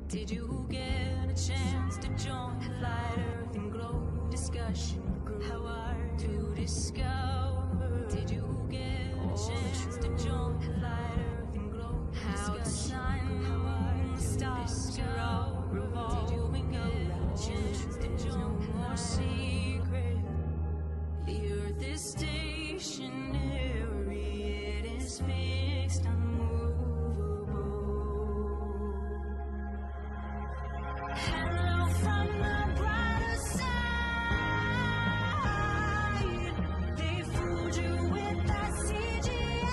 Did you get a chance to join the Flat Earth and Glow discussion group? How are to discover? Did you get a chance to join the Flat Earth and Glow discussion? How are the stars are all revolving? Did you get a chance to join more secret? The Earth is stationary, it is fixed, unmovable. Hello from the brighter side. They fooled you with that CGI.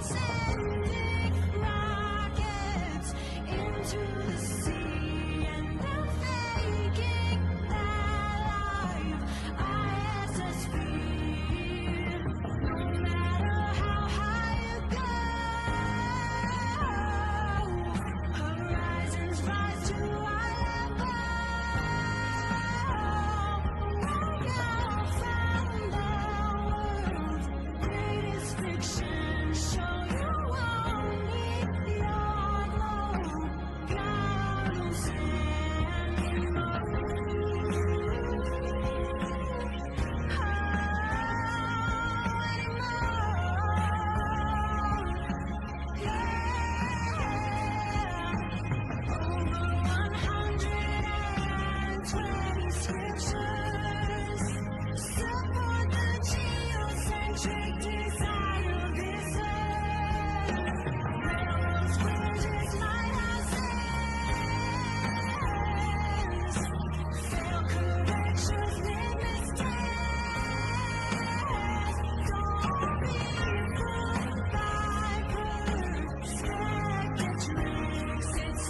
Sending rockets into the sea, and they're faking that life ISS feed. No matter how high you go, horizons rise to eye level. You'll find the world's greatest fiction. Show you won't need your glow. God will send you more. Over 120 scriptures support the geocentric desire of this earth. Railroads, bridges, lighthouses, fail corrections, make mistakes. Don't be fooled by perspective tricks. It's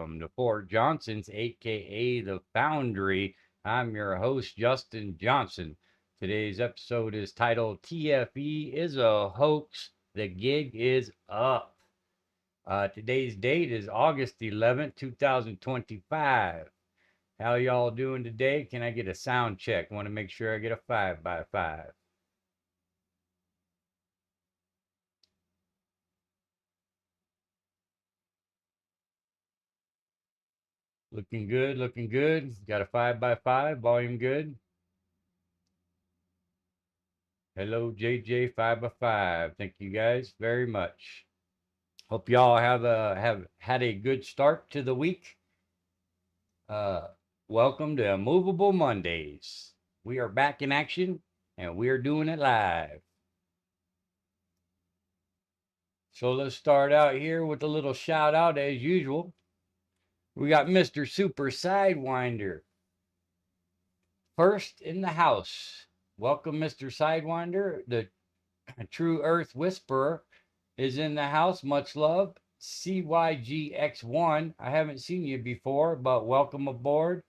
welcome to Fort Johnson's, aka The Foundry. I'm your host, Justin Johnson. Today's episode is titled TFE is a Hoax. The gig is up. Today's date is August 11th, 2025. How y'all doing today? Can I get a sound check? Want to make sure I get a 5x5. Looking good, looking good. Got a 5x5, volume good. Hello, JJ 5x5. Thank you guys very much. Hope y'all have had a good start to the week. Uh, Welcome to Immovable Mondays. We are back in action and we are doing it live. So let's start out here with a little shout out as usual. We got Mr. Super Sidewinder first in the house. Welcome, Mr. Sidewinder. The True Earth Whisperer is in the house. Much love. CYGX1. I haven't seen you before, but welcome aboard.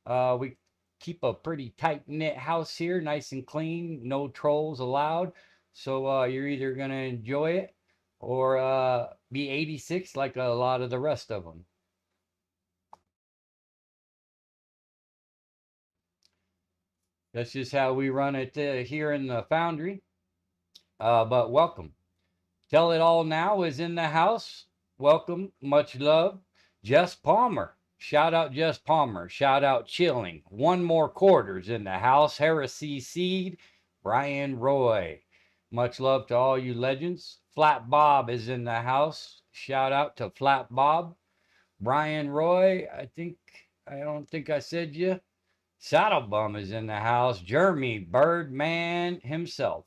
We keep a pretty tight knit house here, nice and clean, no trolls allowed. So you're either going to enjoy it or be 86 like a lot of the rest of them. That's just how we run it here in the Foundry. But welcome. Tell It All Now is in the house. Welcome. Much love. Jess Palmer. Shout out Jess Palmer. Shout out Chilling. One More Quarters in the house. Heresy Seed. Brian Roy. Much love to all you legends. Flat Bob is in the house. Shout out to Flat Bob. Brian Roy. I don't think I said you. Saddlebum is in the house. Jeremy Birdman himself.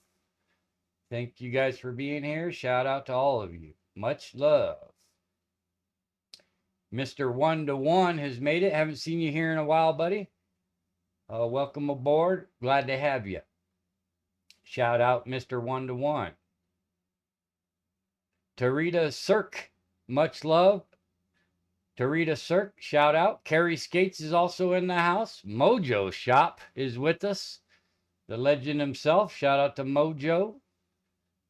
Thank you guys for being here. Shout out to all of you. Much love. Mr. One to One has made it. Haven't seen you here in a while, buddy. Welcome aboard. Glad to have you. Shout out Mr. One to One. Tarita Cirque. Much love. Tarita Cirque, shout out. Carrie Skates is also in the house. Mojo Shop is with us. The legend himself. Shout out to Mojo.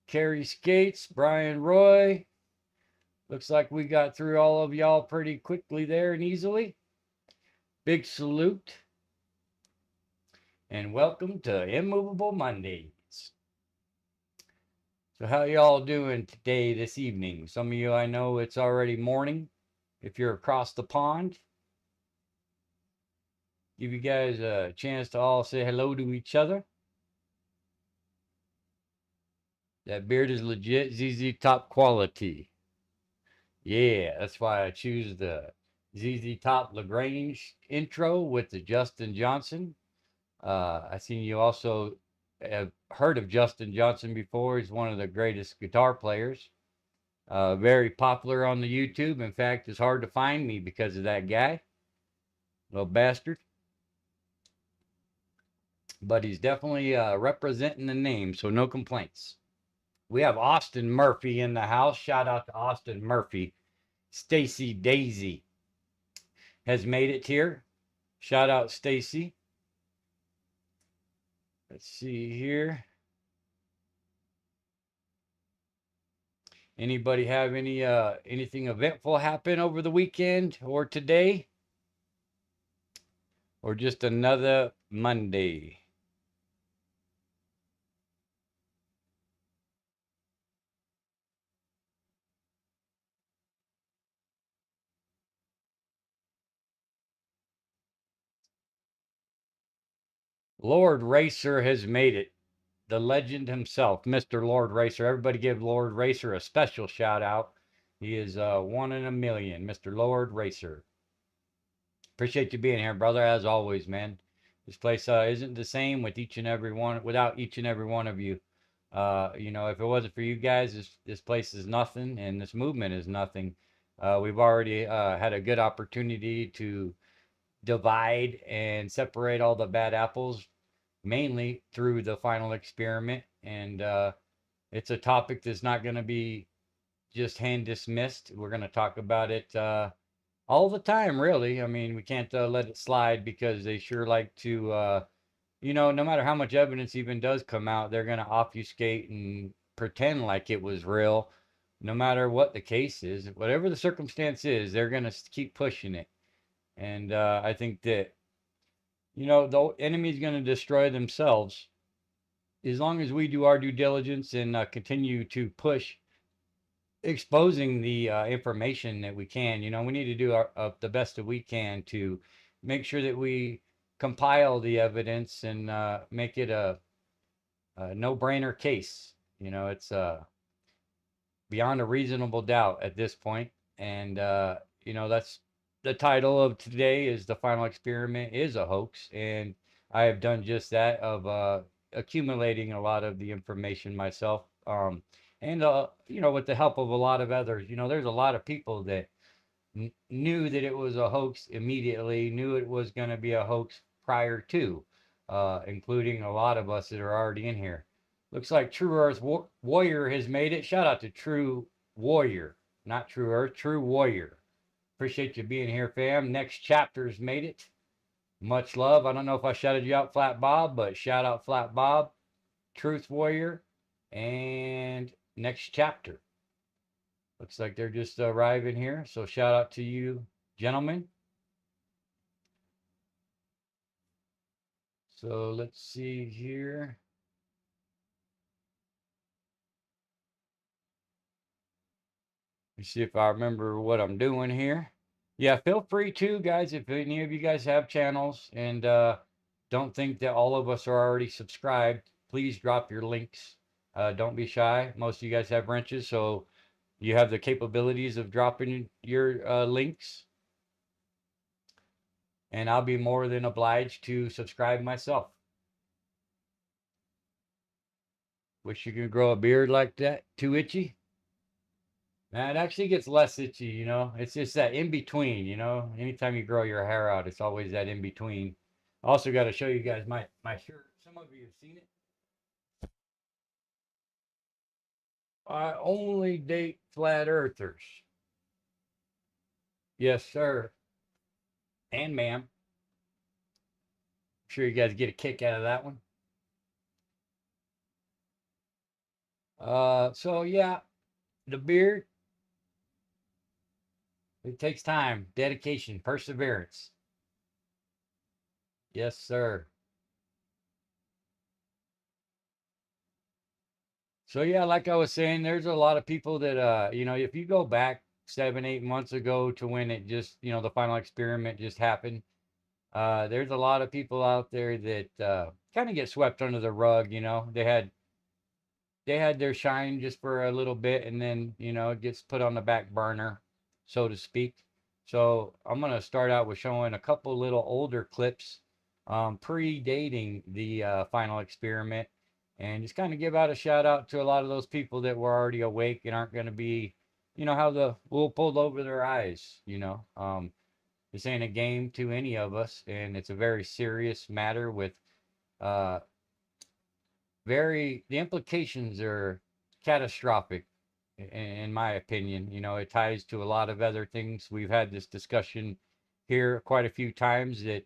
Carrie Skates, Brian Roy. Looks like we got through all of y'all pretty quickly there and easily. Big salute. And welcome to Immovable Mondays. So how y'all doing today, this evening? Some of you, I know it's already morning. If you're across the pond, give you guys a chance to all say hello to each other. That beard is legit ZZ Top quality. Yeah, that's why I choose the ZZ Top LaGrange intro with the Justin Johnson. I seen you also have heard of Justin Johnson before. He's one of the greatest guitar players. Very popular on the YouTube. In fact, it's hard to find me because of that guy. Little bastard. But he's definitely representing the name, so no complaints. We have Austin Murphy in the house. Shout out to Austin Murphy. Stacy Daisy has made it here. Shout out Stacy. Let's see here. Anybody have anything eventful happen over the weekend or today? Or just another Monday? Lord Racer has made it. The legend himself, Mr. Lord Racer. Everybody give Lord Racer a special shout out. He is one in a million, Mr. Lord Racer. Appreciate you being here, brother, as always, man. This place isn't the same with each and every one, without each and every one of you. If it wasn't for you guys, this place is nothing, and this movement is nothing. We've already had a good opportunity to divide and separate all the bad apples, mainly through the final experiment. And it's a topic that's not going to be just hand dismissed. We're going to talk about it all the time, really. I mean, we can't let it slide because they sure like to, no matter how much evidence even does come out, they're going to obfuscate and pretend like it was real, no matter what the case is. Whatever the circumstance is, they're going to keep pushing it. And I think that, the enemy's going to destroy themselves as long as we do our due diligence and continue to push exposing the information that we can. We need to do the best that we can to make sure that we compile the evidence and make it a no-brainer case. It's beyond a reasonable doubt at this point. And that's the title of today is the final experiment is a hoax. And I have done just that of accumulating a lot of the information myself. And with the help of a lot of others. There's a lot of people that knew that it was a hoax immediately, knew it was going to be a hoax prior to, including a lot of us that are already in here. Looks like True Earth Warrior has made it. Shout out to True Warrior, not True Earth, True Warrior. Appreciate you being here, fam. Next chapter's made it. Much love. I don't know if I shouted you out, Flat Bob, but shout out Flat Bob, Truth Warrior, and next chapter. Looks like they're just arriving here. So shout out to you, gentlemen. So let's see here. Let's see if I remember what I'm doing here. Yeah, feel free to, guys, if any of you guys have channels and don't think that all of us are already subscribed, please drop your links. Don't be shy. Most of you guys have wrenches, so you have the capabilities of dropping your links. And I'll be more than obliged to subscribe myself. Wish you could grow a beard like that. Too itchy? Man, it actually gets less itchy, It's just that in between, Anytime you grow your hair out, it's always that in between. I also got to show you guys my shirt. Some of you have seen it. I only date flat earthers. Yes, sir. And ma'am. I'm sure you guys get a kick out of that one. So yeah, the beard, it takes time, dedication, perseverance. Yes, sir. So yeah, like I was saying, there's a lot of people that if you go back 7, 8 months ago to when it just, the final experiment just happened, there's a lot of people out there that kind of get swept under the rug, they had their shine just for a little bit and then, it gets put on the back burner, so to speak. So I'm gonna start out with showing a couple little older clips predating the final experiment and just kind of give out a shout out to a lot of those people that were already awake and aren't going to be, have the wool pulled over their eyes, this ain't a game to any of us, and it's a very serious matter with uh, the implications are catastrophic in my opinion. It ties to a lot of other things. We've had this discussion here quite a few times that,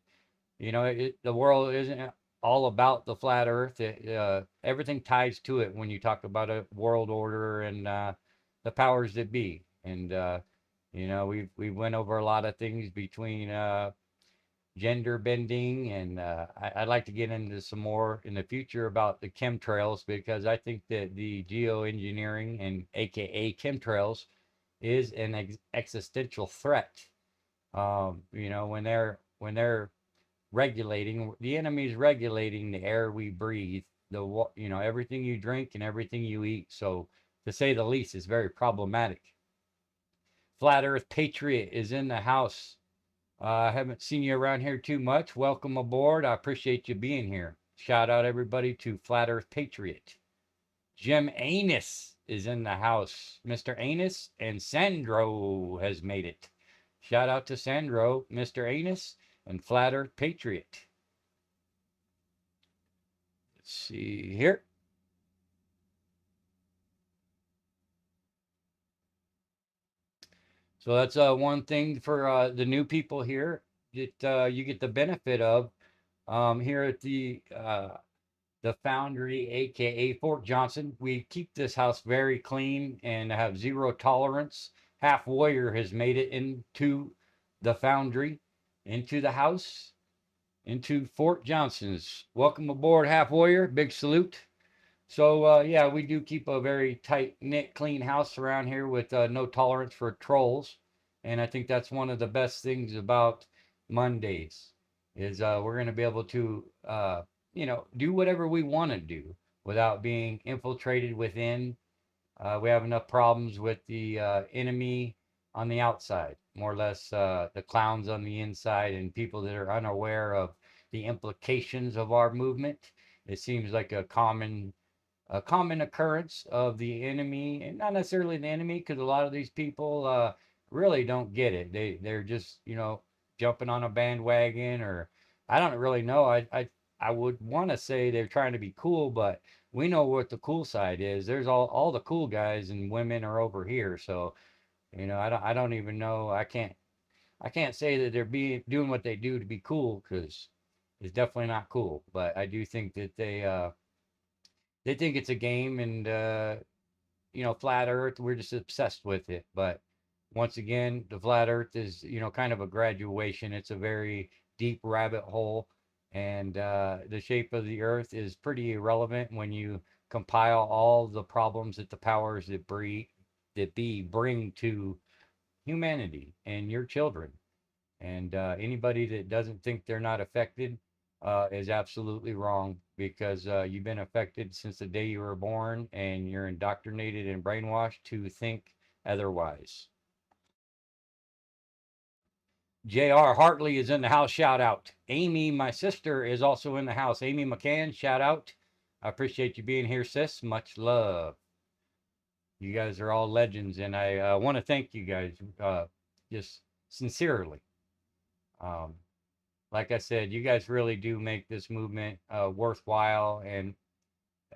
the world isn't all about the flat earth. Everything ties to it when you talk about a world order and the powers that be. And, we went over a lot of things between gender bending, and I'd like to get into some more in the future about the chemtrails because I think that the geoengineering and AKA chemtrails is an existential threat. When they're regulating, the enemy's regulating the air we breathe, everything you drink and everything you eat. So to say the least, is very problematic. Flat Earth Patriot is in the house. I haven't seen you around here too much. Welcome aboard. I appreciate you being here. Shout out everybody to Flat Earth Patriot. Jim Anus is in the house. Mr. Anus and Sandro has made it. Shout out to Sandro, Mr. Anus, and Flat Earth Patriot. Let's see here. So that's one thing for the new people here that you get the benefit of here at the Foundry, aka Fort Johnson. We keep this house very clean and have zero tolerance. Half Warrior has made it into the Foundry, into the house, into Fort Johnson's. Welcome aboard, Half Warrior. Big salute. So yeah, we do keep a very tight knit, clean house around here with no tolerance for trolls, and I think that's one of the best things about Mondays is we're going to be able to do whatever we want to do without being infiltrated within. We have enough problems with the enemy on the outside, more or less the clowns on the inside, and people that are unaware of the implications of our movement. It seems like a common occurrence of the enemy, and not necessarily the enemy, because a lot of these people really don't get it. They're just jumping on a bandwagon, or I don't really know. I would want to say they're trying to be cool, but we know what the cool side is. There's all the cool guys and women are over here, so I don't even know. I can't say that they're being doing what they do to be cool because it's definitely not cool. But I do think that they think it's a game, and flat earth, we're just obsessed with it. But once again, the flat earth is kind of a graduation. It's a very deep rabbit hole, and the shape of the earth is pretty irrelevant when you compile all the problems that the powers that be bring to humanity and your children. And anybody that doesn't think they're not affected is absolutely wrong, because you've been affected since the day you were born, and you're indoctrinated and brainwashed to think otherwise. J.R. Hartley is in the house. Shout out. Amy, my sister, is also in the house. Amy McCann, shout out. I appreciate you being here, sis. Much love. You guys are all legends, and I want to thank you guys just sincerely. Um, like I said, you guys really do make this movement worthwhile, and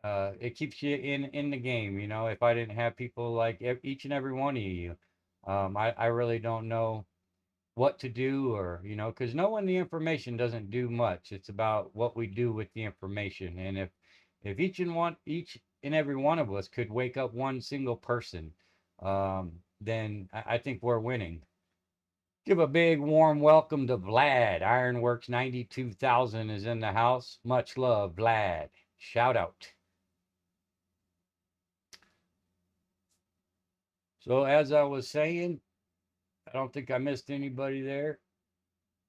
it keeps you in the game. If I didn't have people like each and every one of you, I really don't know what to do, or because knowing the information doesn't do much. It's about what we do with the information, and if each and every one of us could wake up one single person, then I think we're winning. Give a big warm welcome to Vlad. Ironworks 92,000 is in the house. Much love, Vlad. Shout out. So, as I was saying, I don't think I missed anybody there.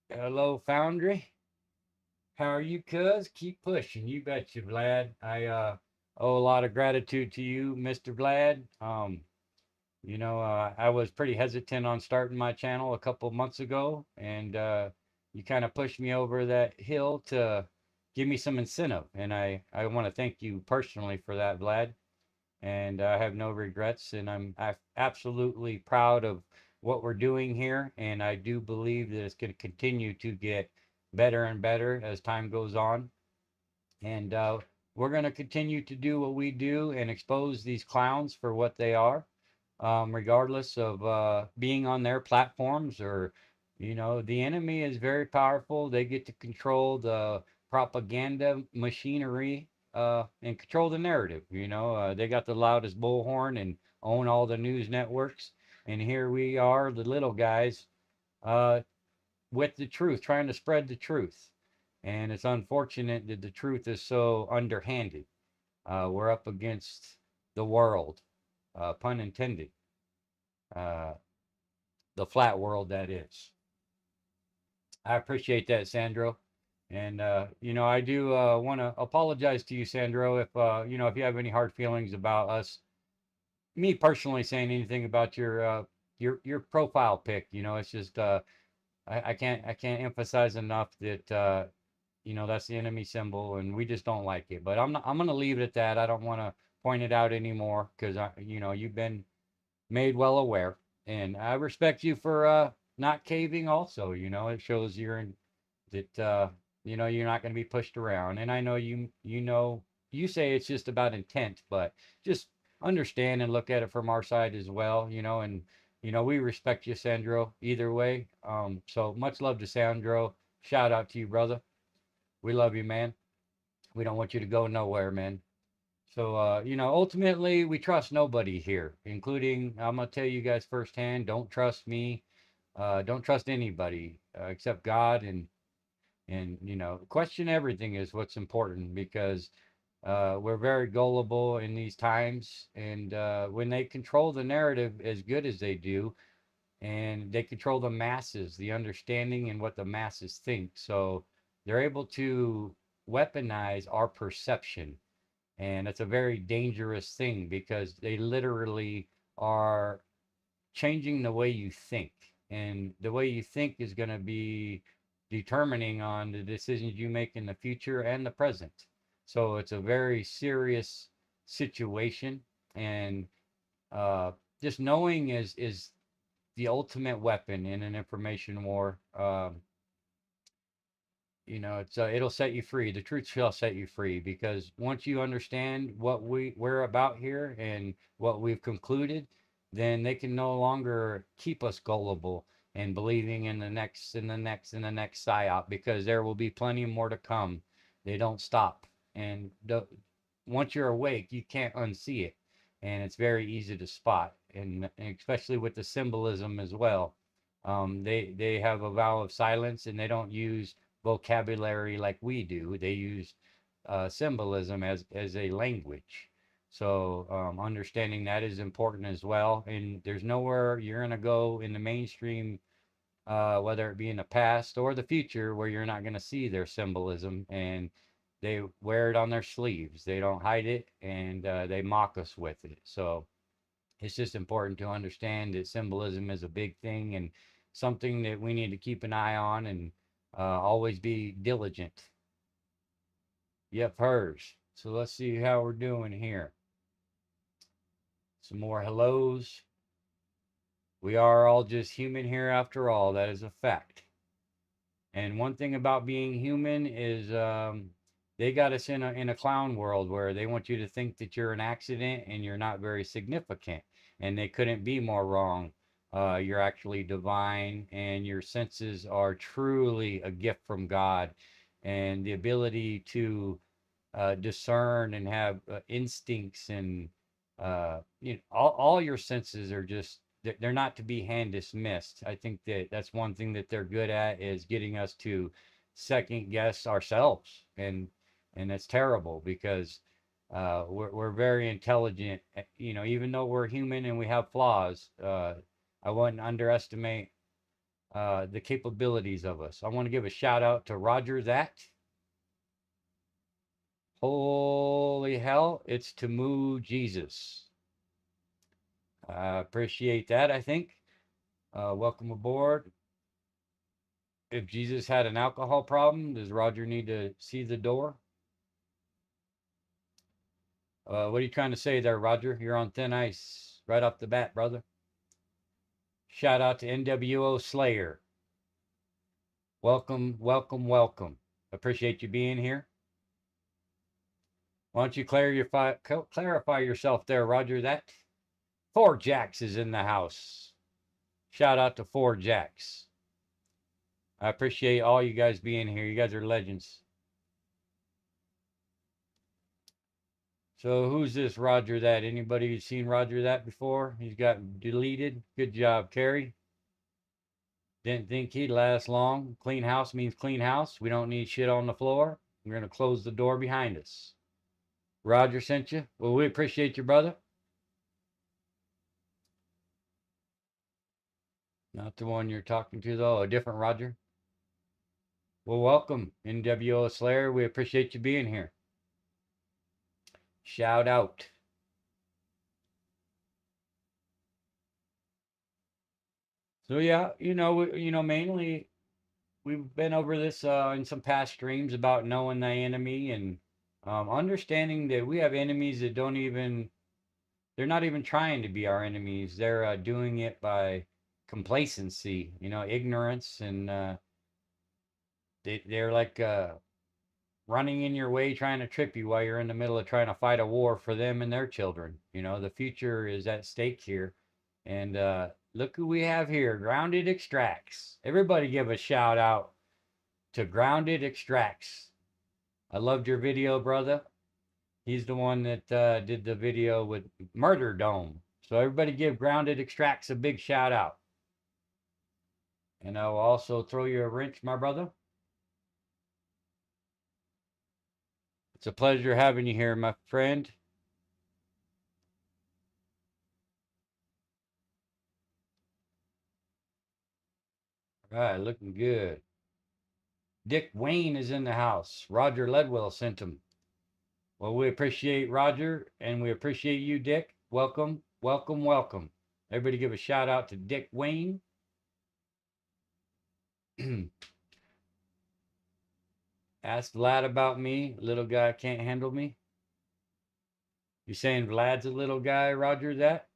Hello, Foundry. How are you, cuz? Keep pushing. You betcha, Vlad. I owe a lot of gratitude to you, Mr. Vlad. I was pretty hesitant on starting my channel a couple months ago, and you kind of pushed me over that hill to give me some incentive. And I want to thank you personally for that, Vlad. And I have no regrets, and I'm absolutely proud of what we're doing here. And I do believe that it's going to continue to get better and better as time goes on. And we're going to continue to do what we do and expose these clowns for what they are, regardless of being on their platforms, or, the enemy is very powerful. They get to control the propaganda machinery and control the narrative. They got the loudest bullhorn and own all the news networks. And here we are, the little guys, uh, with the truth, trying to spread the truth. And it's unfortunate that the truth is so underhanded. We're up against the world, pun intended, uh, the flat world that is. I appreciate that, Sandro. And I do want to apologize to you, Sandro, if you have any hard feelings about me personally saying anything about your profile pic. It's just I can't emphasize enough that that's the enemy symbol, and we just don't like it. But I'm gonna leave it at that. I don't want to point it out anymore, because you've been made well aware, and I respect you for not caving. Also, it shows that you're not going to be pushed around. And I know you say it's just about intent, but just understand and look at it from our side as well. And we respect you, Sandro, either way. So much love to Sandro. Shout out to you, brother. We love you, man. We don't want you to go nowhere, man. So, ultimately, we trust nobody here, including, I'm going to tell you guys firsthand, don't trust me. Don't trust anybody except God. And, question everything is what's important because we're very gullible in these times. And when they control the narrative as good as they do, and they control the masses, the understanding and what the masses think. So they're able to weaponize our perception. And it's a very dangerous thing because they literally are changing the way you think. And the way you think is going to be determining on the decisions you make in the future and the present. So it's a very serious situation. And uh, just knowing is the ultimate weapon in an information war. It'll set you free. The truth shall set you free because once you understand what we're about here and what we've concluded, then they can no longer keep us gullible and believing in the next and the next and the next psyop because there will be plenty more to come. They don't stop, and once you're awake, you can't unsee it, and it's very easy to spot, and especially with the symbolism as well. They have a vow of silence, and they don't use vocabulary like we do. They use symbolism as a language. So understanding that is important as well. And there's nowhere you're going to go in the mainstream, whether it be in the past or the future, where you're not going to see their symbolism. And they wear it on their sleeves. They don't hide it, and they mock us with it. So it's just important to understand that symbolism is a big thing and something that we need to keep an eye on and always be diligent. Yep, hers. So let's see how we're doing here. Some more hellos. We are all just human here after all. That is a fact. And one thing about being human is they got us in a clown world where they want you to think that you're an accident and you're not very significant. And they couldn't be more wrong. You're actually divine, and your senses are truly a gift from God. And the ability to discern and have instincts and all your senses are just they're not to be hand dismissed. I think that that's one thing that they're good at is getting us to second guess ourselves, and that's terrible because we're very intelligent. Even though we're human and we have flaws, I wouldn't underestimate the capabilities of us. I want to give a shout out to Roger that. Holy hell, it's to move Jesus. I appreciate that, I think. Welcome aboard. If Jesus had an alcohol problem, does Roger need to see the door? What are you trying to say there, Roger? You're on thin ice right off the bat, brother. Shout out to NWO Slayer. Welcome, welcome, welcome. Appreciate you being here. Why don't you clarify yourself there, Roger? That Four Jacks is in the house. Shout out to Four Jacks. I appreciate all you guys being here. You guys are legends. So who's this Roger that? Anybody seen Roger that before? He's got deleted. Good job, Carrie. Didn't think he'd last long. Clean house means clean house. We don't need shit on the floor. We're going to close the door behind us. Roger sent you. Well, we appreciate you, brother. Not the one you're talking to, though. A different Roger. Well, welcome, NWO Slayer. We appreciate you being here. Shout out. So yeah, mainly we've been over this in some past streams about knowing the enemy and understanding that we have enemies that they're not even trying to be our enemies. They're doing it by complacency, ignorance, and they're like running in your way, trying to trip you while you're in the middle of trying to fight a war for them and their children. The future is at stake here, and Look who we have here. Grounded Extracts. Everybody give a shout out to Grounded Extracts. I loved your video, brother. He's the one that did the video with Murder Dome. So everybody give Grounded Extracts a big shout out. And I'll also throw you a wrench, my brother. It's a pleasure having you here, my friend. All right, looking good. Dick Wayne is in the house. Roger Ledwell sent him. Well, we appreciate Roger and we appreciate you, Dick. Welcome, welcome, welcome. Everybody give a shout out to Dick Wayne. Ask Vlad about me. Little guy can't handle me. You saying Vlad's a little guy, Roger, that?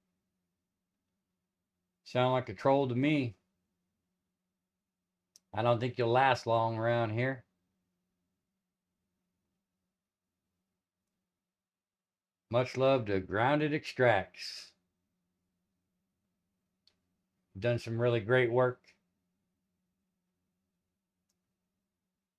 Sound like a troll to me. I don't think you'll last long around here. Much love to Grounded Extracts. Done some really great work.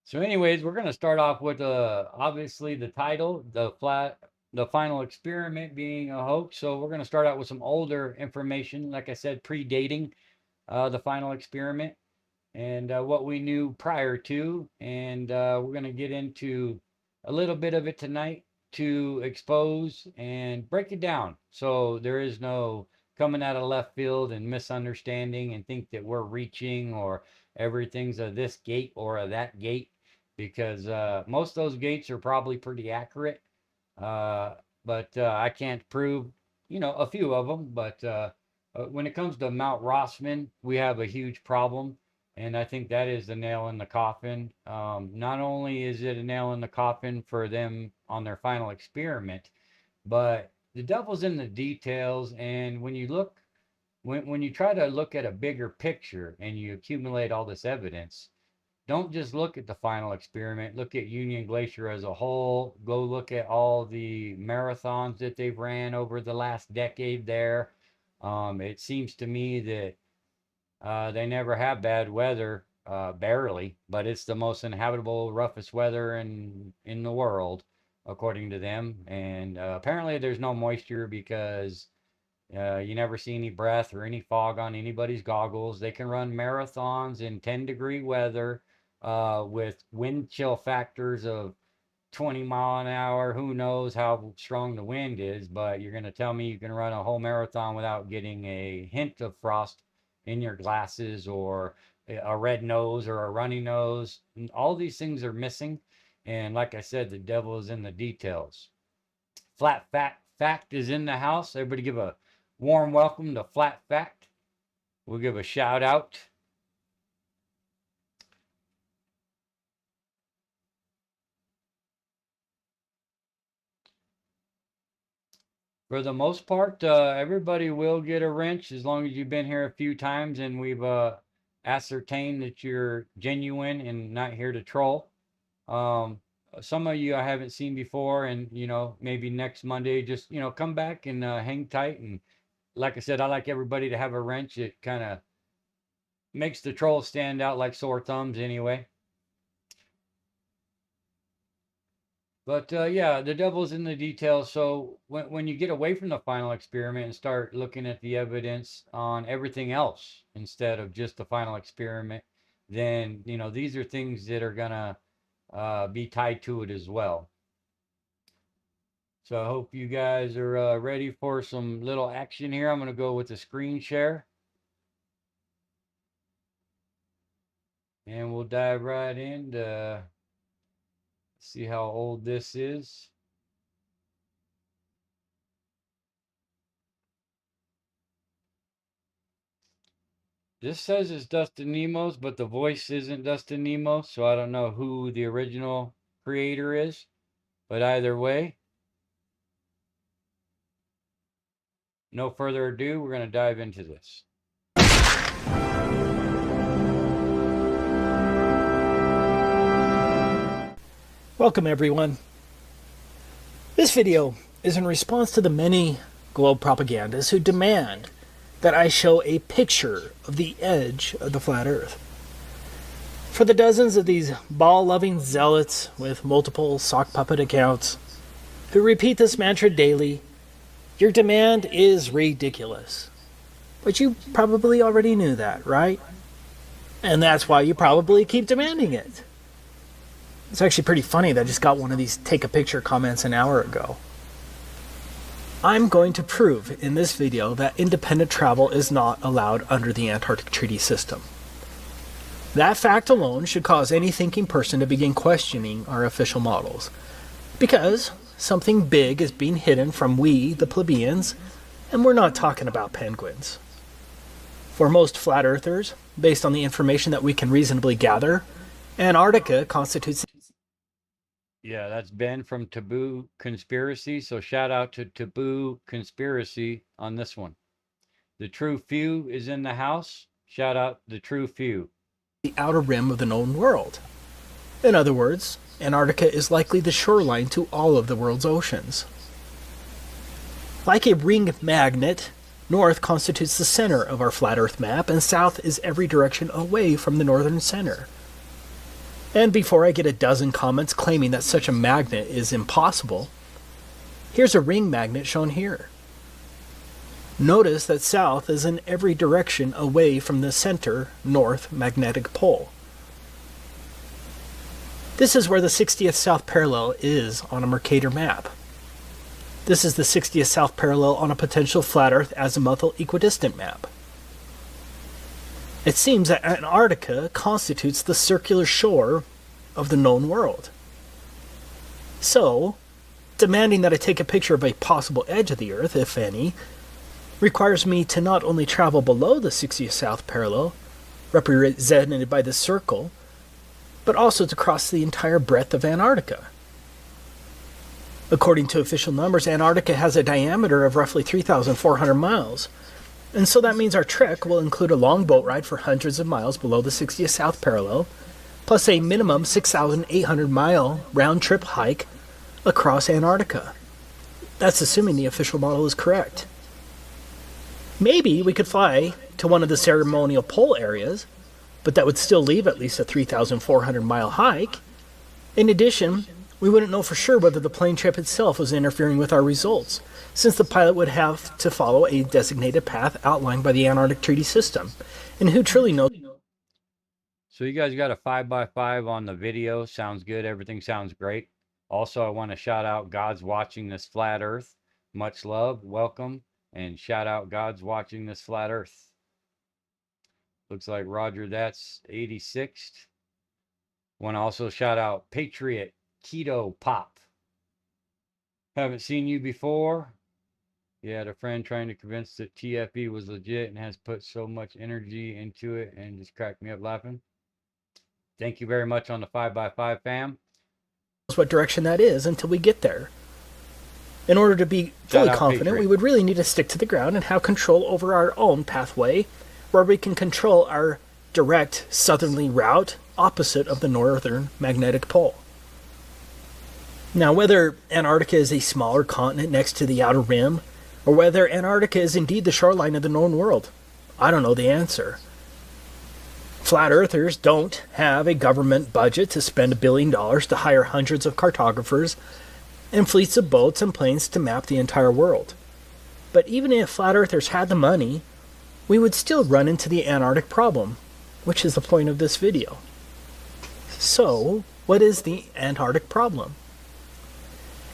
So anyways, we're going to start off with obviously the title, the final experiment being a hoax. So we're going to start out with some older information, like I said, predating the final experiment and what we knew prior to. And we're going to get into a little bit of it tonight to expose and break it down. So there is no coming out of left field and misunderstanding and think that we're reaching or everything's a this gate or a that gate, because most of those gates are probably pretty accurate. But I can't prove, a few of them. But when it comes to Mount Rossman, we have a huge problem. And I think that is the nail in the coffin. Not only is it a nail in the coffin for them on their final experiment, but the devil's in the details. And when you look, when you try to look at a bigger picture and you accumulate all this evidence, don't just look at the final experiment. Look at Union Glacier as a whole. Go look at all the marathons that they've ran over the last decade there. It seems to me that they never have bad weather, barely, but it's the most inhabitable, roughest weather in the world, according to them. And apparently there's no moisture because you never see any breath or any fog on anybody's goggles. They can run marathons in 10-degree weather with wind chill factors of 20 mile an hour. Who knows how strong the wind is, but you're going to tell me you can run a whole marathon without getting a hint of frost in your glasses or a red nose or a runny nose. All these things are missing. And like I said, the devil is in the details. Flat Fact is in the house. Everybody give a warm welcome to Flat Fact. We'll give a shout out. For the most part, everybody will get a wrench as long as you've been here a few times and we've ascertained that you're genuine and not here to troll. Some of you I haven't seen before, and maybe next Monday, just come back and hang tight. And like I said, I like everybody to have a wrench. It kind of makes the trolls stand out like sore thumbs anyway. But yeah, the devil's in the details. So when you get away from the final experiment and start looking at the evidence on everything else instead of just the final experiment, then these are things that are gonna be tied to it as well. So I hope you guys are ready for some little action here. I'm gonna go with the screen share. And we'll dive right in to see how old this is. This says it's Dustin Nemos, but the voice isn't Dustin Nemos, so I don't know who the original creator is. But either way, no further ado, we're going to dive into this. Welcome everyone. This video is in response to the many globe propagandists who demand that I show a picture of the edge of the flat Earth. For the dozens of these ball-loving zealots with multiple sock puppet accounts who repeat this mantra daily, your demand is ridiculous. But you probably already knew that, right? And that's why you probably keep demanding it. It's actually pretty funny that I just got one of these take a picture comments an hour ago. I'm going to prove in this video that independent travel is not allowed under the Antarctic Treaty System. That fact alone should cause any thinking person to begin questioning our official models. Because something big is being hidden from we, the plebeians, and we're not talking about penguins. For most flat earthers, based on the information that we can reasonably gather, Antarctica constitutes... Yeah, that's Ben from Taboo Conspiracy. So shout out to Taboo Conspiracy on this one. The True Few is in the house. Shout out the True Few. The outer rim of the known world. In other words, Antarctica is likely the shoreline to all of the world's oceans. Like a ring magnet, north constitutes the center of our flat Earth map, and south is every direction away from the northern center. And before I get a dozen comments claiming that such a magnet is impossible, here's a ring magnet shown here. Notice that south is in every direction away from the center north magnetic pole. This is where the 60th south parallel is on a Mercator map. This is the 60th south parallel on a potential flat Earth azimuthal equidistant map. It seems that Antarctica constitutes the circular shore of the known world. So, demanding that I take a picture of a possible edge of the Earth, if any, requires me to not only travel below the 60th south parallel, represented by the circle, but also to cross the entire breadth of Antarctica. According to official numbers, Antarctica has a diameter of roughly 3,400 miles, and so that means our trek will include a long boat ride for hundreds of miles below the 60th south parallel, plus a minimum 6,800-mile round-trip hike across Antarctica. That's assuming the official model is correct. Maybe we could fly to one of the ceremonial pole areas, but that would still leave at least a 3,400-mile hike. In addition, we wouldn't know for sure whether the plane trip itself was interfering with our results, since the pilot would have to follow a designated path outlined by the Antarctic Treaty System. And who truly knows? So you guys got a 5x5 on the video. Sounds good. Everything sounds great. Also, I want to shout out God's watching this flat Earth. Much love. Welcome. And shout out God's watching this flat Earth. Looks like Roger, that's 86th. Want to also shout out Patriot Keto Pop. Haven't seen you before. You had a friend trying to convince that TFE was legit and has put so much energy into it and just cracked me up laughing. Thank you very much on the 5x5 fam. What direction that is until we get there. In order to be fully confident, we would really need to stick to the ground and have control over our own pathway, where we can control our direct southerly route opposite of the northern magnetic pole. Now, whether Antarctica is a smaller continent next to the outer rim, or whether Antarctica is indeed the shoreline of the known world, I don't know the answer. Flat earthers don't have a government budget to spend $1 billion to hire hundreds of cartographers and fleets of boats and planes to map the entire world. But even if flat earthers had the money, we would still run into the Antarctic problem, which is the point of this video. So, what is the Antarctic problem?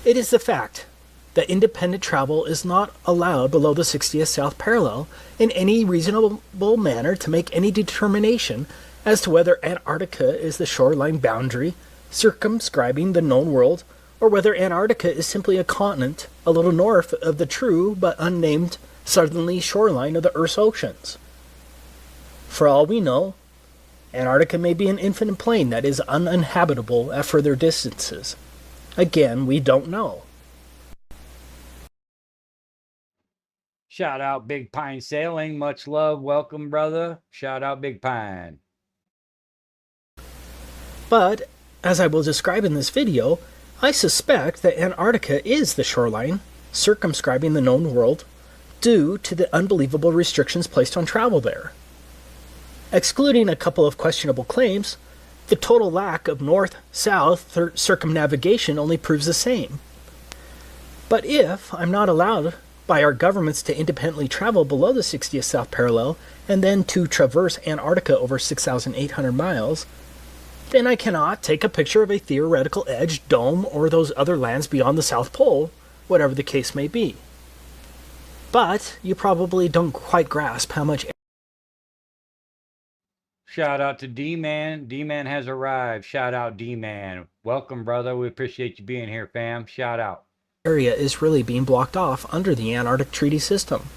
It is the fact that independent travel is not allowed below the 60th south parallel in any reasonable manner to make any determination as to whether Antarctica is the shoreline boundary circumscribing the known world, or whether Antarctica is simply a continent a little north of the true but unnamed southerly shoreline of the Earth's oceans. For all we know, Antarctica may be an infinite plain that is uninhabitable at further distances. Again, we don't know. Shout out Big Pine Sailing. Much love. Welcome, brother. Shout out Big Pine. But, as I will describe in this video, I suspect that Antarctica is the shoreline, circumscribing the known world, due to the unbelievable restrictions placed on travel there. Excluding a couple of questionable claims, the total lack of north-south circumnavigation only proves the same. But if I'm not allowed by our governments to independently travel below the 60th south parallel and then to traverse Antarctica over 6,800 miles, then I cannot take a picture of a theoretical edge, dome, or those other lands beyond the South Pole, whatever the case may be. But you probably don't quite grasp how much. Shout out to D-Man. D-Man has arrived. Shout out D-Man. Welcome, brother. We appreciate you being here, fam. Shout out. Area is really being blocked off under the Antarctic Treaty System.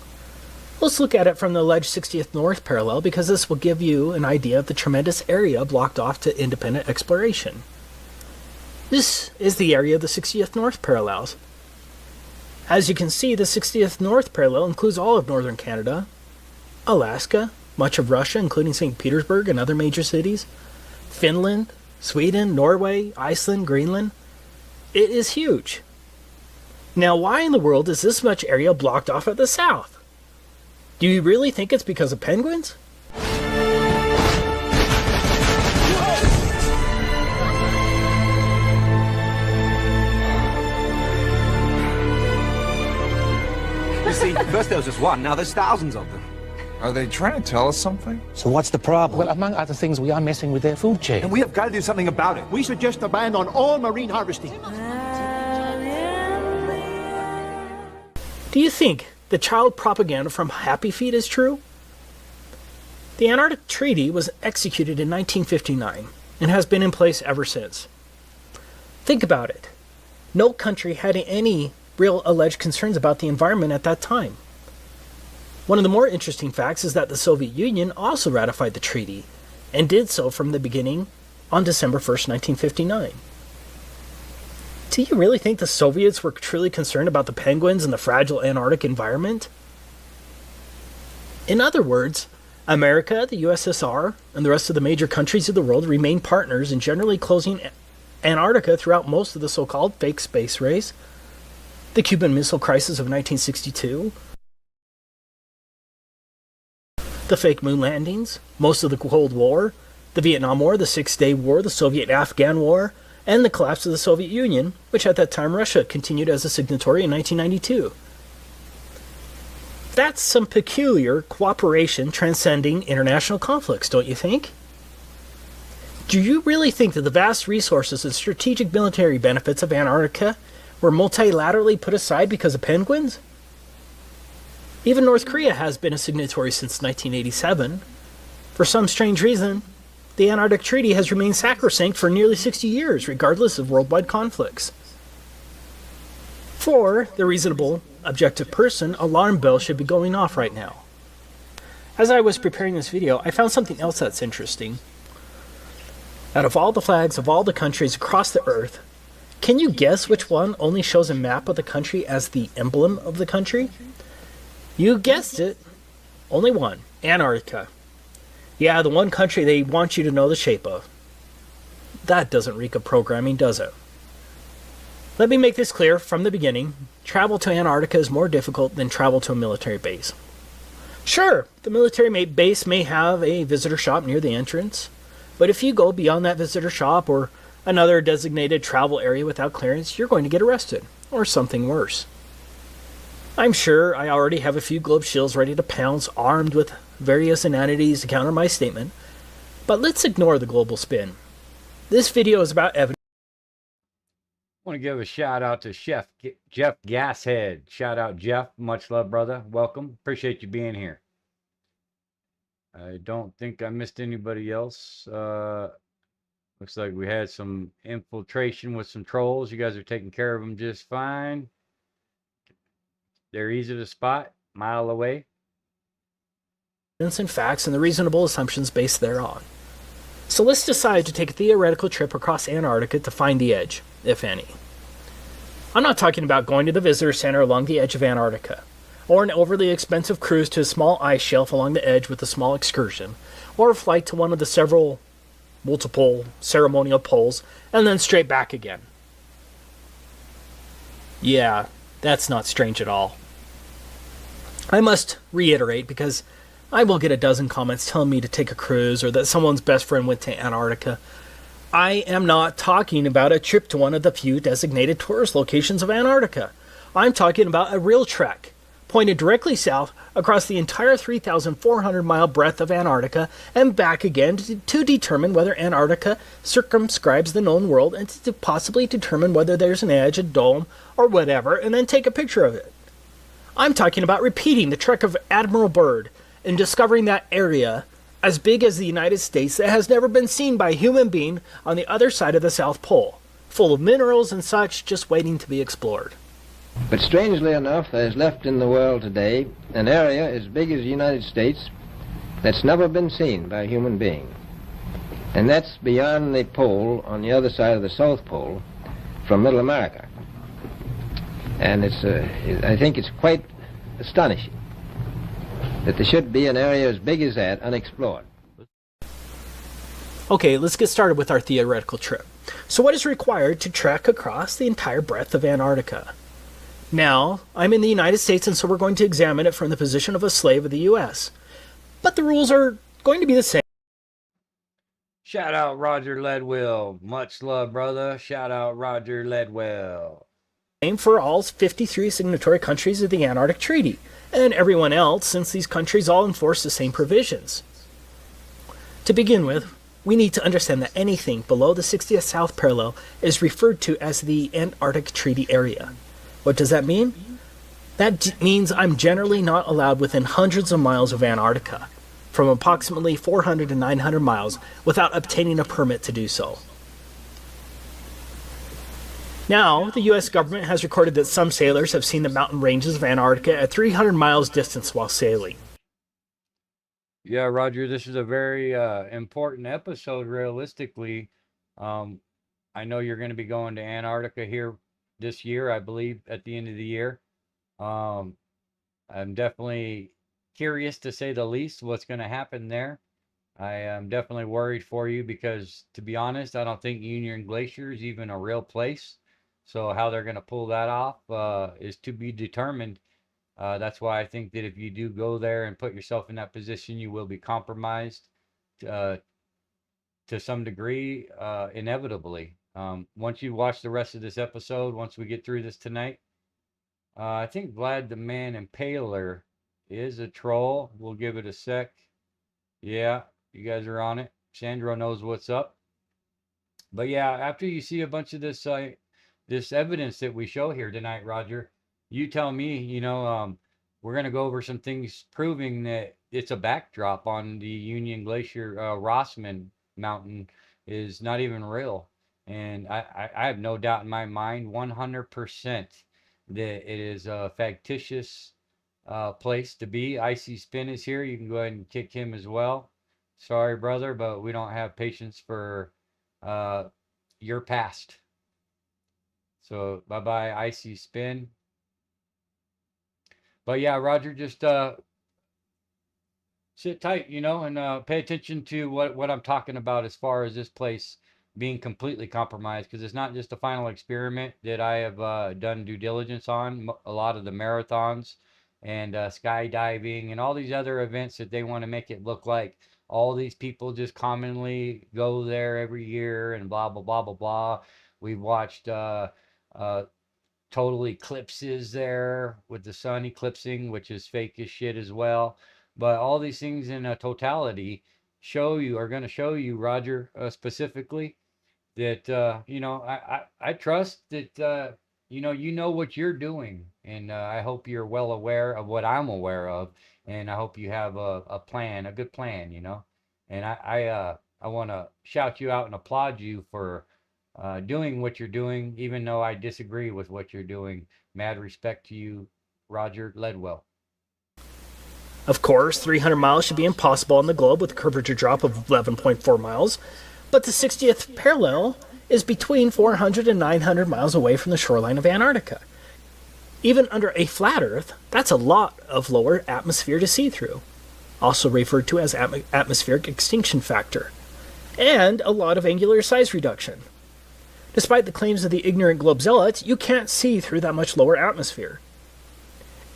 Let's look at it from the alleged 60th North parallel because this will give you an idea of the tremendous area blocked off to independent exploration. This is the area of the 60th North parallels. As you can see, the 60th North parallel includes all of northern Canada, Alaska, much of Russia, including St. Petersburg and other major cities, Finland, Sweden, Norway, Iceland, Greenland. It is huge. Now, why in the world is this much area blocked off at the south? Do you really think it's because of penguins? You see, first there was just one, now there's thousands of them. Are they trying to tell us something? So what's the problem? Well, among other things, we are messing with their food chain. And we have got to do something about it. We suggest a ban on all marine harvesting. Do you think the child propaganda from Happy Feet is true? The Antarctic Treaty was executed in 1959 and has been in place ever since. Think about it. No country had any real alleged concerns about the environment at that time. One of the more interesting facts is that the Soviet Union also ratified the treaty and did so from the beginning on December 1st, 1959. Do you really think the Soviets were truly concerned about the penguins and the fragile Antarctic environment? In other words, America, the USSR, and the rest of the major countries of the world remain partners in generally closing Antarctica throughout most of the so-called fake space race, the Cuban Missile Crisis of 1962, the fake moon landings, most of the Cold War, the Vietnam War, the Six-Day War, the Soviet-Afghan War, and the collapse of the Soviet Union, which at that time Russia continued as a signatory in 1992. That's some peculiar cooperation transcending international conflicts, don't you think? Do you really think that the vast resources and strategic military benefits of Antarctica were multilaterally put aside because of penguins? Even North Korea has been a signatory since 1987. For some strange reason, the Antarctic Treaty has remained sacrosanct for nearly 60 years, regardless of worldwide conflicts. For the reasonable, objective person, alarm bells should be going off right now. As I was preparing this video, I found something else that's interesting. Out of all the flags of all the countries across the earth, can you guess which one only shows a map of the country as the emblem of the country? You guessed it. Only one. Antarctica. Yeah, the one country they want you to know the shape of. That doesn't reek of programming, does it? Let me make this clear from the beginning. Travel to Antarctica is more difficult than travel to a military base. Sure, the military base may have a visitor shop near the entrance, but if you go beyond that visitor shop or another designated travel area without clearance, you're going to get arrested, or something worse. I'm sure I already have a few globe shills ready to pounce, armed with various inanities to counter my statement, but let's ignore the global spin. This video is about evidence. I want to give a shout out to Chef Jeff Gashead. Shout out, Jeff. Much love, brother. Welcome. Appreciate you being here. I don't think I missed anybody else. Looks like we had some infiltration with some trolls. You guys are taking care of them just fine. They're easy to spot, mile away. And facts and the reasonable assumptions based thereon. So let's decide to take a theoretical trip across Antarctica to find the edge, if any. I'm not talking about going to the visitor center along the edge of Antarctica, or an overly expensive cruise to a small ice shelf along the edge with a small excursion, or a flight to one of the multiple ceremonial poles, and then straight back again. Yeah, that's not strange at all. I must reiterate, because I will get a dozen comments telling me to take a cruise or that someone's best friend went to Antarctica. I am not talking about a trip to one of the few designated tourist locations of Antarctica. I'm talking about a real trek, pointed directly south across the entire 3,400-mile breadth of Antarctica and back again to determine whether Antarctica circumscribes the known world and to possibly determine whether there's an edge, a dome, or whatever, and then take a picture of it. I'm talking about repeating the trek of Admiral Byrd and discovering that area as big as the United States that has never been seen by a human being on the other side of the South Pole, full of minerals and such just waiting to be explored. But strangely enough, there is left in the world today an area as big as the United States that's never been seen by a human being. And that's beyond the pole on the other side of the South Pole from Middle America. And I think it's quite astonishing that there should be an area as big as that unexplored. Okay, let's get started with our theoretical trip. So what is required to trek across the entire breadth of Antarctica? Now, I'm in the United States, and so we're going to examine it from the position of a slave of the U.S. But the rules are going to be the same. Shout out Roger Ledwell. Much love, brother. Shout out Roger Ledwell. Same for all 53 signatory countries of the Antarctic Treaty, and everyone else, since these countries all enforce the same provisions. To begin with, we need to understand that anything below the 60th south parallel is referred to as the Antarctic Treaty Area. What does that mean? That means I'm generally not allowed within hundreds of miles of Antarctica, from approximately 400 to 900 miles, without obtaining a permit to do so. Now, the U.S. government has recorded that some sailors have seen the mountain ranges of Antarctica at 300 miles distance while sailing. Yeah, Roger, this is a very important episode, realistically. I know you're going to be going to Antarctica here this year, I believe, at the end of the year. I'm definitely curious, to say the least, what's going to happen there. I am definitely worried for you because, to be honest, I don't think Union Glacier is even a real place. So how they're going to pull that off is to be determined. That's why I think that if you do go there and put yourself in that position, you will be compromised to some degree, inevitably. Once you watch the rest of this episode, once we get through this tonight, I think Vlad the Man Impaler is a troll. We'll give it a sec. Yeah, you guys are on it. Sandro knows what's up. But yeah, after you see a bunch of this evidence that we show here tonight, Roger, you tell me, we're going to go over some things proving that it's a backdrop on the Union Glacier. Rossman Mountain is not even real. And I have no doubt in my mind, 100%, that it is a factitious place to be. Icy Spin is here. You can go ahead and kick him as well. Sorry, brother, but we don't have patience for your past. So bye-bye, Icy Spin. But yeah, Roger, just sit tight, and pay attention to what I'm talking about as far as this place being completely compromised, because it's not just a final experiment that I have done due diligence on. A lot of the marathons and skydiving and all these other events that they want to make it look like all these people just commonly go there every year and blah, blah, blah, blah, blah. We've watched total eclipses there with the sun eclipsing, which is fake as shit as well. But all these things in a totality are going to show you, Roger, specifically, that I trust that you know what you're doing, and I hope you're well aware of what I'm aware of, and I hope you have a plan, a good plan, and I want to shout you out and applaud you for doing what you're doing, even though I disagree with what you're doing. Mad respect to you, Roger Ledwell. Of course, 300 miles should be impossible on the globe with a curvature drop of 11.4 miles, but the 60th parallel is between 400 and 900 miles away from the shoreline of Antarctica. Even under a flat Earth, that's a lot of lower atmosphere to see through, also referred to as atmospheric extinction factor, and a lot of angular size reduction. Despite the claims of the ignorant globe zealots, you can't see through that much lower atmosphere.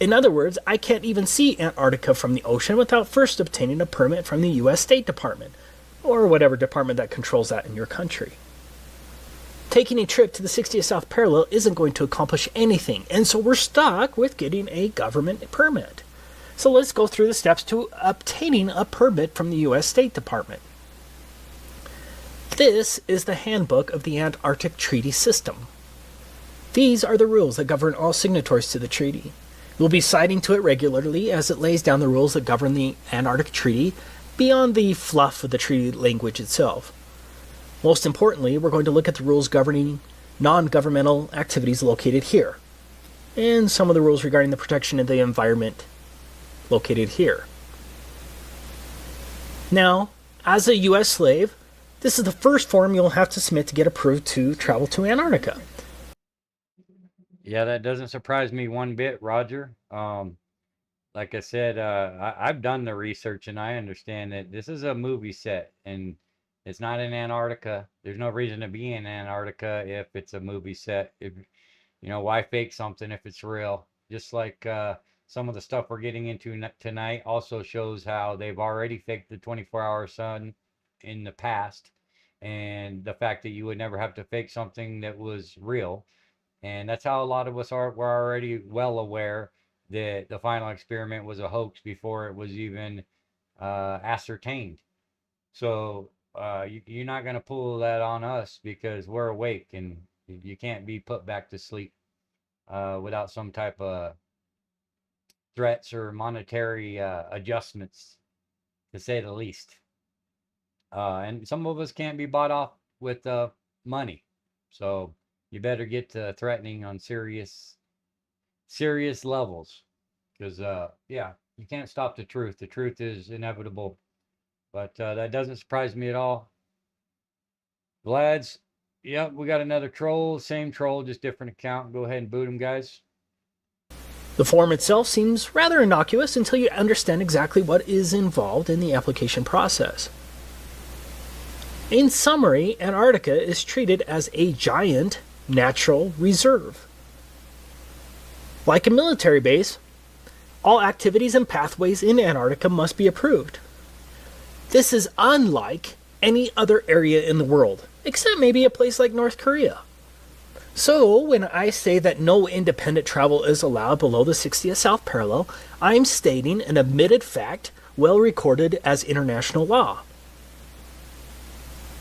In other words, I can't even see Antarctica from the ocean without first obtaining a permit from the U.S. State Department, or whatever department that controls that in your country. Taking a trip to the 60th South Parallel isn't going to accomplish anything, and so we're stuck with getting a government permit. So let's go through the steps to obtaining a permit from the U.S. State Department. This is the handbook of the Antarctic Treaty System. These are the rules that govern all signatories to the treaty. We'll be citing to it regularly as it lays down the rules that govern the Antarctic Treaty beyond the fluff of the treaty language itself. Most importantly, we're going to look at the rules governing non-governmental activities located here, and some of the rules regarding the protection of the environment located here. Now, as a U.S. slave, this is the first form you'll have to submit to get approved to travel to Antarctica. Yeah, that doesn't surprise me one bit, Roger. Like I said, I've done the research and I understand that this is a movie set and it's not in Antarctica. There's no reason to be in Antarctica if it's a movie set. If, why fake something if it's real? Just like some of the stuff we're getting into tonight also shows how they've already faked the 24-hour sun in the past, and the fact that you would never have to fake something that was real. And that's how a lot of us we're already well aware that the final experiment was a hoax before it was even ascertained. So you're not going to pull that on us because we're awake, and you can't be put back to sleep without some type of threats or monetary adjustments, to say the least. And some of us can't be bought off with money. So you better get to threatening on serious levels, because you can't stop the truth. The truth is inevitable, but that doesn't surprise me at all. Vlad's, yep, we got another troll, same troll, just different account. Go ahead and boot him, guys. The form itself seems rather innocuous until you understand exactly what is involved in the application process. In summary, Antarctica is treated as a giant natural reserve. Like a military base, all activities and pathways in Antarctica must be approved. This is unlike any other area in the world, except maybe a place like North Korea. So, when I say that no independent travel is allowed below the 60th South Parallel, I'm stating an admitted fact well recorded as international law.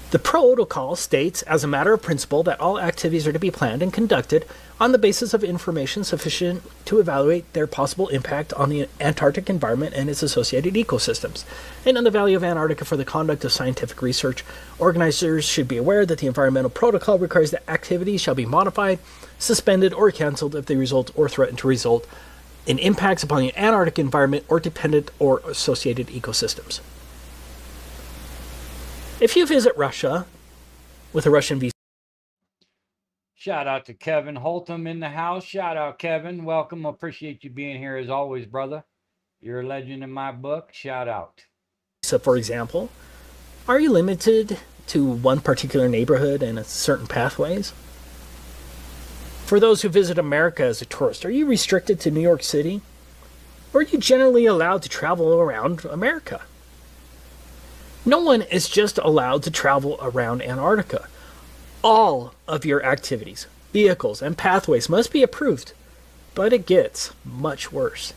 The protocol states, as a matter of principle, that all activities are to be planned and conducted on the basis of information sufficient to evaluate their possible impact on the Antarctic environment and its associated ecosystems, and on the value of Antarctica for the conduct of scientific research. Organizers should be aware that the environmental protocol requires that activities shall be modified, suspended, or canceled if they result or threaten to result in impacts upon the Antarctic environment or dependent or associated ecosystems. If you visit Russia with a Russian visa... Shout out to Kevin Holtum in the house. Shout out, Kevin. Welcome. Appreciate you being here as always, brother. You're a legend in my book. Shout out. So, for example, are you limited to one particular neighborhood and certain pathways? For those who visit America as a tourist, are you restricted to New York City? Or are you generally allowed to travel around America? No one is just allowed to travel around Antarctica. All of your activities, vehicles, and pathways must be approved, but it gets much worse.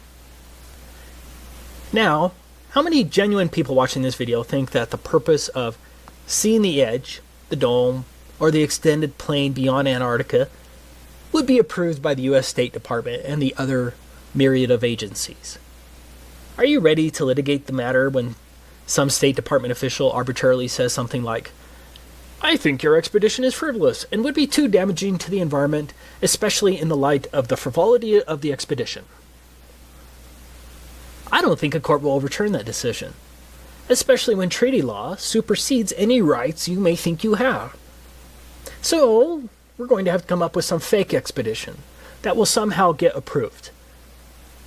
Now, how many genuine people watching this video think that the purpose of seeing the edge, the dome, or the extended plain beyond Antarctica would be approved by the U.S. State Department and the other myriad of agencies? Are you ready to litigate the matter when some State Department official arbitrarily says something like, "I think your expedition is frivolous and would be too damaging to the environment, especially in the light of the frivolity of the expedition"? I don't think a court will overturn that decision, especially when treaty law supersedes any rights you may think you have. So, we're going to have to come up with some fake expedition that will somehow get approved.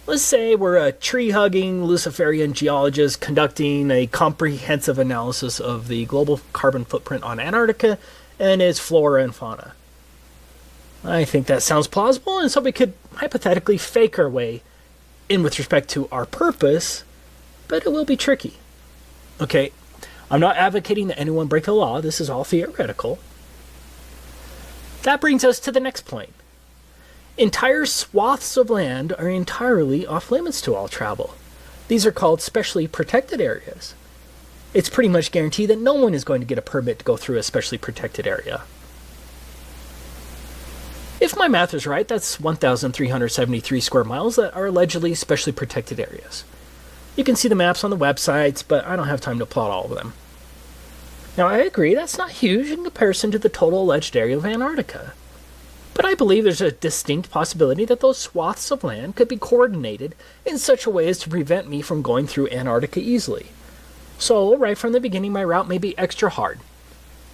Let's say we're a tree-hugging Luciferian geologist conducting a comprehensive analysis of the global carbon footprint on Antarctica and its flora and fauna. I think that sounds plausible, and so we could hypothetically fake our way in with respect to our purpose, but it will be tricky. Okay, I'm not advocating that anyone break the law. This is all theoretical. That brings us to the next point. Entire swaths of land are entirely off limits to all travel. These are called specially protected areas. It's pretty much guaranteed that no one is going to get a permit to go through a specially protected area. If my math is right, that's 1,373 square miles that are allegedly specially protected areas. You can see the maps on the websites, but I don't have time to plot all of them. Now, I agree that's not huge in comparison to the total alleged area of Antarctica. But I believe there's a distinct possibility that those swaths of land could be coordinated in such a way as to prevent me from going through Antarctica easily. So, right from the beginning, my route may be extra hard,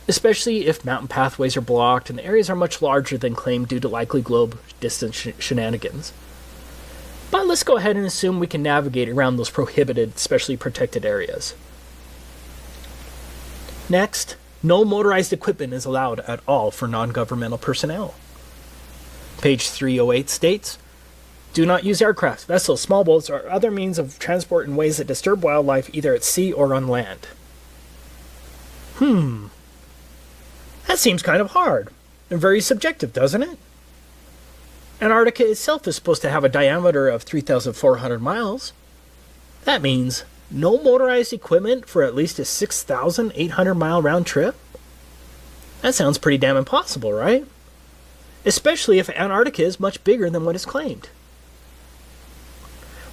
especially if mountain pathways are blocked and the areas are much larger than claimed due to likely globe distance shenanigans. But let's go ahead and assume we can navigate around those prohibited, specially protected areas. Next, no motorized equipment is allowed at all for non-governmental personnel. Page 308 states, do not use aircraft, vessels, small boats, or other means of transport in ways that disturb wildlife either at sea or on land. That seems kind of hard and very subjective, doesn't it? Antarctica itself is supposed to have a diameter of 3,400 miles. That means no motorized equipment for at least a 6,800-mile round trip? That sounds pretty damn impossible, right? Especially if Antarctica is much bigger than what is claimed.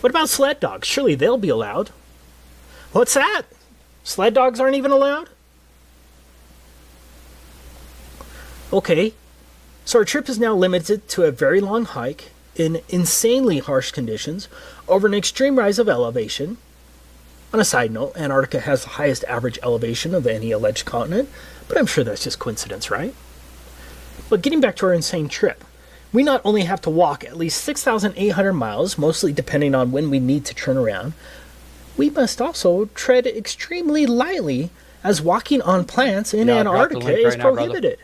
What about sled dogs? Surely they'll be allowed. What's that? Sled dogs aren't even allowed? Okay, so our trip is now limited to a very long hike in insanely harsh conditions over an extreme rise of elevation. On a side note, Antarctica has the highest average elevation of any alleged continent, but I'm sure that's just coincidence, right? But getting back to our insane trip, we not only have to walk at least 6,800 miles, mostly depending on when we need to turn around, we must also tread extremely lightly as walking on plants in Antarctica is prohibited.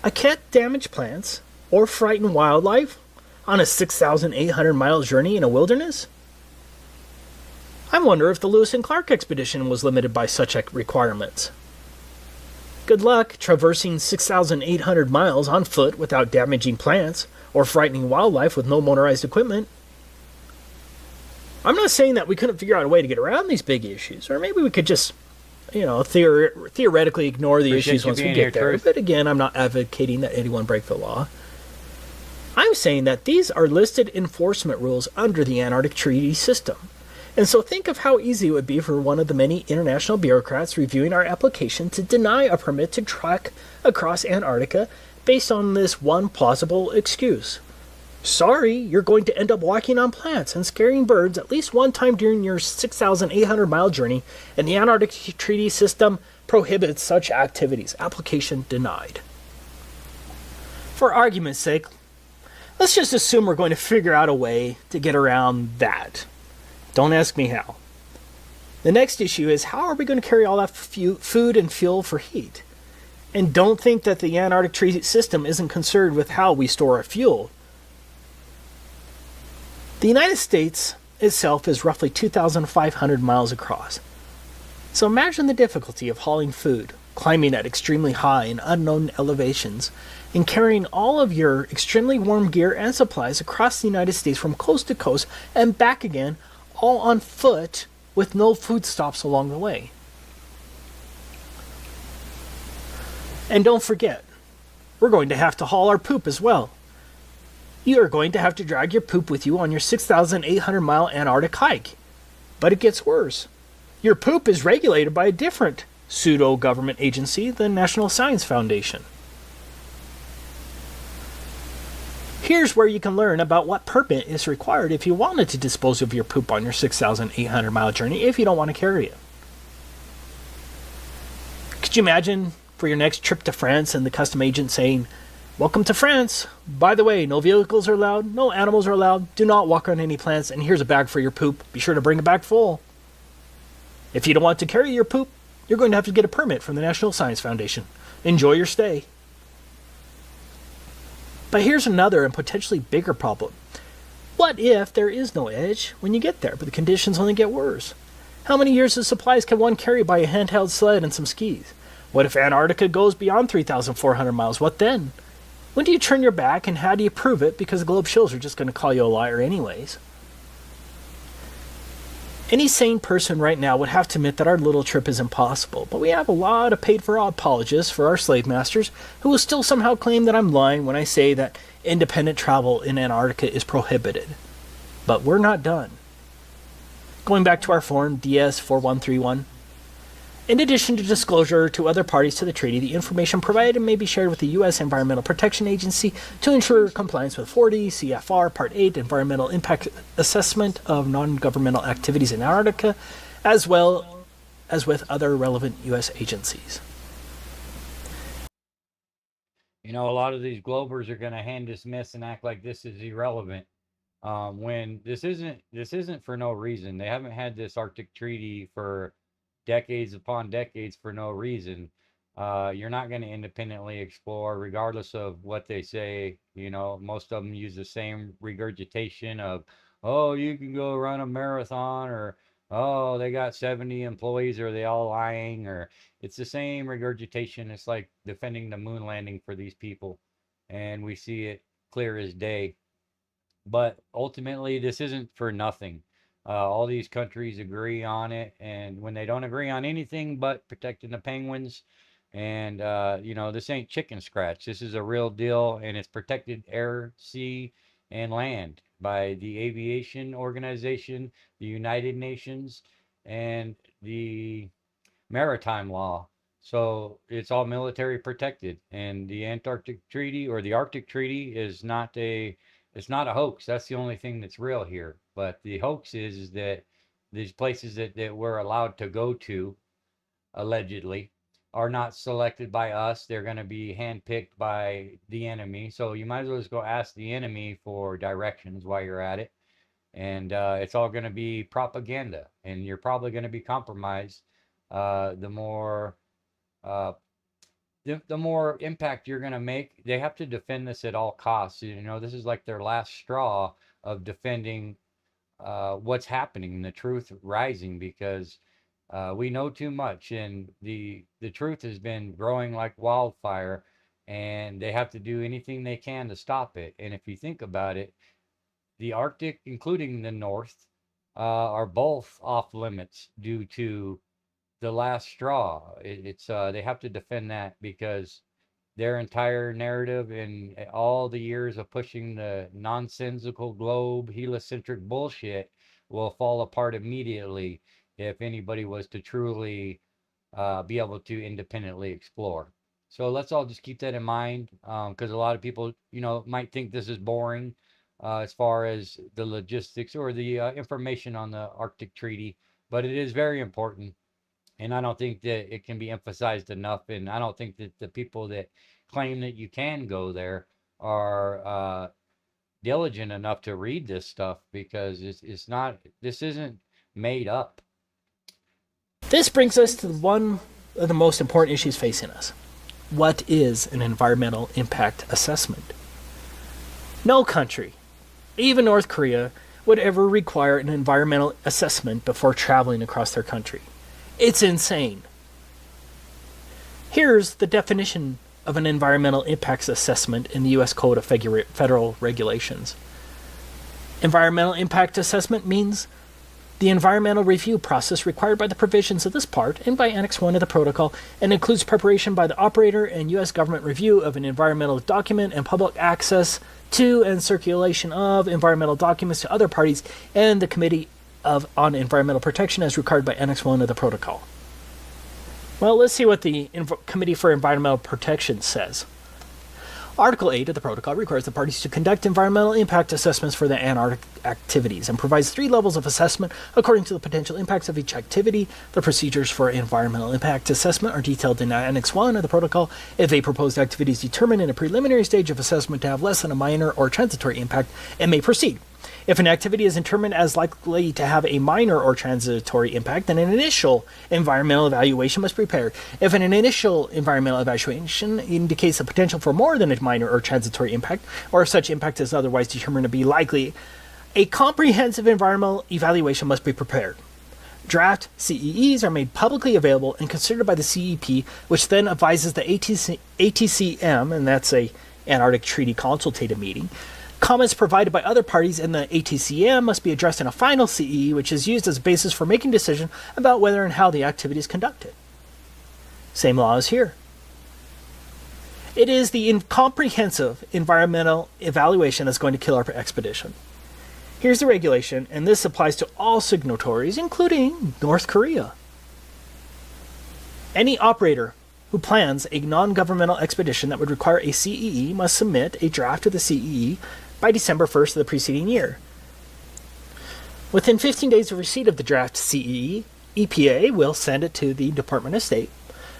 I can't damage plants or frighten wildlife on a 6,800-mile journey in a wilderness? I wonder if the Lewis and Clark expedition was limited by such requirements. Good luck traversing 6,800 miles on foot without damaging plants or frightening wildlife with no motorized equipment. I'm not saying that we couldn't figure out a way to get around these big issues, or maybe we could just, theoretically ignore the issues once we get there. But again, I'm not advocating that anyone break the law. I'm saying that these are listed enforcement rules under the Antarctic Treaty System. And so think of how easy it would be for one of the many international bureaucrats reviewing our application to deny a permit to trek across Antarctica based on this one plausible excuse. Sorry, you're going to end up walking on plants and scaring birds at least one time during your 6,800-mile journey, and the Antarctic Treaty System prohibits such activities. Application denied. For argument's sake, let's just assume we're going to figure out a way to get around that. Don't ask me how. The next issue is, how are we going to carry all that food and fuel for heat? And don't think that the Antarctic Treaty System isn't concerned with how we store our fuel. The United States itself is roughly 2,500 miles across. So imagine the difficulty of hauling food, climbing at extremely high and unknown elevations, and carrying all of your extremely warm gear and supplies across the United States from coast to coast and back again, all on foot with no food stops along the way. And don't forget, we're going to have to haul our poop as well. You are going to have to drag your poop with you on your 6,800-mile Antarctic hike. But it gets worse. Your poop is regulated by a different pseudo-government agency, the National Science Foundation. Here's where you can learn about what permit is required if you wanted to dispose of your poop on your 6,800-mile journey if you don't want to carry it. Could you imagine for your next trip to France and the custom agent saying, "Welcome to France. By the way, no vehicles are allowed, no animals are allowed, do not walk on any plants, and here's a bag for your poop. Be sure to bring it back full." If you don't want to carry your poop, you're going to have to get a permit from the National Science Foundation. Enjoy your stay. But here's another and potentially bigger problem. What if there is no edge when you get there, but the conditions only get worse? How many years of supplies can one carry by a handheld sled and some skis? What if Antarctica goes beyond 3,400 miles? What then? When do you turn your back, and how do you prove it? Because the globe shows are just going to call you a liar anyways. Any sane person right now would have to admit that our little trip is impossible, but we have a lot of paid-for apologists for our slave masters who will still somehow claim that I'm lying when I say that independent travel in Antarctica is prohibited. But we're not done. Going back to our form DS4131, in addition to disclosure to other parties to the treaty, the information provided may be shared with the U.S. Environmental Protection Agency to ensure compliance with 40 CFR Part 8 Environmental Impact Assessment of Non-Governmental Activities in Antarctica, as well as with other relevant U.S. agencies. You know, a lot of these Globers are going to hand dismiss and act like this is irrelevant. When this isn't for no reason. They haven't had this Arctic Treaty for decades upon decades for no reason. You're not going to independently explore, regardless of what they say. You know, most of them use the same regurgitation of, oh, you can go run a marathon, or oh, they got 70 employees, or are they all lying? Or it's the same regurgitation. It's like defending the moon landing for these people, and we see it clear as day. But ultimately, this isn't for nothing. All these countries agree on it, and when they don't agree on anything but protecting the penguins, and you know, this ain't chicken scratch. This is a real deal, and it's protected air, sea, and land by the Aviation Organization, the United Nations, and the Maritime Law. So it's all military protected, and the Antarctic Treaty or the Arctic Treaty is not a it's not a hoax. That's the only thing that's real here. But the hoax is that these places that we're allowed to go to, allegedly, are not selected by us. They're going to be handpicked by the enemy. So you might as well just go ask the enemy for directions while you're at it. And it's all going to be propaganda. And you're probably going to be compromised the more the more impact you're going to make. They have to defend this at all costs. You know, this is like their last straw of defending what's happening, the truth rising, because we know too much, and the truth has been growing like wildfire, and they have to do anything they can to stop it. And if you think about it, the Arctic, including the North, are both off limits due to the last straw. It's they have to defend that, because their entire narrative and all the years of pushing the nonsensical globe heliocentric bullshit will fall apart immediately if anybody was to truly be able to independently explore. So let's all just keep that in mind, because a lot of people, you know, might think this is boring as far as the logistics or the information on the Arctic Treaty, but it is very important. And I don't think that it can be emphasized enough. And I don't think that the people that claim that you can go there are diligent enough to read this stuff, because it's not, this isn't made up. This brings us to one of the most important issues facing us. What is an environmental impact assessment? No country, even North Korea, would ever require an environmental assessment before traveling across their country. It's insane. Here's the definition of an environmental impacts assessment in the U.S. Code of Federal Regulations. Environmental impact assessment means the environmental review process required by the provisions of this part and by Annex 1 of the Protocol, and includes preparation by the operator and U.S. government review of an environmental document and public access to and circulation of environmental documents to other parties and the Committee on Environmental Protection as required by Annex 1 of the Protocol. Well, let's see what the Committee for Environmental Protection says. Article 8 of the Protocol requires the parties to conduct environmental impact assessments for the Antarctic activities and provides 3 levels of assessment according to the potential impacts of each activity. The procedures for environmental impact assessment are detailed in Annex 1 of the Protocol. If a proposed activity is determined in a preliminary stage of assessment to have less than a minor or transitory impact, it may proceed. If an activity is determined as likely to have a minor or transitory impact, then an initial environmental evaluation must be prepared. If an initial environmental evaluation indicates the potential for more than a minor or transitory impact, or if such impact is otherwise determined to be likely A comprehensive environmental evaluation must be prepared. Draft CEEs are made publicly available and considered by the CEP, which then advises the ATCM, and that's a Antarctic Treaty Consultative Meeting. Comments provided by other parties in the ATCM must be addressed in a final CEE, which is used as a basis for making decision about whether and how the activity is conducted. Same law as here. It is the comprehensive environmental evaluation that's going to kill our expedition. Here's the regulation, and this applies to all signatories, including North Korea. Any operator who plans a non-governmental expedition that would require a CEE must submit a draft of the CEE by December 1st of the preceding year. Within 15 days of receipt of the draft CEE, EPA will send it to the Department of State,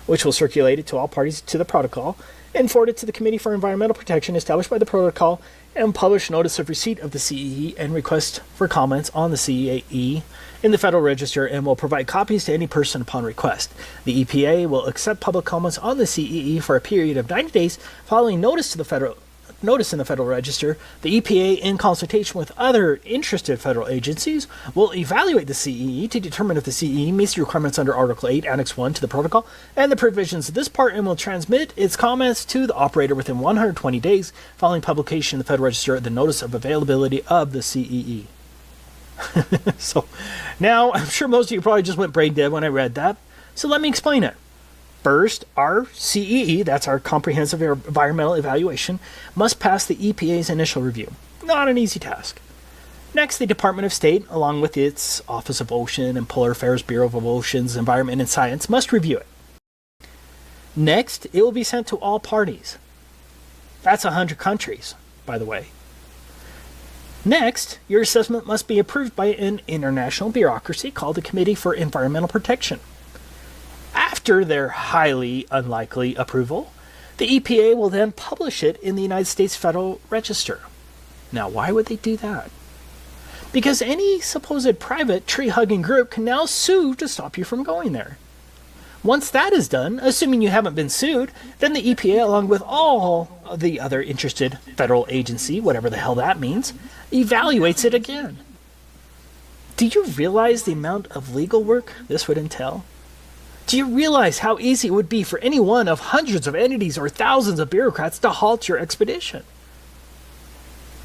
which will circulate it to all parties to the protocol, and forward it to the Committee for Environmental Protection established by the protocol, and publish notice of receipt of the CEE and request for comments on the CEE in the Federal Register, and will provide copies to any person upon request. The EPA will accept public comments on the CEE for a period of 90 days following notice in the Federal Register. The EPA, in consultation with other interested federal agencies, will evaluate the CEE to determine if the CEE meets the requirements under Article 8, Annex 1 to the Protocol and the provisions of this part, and will transmit its comments to the operator within 120 days following publication in the Federal Register of the notice of availability of the CEE. So, now, I'm sure most of you probably just went brain dead when I read that, so let me explain it. First, our CEE, that's our Comprehensive Environmental Evaluation, must pass the EPA's initial review. Not an easy task. Next, the Department of State, along with its Office of Ocean and Polar Affairs Bureau of Oceans, Environment and Science, must review it. Next, it will be sent to all parties. That's 100 countries, by the way. Next, your assessment must be approved by an international bureaucracy called the Committee for Environmental Protection. After their highly unlikely approval, the EPA will then publish it in the United States Federal Register. Now, why would they do that? Because any supposed private tree-hugging group can now sue to stop you from going there. Once that is done, assuming you haven't been sued, then the EPA, along with all of the other interested federal agency, whatever the hell that means, evaluates it again. Do you realize the amount of legal work this would entail? Do you realize how easy it would be for any one of hundreds of entities or thousands of bureaucrats to halt your expedition?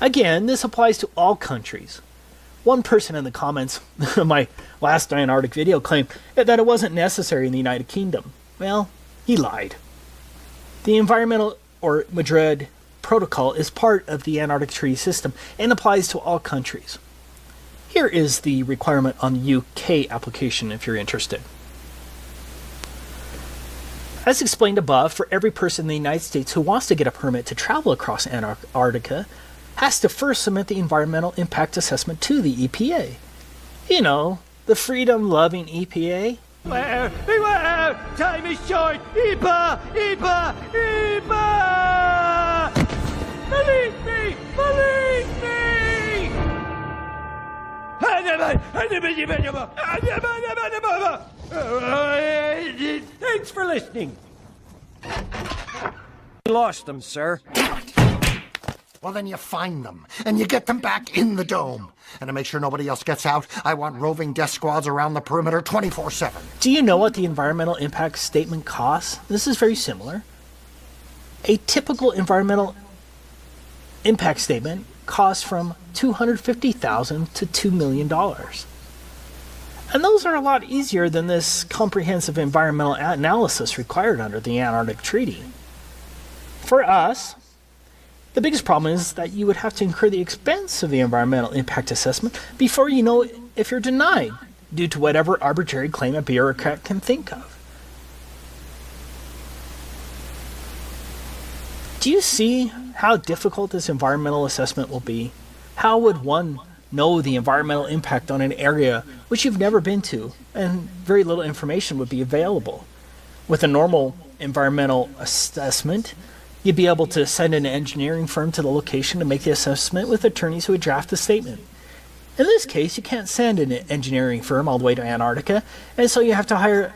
Again, this applies to all countries. One person in the comments of my last Antarctic video claimed that it wasn't necessary in the United Kingdom. Well, he lied. The Environmental or Madrid Protocol is part of the Antarctic Treaty System and applies to all countries. Here is the requirement on the UK application if you're interested. As explained above, for every person in the United States who wants to get a permit to travel across Antarctica, has to first submit the environmental impact assessment to the EPA. You know, the freedom-loving EPA. Beware! Time is short! EPA! EPA! EPA! Believe me! Believe me! Thanks for listening. Lost them, sir. Well, then you find them, and you get them back in the dome. And to make sure nobody else gets out, I want roving death squads around the perimeter 24/7. Do you know what the environmental impact statement costs? This is very similar. A typical environmental impact statement costs from $250,000 to $2 million. And those are a lot easier than this comprehensive environmental analysis required under the Antarctic Treaty. For us, the biggest problem is that you would have to incur the expense of the environmental impact assessment before you know if you're denied, due to whatever arbitrary claim a bureaucrat can think of. Do you see how difficult this environmental assessment will be? How would one know the environmental impact on an area which you've never been to, and very little information would be available? With a normal environmental assessment, you'd be able to send an engineering firm to the location to make the assessment with attorneys who would draft the statement. In this case, you can't send an engineering firm all the way to Antarctica, and so you have to hire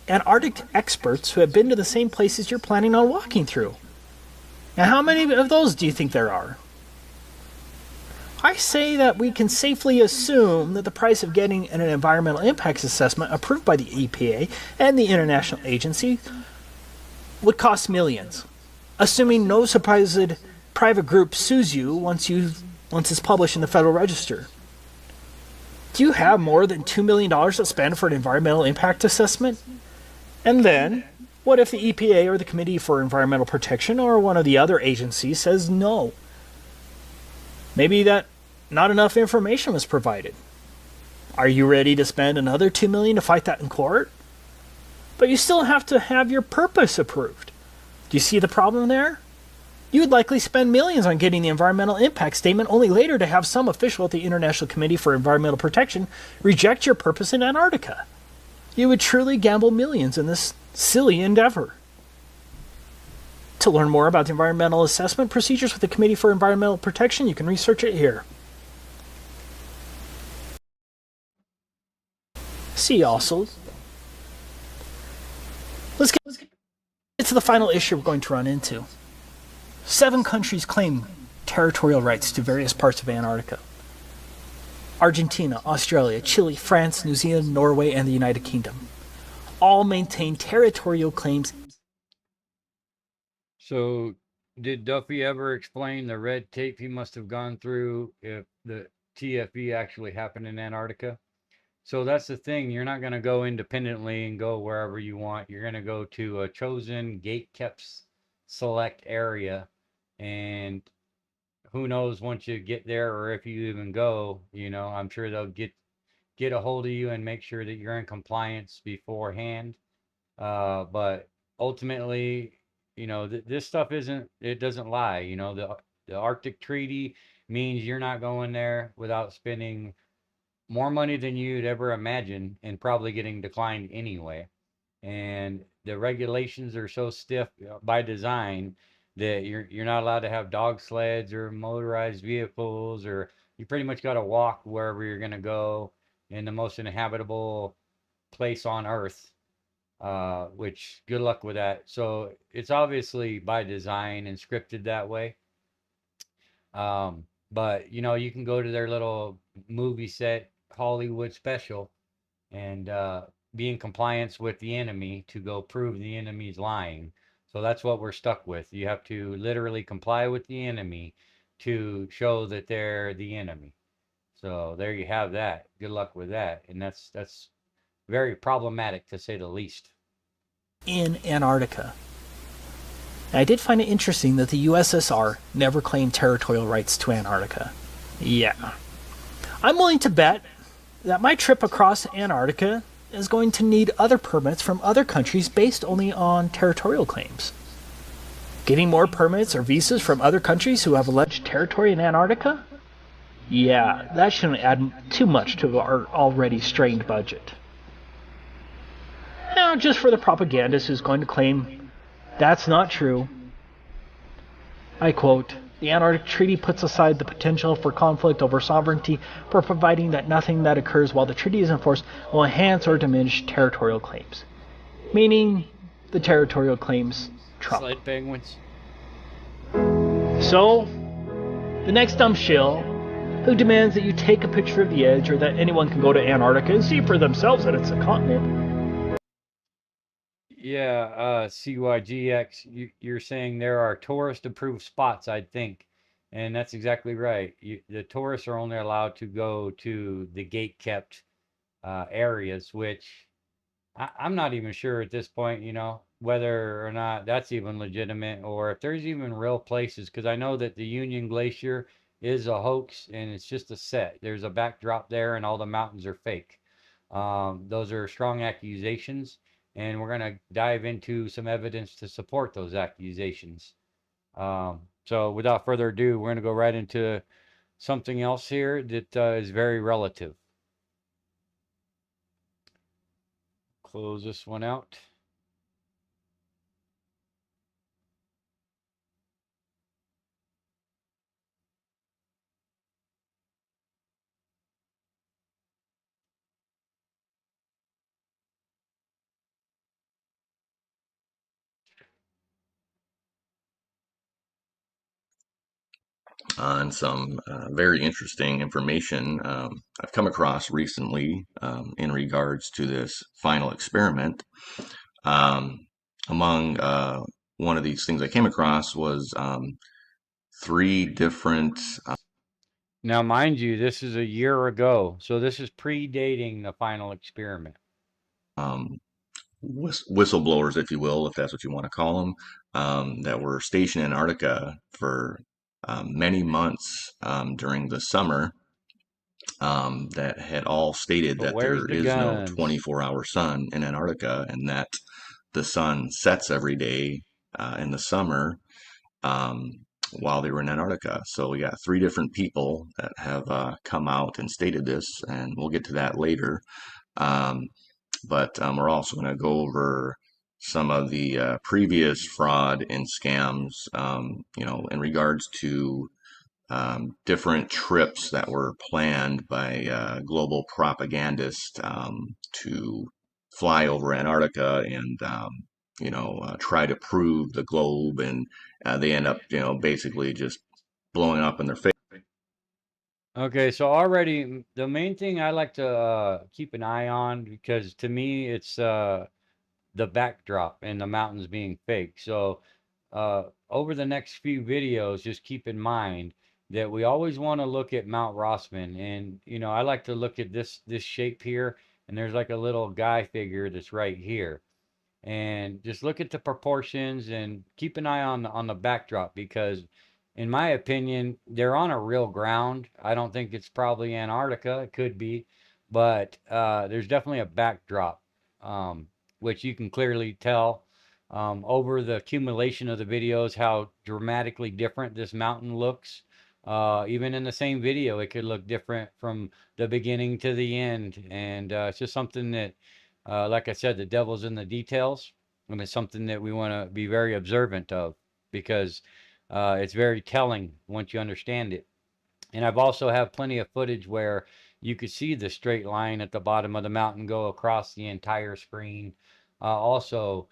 Antarctic experts who have been to the same places you're planning on walking through. Now, how many of those do you think there are? I say that we can safely assume that the price of getting an environmental impact assessment approved by the EPA and the international agency would cost millions, assuming no supposed private group sues you once it's published in the Federal Register. Do you have more than $2 million to spend for an environmental impact assessment? And then, what if the EPA or the Committee for Environmental Protection or one of the other agencies says no? Maybe that not enough information was provided. Are you ready to spend another $2 million to fight that in court? But you still have to have your purpose approved. Do you see the problem there? You would likely spend millions on getting the environmental impact statement, only later to have some official at the International Committee for Environmental Protection reject your purpose in Antarctica. You would truly gamble millions in this silly endeavor. To learn more about the environmental assessment procedures with the Committee for Environmental Protection, you can research it here. See also, let's get to the final issue we're going to run into. 7 countries claim territorial rights to various parts of Antarctica. Argentina, Australia, Chile, France, New Zealand, Norway, and the United Kingdom all maintain territorial claims. So, did Duffy ever explain the red tape he must have gone through if the TFE actually happened in Antarctica? So that's the thing. You're not going to go independently and go wherever you want. You're going to go to a chosen, gate-kept, select area. And who knows once you get there or if you even go, I'm sure they'll get a hold of you and make sure that you're in compliance beforehand. But ultimately, this stuff it doesn't lie. The Arctic Treaty means you're not going there without spending more money than you'd ever imagine and probably getting declined anyway. And the regulations are so stiff by design that you're not allowed to have dog sleds or motorized vehicles, or you pretty much got to walk wherever you're going to go in the most inhabitable place on Earth. Which good luck with that. So it's obviously by design and scripted that way. But you can go to their little movie set Hollywood special and be in compliance with the enemy to go prove the enemy's lying. So that's what we're stuck with. You have to literally comply with the enemy to show that they're the enemy. So there you have that. Good luck with that. And that's very problematic to say the least. In Antarctica. I did find it interesting that the USSR never claimed territorial rights to Antarctica. Yeah. I'm willing to bet that my trip across Antarctica is going to need other permits from other countries based only on territorial claims. Getting more permits or visas from other countries who have alleged territory in Antarctica? Yeah, that shouldn't add too much to our already strained budget. Now, just for the propagandist who's going to claim that's not true, I quote, "The Antarctic Treaty puts aside the potential for conflict over sovereignty for providing that nothing that occurs while the treaty is enforced will enhance or diminish territorial claims." Meaning, the territorial claims trump. Sled penguins. So, the next dumb shill who demands that you take a picture of the edge or that anyone can go to Antarctica and see for themselves that it's a continent. Yeah, CYGX, you're saying there are tourist-approved spots, I think, and that's exactly right. The tourists are only allowed to go to the gate-kept areas, which I'm not even sure at this point, whether or not that's even legitimate or if there's even real places, because I know that the Union Glacier is a hoax and it's just a set. There's a backdrop there and all the mountains are fake. Those are strong accusations, and we're going to dive into some evidence to support those accusations. So without further ado, we're going to go right into something else here that is very relative. Close this one out. on some very interesting information I've come across recently in regards to this final experiment. Um, among one of these things I came across was three different Now, mind you, this is a year ago, so this is predating the final experiment. um, whistleblowers, if you will, if that's what you want to call them, that were stationed in Antarctica for many months during the summer, that had all stated But that where's there the is no guns? 24-hour sun in Antarctica and that the sun sets every day in the summer um, while they were in Antarctica. So we got three different people that have come out and stated this, and we'll get to that later. Um, but we're also going to go over some of the previous fraud and scams, in regards to different trips that were planned by global propagandists to fly over Antarctica and try to prove the globe, and they end up basically just blowing up in their face. Okay, so already the main thing I like to keep an eye on, because to me it's the backdrop and the mountains being fake. So over the next few videos, just keep in mind that we always want to look at Mount Rossman. And I like to look at this shape here, and there's like a little guy figure that's right here. And just look at the proportions and keep an eye on the backdrop, because in my opinion they're on a real ground. I don't think it's probably Antarctica. It could be, but there's definitely a backdrop, which you can clearly tell over the accumulation of the videos how dramatically different this mountain looks. Even in the same video, it could look different from the beginning to the end. And it's just something that, like I said, the devil's in the details. And it's something that we want to be very observant of, because it's very telling once you understand it. And I've also have plenty of footage where you could see the straight line at the bottom of the mountain go across the entire screen. Also,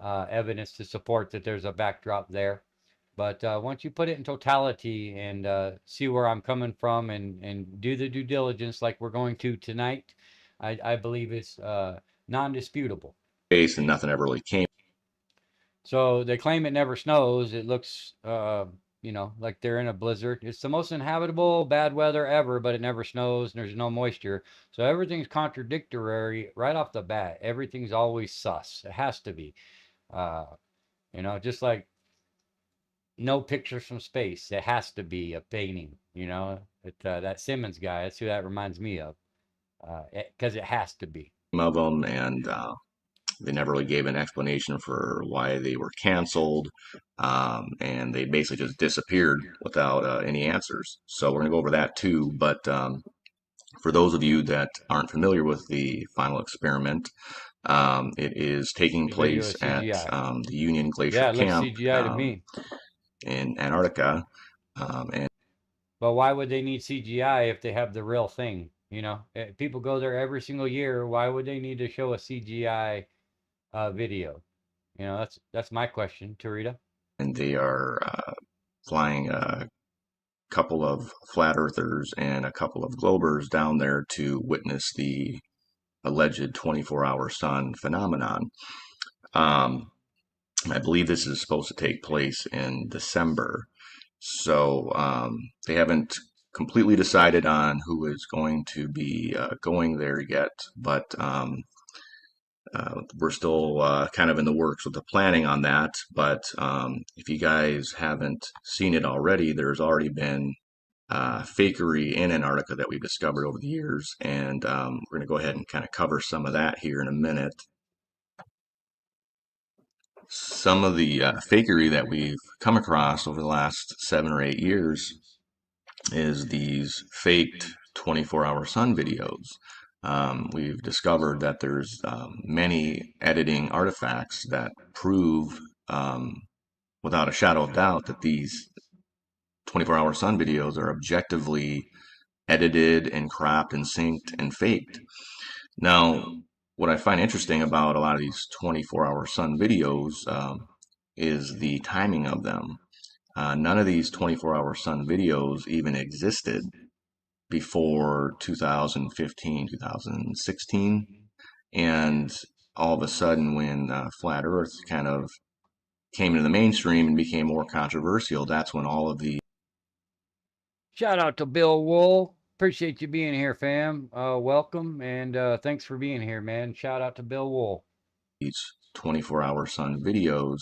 evidence to support that there's a backdrop there. But once you put it in totality and see where I'm coming from, and do the due diligence like we're going to tonight, I believe it's non-disputable. And nothing ever really came. So they claim it never snows. It looks, like they're in a blizzard. It's the most inhabitable bad weather ever, but it never snows and there's no moisture. So everything's contradictory right off the bat. Everything's always sus. It has to be. Uh, just like no pictures from space. It has to be a painting. That Simmons guy. That's who that reminds me of. Because it has to be. Of them, and they never really gave an explanation for why they were canceled, and they basically just disappeared without any answers. So we're going to go over that too. But for those of you that aren't familiar with the final experiment, it is taking place at the Union Glacier Camp CGI to me. in Antarctica. But why would they need CGI if they have the real thing? People go there every single year. Why would they need to show a CGI video? That's my question, Tarita. And they are flying a couple of flat earthers and a couple of globers down there to witness the alleged 24-hour sun phenomenon. I believe this is supposed to take place in December. So they haven't completely decided on who is going to be going there yet, but we're still kind of in the works with the planning on that. But if you guys haven't seen it already, there's already been fakery in Antarctica that we've discovered over the years, and we're going to go ahead and kind of cover some of that here in a minute. Some of the fakery that we've come across over the last 7 or 8 years is these faked 24-hour sun videos. We've discovered that there's many editing artifacts that prove without a shadow of doubt that these 24-hour sun videos are objectively edited and cropped and synced and faked. Now, what I find interesting about a lot of these 24-hour sun videos is the timing of them. None of these 24-hour sun videos even existed before 2015, 2016. And all of a sudden, when Flat Earth kind of came into the mainstream and became more controversial, that's when all of the Shout out to Bill Wool. Appreciate you being here, fam. Welcome, and thanks for being here, man. Shout out to Bill Wool. these 24-hour sun videos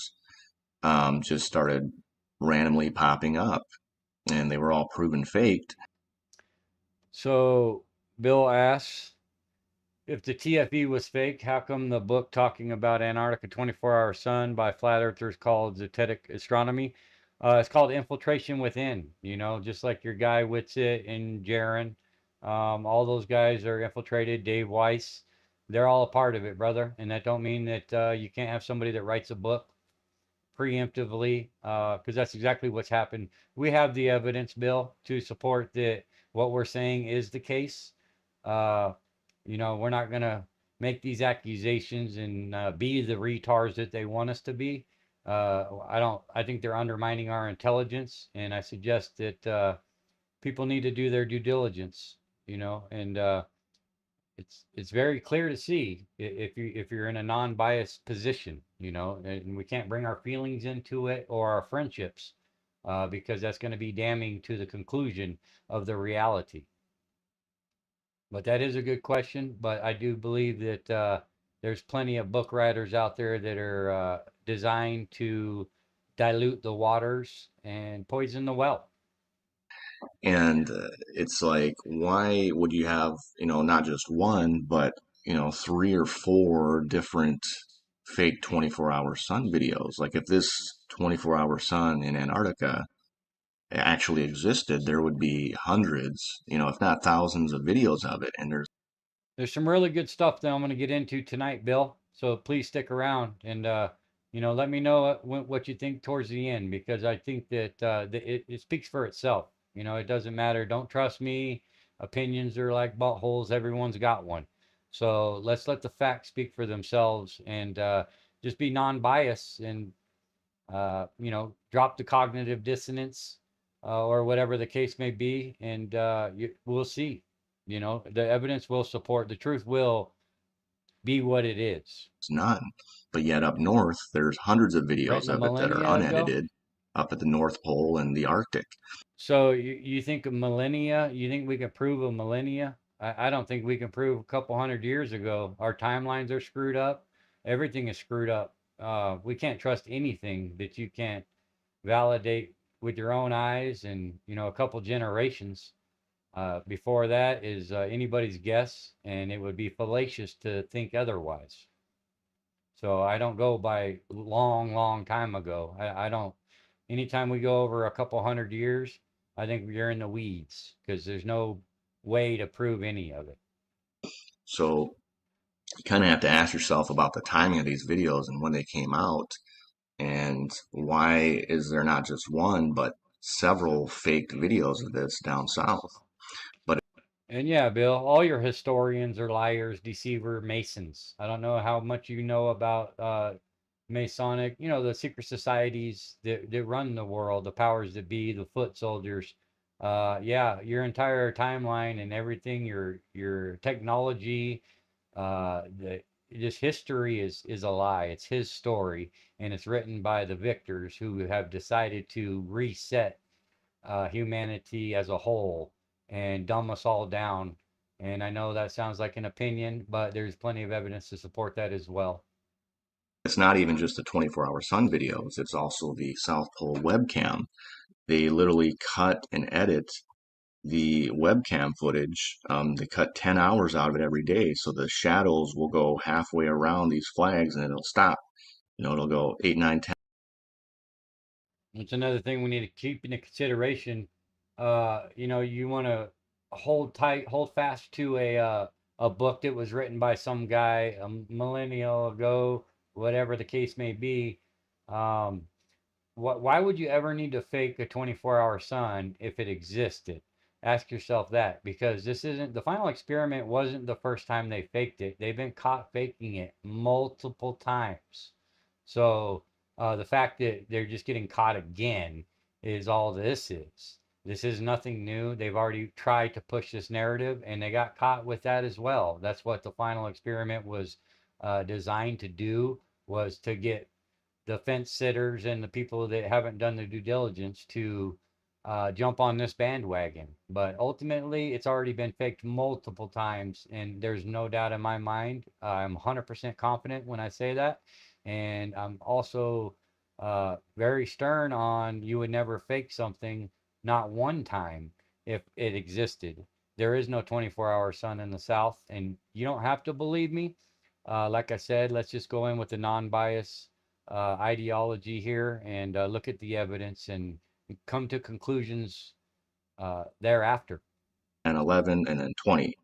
just started randomly popping up, and they were all proven faked. So Bill asks, if the TFE was fake, how come the book talking about Antarctica 24-hour sun by flat earthers called Zetetic Astronomy? It's called Infiltration Within, just like your guy Witsit and Jaron. All those guys are infiltrated. Dave Weiss, they're all a part of it, brother. And that don't mean that you can't have somebody that writes a book preemptively, because that's exactly what's happened. We have the evidence, Bill, to support that what we're saying is the case. Uh, we're not going to make these accusations and be the retards that they want us to be. I think they're undermining our intelligence, and I suggest that people need to do their due diligence, and it's very clear to see if you're in a non-biased position, and we can't bring our feelings into it or our friendships, because that's going to be damning to the conclusion of the reality. But that is a good question. But I do believe that there's plenty of book writers out there that are designed to dilute the waters and poison the well. And it's like, why would you have, not just one, but, 3 or 4 different fake 24-hour sun videos? Like, if this 24-hour sun in Antarctica actually existed, there would be hundreds, if not thousands of videos of it. And There's some really good stuff that I'm going to get into tonight, Bill. So please stick around and let me know what you think towards the end, because I think that it speaks for itself. It doesn't matter. Don't trust me. Opinions are like buttholes. Everyone's got one. So let's let the facts speak for themselves, and just be non-biased, and drop the cognitive dissonance, or whatever the case may be, and we'll see. The evidence will support, the truth will be what it is. it's none. But yet up north, there's hundreds of videos Written a of it that are millennia ago. unedited up at the North Pole and the Arctic. So you think of millennia? You think we can prove a millennia? I don't think we can prove a couple hundred years ago. Our timelines are screwed up. Everything is screwed up. We can't trust anything that you can't validate with your own eyes, and a couple generations. Before that is anybody's guess, and it would be fallacious to think otherwise. So I don't go by long, long time ago. I don't. Anytime we go over a couple hundred years, I think you're in the weeds, because there's no way to prove any of it. So you kind of have to ask yourself about the timing of these videos and when they came out, and why is there not just one, but several fake videos of this down south? And yeah, Bill, all your historians are liars, deceiver, Masons. I don't know how much you know about Masonic, the secret societies that run the world, the powers that be, the foot soldiers. Yeah, your entire timeline and everything, your technology, this history is a lie. It's his story, and it's written by the victors who have decided to reset humanity as a whole and dumb us all down. And I know that sounds like an opinion, but there's plenty of evidence to support that as well. It's not even just the 24-hour sun videos, it's also the South Pole webcam. They literally cut and edit the webcam footage. They cut 10 hours out of it every day, so the shadows will go halfway around these flags and it'll stop. It'll go 8, 9, 10. It's another thing we need to keep into consideration. You want to hold fast to a book that was written by some guy a millennial ago, whatever the case may be. Why would you ever need to fake a 24-hour sun if it existed? Ask yourself that, because this isn't the final experiment. Wasn't the first time they faked it. They've been caught faking it multiple times. So the fact that they're just getting caught again is all this is. This is nothing new. They've already tried to push this narrative and they got caught with that as well. That's what the final experiment was designed to do, was to get the fence sitters and the people that haven't done the due diligence to jump on this bandwagon. But ultimately, it's already been faked multiple times, and there's no doubt in my mind. I'm 100% confident when I say that. And I'm also very stern on you would never fake something, not one time, if it existed. There is no 24-hour sun in the South, and you don't have to believe me. Like I said, let's just go in with a non-bias ideology here and look at the evidence and come to conclusions thereafter. 10, 11, and then 20.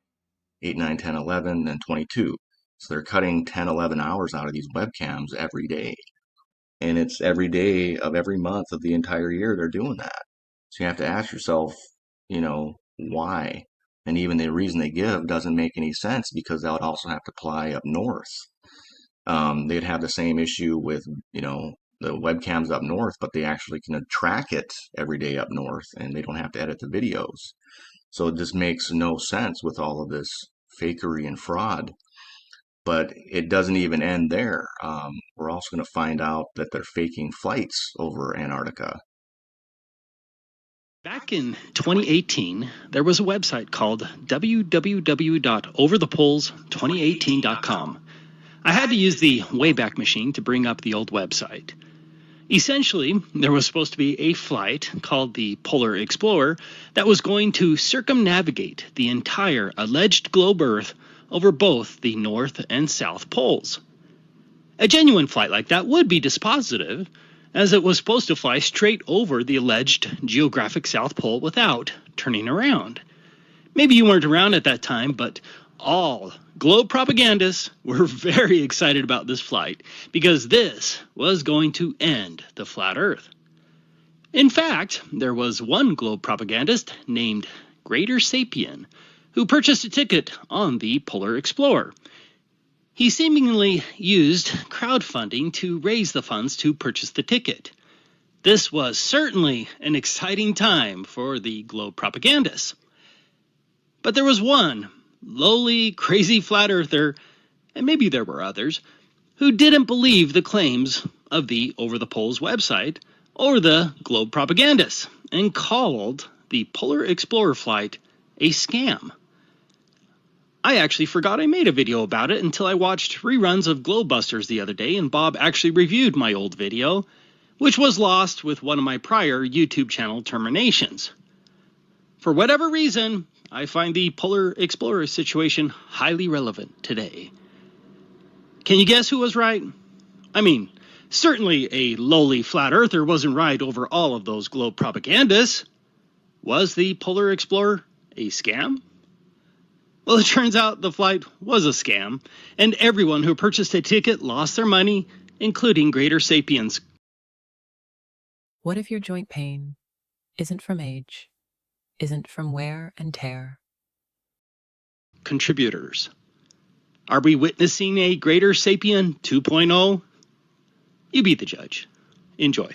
8, 9, 10, 11, and 22. So they're cutting 10, 11 hours out of these webcams every day. And it's every day of every month of the entire year they're doing that. So you have to ask yourself, why? And even the reason they give doesn't make any sense, because that would also have to apply up north. They'd have the same issue with, the webcams up north, but they actually can track it every day up north and they don't have to edit the videos. So it just makes no sense with all of this fakery and fraud. But it doesn't even end there. We're also going to find out that they're faking flights over Antarctica. Back in 2018, there was a website called www.overthepoles2018.com. I had to use the Wayback Machine to bring up the old website. Essentially, there was supposed to be a flight called the Polar Explorer that was going to circumnavigate the entire alleged globe Earth over both the North and South Poles. A genuine flight like that would be dispositive, as it was supposed to fly straight over the alleged geographic South Pole without turning around. Maybe you weren't around at that time, but all globe propagandists were very excited about this flight because this was going to end the flat Earth. In fact, there was one globe propagandist named Greater Sapien who purchased a ticket on the Polar Explorer. He seemingly used crowdfunding to raise the funds to purchase the ticket. This was certainly an exciting time for the globe propagandists. But there was one lowly, crazy flat earther, and maybe there were others, who didn't believe the claims of the Over the Poles website or the globe propagandists and called the Polar Explorer flight a scam. I actually forgot I made a video about it until I watched reruns of Globebusters the other day, and Bob actually reviewed my old video, which was lost with one of my prior YouTube channel terminations. For whatever reason, I find the Polar Explorer situation highly relevant today. Can you guess who was right? I mean, certainly a lowly flat earther wasn't right over all of those globe propagandists. Was the Polar Explorer a scam? Well, it turns out the flight was a scam, and everyone who purchased a ticket lost their money, including Greater Sapiens. What if your joint pain isn't from age, isn't from wear and tear? Contributors. Are we witnessing a Greater Sapien 2.0? You be the judge. Enjoy.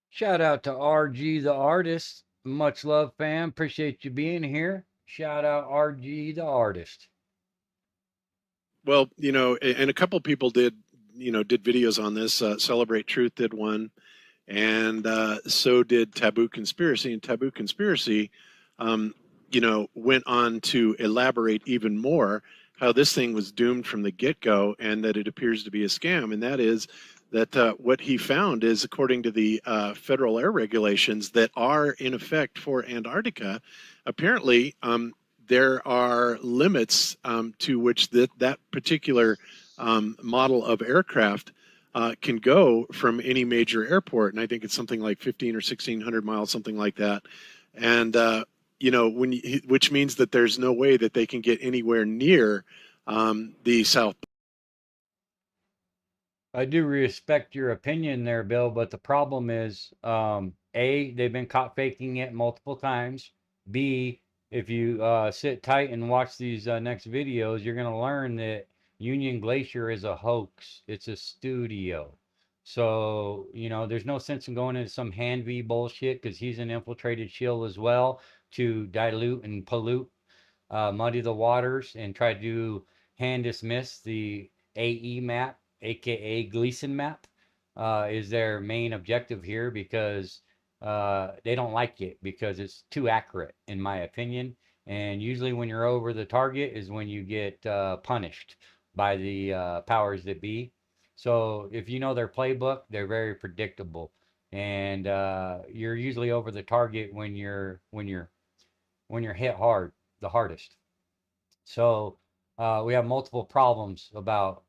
Shout out to RG the artist. Much love, fam. Appreciate you being here. Shout out RG the artist. Well, and a couple people did videos on this. Celebrate Truth did one, and so did Taboo Conspiracy. And Taboo Conspiracy, went on to elaborate even more how this thing was doomed from the get-go and that it appears to be a scam. And that is that what he found is, according to the federal air regulations that are in effect for Antarctica, apparently there are limits to which that particular model of aircraft can go from any major airport. And I think it's something like 1,500 or 1,600 miles, something like that. And, which means that there's no way that they can get anywhere near the South. I do respect your opinion there, Bill, but the problem is, A, they've been caught faking it multiple times. B, if you sit tight and watch these next videos, you're going to learn that Union Glacier is a hoax. It's a studio. So, there's no sense in going into some hand V bullshit because he's an infiltrated shield as well to dilute and pollute, muddy the waters and try to hand dismiss the AE map, aka Gleason map, is their main objective here because they don't like it because it's too accurate, in my opinion. And usually, when you're over the target, is when you get punished by the powers that be. So, if you know their playbook, they're very predictable, and you're usually over the target when you're hit hard, the hardest. So we have multiple problems about,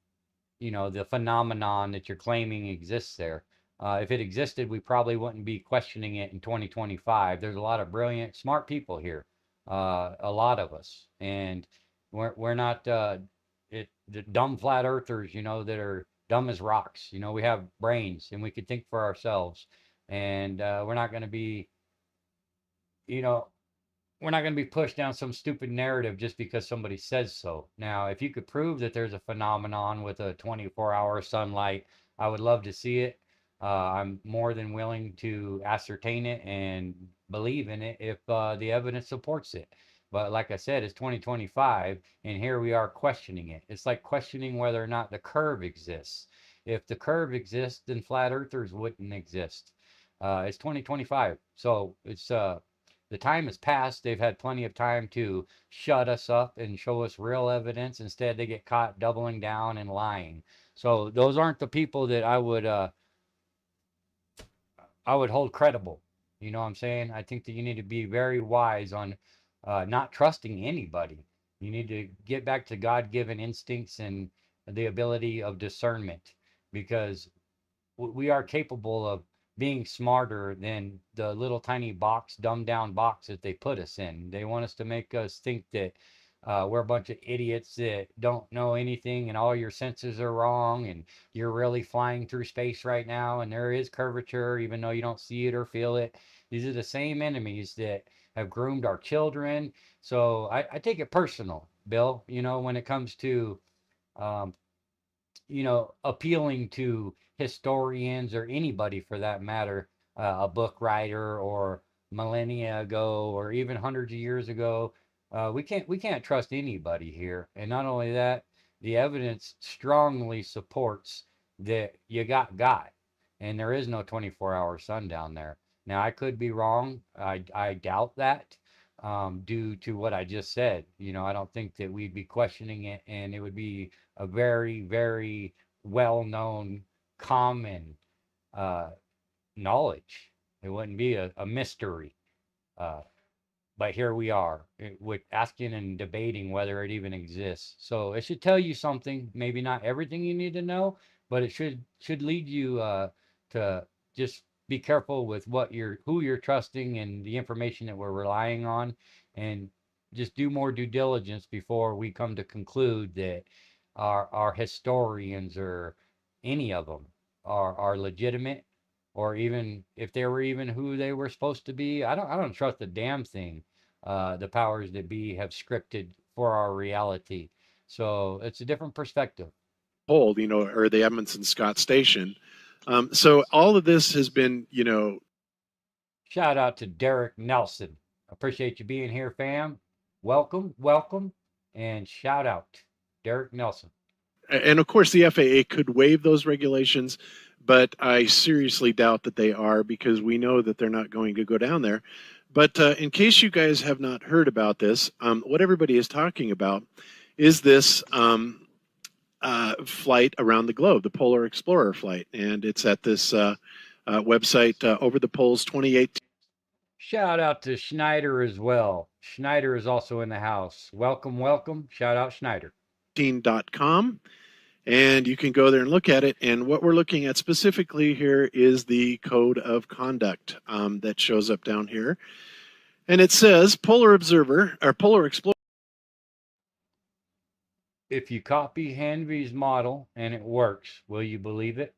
the phenomenon that you're claiming exists there. If it existed, we probably wouldn't be questioning it in 2025. There's a lot of brilliant, smart people here, a lot of us, and we're not the dumb flat earthers, that are dumb as rocks. We have brains and we could think for ourselves, and we're not going to be, you know, we're not going to be pushed down some stupid narrative just because somebody says so. Now, if you could prove that there's a phenomenon with a 24-hour sunlight, I would love to see it. I'm more than willing to ascertain it and believe in it if the evidence supports it. But like I said, it's 2025, and here we are questioning it. It's like questioning whether or not the curve exists. If the curve exists, then flat earthers wouldn't exist. It's 2025, so it's the time has passed. They've had plenty of time to shut us up and show us real evidence. Instead, they get caught doubling down and lying. So those aren't the people that I would hold credible. You know what I'm saying? I think that you need to be very wise on not trusting anybody. You need to get back to God-given instincts and the ability of discernment, because we are capable of being smarter than the little tiny box, dumbed down box that they put us in. They want us to make us think that we're a bunch of idiots that don't know anything and all your senses are wrong and you're really flying through space right now and there is curvature even though you don't see it or feel it. These are the same enemies that have groomed our children. So I take it personal, Bill, when it comes to um, appealing to historians or anybody for that matter, a book writer or millennia ago or even hundreds of years ago. We can't trust anybody here. And not only that, the evidence strongly supports that you got, and there is no 24-hour sun down there. Now I could be wrong. I doubt that. Due to what I just said, I don't think that we'd be questioning it, and it would be a very, very well-known, common uh, knowledge. It wouldn't be a mystery. Uh, but here we are with asking and debating whether it even exists. So it should tell you something, maybe not everything you need to know, but it should lead you to just be careful with who you're trusting and the information that we're relying on, and just do more due diligence before we come to conclude that our historians or any of them are legitimate, or even if they were even who they were supposed to be. I don't trust a damn thing the powers that be have scripted for our reality. So it's a different perspective. Hold, or the Edmondson Scott Station. So all of this has been, Shout out to Derek Nelson. Appreciate you being here, fam. Welcome, welcome, and shout out Derek Nelson. and of course the FAA could waive those regulations, but I seriously doubt that they are, because we know that they're not going to go down there. But in case you guys have not heard about this, what everybody is talking about is this flight around the globe, the Polar Explorer flight, and it's at this website, Over the Poles 2018. Shout out to Schneider as well. Schneider is also in the house. Welcome, welcome. Shout out Schneider. .com, and you can go there and look at it. And what we're looking at specifically here is the code of conduct that shows up down here, and it says Polar Observer or Polar Explorer. If you copy Hanvey's model and it works, will you believe it?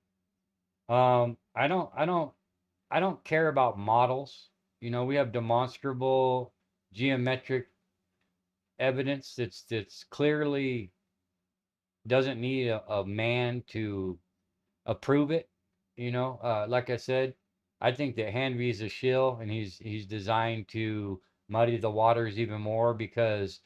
I don't care about models. We have demonstrable geometric evidence that's clearly doesn't need a man to approve it. like I said, I think that Hanvey is a shill, and he's designed to muddy the waters even more because,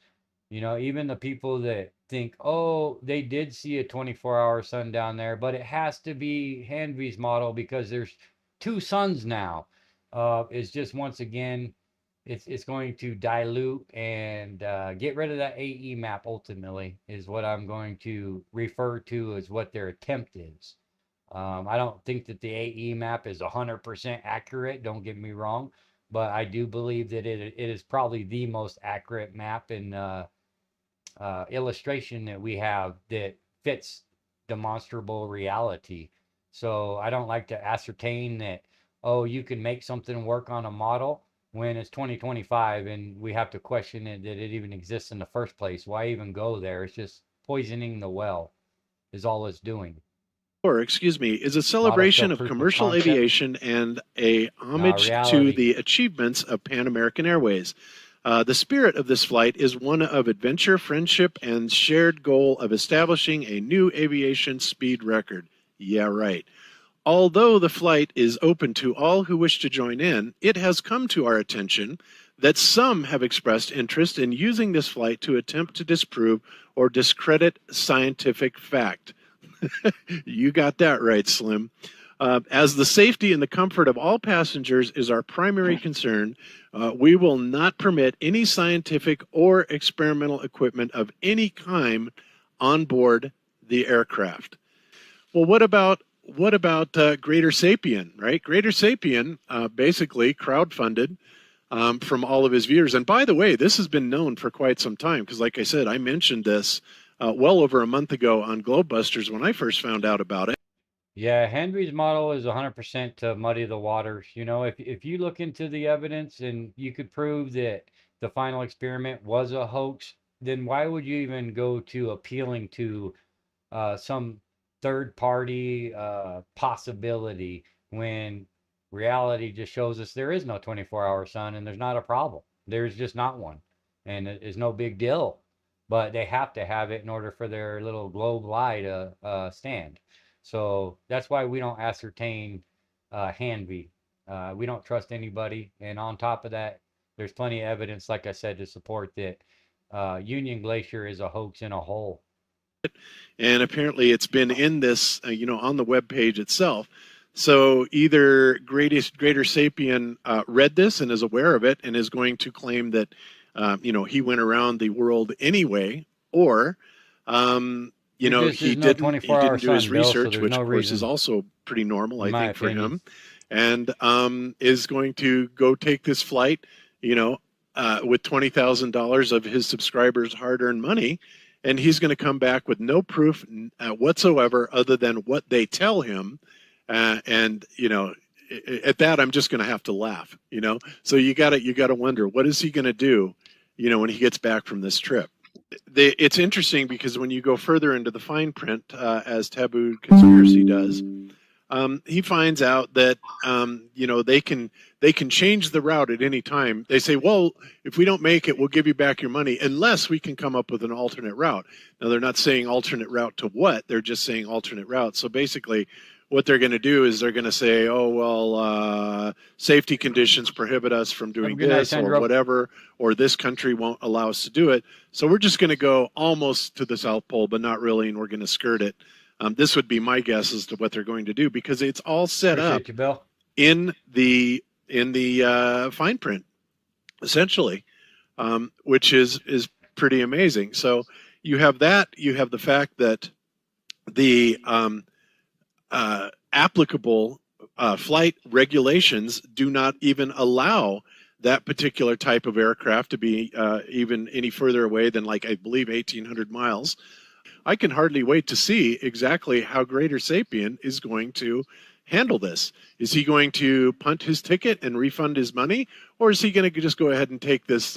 even the people that think, oh, they did see a 24-hour sun down there, but it has to be Hanvey's model because there's two suns now. It's just, once again, it's going to dilute and get rid of that AE map. Ultimately, is what I'm going to refer to as what their attempt is. I don't think that the AE map is 100% accurate. Don't get me wrong, but I do believe that it is probably the most accurate map and illustration that we have that fits demonstrable reality. So I don't like to ascertain that, oh, you can make something work on a model when it's 2025 and we have to question it that it even exists in the first place. Why even go there? It's just poisoning the well, is all it's doing. Is a celebration of commercial aviation and a homage to the achievements of Pan American Airways. The spirit of this flight is one of adventure, friendship, and shared goal of establishing a new aviation speed record. Yeah, right. Although the flight is open to all who wish to join in, it has come to our attention that some have expressed interest in using this flight to attempt to disprove or discredit scientific fact. You got that right, Slim. As the safety and the comfort of all passengers is our primary concern, we will not permit any scientific or experimental equipment of any kind on board the aircraft. Well, what about Greater Sapien, right? Greater Sapien basically crowdfunded from all of his viewers. And by the way, this has been known for quite some time because, like I said, I mentioned this well over a month ago on Globebusters when I first found out about it. Yeah, Henry's model is 100% to muddy the waters. If you look into the evidence and you could prove that the final experiment was a hoax, then why would you even go to appealing to some third party possibility when reality just shows us there is no 24-hour sun and there's not a problem? There's just not one. And it is no big deal. But they have to have it in order for their little globe lie to stand. So that's why we don't ascertain Hanvey. We don't trust anybody. And on top of that, there's plenty of evidence, like I said, to support that Union Glacier is a hoax in a hole. And apparently it's been in this, on the web page itself. So either Greater Sapien read this and is aware of it and is going to claim that, he went around the world anyway, or, he didn't do his research, which of course is also pretty normal, I think, for him, and is going to go take this flight, with $20,000 of his subscribers' hard-earned money, and he's going to come back with no proof whatsoever other than what they tell him. And at that, I'm just going to have to laugh. So you got to wonder, what is he going to do, when he gets back from this trip? It's interesting because when you go further into the fine print, as Taboo Conspiracy does, he finds out that they can change the route at any time. They say, well, if we don't make it, we'll give you back your money unless we can come up with an alternate route. Now, they're not saying alternate route to what, they're just saying alternate route. So basically what they're going to do is they're going to say, oh, well, safety conditions prohibit us from doing this or whatever, or this country won't allow us to do it. So we're just going to go almost to the South Pole, but not really, and we're going to skirt it. This would be my guess as to what they're going to do because it's all set up in the fine print, essentially, which is pretty amazing. So you have that. You have the fact that the applicable flight regulations do not even allow that particular type of aircraft to be even any further away than, like, I believe 1,800 miles. I can hardly wait to see exactly how Greater Sapien is going to handle this. Is he going to punt his ticket and refund his money, or is he going to just go ahead and take this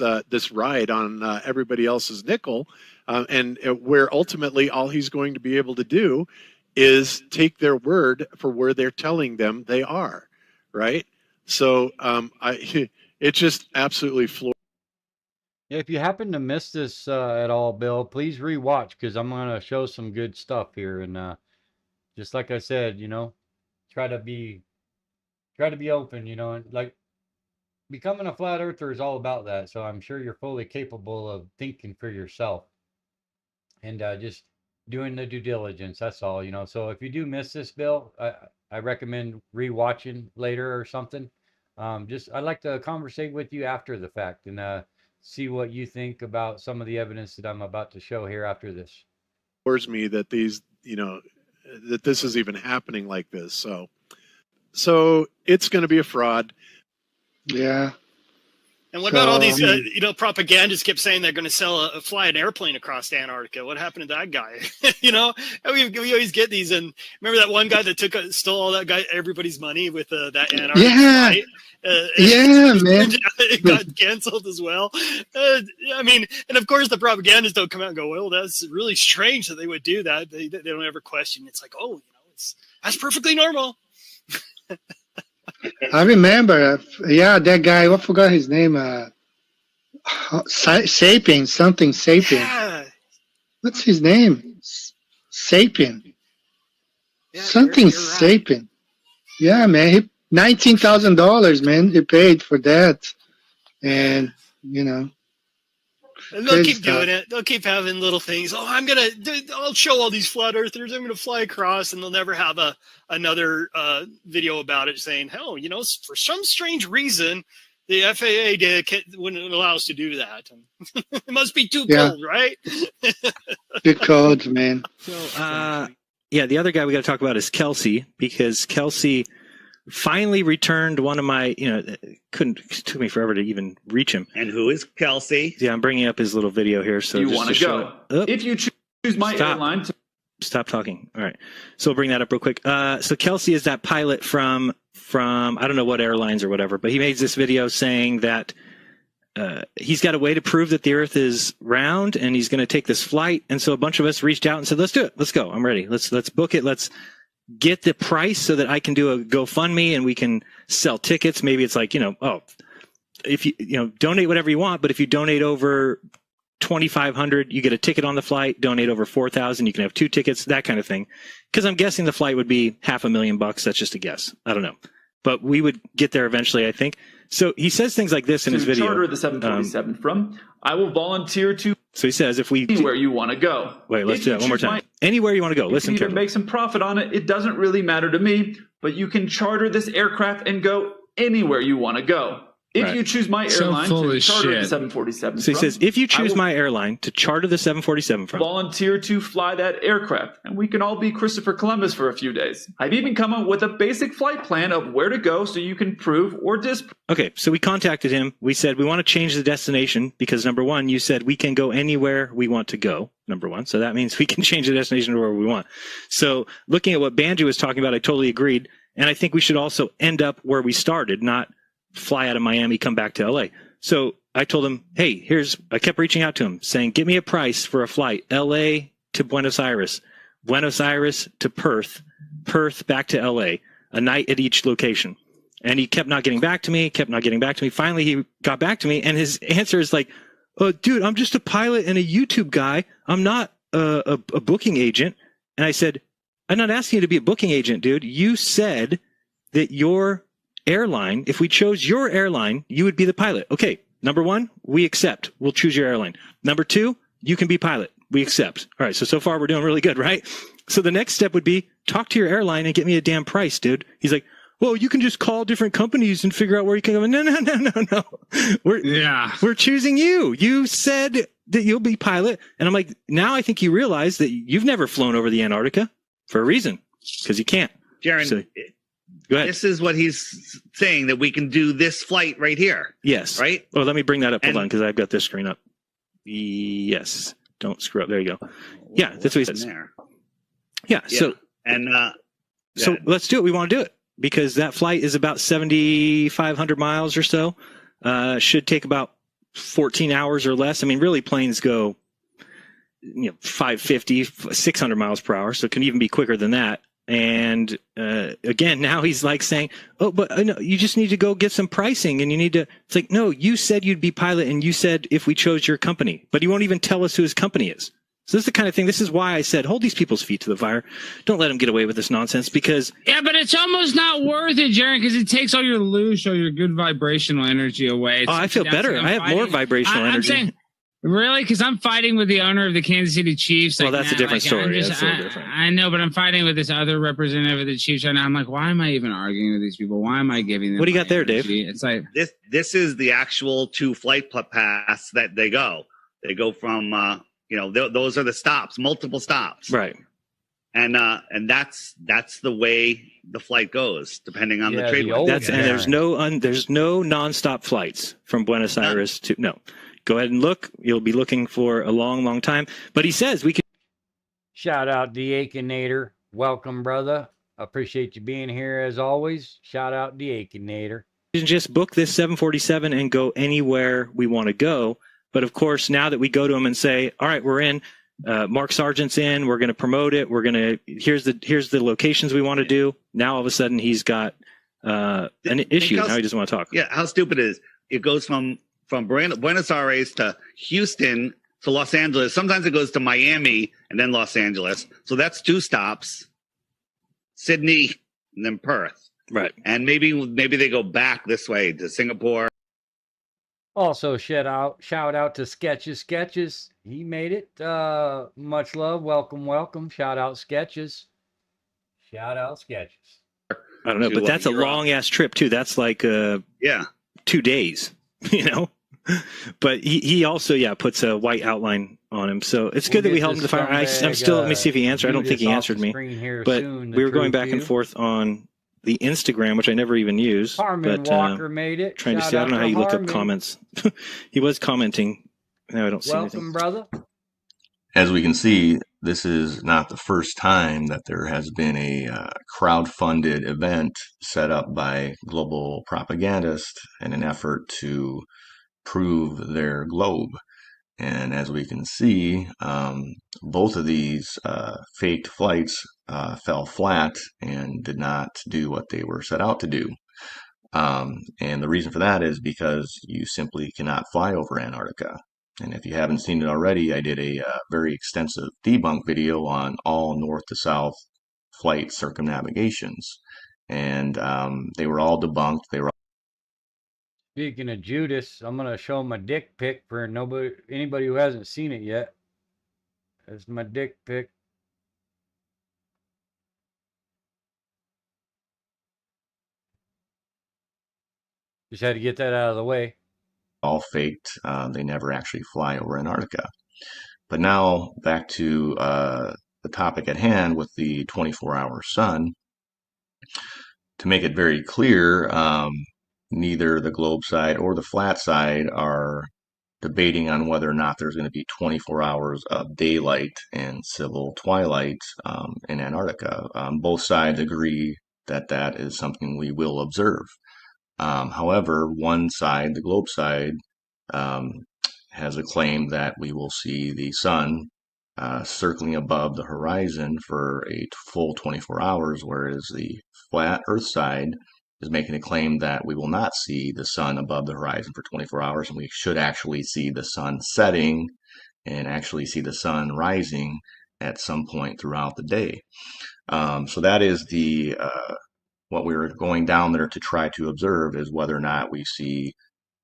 ride on everybody else's nickel, and where ultimately all he's going to be able to do is take their word for where they're telling them they are, right? So it's just absolutely floored. If you happen to miss this at all, Bill, please rewatch because I'm going to show some good stuff here. And just like I said, try to be open, you know, and like becoming a flat earther is all about that. So I'm sure you're fully capable of thinking for yourself and just doing the due diligence. That's all, you know. So if you do miss this, Bill, I recommend rewatching later or something. Just I'd like to conversate with you after the fact and see what you think about some of the evidence that I'm about to show here after this. Towards me that these, you know, that this is even happening like this. So it's going to be a fraud. Yeah. And what about all these, you know, propagandists kept saying they're going to fly an airplane across Antarctica. What happened to that guy? You know, we always get these. And remember that one guy that stole all that guy, everybody's money with that Antarctica flight? Yeah, man. It got canceled as well. I mean, and of course the propagandists don't come out and go, well, that's really strange that they would do that. They don't ever question. It's like, oh, you know, that's perfectly normal. I remember, that guy, I forgot his name, Sapien, something Sapien. Yeah. What's his name? Sapien. Yeah, something you're Sapien. right. Yeah, man, $19,000, man, he paid for that. And, you know. And they'll keep doing it. They'll keep having little things. Oh, I'll show all these flat earthers. I'm going to fly across, and they'll never have another video about it saying, hell, you know, for some strange reason, the FAA wouldn't allow us to do that. It must be too cold, right? Good cold, man. So, the other guy we got to talk about is Kelsey, because Kelsey finally returned one of my, you know, it took me forever to even reach him. And who is Kelsey? Yeah, I'm bringing up his little video here. So you want to go. If you choose my airline to stop talking. All right. So we'll bring that up real quick. So Kelsey is that pilot from I don't know what airlines or whatever, but he made this video saying that he's got a way to prove that the earth is round and he's going to take this flight. And so a bunch of us reached out and said, let's do it. Let's go. I'm ready. Let's book it. Let's get the price so that I can do a GoFundMe and we can sell tickets. Maybe it's like, you know, if you donate whatever you want, but if you donate over 2,500, you get a ticket on the flight. Donate over 4,000, you can have 2 tickets, that kind of thing. Because I'm guessing the flight would be $500,000. That's just a guess. I don't know, but we would get there eventually, I think. So he says things like this in his video. Charter the 747 from. I will volunteer to. So he says, if we anywhere you want to go. Wait, let's do that one more time. Anywhere you want to go. Listen carefully. Make some profit on it. It doesn't really matter to me, but you can charter this aircraft and go anywhere you want to go. If you choose my airline to charter the 747 So he says, if you choose my airline to charter the 747 from. Volunteer to fly that aircraft, and we can all be Christopher Columbus for a few days. I've even come up with a basic flight plan of where to go so you can prove or disprove. Okay, so we contacted him. We said, we want to change the destination because, number one, you said we can go anywhere we want to go, number one. So that means we can change the destination to wherever we want. So looking at what Banjo was talking about, I totally agreed. And I think we should also end up where we started, not fly out of Miami, come back to LA. So I told him, hey, I kept reaching out to him saying, give me a price for a flight, LA to Buenos Aires to Perth, Perth back to LA, a night at each location. And he kept not getting back to me. Finally, he got back to me, and his answer is like, oh, dude, I'm just a pilot and a YouTube guy. I'm not a booking agent. And I said, I'm not asking you to be a booking agent, dude. You said that your airline, if we chose your airline, you would be the pilot. Okay, number one, we accept. We'll choose your airline. Number two, you can be pilot. We accept. All right, so far we're doing really good, right? So the next step would be talk to your airline and get me a damn price, dude. He's like, well, you can just call different companies and figure out where you can go. No. We're choosing you. You said that you'll be pilot. And I'm like, now I think you realize that you've never flown over the Antarctica for a reason, because you can't. Jaron, so, go ahead. This is what he's saying, that we can do this flight right here. Yes. Right? Oh, let me bring that up. Hold on, because I've got this screen up. Yes. Don't screw up. There you go. Yeah, that's what he says. Yeah. So let's do it. We want to do it because that flight is about 7,500 miles or so. Should take about 14 hours or less. I mean, really, planes go, 550, 600 miles per hour. So it can even be quicker than that. And again, now he's like saying, oh, but no, you just need to go get some pricing and you need to. It's like, no, you said you'd be pilot and you said if we chose your company, but he won't even tell us who his company is. So this is the kind of thing, this is why I said, hold these people's feet to the fire. Don't let them get away with this nonsense, because... Yeah, but it's almost not worth it, Jaron, because it takes all your loose or your good vibrational energy away. I feel better. I have more vibrational energy. I'm saying, really? Because I'm fighting with the owner of the Kansas City Chiefs. Well, that's a different story. That's a little different. I know, but I'm fighting with this other representative of the Chiefs right now. I'm like, why am I even arguing with these people? Why am I giving them... What do you got there, energy? Dave? It's like... This is the actual 2 flight paths that they go. They go from... those are the stops, multiple stops. Right. And that's the way the flight goes, depending on the trade. And there's no nonstop flights from Buenos Aires to... No. Go ahead and look. You'll be looking for a long, long time. But he says we can... Shout out Deaconator. Welcome, brother. Appreciate you being here as always. Shout out Deaconator. We can just book this 747 and go anywhere we want to go. But of course, now that we go to him and say, all right, we're in, Mark Sargent's in, we're going to promote it. We're going to, here's the locations we want to do. Now all of a sudden he's got an issue. Now he doesn't want to talk. Yeah. How stupid it is. It goes from Buenos Aires to Houston to Los Angeles. Sometimes it goes to Miami and then Los Angeles. So that's 2 stops, Sydney and then Perth. Right. And maybe they go back this way to Singapore. Also, shout out to Sketches. He made it. Much love. Welcome. Shout out Sketches. I don't know, but that's a long ass trip too. That's like 2 days, But he also puts a white outline on him. So it's good that we held him to the fire. I'm still, let me see if he answered. I don't think he answered me. But we were going back and forth on the Instagram, which I never even use. Harmon Walker made it. Trying to see. I don't know how you look up comments. He was commenting. No, I don't see anything. Welcome, brother. As we can see, this is not the first time that there has been a crowd-funded event set up by global propagandists in an effort to prove their globe. And as we can see, both of these faked flights fell flat and did not do what they were set out to do. And the reason for that is because you simply cannot fly over Antarctica. And if you haven't seen it already, I did a very extensive debunk video on all north to south flight circumnavigations. And they were all debunked. They were. Speaking of Judas, I'm going to show my dick pic for anybody who hasn't seen it yet. That's my dick pic. Just had to get that out of the way. All faked. They never actually fly over Antarctica. But now back to the topic at hand with the 24-hour sun. To make it very clear, neither the globe side or the flat side are debating on whether or not there's going to be 24 hours of daylight and civil twilight in Antarctica. Both sides agree that that is something we will observe. However, one side, the globe side, has a claim that we will see the sun circling above the horizon for a full 24 hours, whereas the flat Earth side is making a claim that we will not see the sun above the horizon for 24 hours, and we should actually see the sun setting and actually see the sun rising at some point throughout the day. So that is the what we were going down there to try to observe, is whether or not we see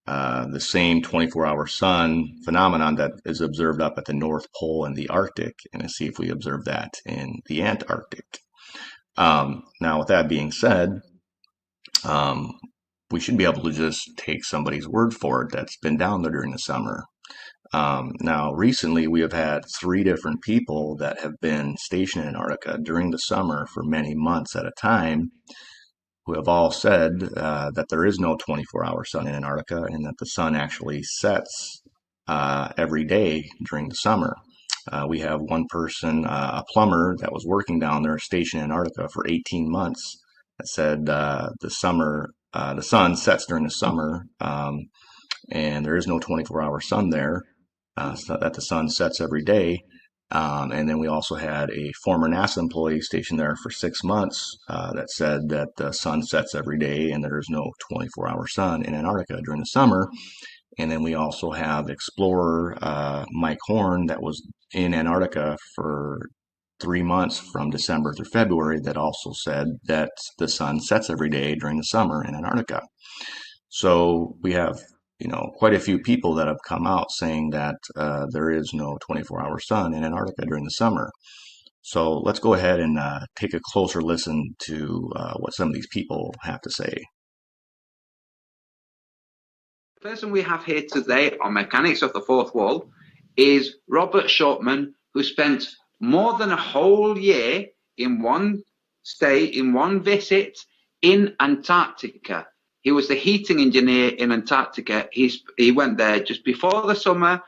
the same 24-hour sun phenomenon that is observed up at the North Pole and the Arctic, and to see if we observe that in the Antarctic. Now, with that being said, we should be able to just take somebody's word for it that's been down there during the summer. Now, recently, we have had 3 different people that have been stationed in Antarctica during the summer for many months at a time, who have all said that there is no 24-hour sun in Antarctica, and that the sun actually sets every day during the summer. We have one person, a plumber that was working down there, stationed in Antarctica for 18 months, that said the sun sets during the summer, and there is no 24-hour sun there, so that the sun sets every day. And then we also had a former NASA employee stationed there for 6 months that said that the sun sets every day and there is no 24-hour sun in Antarctica during the summer. And then we also have explorer Mike Horn that was in Antarctica for 3 months from December through February that also said that the sun sets every day during the summer in Antarctica. So we have, quite a few people that have come out saying that there is no 24-hour sun in Antarctica during the summer. So let's go ahead and take a closer listen to what some of these people have to say. The person we have here today on Mechanics of the Fourth Wall is Robert Shortman, who spent more than a whole year in one stay, in one visit in Antarctica. He was the heating engineer in Antarctica. He went there just before the summer,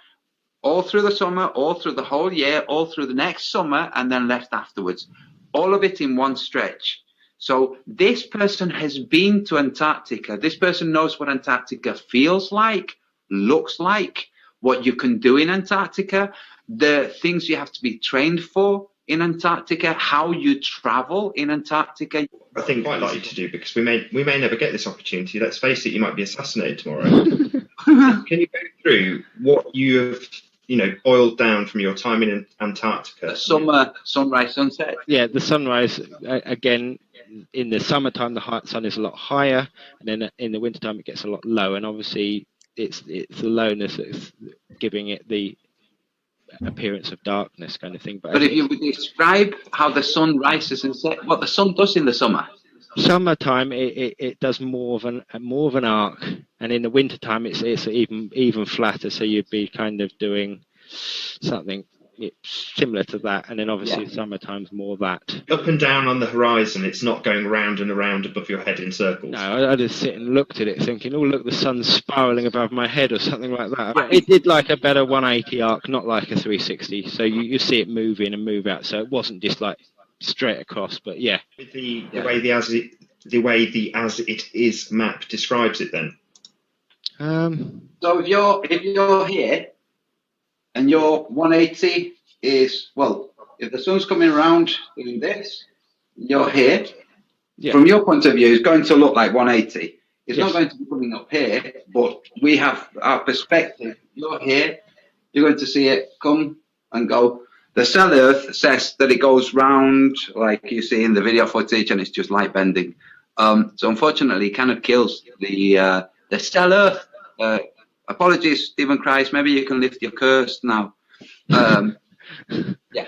all through the summer, all through the whole year, all through the next summer, and then left afterwards. All of it in one stretch. So this person has been to Antarctica. This person knows what Antarctica feels like, looks like, what you can do in Antarctica, the things you have to be trained for in Antarctica, how you travel in Antarctica. I think quite likely to do, because we may never get this opportunity. Let's face it, you might be assassinated tomorrow. Can you go through what you have, boiled down from your time in Antarctica? The summer sunrise, sunset. Yeah, the sunrise, again, in the summertime, the sun is a lot higher, and then in the wintertime, it gets a lot lower. And obviously, it's the lowness that's giving it the appearance of darkness kind of thing. But if you would describe how the sun rises and sets, what the sun does in the summer. Summertime, it does more of an arc, and in the wintertime, it's even flatter. So you'd be kind of doing something similar to that, and then obviously summertime's more that. Up and down on the horizon, it's not going round and around above your head in circles. No, I just sit and looked at it thinking, oh look, the sun's spiraling above my head or something like that. But it did like a better 180 arc, not like a 360. So you see it move in and move out. So it wasn't just like straight across, but yeah. With the way the as it is map describes it, then. So if you're here, and your 180 is, well, if the sun's coming around doing this, you're here. Yeah. From your point of view, it's going to look like 180. It's not going to be coming up here, but we have our perspective. You're here, you're going to see it come and go. The cell Earth says that it goes round, like you see in the video footage, and it's just light bending. So unfortunately, it kind of kills the cell Earth. Apologies, Stephen Christ. Maybe you can lift your curse now. Yeah.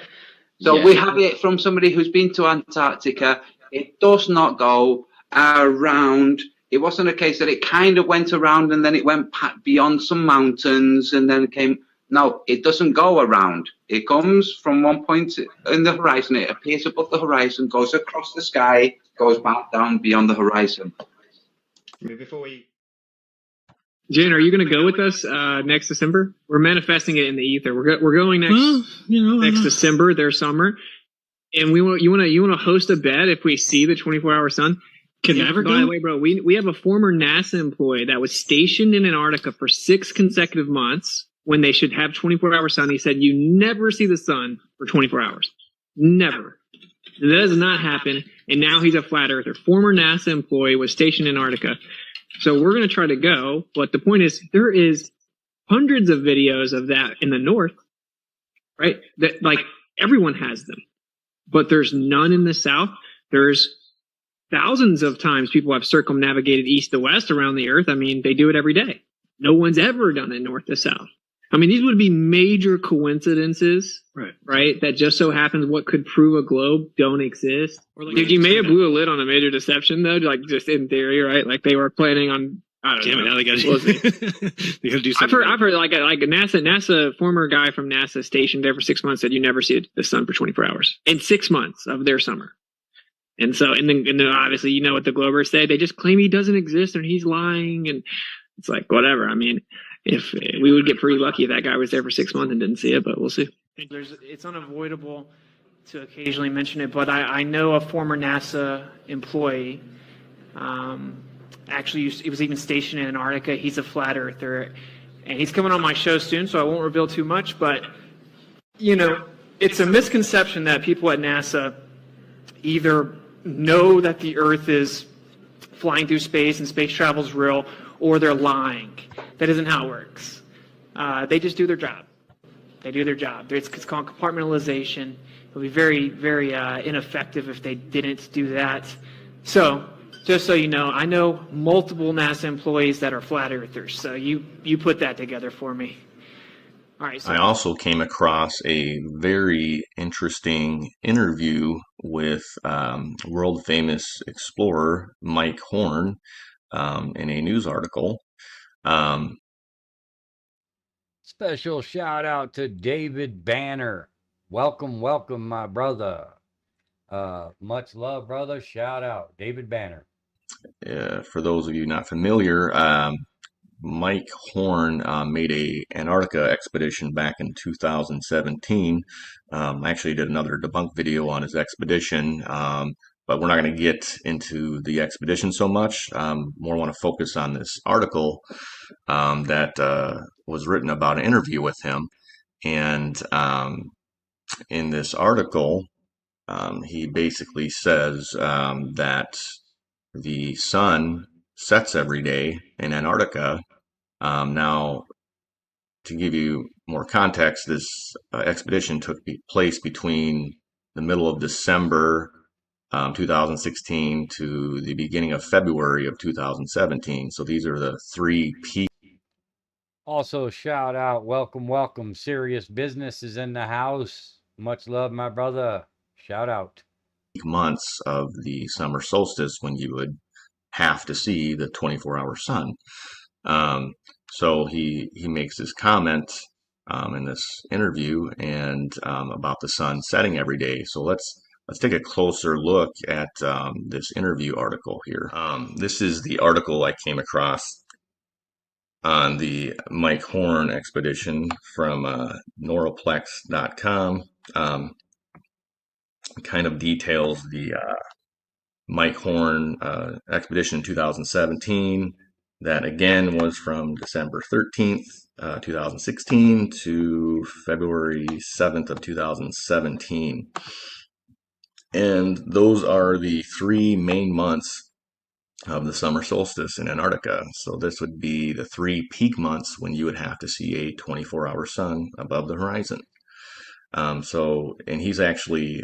So we have it from somebody who's been to Antarctica. It does not go around. It wasn't a case that it kind of went around and then it went beyond some mountains and then came. No, it doesn't go around. It comes from one point in the horizon. It appears above the horizon, goes across the sky, goes back down beyond the horizon. Before we... Jen, are you going to go with us next December? We're manifesting it in the ether. We're going next December, their summer, and you want to host a bet if we see the 24-hour sun. By the way, bro, we have a former NASA employee that was stationed in Antarctica for 6 consecutive months when they should have 24-hour sun. He said you never see the sun for 24 hours, never. And that does not happen. And now he's a flat earther. Former NASA employee was stationed in Antarctica. So we're going to try to go, but the point is there is hundreds of videos of that in the north, right? That like everyone has them, but there's none in the south. There's thousands of times people have circumnavigated east to west around the earth. I mean, they do it every day. No one's ever done it north to south. I mean, these would be major coincidences, right? That just so happens what could prove a globe don't exist. Or like, you may have blew a lid on a major deception, though, like just in theory, right? Like they were planning on. I don't know. Now they got to do something. I've heard like a NASA former guy from NASA stationed there for 6 months said you never see the sun for 24 hours in 6 months of their summer. And so, and then obviously, you know what the Globers say? They just claim he doesn't exist and he's lying, and it's like whatever. I mean. If we would get pretty lucky if that guy was there for 6 months and didn't see it, but we'll see. It's unavoidable to occasionally mention it, but I know a former NASA employee. Actually, he was even stationed in Antarctica. He's a flat earther, and he's coming on my show soon, so I won't reveal too much. But it's a misconception that people at NASA either know that the Earth is flying through space and space travel is real, or they're lying. That isn't how it works. They just do their job. They do their job. It's called compartmentalization. It would be very, very ineffective if they didn't do that. So, just so you know, I know multiple NASA employees that are flat earthers. So you put that together for me. All right. So I also came across a very interesting interview with world famous explorer Mike Horn in a news article. Special shout out to David Banner. Welcome, welcome, my brother. Much love, brother. Shout out, David Banner. For those of you not familiar, Mike Horn made a Antarctica expedition back in 2017. I actually did another debunk video on his expedition, but we're not going to get into the expedition so much. More want to focus on this article that was written about an interview with him. And in this article, he basically says that the sun sets every day in Antarctica. Now, to give you more context, this expedition took place between the middle of December 2016 to the beginning of February of 2017. So these are the 3 peak. Also, shout out, welcome, welcome. Serious Business is in the house. Much love, my brother. Shout out. Months of the summer solstice when you would have to see the 24-hour sun. So he makes this comment in this interview and about the sun setting every day. So let's take a closer look at this interview article here. This is the article I came across on the Mike Horn expedition from Neuroplex.com. Kind of details the Mike Horn expedition 2017. That again was from December 13th, 2016 to February 7th of 2017. And those are the 3 main months of the summer solstice in Antarctica. So this would be the 3 peak months when you would have to see a 24-hour sun above the horizon. And he's actually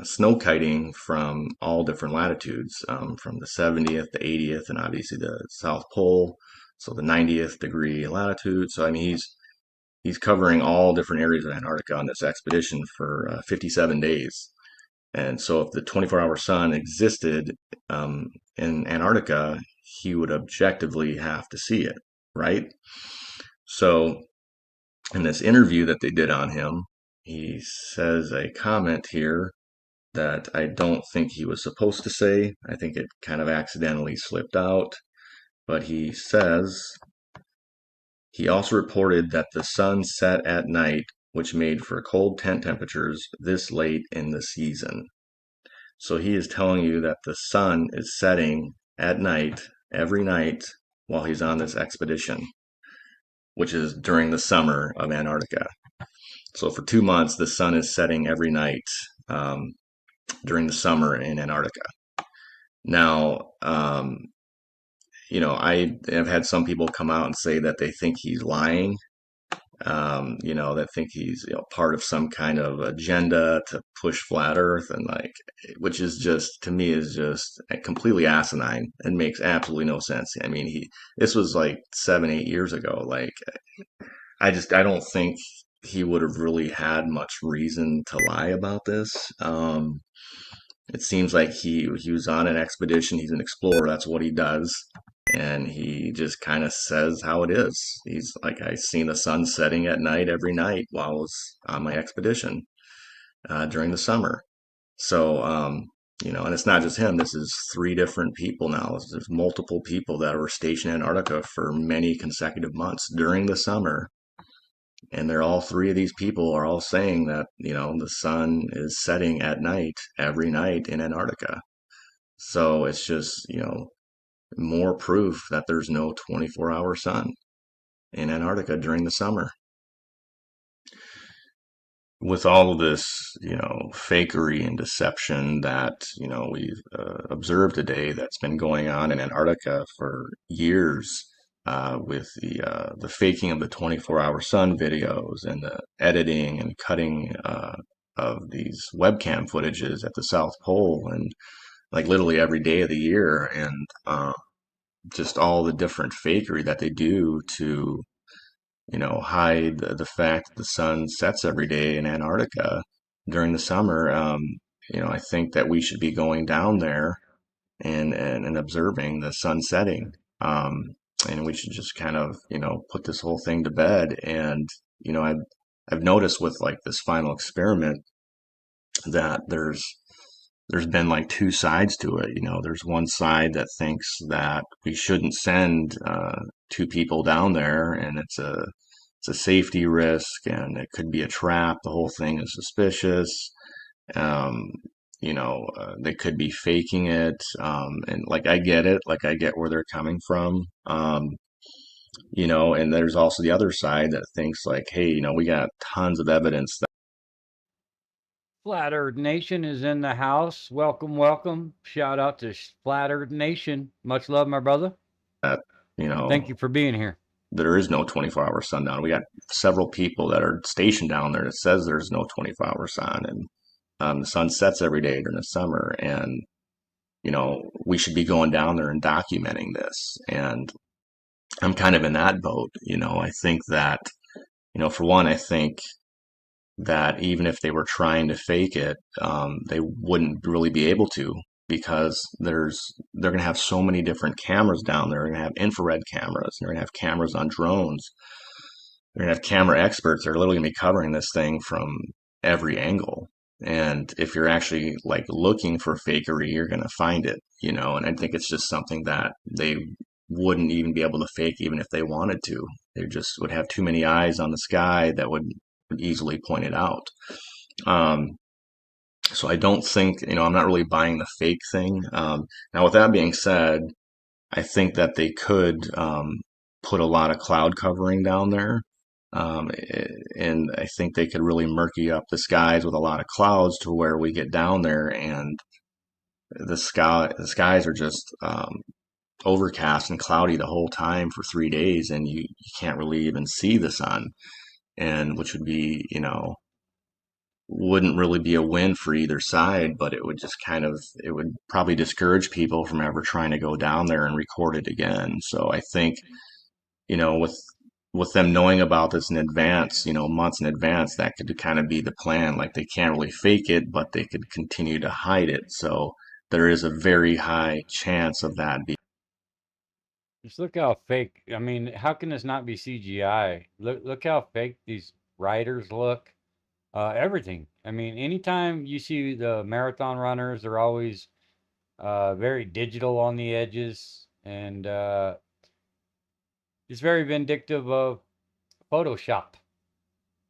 snow kiting from all different latitudes, from the 70th, the 80th, and obviously the South Pole, so the 90th degree latitude. So I mean, he's covering all different areas of Antarctica on this expedition for 57 days. And so if the 24-hour sun existed in Antarctica, he would objectively have to see it, right? So in this interview that they did on him, he says a comment here that I don't think he was supposed to say. I think it kind of accidentally slipped out. But he says, he also reported that the sun set at night, which made for cold tent temperatures this late in the season. So he is telling you that the sun is setting at night, every night, while he's on this expedition, which is during the summer of Antarctica. So for 2 months, the sun is setting every night during the summer in Antarctica. Now, I have had some people come out and say that they think he's lying, that think he's part of some kind of agenda to push flat Earth, and which is just, to me, is just completely asinine and makes absolutely no sense. I mean, this was like 7-8 years ago. I don't think he would have really had much reason to lie about this. It seems like he was on an expedition. He's an explorer. That's what he does. And he just kind of says how it is. He's like, I seen the sun setting at night every night while I was on my expedition during the summer. So, and it's not just him. This is 3 different people now. There's multiple people that were stationed in Antarctica for many consecutive months during the summer. And they're all 3 of these people are all saying that, the sun is setting at night, every night in Antarctica. So it's just, more proof that there's no 24-hour sun in Antarctica during the summer. With all of this, fakery and deception that, we've observed today that's been going on in Antarctica for years, with the faking of the 24-hour sun videos and the editing and cutting of these webcam footages at the South Pole, and like literally every day of the year, and just all the different fakery that they do to, hide the fact that the sun sets every day in Antarctica during the summer. I think that we should be going down there and observing the sun setting. And we should just kind of, put this whole thing to bed. And, I've noticed with like this final experiment that there's been like two sides to it. There's one side that thinks that we shouldn't send two people down there, and it's a safety risk, and it could be a trap. The whole thing is suspicious. Um, they could be faking it, and like I get it, like I get where they're coming from. And there's also the other side that thinks like, hey, we got tons of evidence that Flat Earth Nation is in the house. Welcome, welcome. Shout out to Flat Earth Nation. Much love, my brother. Thank you for being here. There is no 24-hour sundown. We got several people that are stationed down there that says there's no 24-hour sun, and the sun sets every day during the summer, and we should be going down there and documenting this. And I'm kind of in that boat. I think that, for one, I think that even if they were trying to fake it, they wouldn't really be able to, because they're going to have so many different cameras down there. They're going to have infrared cameras. They're going to have cameras on drones. They're going to have camera experts. They're literally going to be covering this thing from every angle. And if you're actually like looking for fakery, you're going to find it, and I think it's just something that they wouldn't even be able to fake even if they wanted to. They just would have too many eyes on the sky that would easily point it out. So I don't think, I'm not really buying the fake thing. Now, with that being said, I think that they could put a lot of cloud covering down there. And I think they could really murky up the skies with a lot of clouds to where we get down there and the skies are just overcast and cloudy the whole time for 3 days, and you can't really even see the sun, and which would be, wouldn't really be a win for either side, but it would just it would probably discourage people from ever trying to go down there and record it again. So I think, with them knowing about this in advance, months in advance, that could kind of be the plan. Like they can't really fake it, but they could continue to hide it. So there is a very high chance of that being. Just look how fake. I mean, how can this not be CGI? Look how fake these riders look. Everything. I mean, anytime you see the marathon runners, they're always very digital on the edges, and it's very vindictive of Photoshop.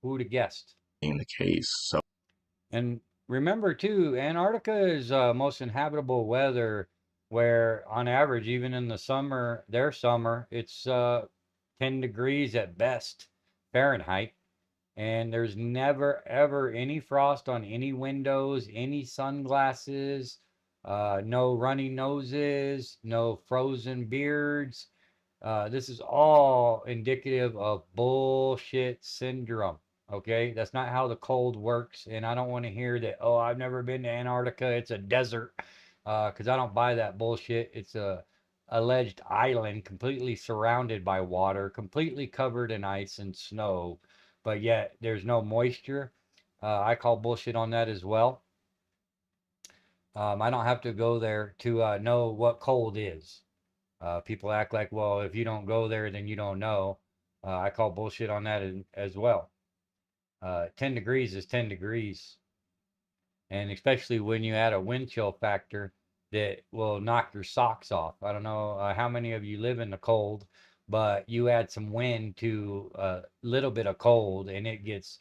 Who would have guessed? Being the case. So, and remember too, Antarctica is most inhabitable weather, where on average, even in the summer, their summer, it's 10 degrees at best Fahrenheit. And there's never ever any frost on any windows, any sunglasses, no runny noses, no frozen beards. This is all indicative of bullshit syndrome. Okay, that's not how the cold works, and I don't want to hear that. Oh, I've never been to Antarctica. It's a desert, because I don't buy that bullshit. It's a alleged island completely surrounded by water, completely covered in ice and snow, but yet there's no moisture. I call bullshit on that as well. I don't have to go there to know what cold is. People act like, well, if you don't go there, then you don't know. I call bullshit on that as well. 10 degrees is 10 degrees. And especially when you add a wind chill factor that will knock your socks off. I don't know how many of you live in the cold, but you add some wind to a little bit of cold and it gets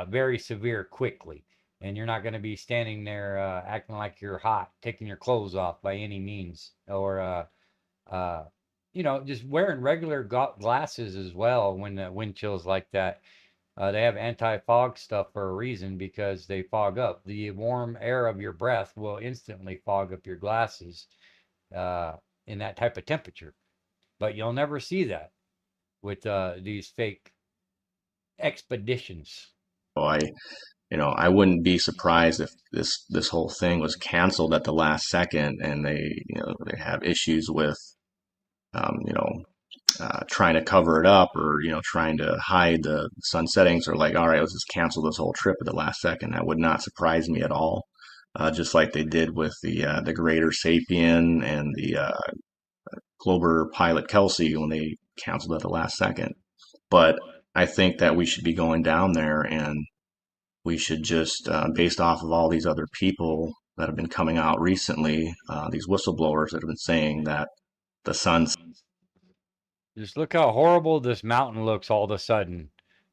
very severe quickly. And you're not going to be standing there acting like you're hot, taking your clothes off by any means, or just wearing regular glasses as well when the wind chills like that. They have anti-fog stuff for a reason, because they fog up. The warm air of your breath will instantly fog up your glasses in that type of temperature. But you'll never see that with these fake expeditions. I wouldn't be surprised if this whole thing was canceled at the last second, and they have issues with trying to cover it up, or trying to hide the sun settings, or like, all right, let's just cancel this whole trip at the last second. That would not surprise me at all. Just like they did with the Greater Sapien and the Clover Pilot Kelsey when they canceled at the last second. But I think that we should be going down there, and we should just, based off of all these other people that have been coming out recently, these whistleblowers that have been saying that the sun. Just look how horrible this mountain looks all of a sudden.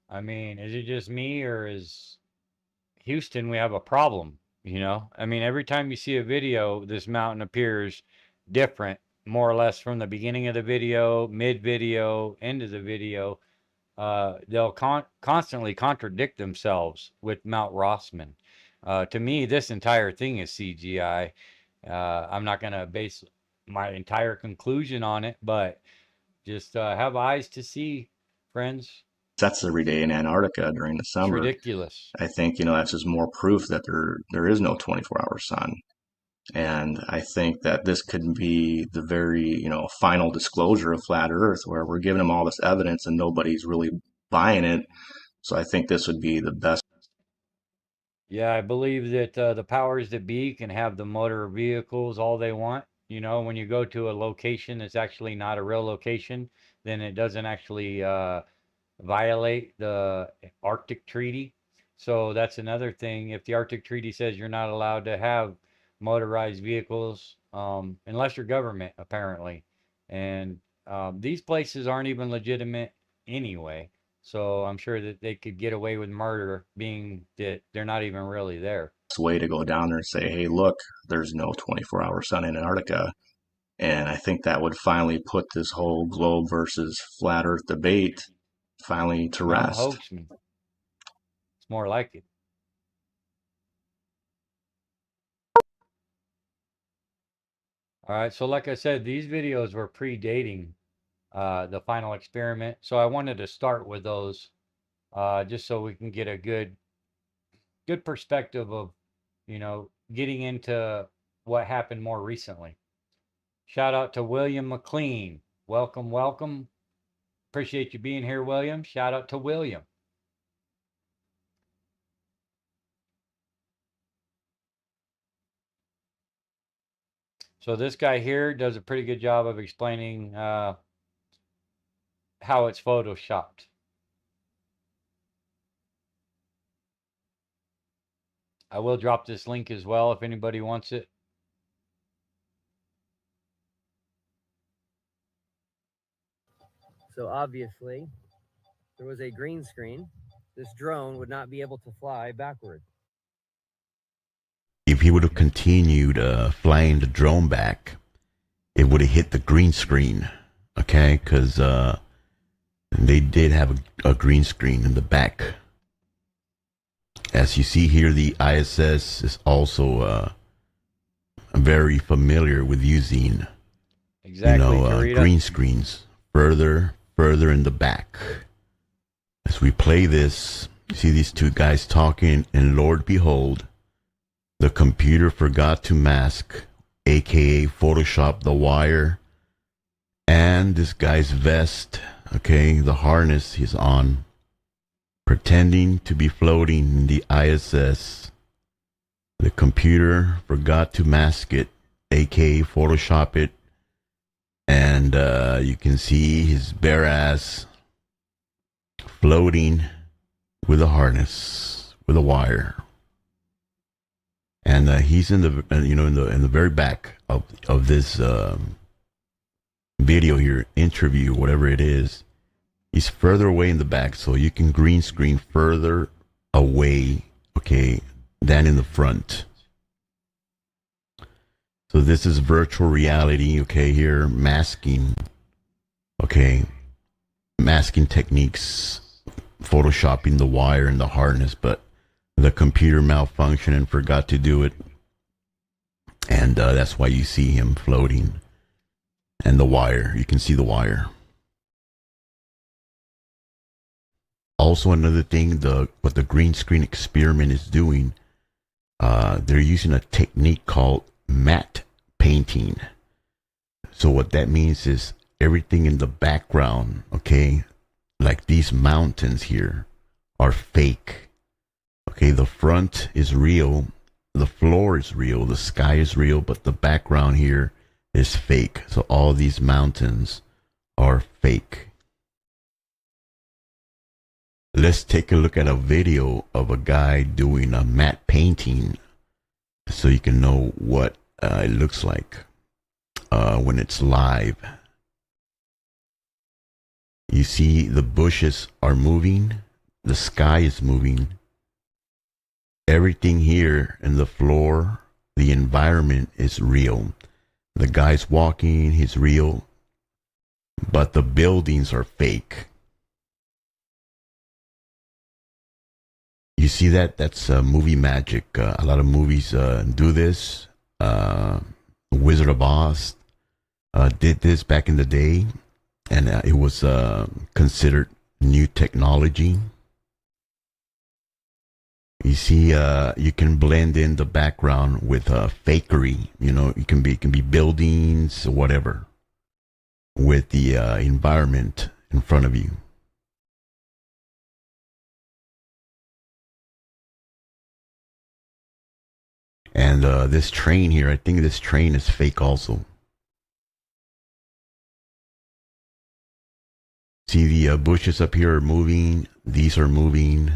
I mean, is it just me, or is Houston, we have a problem? I mean, every time you see a video, this mountain appears different, more or less, from the beginning of the video, mid-video, end of the video. They'll constantly contradict themselves with Mount Rossman. To me, this entire thing is CGI. I'm not going to base my entire conclusion on it, but just have eyes to see, friends. Sets every day in Antarctica during the summer. It's ridiculous. I think, that's just more proof that there is no 24-hour sun. And I think that this could be the very, final disclosure of flat Earth, where we're giving them all this evidence and nobody's really buying it. So I think this would be the best. Yeah, I believe that the powers that be can have the motor vehicles all they want. When you go to a location that's actually not a real location, then it doesn't actually violate the Arctic Treaty. So that's another thing. If the Arctic Treaty says you're not allowed to have motorized vehicles, unless you're government, apparently. And these places aren't even legitimate anyway. So I'm sure that they could get away with murder, being that they're not even really there. Way to go down there and say, hey, look, there's no 24-hour sun in Antarctica. And I think that would finally put this whole globe versus flat Earth debate finally to rest. Hoaxman. It's more like it. All right, so like I said, these videos were predating the final experiment. So I wanted to start with those just so we can get a good perspective of, getting into what happened more recently. Shout out to William McLean. Welcome, welcome. Appreciate you being here, William. Shout out to William. So this guy here does a pretty good job of explaining how it's photoshopped. I will drop this link as well if anybody wants it. So obviously, there was a green screen. This drone would not be able to fly backward. If he would have continued flying the drone back, it would have hit the green screen, okay? Because they did have a green screen in the back. As you see here, the ISS is also very familiar with using, green screens further in the back. As we play this, you see these two guys talking, and Lord behold, the computer forgot to mask, aka Photoshop, the wire, and this guy's vest, okay, the harness he's on, pretending to be floating in the ISS. The computer forgot to mask it, aka Photoshop it, and you can see his bare ass floating with a harness, with a wire. And he's in the in the very back of this video here, interview, whatever it is. He's further away in the back, so you can green screen further away, okay, than in the front. So this is virtual reality, okay, here, masking, okay, masking techniques, photoshopping the wire and the harness, but the computer malfunctioned and forgot to do it, and that's why you see him floating. And the wire, you can see the wire. Also, another thing, what the green screen experiment is doing, they're using a technique called matte painting. So what that means is everything in the background, okay, like these mountains here, are fake. Okay, the front is real, the floor is real, the sky is real, but the background here is fake. So all these mountains are fake. Let's take a look at a video of a guy doing a matte painting so you can know what it looks like when it's live. You see the bushes are moving, the sky is moving. Everything here in the floor, the environment is real. The guy's walking, he's real, but the buildings are fake. You see that? That's movie magic. A lot of movies do this. Wizard of Oz did this back in the day, and it was considered new technology. You see, you can blend in the background with fakery. You know, it can be buildings, whatever, with the environment in front of you. And this train here, I think this train is fake also. See, the bushes up here are moving. These are moving.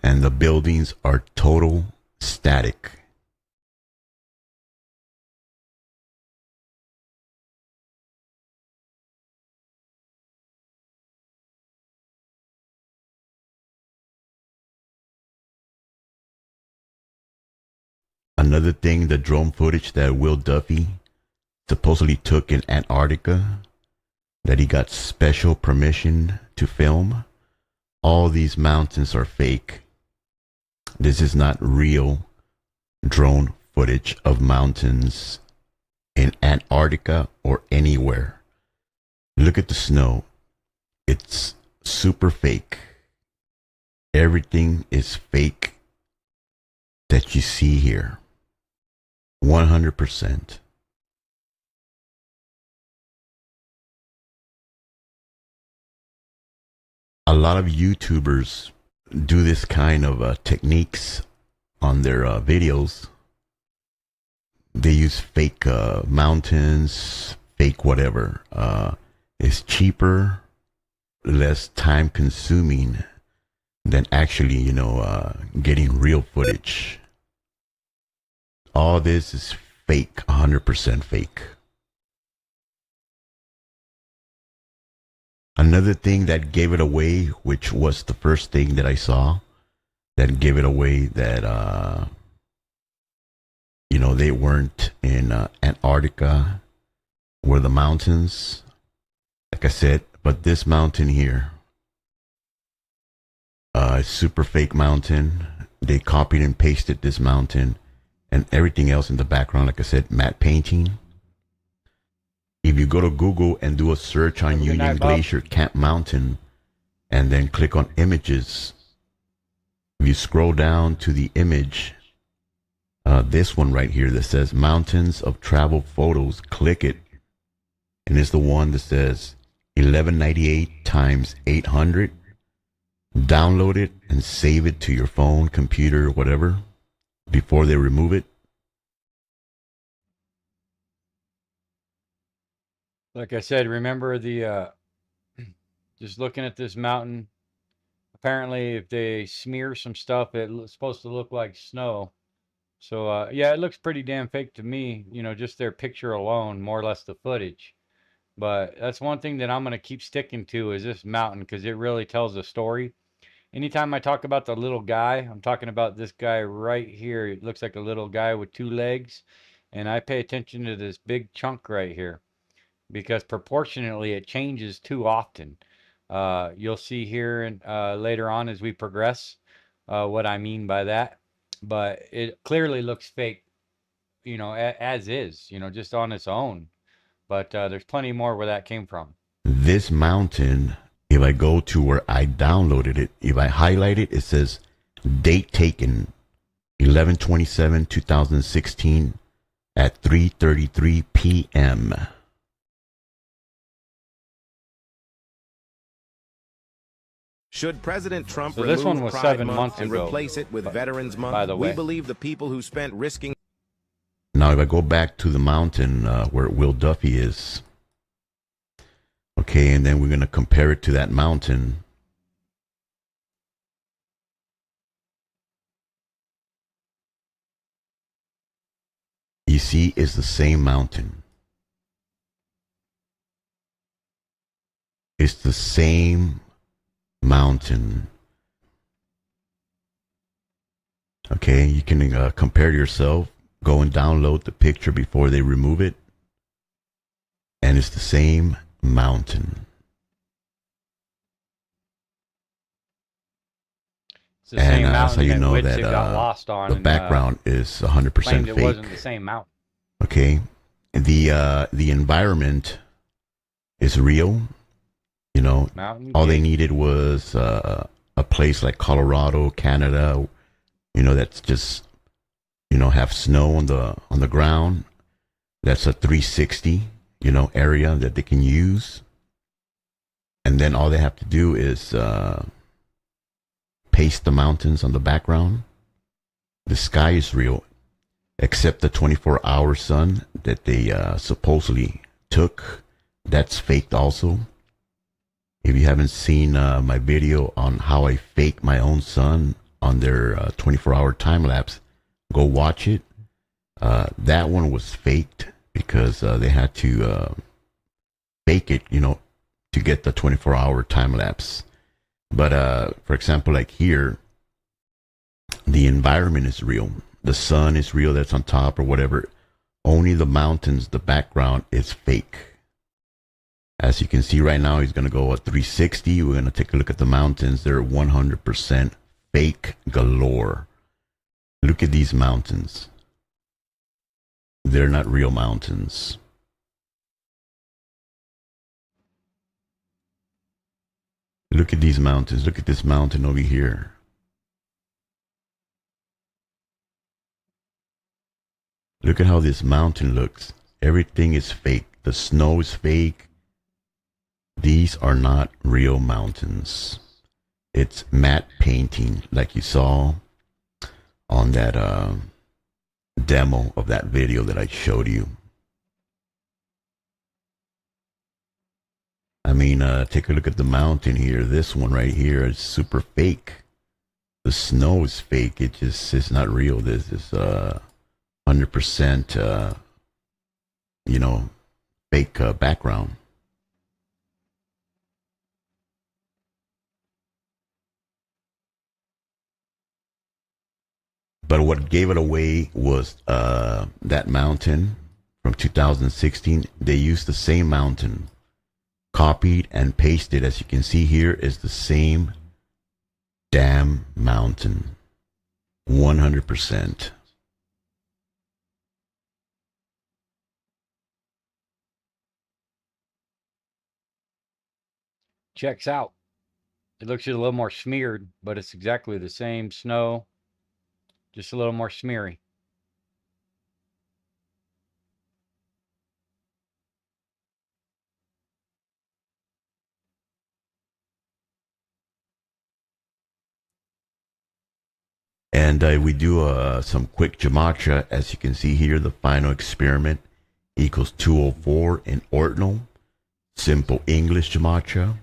And the buildings are total static. Another thing, the drone footage that Will Duffy supposedly took in Antarctica, that he got special permission to film. All these mountains are fake. This is not real drone footage of mountains in Antarctica or anywhere. Look at the snow. It's super fake. Everything is fake that you see here. 100%. A lot of YouTubers do this kind of techniques on their videos. They use fake mountains, fake whatever. It's cheaper, less time consuming than actually, getting real footage. All this is fake, 100% fake. Another thing that gave it away, which was the first thing that I saw that gave it away, that they weren't in Antarctica, were the mountains, like I said. But this mountain here, super fake mountain. They copied and pasted this mountain and everything else in the background, like I said, matte painting. If you go to Google and do a search on Union Glacier Camp Mountain and then click on images, if you scroll down to the image, this one right here that says Mountains of Travel Photos, click it, and it's the one that says 1198 times 800. Download it and save it to your phone, computer, whatever, before they remove it. Like I said, remember the just looking at this mountain. Apparently, if they smear some stuff, it's supposed to look like snow. So yeah, it looks pretty damn fake to me. Just their picture alone, more or less the footage. But that's one thing that I'm gonna keep sticking to is this mountain, because it really tells a story. Anytime I talk about the little guy, I'm talking about this guy right here. It looks like a little guy with two legs, and I pay attention to this big chunk right here, because proportionately it changes too often. You'll see here and later on as we progress what I mean by that, but it clearly looks fake as is, just on its own. But there's plenty more where that came from. This mountain, if I go to where I downloaded it, if I highlight it, it says date taken 11/27/2016 at 3:33 p.m. Should President Trump So this one remove was Pride 7 Month months and ago, replace it with Veterans Month? by the way. We believe the people who spent risking. Now, if I go back to the mountain where Will Duffy is, okay, and then we're going to compare it to that mountain. You see, it's the same mountain. It's the same mountain. Okay, you can compare to yourself. Go and download the picture before they remove it. And it's the same mountain. It's the same And mountain so you that know Witsit that got lost on the and, background is 100% claimed fake. it wasn't the same mountain. Okay, the environment is real. Mountain All they Dew. needed was a place like Colorado, Canada. That's just have snow on the ground. That's a 360 area that they can use, and then all they have to do is paste the mountains on the background. The sky is real, except the 24-hour sun that they supposedly took. That's faked also. If you haven't seen my video on how I fake my own sun on their 24-hour time lapse, go watch it. That one was faked because they had to fake it, to get the 24-hour time lapse. But for example, like here, the environment is real. The sun is real that's on top or whatever. Only the mountains, the background is fake. As you can see right now, he's going to go at 360. We're going to take a look at the mountains. They're 100% fake galore. Look at these mountains. They're not real mountains. Look at these mountains. Look at this mountain over here. Look at how this mountain looks. Everything is fake. The snow is fake. These are not real mountains. It's matte painting like you saw on that demo of that video that I showed you. I mean, take a look at the mountain here. This one right here is super fake. The snow is fake. It's not real. This is 100% fake background. But what gave it away was that mountain from 2016. They used the same mountain, copied and pasted. As you can see here, is the same damn mountain, 100%. Checks out. It looks a little more smeared, but it's exactly the same snow, just a little more smeary. And we do some quick gematria. As you can see here, the final experiment equals 204 in ordinal. Simple English gematria.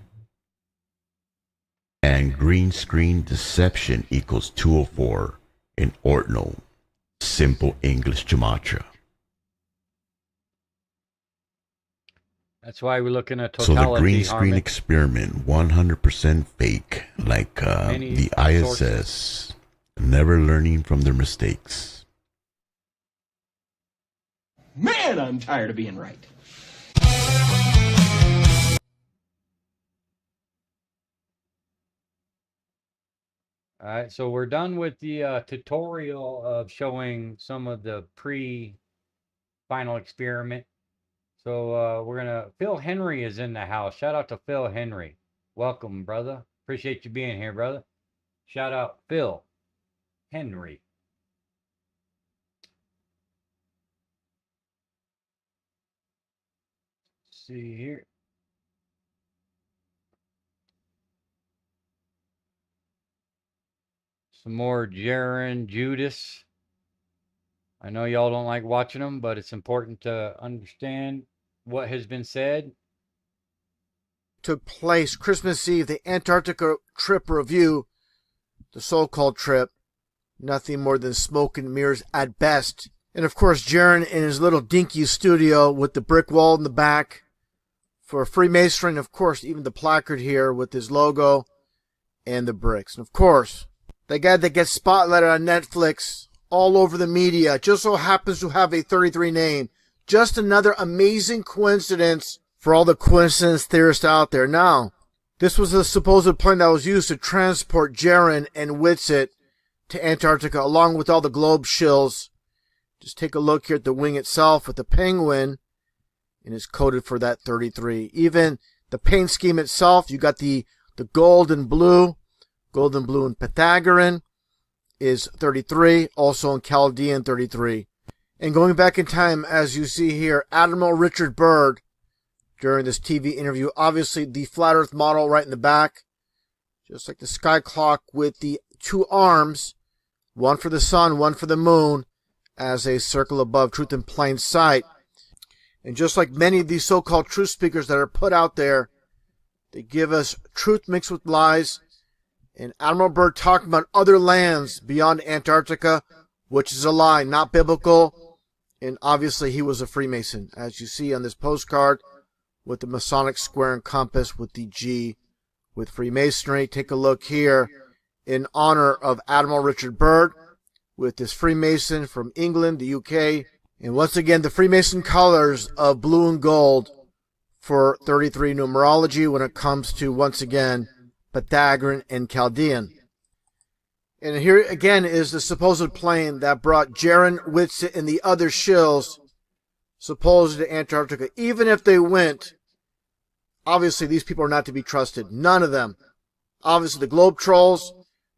And green screen deception equals 204 in ordinal. Simple English gematria. That's why we're looking at So totality. the green screen Harmon. experiment, 100% fake, like the ISS, sources. never learning from their mistakes. Man, I'm tired of being right. All right, so we're done with the tutorial of showing some of the final experiment. So we're gonna. Phil Henry is in the house. Shout out to Phil Henry. Welcome, brother. Appreciate you being here, brother. Shout out Phil Henry. Let's see here. Some more Jaron Judas. I know y'all don't like watching them, but it's important to understand what has been said. Took place Christmas Eve, the Antarctica trip review, the so-called trip. Nothing more than smoke and mirrors at best. And of course, Jaron in his little dinky studio with the brick wall in the back for Freemasonry, and of course, even the placard here with his logo and the bricks. And of course, the guy that gets spotlighted on Netflix, all over the media, just so happens to have a 33 name. Just another amazing coincidence for all the coincidence theorists out there. Now, this was the supposed plane that was used to transport Jaron and Whitsitt to Antarctica, along with all the globe shills. Just take a look here at the wing itself with the penguin, and it's coded for that 33. Even the paint scheme itself, you got the gold and blue and Pythagorean is 33, also in Chaldean 33. And going back in time, as you see here, Admiral Richard Byrd, during this TV interview, obviously the flat earth model right in the back, just like the sky clock with the two arms, one for the sun, one for the moon, as a circle above, truth in plain sight. And just like many of these so-called truth speakers that are put out there, they give us truth mixed with lies. And Admiral Byrd talking about other lands beyond Antarctica, which is a lie, not biblical. And obviously he was a Freemason, as you see on this postcard with the Masonic square and compass with the G with Freemasonry. Take a look here in honor of Admiral Richard Byrd with this Freemason from England, the UK. And once again, the Freemason colors of blue and gold for 33 numerology when it comes to, once again, Pythagorean and Chaldean. And here again is the supposed plane that brought Jaron, Whitsitt, and the other shills supposed to Antarctica. Even if they went, obviously these people are not to be trusted. None of them. Obviously the Globe Trolls,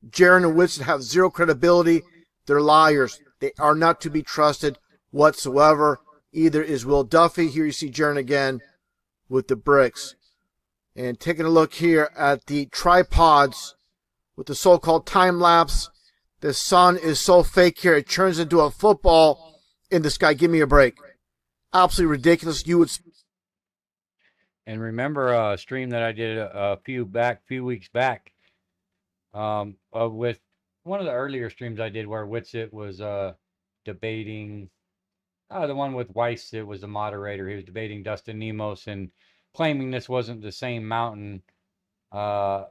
Jaron and Whitsitt have zero credibility. They're liars. They are not to be trusted whatsoever. Either is Will Duffy. Here you see Jaron again with the bricks. And taking a look here at the tripods with the so-called time lapse. The sun is so fake here, it turns into a football in the sky. Give me a break. Absolutely ridiculous. You would. And remember a stream that I did a few weeks back, with one of the earlier streams I did where Whitsitt was debating, the one with Weiss, it was the moderator. He was debating Dustin Nemos and claiming this wasn't the same mountain,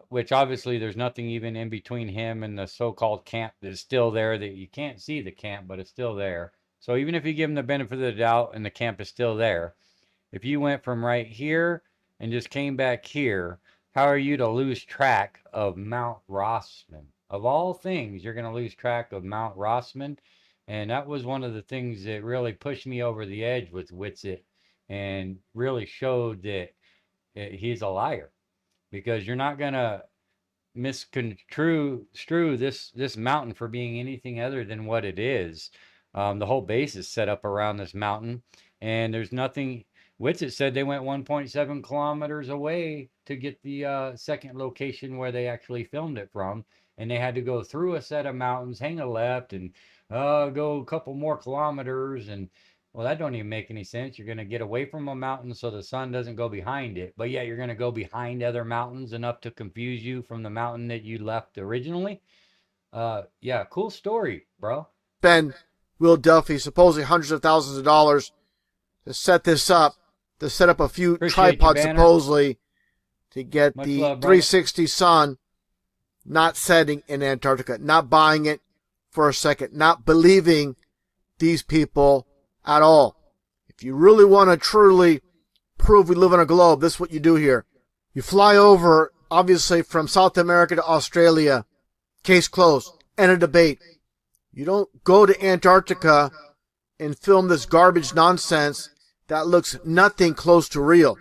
which obviously there's nothing even in between him and the so-called camp that is still there, that you can't see the camp, but it's still there. So even if you give him the benefit of the doubt and the camp is still there, if you went from right here and just came back here, how are you to lose track of Mount Rossman? Of all things, you're going to lose track of Mount Rossman. And that was one of the things that really pushed me over the edge with Whitsitt and really showed that he's a liar, because you're not going to misconstrue this mountain for being anything other than what it is. The whole base is set up around this mountain, and there's nothing. Whitsitt said they went 1.7 kilometers away to get the second location where they actually filmed it from, and they had to go through a set of mountains, hang a left, and go a couple more kilometers. And well, that don't even make any sense. You're going to get away from a mountain so the sun doesn't go behind it, but yet you're going to go behind other mountains enough to confuse you from the mountain that you left originally. Yeah, cool story, bro. Ben, Will Duffy, supposedly hundreds of thousands of dollars to set this up, to set up a few tripods supposedly to get the 360 sun not setting in Antarctica, not buying it for a second, not believing these people at all. If you really want to truly prove we live on a globe, this is what you do here. You fly over, obviously, from South America to Australia. Case closed. End of debate. You don't go to Antarctica and film this garbage nonsense that looks nothing close to real.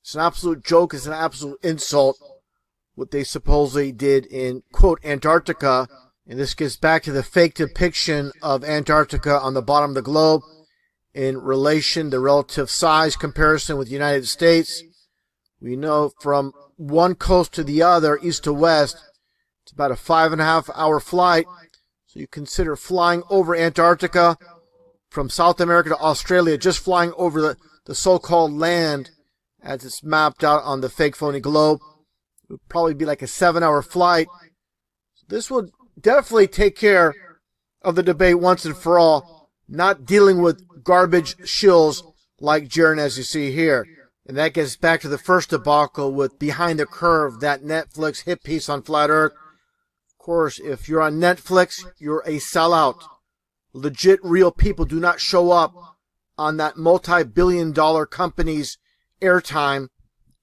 It's an absolute joke. It's an absolute insult what they supposedly did in, quote, Antarctica. And this gets back to the fake depiction of Antarctica on the bottom of the globe in relation, the relative size comparison with the United States. We know from one coast to the other, east to west, it's about a 5.5 hour flight. So you consider flying over Antarctica from South America to Australia, just flying over the so-called land as it's mapped out on the fake phony globe. It would probably be like a 7-hour flight. This would definitely take care of the debate once and for all, not dealing with garbage shills like Jaron as you see here. And that gets back to the first debacle with Behind the Curve, that Netflix hit piece on Flat Earth. Of course, if you're on Netflix, you're a sellout. Legit, real people do not show up on that multi-billion-dollar company's airtime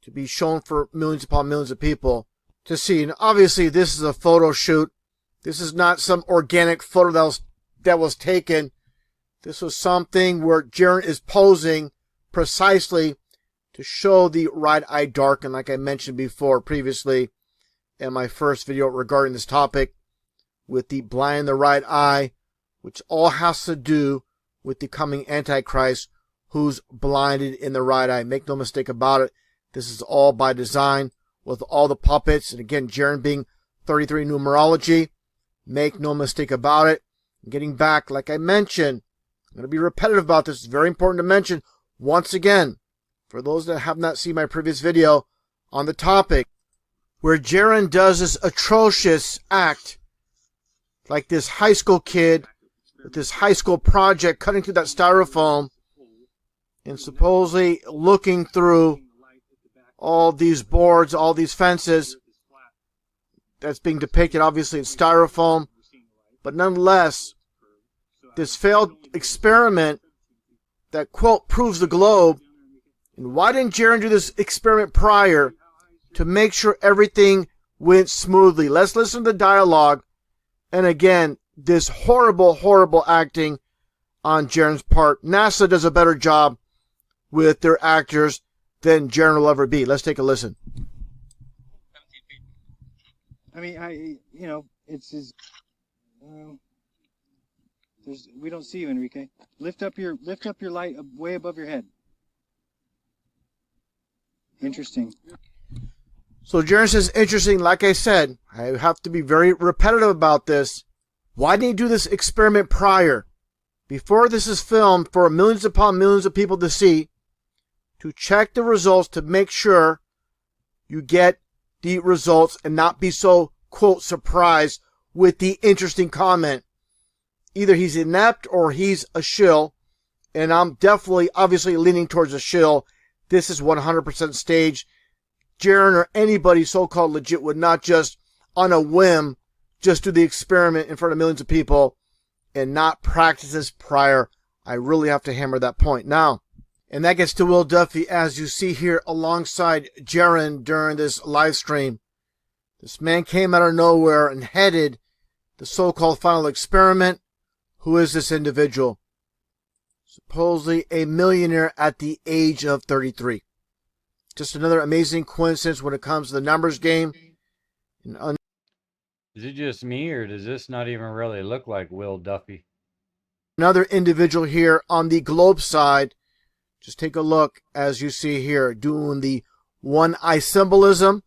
to be shown for millions upon millions of people to see. And obviously, this is a photo shoot. This is not some organic photo that was taken. This was something where Jaron is posing precisely to show the right eye darken, like I mentioned before previously in my first video regarding this topic, with the blind the right eye, which all has to do with the coming Antichrist who's blinded in the right eye. Make no mistake about it. This is all by design with all the puppets. And again, Jaron being 33 numerology. Make no mistake about it. Getting back, like I mentioned, I'm going to be repetitive about this. It's very important to mention once again, for those that have not seen my previous video on the topic, where Jaron does this atrocious act, like this high school kid with this high school project cutting through that styrofoam and supposedly looking through all these boards, all these fences. That's being depicted, obviously, in styrofoam. But nonetheless, this failed experiment that, quote, proves the globe. And why didn't Jaron do this experiment prior to make sure everything went smoothly? Let's listen to the dialogue. And again, this horrible, horrible acting on Jaron's part. NASA does a better job with their actors than Jaron will ever be. Let's take a listen. I mean, it's his. We don't see you, Enrique. Lift up your light way above your head. Interesting. So Jaron says, interesting. Like I said, I have to be very repetitive about this. Why didn't he do this experiment prior? Before this is filmed for millions upon millions of people to see, to check the results to make sure you get the results and not be so, quote, surprised with the interesting comment. Either he's inept or he's a shill, and I'm definitely, obviously leaning towards a shill. This is 100% staged. Jaron or anybody so-called legit would not just, on a whim, just do the experiment in front of millions of people and not practice this prior. I really have to hammer that point now. And that gets to Will Duffy, as you see here alongside Jaron during this live stream. This man came out of nowhere and headed the so-called final experiment. Who is this individual? Supposedly a millionaire at the age of 33. Just another amazing coincidence when it comes to the numbers game. Is it just me, or does this not even really look like Will Duffy? Another individual here on the globe side. Just take a look as you see here, doing the one eye symbolism,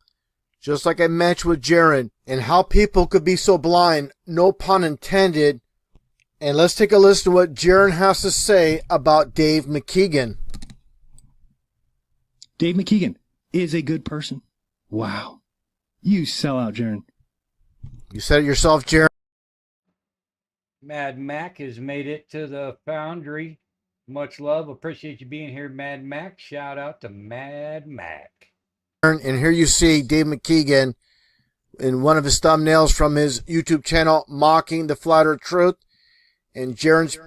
just like I mentioned with Jaron, and how people could be so blind, no pun intended. And let's take a listen to what Jaron has to say about Dave McKeegan. Dave McKeegan is a good person. Wow. You sell out, Jaron. You said it yourself, Jaron. Mad Mac has made it to the Foundry. Much love. Appreciate you being here, Mad Mac. Shout out to Mad Mac. And here you see Dave McKeegan in one of his thumbnails from his YouTube channel mocking the Flat Earth Truth. And Jaron's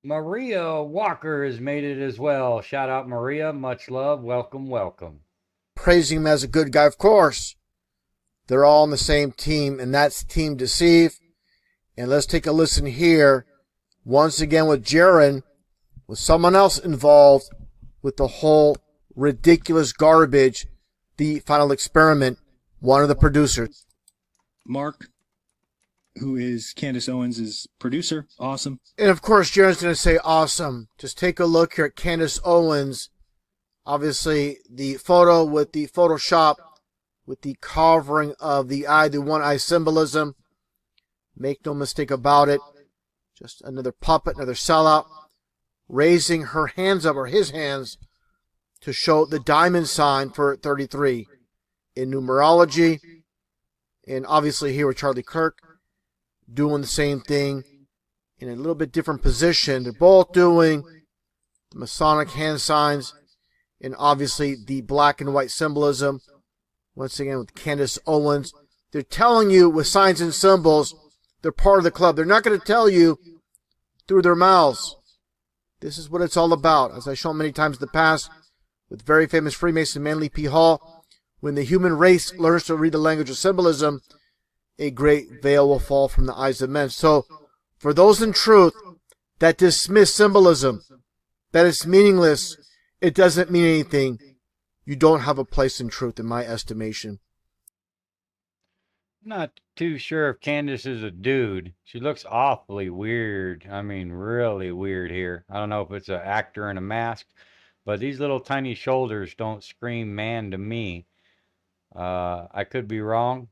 Maria Walker has made it as well. Shout out, Maria. Much love. Welcome, welcome. Praising him as a good guy, of course. They're all on the same team, and that's Team Deceive. And let's take a listen here Once again with Jaron, with someone else involved with the whole ridiculous garbage, the final experiment, one of the producers. Mark, who is Candace Owens' producer, awesome. And of course, Jaron's going to say awesome. Just take a look here at Candace Owens. Obviously, the photo with the Photoshop, with the covering of the eye, the one eye symbolism. Make no mistake about it. Just another puppet, another sellout. Raising her hands up, or his hands, to show the diamond sign for 33 in numerology. And obviously here with Charlie Kirk doing the same thing in a little bit different position. They're both doing the Masonic hand signs and obviously the black and white symbolism. Once again with Candace Owens. They're telling you with signs and symbols they're part of the club. They're not going to tell you through their mouths. This is what it's all about. As I've shown many times in the past with very famous Freemason Manly P. Hall, when the human race learns to read the language of symbolism, a great veil will fall from the eyes of men. So, for those in truth that dismiss symbolism, that it's meaningless, it doesn't mean anything, you don't have a place in truth, in my estimation. Not too sure if Candace is a dude. She looks awfully weird. I mean, really weird here. I don't know if it's an actor in a mask, but these little tiny shoulders don't scream man to me. I could be wrong.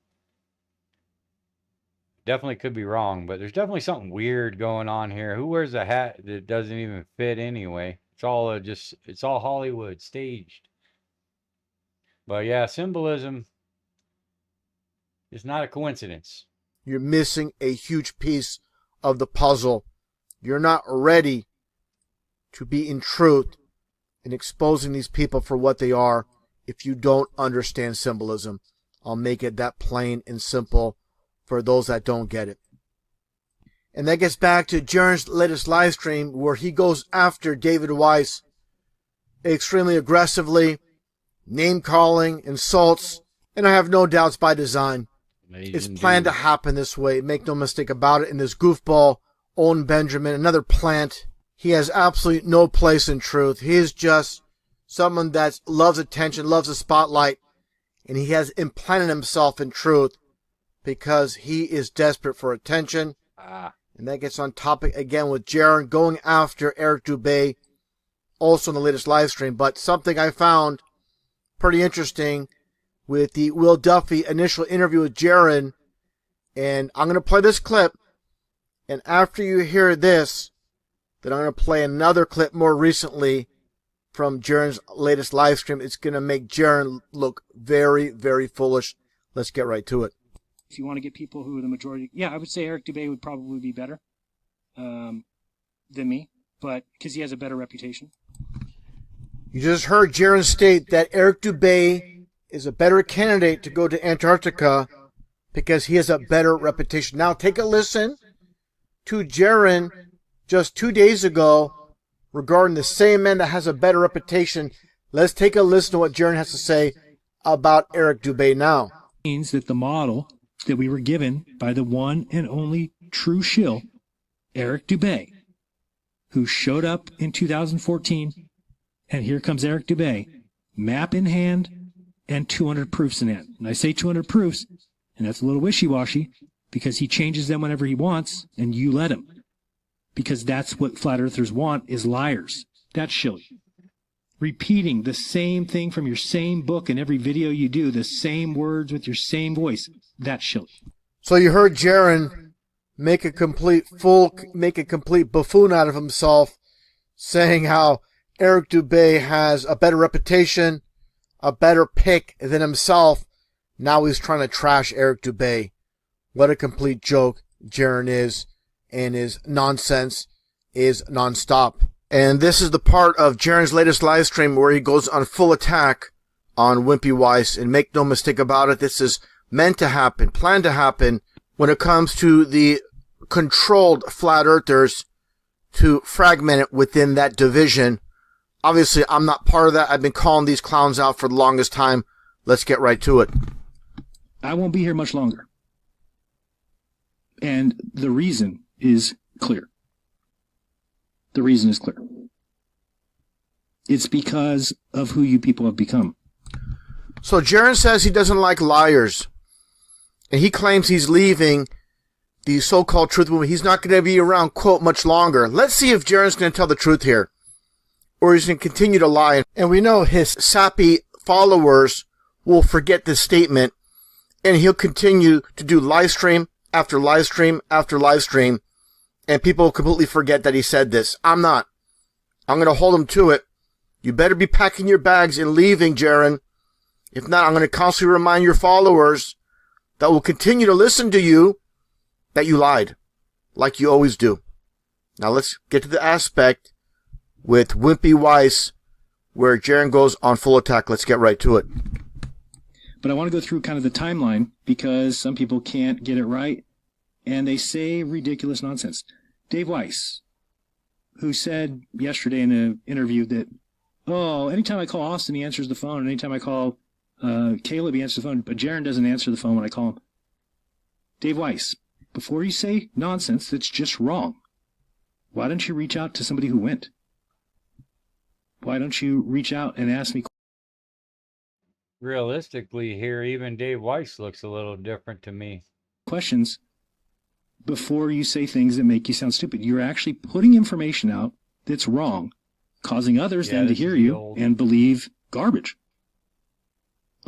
Definitely could be wrong, but there's definitely something weird going on here. Who wears a hat that doesn't even fit anyway? It's all it's all Hollywood staged. But yeah, symbolism is not a coincidence. You're missing a huge piece of the puzzle. You're not ready to be in truth in exposing these people for what they are if you don't understand symbolism. I'll make it that plain and simple for those that don't get it. And that gets back to Jaron's latest live stream where he goes after David Weiss extremely aggressively, name-calling, insults, and I have no doubts by design. It's planned to happen this way. Make no mistake about it. And this goofball, Owen Benjamin, another plant, he has absolutely no place in truth. He is just someone that loves attention, loves the spotlight, and he has implanted himself in truth because he is desperate for attention. And that gets on topic again with Jaron going after Eric Dubé, also in the latest live stream. But something I found pretty interesting with the Will Duffy initial interview with Jaron, and I'm going to play this clip, and after you hear this, then I'm going to play another clip more recently from Jaron's latest live stream. It's going to make Jaron look very, very foolish. Let's get right to it. If you want to get people who are the majority, yeah, I would say Eric Dubé would probably be better than me, but because he has a better reputation. You just heard Jaron state that Eric Dubé is a better candidate to go to Antarctica because he has a better reputation. Now take a listen to Jaron just 2 days ago regarding the same man that has a better reputation. Let's take a listen to what Jaron has to say about Eric Dubé now. Means that the model that we were given by the one and only true shill, Eric Dubé, who showed up in 2014, and here comes Eric Dubé, map in hand, and 200 proofs in hand. And I say 200 proofs, and that's a little wishy-washy, because he changes them whenever he wants, and you let him. Because that's what flat earthers want, is liars. That's shilly. Repeating the same thing from your same book in every video you do, the same words with your same voice, that's shilly. So you heard Jaron make a complete buffoon out of himself, saying how Eric Dubé has a better reputation, a better pick than himself. Now he's trying to trash Eric Dubé. What a complete joke Jaron is, and his nonsense is nonstop. And this is the part of Jaron's latest live stream where he goes on full attack on Wimpy Weiss. And make no mistake about it, this is meant to happen, planned to happen when it comes to the controlled flat earthers to fragment it within that division. Obviously, I'm not part of that. I've been calling these clowns out for the longest time. Let's get right to it. I won't be here much longer. And the reason is clear. The reason is clear. It's because of who you people have become. So Jaron says he doesn't like liars. And he claims he's leaving the so-called truth movement. He's not going to be around, quote, much longer. Let's see if Jaron's going to tell the truth here. Or he's going to continue to lie. And we know his sappy followers will forget this statement. And he'll continue to do live stream after live stream after live stream. And people will completely forget that he said this. I'm not. I'm going to hold him to it. You better be packing your bags and leaving, Jaron. If not, I'm going to constantly remind your followers that will continue to listen to you that you lied, like you always do. Now let's get to the aspect with Wimpy Weiss, where Jaron goes on full attack. Let's get right to it. But I want to go through kind of the timeline because some people can't get it right, and they say ridiculous nonsense. Dave Weiss, who said yesterday in an interview that, oh, anytime I call Austin, he answers the phone, and anytime I call Caleb, he answers the phone, but Jaron doesn't answer the phone when I call him. Dave Weiss, before you say nonsense that's just wrong, why don't you reach out to somebody who went? Why don't you reach out and ask me? Realistically here, even Dave Weiss looks a little different to me. Questions before you say things that make you sound stupid. You're actually putting information out that's wrong, causing others then to hear you and believe garbage.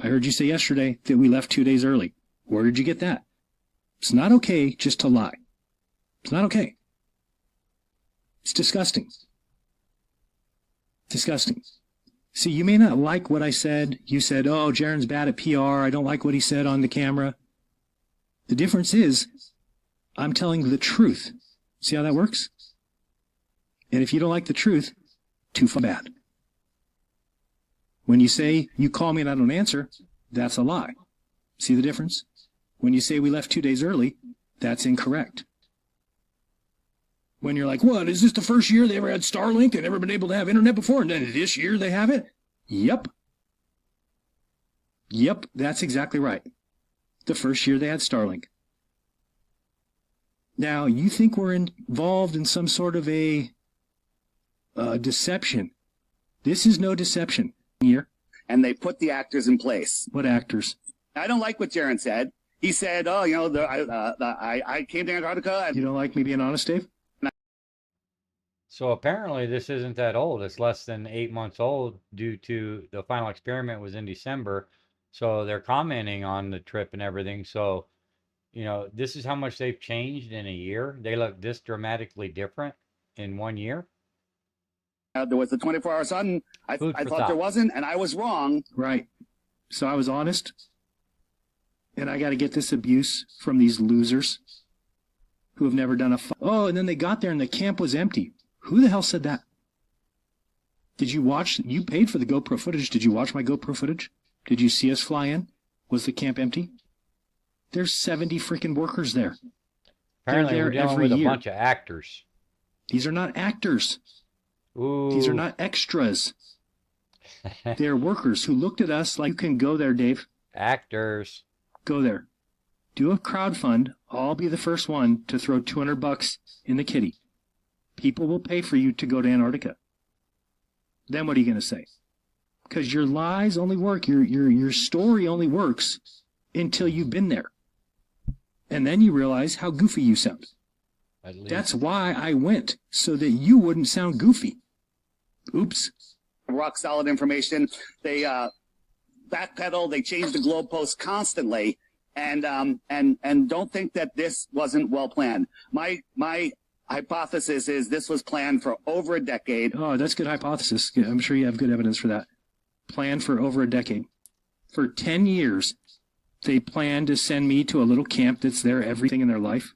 I heard you say yesterday that we left 2 days early. Where did you get that? It's not okay just to lie. It's not okay. It's disgusting. Disgusting. See, you may not like what I said. You said, oh, Jaron's bad at PR. I don't like what he said on the camera. The difference is, I'm telling the truth. See how that works? And if you don't like the truth, too far bad. When you say you call me and I don't answer, that's a lie. See the difference? When you say we left 2 days early, that's incorrect. When you're like, what, is this the first year they ever had Starlink? They've never been able to have internet before, and then this year they have it? Yep. Yep, that's exactly right. The first year they had Starlink. Now, you think we're involved in some sort of a deception. This is no deception. Here. And they put the actors in place. What actors? I don't like what Jaron said. He said, oh, you know, I came to Antarctica. And you don't like me being honest, Dave? So apparently this isn't that old. It's less than 8 months old due to the final experiment was in December. So they're commenting on the trip and everything. So, you know, this is how much they've changed in a year. They look this dramatically different in 1 year. There was the 24-hour sun. I thought there wasn't, and I was wrong. Right. So I was honest. And I got to get this abuse from these losers who have never done a... Oh, and then they got there and the camp was empty. Who the hell said that? Did you watch? You paid for the GoPro footage. Did you watch my GoPro footage? Did you see us fly in? Was the camp empty? There's 70 freaking workers there. Apparently we're dealing with a bunch of actors. These are not actors. Ooh. These are not extras. They're workers who looked at us like, you can go there, Dave. Actors. Go there. Do a crowdfund. I'll be the first one to throw $200 in the kitty. People will pay for you to go to Antarctica. Then what are you going to say? Because your lies only work, your story only works until you've been there. And then you realize how goofy you sound. That's why I went, so that you wouldn't sound goofy. Oops. Rock solid information. They backpedal. They change the globe post constantly, and don't think that this wasn't well planned. My hypothesis is this was planned for over a decade. Oh, that's a good hypothesis. I'm sure you have good evidence for that. Planned for over a decade. For 10 years, they planned to send me to a little camp that's there everything in their life.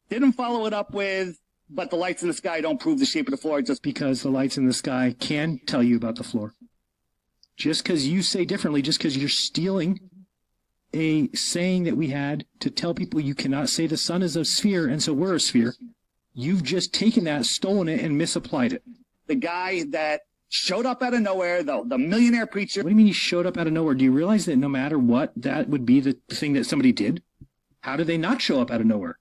Didn't follow it up with, but the lights in the sky don't prove the shape of the floor. Just because the lights in the sky can tell you about the floor. Just because you say differently, just because you're stealing a saying that we had to tell people you cannot say the sun is a sphere and so we're a sphere, you've just taken that, stolen it, and misapplied it. The guy that showed up out of nowhere, the millionaire preacher. What do you mean he showed up out of nowhere? Do you realize that no matter what, that would be the thing that somebody did? How did they not show up out of nowhere?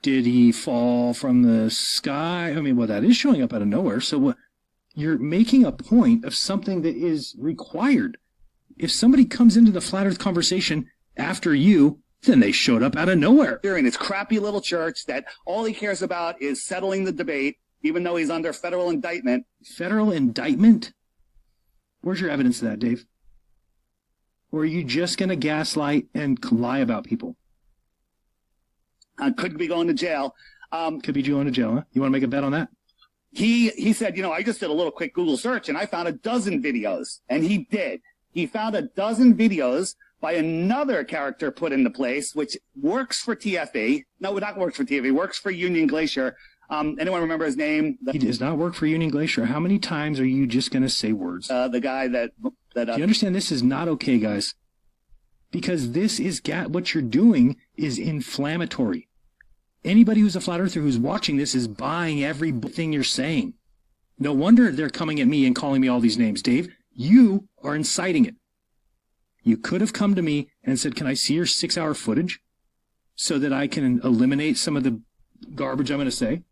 Did he fall from the sky? I mean, well, that is showing up out of nowhere. So what? You're making a point of something that is required. If somebody comes into the flat earth conversation after you, then they showed up out of nowhere. In his crappy little church that all he cares about is settling the debate, even though he's under federal indictment. Federal indictment? Where's your evidence of that, Dave? Or are you just going to gaslight and lie about people? Could be going to jail. Could be going to jail, huh? You want to make a bet on that? He said, I just did a little quick Google search and I found a dozen videos. And he did. He found a dozen videos by another character put into place, which works for TFE. No, not works for TFE, works for Union Glacier. Anyone remember his name? He does not work for Union Glacier. How many times are you just going to say words? The guy that Do you understand this is not okay, guys? Because this is what you're doing is inflammatory. Anybody who's a flat earther who's watching this is buying everything you're saying. No wonder they're coming at me and calling me all these names. Dave, you are inciting it. You could have come to me and said, can I see your 6-hour footage so that I can eliminate some of the garbage I'm going to say?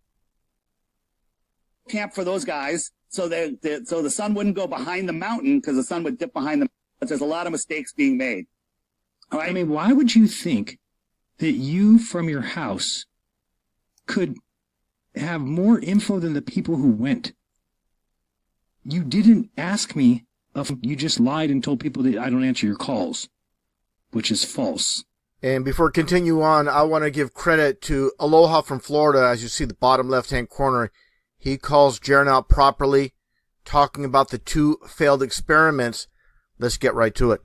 Camp for those guys so the sun wouldn't go behind the mountain because the sun would dip behind the. But there's a lot of mistakes being made. All right? I mean, why would you think that you from your house could have more info than the people who went? You didn't ask me. You just lied and told people that I don't answer your calls, which is false. And before we continue on, I want to give credit to Aloha from Florida. As you see the bottom left-hand corner, he calls Jaron out properly, talking about the 2 failed experiments. Let's get right to it.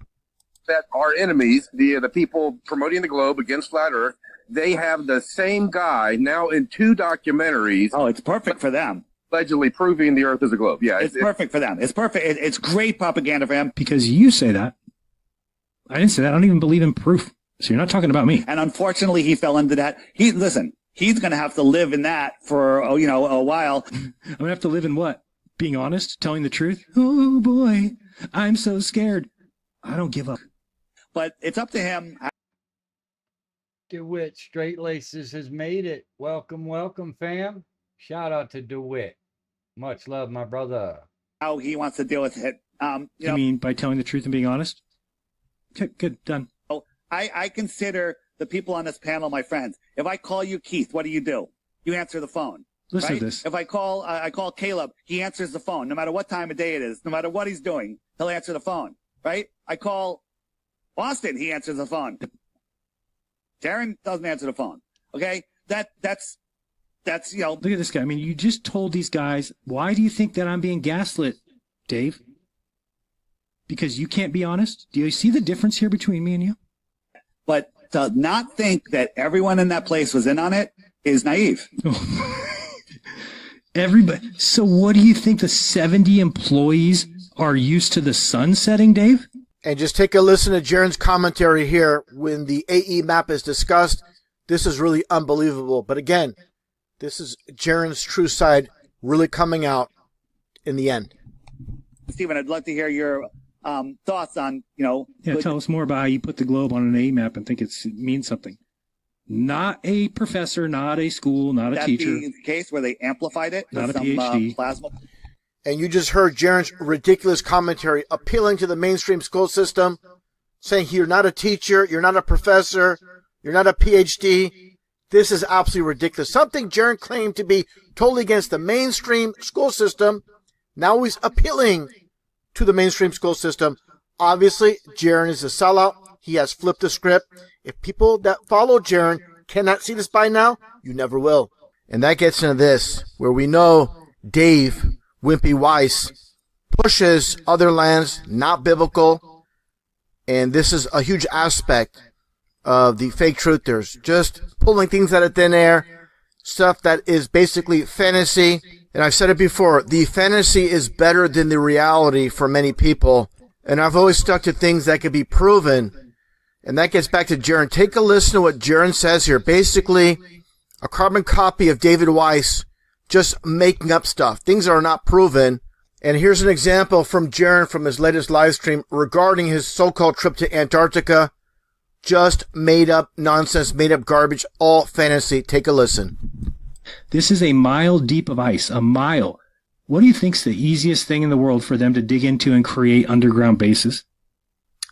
That our enemies, the people promoting the globe against flat Earth, they have the same guy now in 2 documentaries. Oh, it's perfect for them. Allegedly proving the Earth is a globe. Yeah, it's perfect for them. It's perfect. It's great propaganda for him. Because you say that. I didn't say that. I don't even believe in proof. So you're not talking about me. And unfortunately, he fell into that. He's going to have to live in that for, a while. I'm going to have to live in what? Being honest? Telling the truth? Oh, boy. I'm so scared. I don't give up. But it's up to him. DeWitt Straight Laces has made it. Welcome, welcome, fam. Shout out to DeWitt. Much love, my brother. How he wants to deal with it. You mean by telling the truth and being honest? Okay, good, done. I consider the people on this panel my friends. If I call you Keith, what do? You answer the phone. Listen right? to this. If I call Caleb, he answers the phone. No matter what time of day it is, no matter what he's doing, he'll answer the phone. Right? I call Austin, he answers the phone. Darren doesn't answer the phone. Okay? That's Look at this guy. I mean, you just told these guys, why do you think that I'm being gaslit, Dave? Because you can't be honest? Do you see the difference here between me and you? But to not think that everyone in that place was in on it is naive. Everybody. So what do you think the 70 employees are used to the sun setting, Dave? And just take a listen to Jaron's commentary here when the AE map is discussed. This is really unbelievable. But again, this is Jaron's true side really coming out in the end. Stephen, I'd love to hear your thoughts on, Yeah, tell us more about how you put the globe on an A map and think it means something. Not a professor, not a school, not a teacher. That be the case where they amplified it? Not a PhD. Plasma? And you just heard Jaron's ridiculous commentary appealing to the mainstream school system, saying you're not a teacher, you're not a professor, you're not a PhD. This is absolutely ridiculous. Something Jaron claimed to be totally against the mainstream school system. Now he's appealing to the mainstream school system. Obviously, Jaron is a sellout. He has flipped the script. If people that follow Jaron cannot see this by now, you never will. And that gets into this, where we know Dave Wimpy Weiss pushes other lands, not biblical. And this is a huge aspect of the fake truthers. Just pulling things out of thin air, stuff that is basically fantasy. And I've said it before, the fantasy is better than the reality for many people. And I've always stuck to things that could be proven. And that gets back to Jaron. Take a listen to what Jaron says here. Basically, a carbon copy of David Weiss just making up stuff. Things that are not proven. And here's an example from Jaron from his latest live stream regarding his so-called trip to Antarctica. just made up nonsense, made up garbage, all fantasy. Take a listen. This is a mile deep of ice, a mile. What do you think's the easiest thing in the world for them to dig into and create underground bases?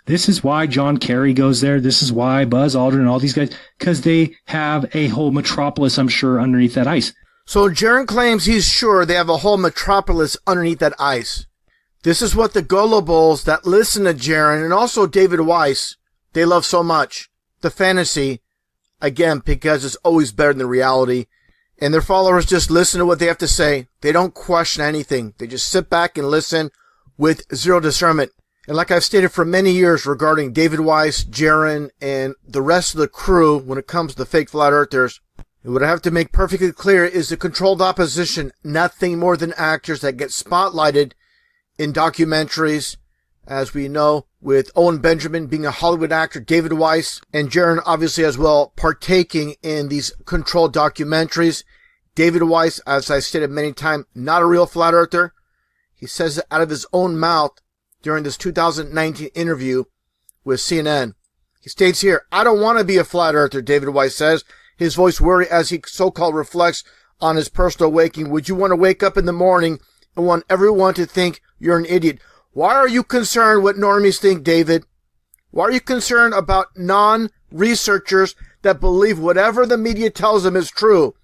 This is why John Kerry goes there. This is why Buzz Aldrin and all these guys, because they have a whole metropolis, I'm sure, underneath that ice. So Jaron claims he's sure they have a whole metropolis underneath that ice. This is what the gullibles that listen to Jaron and also David Weiss, they love so much. The fantasy, again, because it's always better than the reality. And their followers just listen to what they have to say. They don't question anything. They just sit back and listen with zero discernment. And like I've stated for many years regarding David Weiss, Jaron, and the rest of the crew when it comes to the fake flat earthers, what I have to make perfectly clear is the controlled opposition, nothing more than actors that get spotlighted in documentaries, as we know, with Owen Benjamin being a Hollywood actor, David Weiss, and Jaron obviously as well partaking in these controlled documentaries. David Weiss, as I stated many times, not a real flat earther. He says it out of his own mouth during this 2019 interview with CNN. He states here, "I don't want to be a flat earther," David Weiss says, his voice weary as he so-called reflects on his personal awakening. "Would you want to wake up in the morning and want everyone to think you're an idiot? Why are you concerned what normies think, David? Why are you concerned about non-researchers that believe whatever the media tells them is true?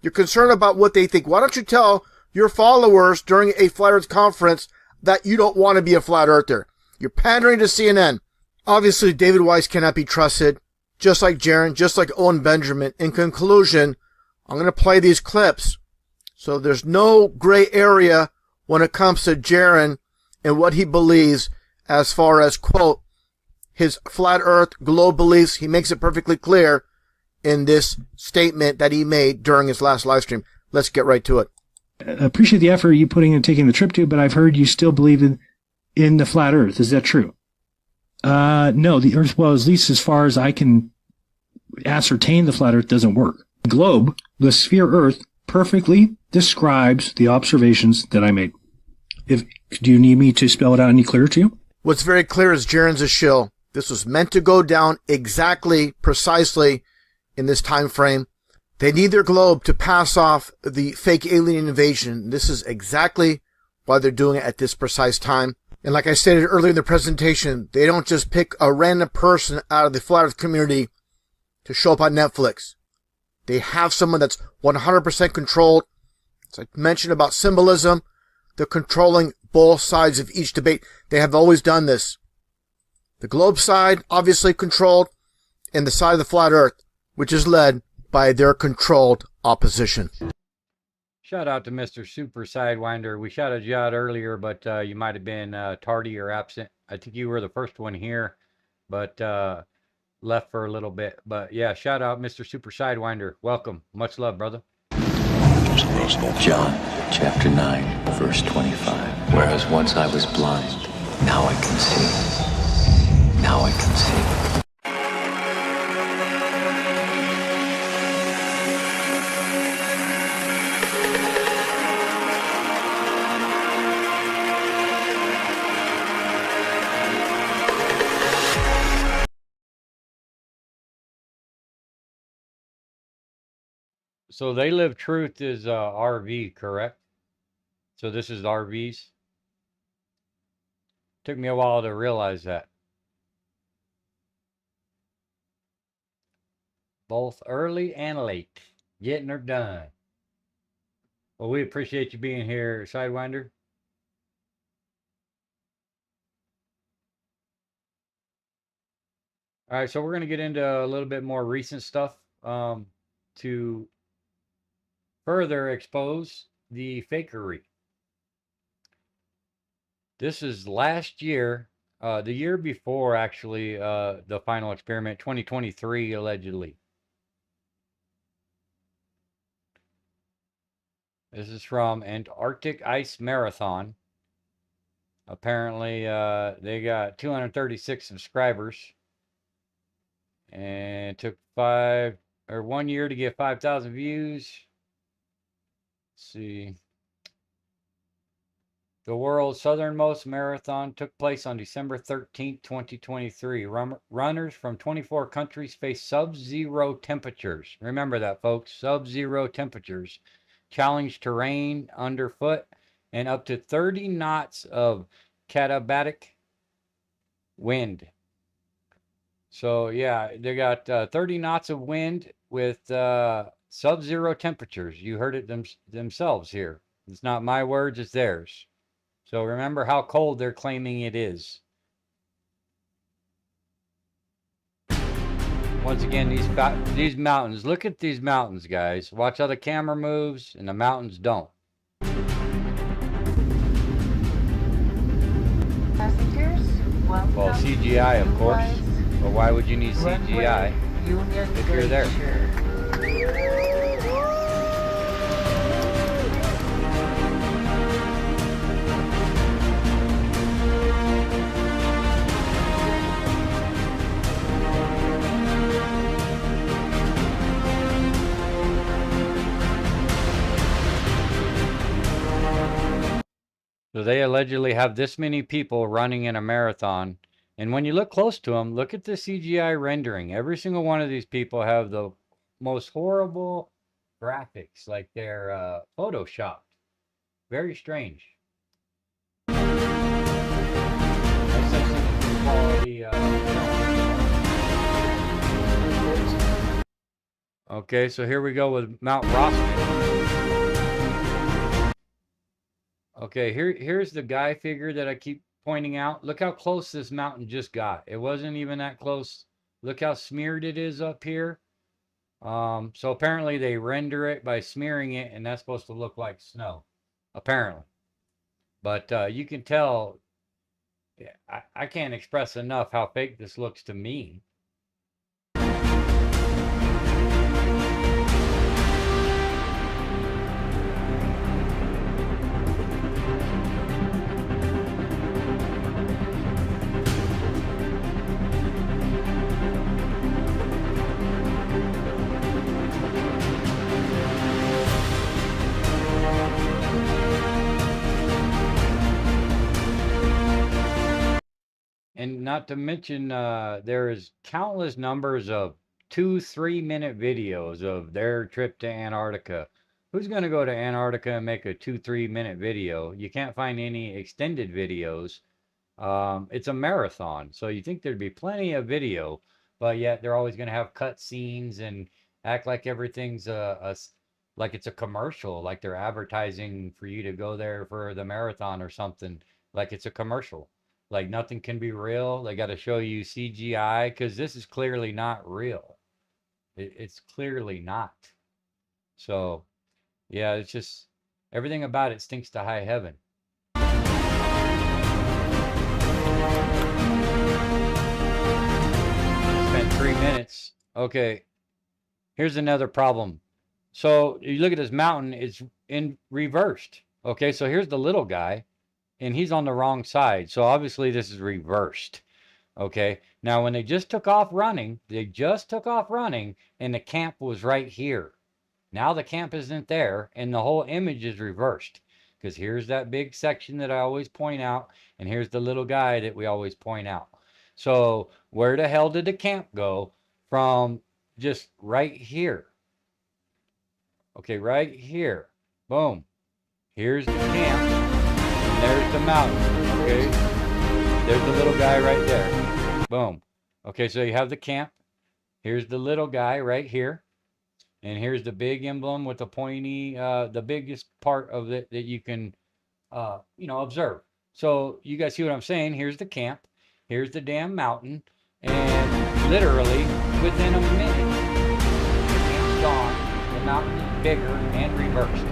You're concerned about what they think. Why don't you tell your followers during a flat earth conference that you don't want to be a flat earther? You're pandering to CNN." Obviously, David Weiss cannot be trusted, just like Jaron, just like Owen Benjamin. In conclusion, I'm going to play these clips. So there's no gray area when it comes to Jaron and what he believes as far as, quote, his flat earth globe beliefs. He makes it perfectly clear in this statement that he made during his last live stream. Let's get right to it. I appreciate the effort you putting in taking the trip to, but I've heard you still believe in the flat earth. Is that true? No, the earth, well, at least as far as I can ascertain, the flat earth doesn't work. The globe, the sphere earth, perfectly describes the observations that I made. Do you need me to spell it out any clearer to you? What's very clear is Jaron's a shill. This was meant to go down exactly, precisely in this time frame. They need their globe to pass off the fake alien invasion. This is exactly why they're doing it at this precise time. And like I stated earlier in the presentation, they don't just pick a random person out of the flat earth community to show up on Netflix. They have someone that's 100% controlled. As I mentioned about symbolism, they're controlling both sides of each debate. They have always done this. The globe side, obviously controlled, and the side of the flat earth, which is led by their controlled opposition. Shout out to Mr. Super Sidewinder. We shouted you out earlier, but you might have been tardy or absent. I think you were the first one here, but left for a little bit. But yeah, shout out Mr. Super Sidewinder. Welcome. Much love, brother. John chapter 9, verse 25. Whereas once I was blind, now I can see. Now I can see. So They Live Truth is RV, correct? So this is RVs. Took me a while to realize that. Both early and late. Getting her done. Well, we appreciate you being here, Sidewinder. All right, so we're going to get into a little bit more recent stuff to further expose the fakery. This is last year, the year before, actually, the final experiment, 2023, allegedly. This is from Antarctic Ice Marathon. Apparently, they got 236 subscribers. And it took 1 year to get 5,000 views. Let's see. The world's southernmost marathon took place on December 13th, 2023. Runners from 24 countries face sub-zero temperatures. Remember that, folks. Sub-zero temperatures. Challenge terrain underfoot and up to 30 knots of katabatic wind. So, yeah, they got 30 knots of wind with sub-zero temperatures. You heard it themselves here. It's not my words, it's theirs. So remember how cold they're claiming it is. Once again, these mountains. Look at these mountains, guys. Watch how the camera moves and the mountains don't. Passengers, welcome Well, CGI, of course. But why would you need CGI if you're there? So they allegedly have this many people running in a marathon. And when you look close to them, look at the CGI rendering. Every single one of these people have the most horrible graphics, like they're photoshopped. Very strange. Quality, okay, so here we go with Mount Rossman. Okay, here's the guy figure that I keep pointing out. Look how close this mountain just got. It wasn't even that close. Look how smeared it is up here. So apparently they render it by smearing it, and that's supposed to look like snow. Apparently. But you can tell, I can't express enough how fake this looks to me. And not to mention, there is countless numbers of 2-3 minute videos of their trip to Antarctica. Who's going to go to Antarctica and make a 2-3 minute video? You can't find any extended videos. It's a marathon, so you think there'd be plenty of video, but yet they're always going to have cut scenes and act like everything's like it's a commercial, like they're advertising for you to go there for the marathon or something, like it's a commercial. Like nothing can be real. They got to show you CGI because this is clearly not real. It's clearly not. So, yeah, it's just everything about it stinks to high heaven. Spent 3 minutes. Okay, here's another problem. So you look at this mountain, it's in reversed. Okay, so here's the little guy. And he's on the wrong side. So obviously this is reversed. Okay. Now when they just took off running, and the camp was right here. Now the camp isn't there and the whole image is reversed. Because here's that big section that I always point out. And here's the little guy that we always point out. So where the hell did the camp go from just right here? Okay, right here. Boom. Here's the camp. There's the mountain, okay? There's the little guy right there. Boom. Okay, so you have the camp. Here's the little guy right here. And here's the big emblem with the pointy, the biggest part of it that you can, observe. So you guys see what I'm saying? Here's the camp. Here's the damn mountain. And literally, within a minute, the camp's gone. The mountain is bigger and reversed.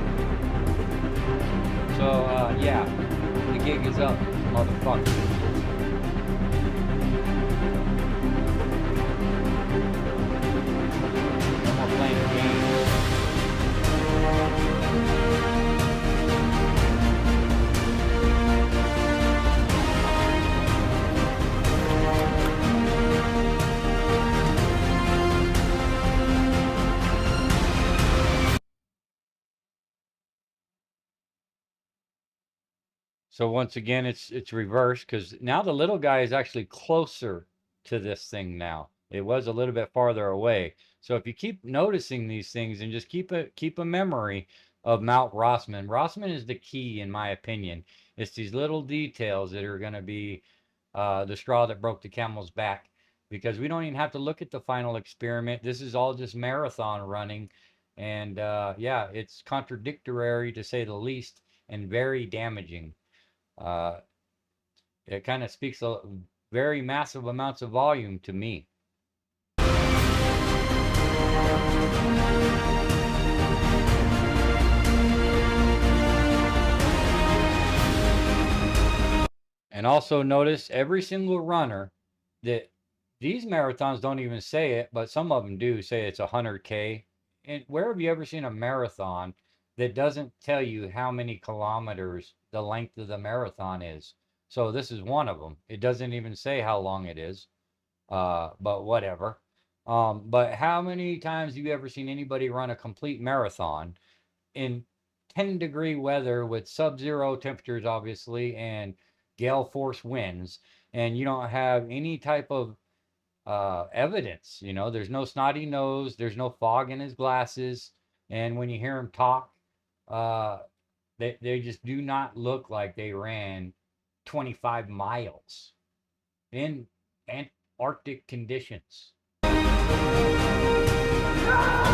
So, yeah. The gig is up, motherfucker. No more playing games. So once again, it's reversed because now the little guy is actually closer to this thing now. It was a little bit farther away. So if you keep noticing these things and just keep a memory of Mount Rossman. Rossman is the key, in my opinion. It's these little details that are going to be the straw that broke the camel's back, because we don't even have to look at the final experiment. This is all just marathon running. And yeah, it's contradictory to say the least, and very damaging. It kind of speaks a very massive amounts of volume to me. And also notice every single runner that these marathons don't even say it, but some of them do say it's 100K. And where have you ever seen a marathon that doesn't tell you how many kilometers the length of the marathon is? So this is one of them. It doesn't even say how long it is, but whatever. But how many times have you ever seen anybody run a complete marathon in 10-degree weather with sub-zero temperatures, obviously, and gale force winds, and you don't have any type of evidence? You know, there's no snotty nose, there's no fog in his glasses, and when you hear him talk, they just do not look like they ran 25 miles in Antarctic conditions. Look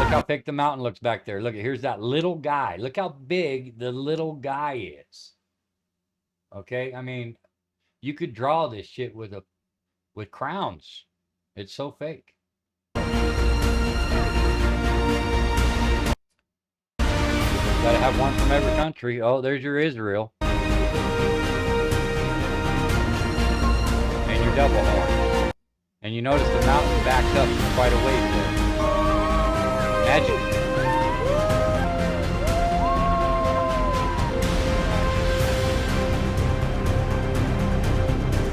how thick the mountain looks back there. Look, here's that little guy. Look how big the little guy is. Okay, I mean, you could draw this shit with crowns. It's so fake. Gotta have one from every country. Oh, there's your Israel. And your double horn. And you notice the mountain backed up quite a ways there. Magic.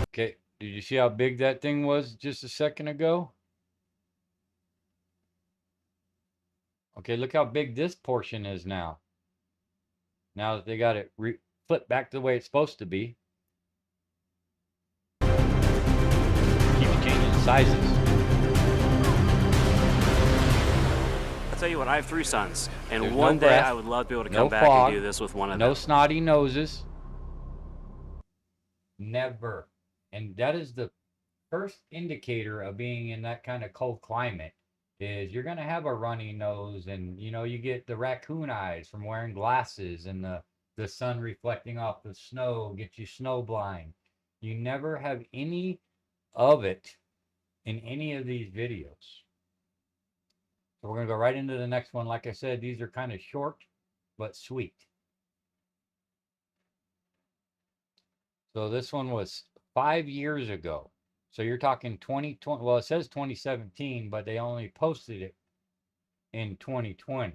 Okay, did you see how big that thing was just a second ago? Okay, look how big this portion is now. Now that they got it flipped back to the way it's supposed to be. Keeps changing sizes. I'll tell you what, I have 3 sons, and There's one no day breath, I would love to be able to no come back fog, and do this with one of no them. snotty noses. Never. And that is the first indicator of being in that kind of cold climate, is you're going to have a runny nose, and you know, you get the raccoon eyes from wearing glasses, and the sun reflecting off the snow gets you snow blind. You never have any of it in any of these videos. So we're going to go right into the next one. Like I said, these are kind of short but sweet. So this one was 5 years ago. So you're talking 2020. Well, it says 2017, but they only posted it in 2020.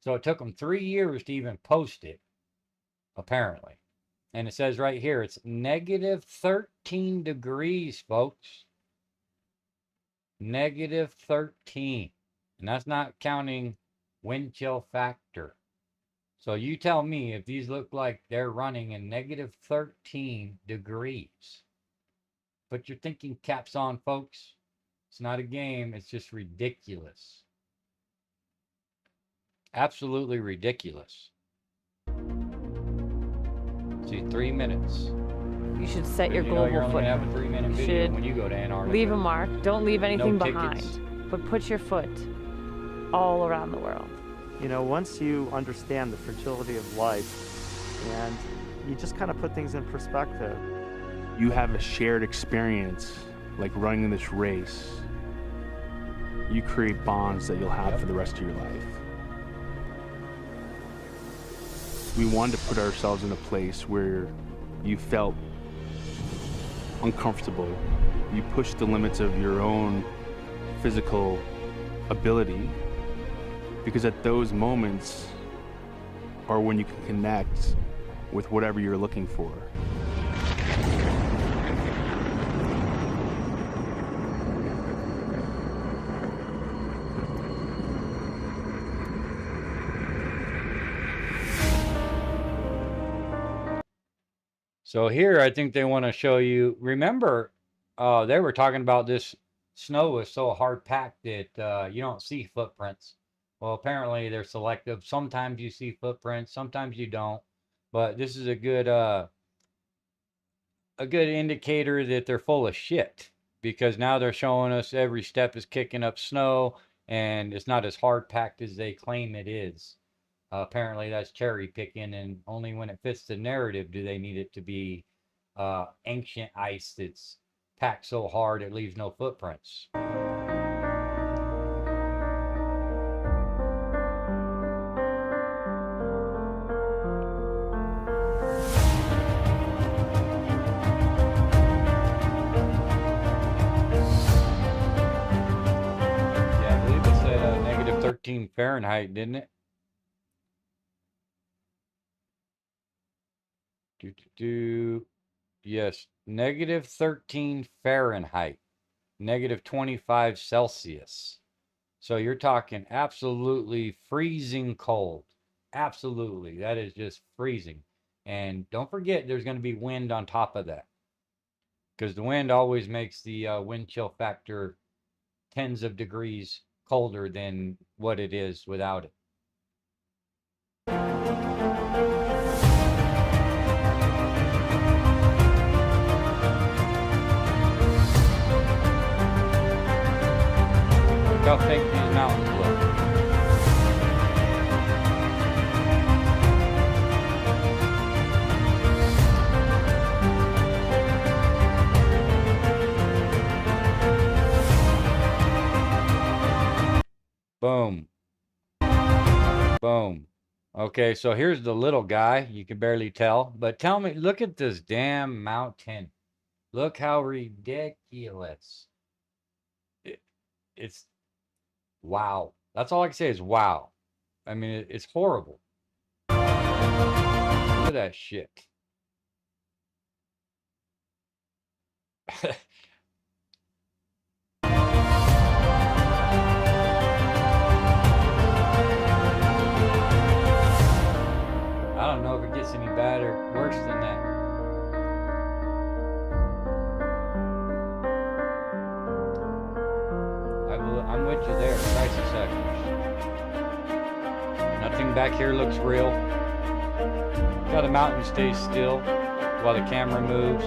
So it took them 3 years to even post it, apparently. And it says right here, it's negative 13 degrees, folks. Negative 13. And that's not counting wind chill factor. So you tell me if these look like they're running in negative 13 degrees. Put your thinking caps on, folks. It's not a game. It's just ridiculous. Absolutely ridiculous. See, 3 minutes. You should set your You know global you're only gonna have a footprint. 3-minute You video should when you go to Antarctica. leave a mark. Don't leave anything No behind. tickets. But put your foot all around the world. You know, once you understand the fragility of life, and you just kind of put things in perspective. You have a shared experience, like running this race. You create bonds that you'll have for the rest of your life. We wanted to put ourselves in a place where you felt uncomfortable. You pushed the limits of your own physical ability, because at those moments are when you can connect with whatever you're looking for. So here, I think they want to show you. Remember, they were talking about this snow was so hard packed that you don't see footprints. Well, apparently they're selective. Sometimes you see footprints, sometimes you don't. But this is a good indicator that they're full of shit, because now they're showing us every step is kicking up snow and it's not as hard packed as they claim it is. Apparently that's cherry picking, and only when it fits the narrative do they need it to be ancient ice that's packed so hard it leaves no footprints. Yeah, I believe it said negative 13 Fahrenheit, didn't it? Yes, negative 13 Fahrenheit, negative 25 Celsius. So you're talking absolutely freezing cold. Absolutely. That is just freezing. And don't forget, there's going to be wind on top of that, because the wind always makes the wind chill factor tens of degrees colder than what it is without it. Look how fake these mountains look. Boom. Boom. Okay, so here's the little guy. You can barely tell. But tell me, look at this damn mountain. Look how ridiculous. It's wow. That's all I can say is wow. I mean, it's horrible. Look at that shit. I don't know if it gets any bad or worse than that. I'm with you there, crisis actors. Nothing back here looks real. Got a mountain stay still while the camera moves.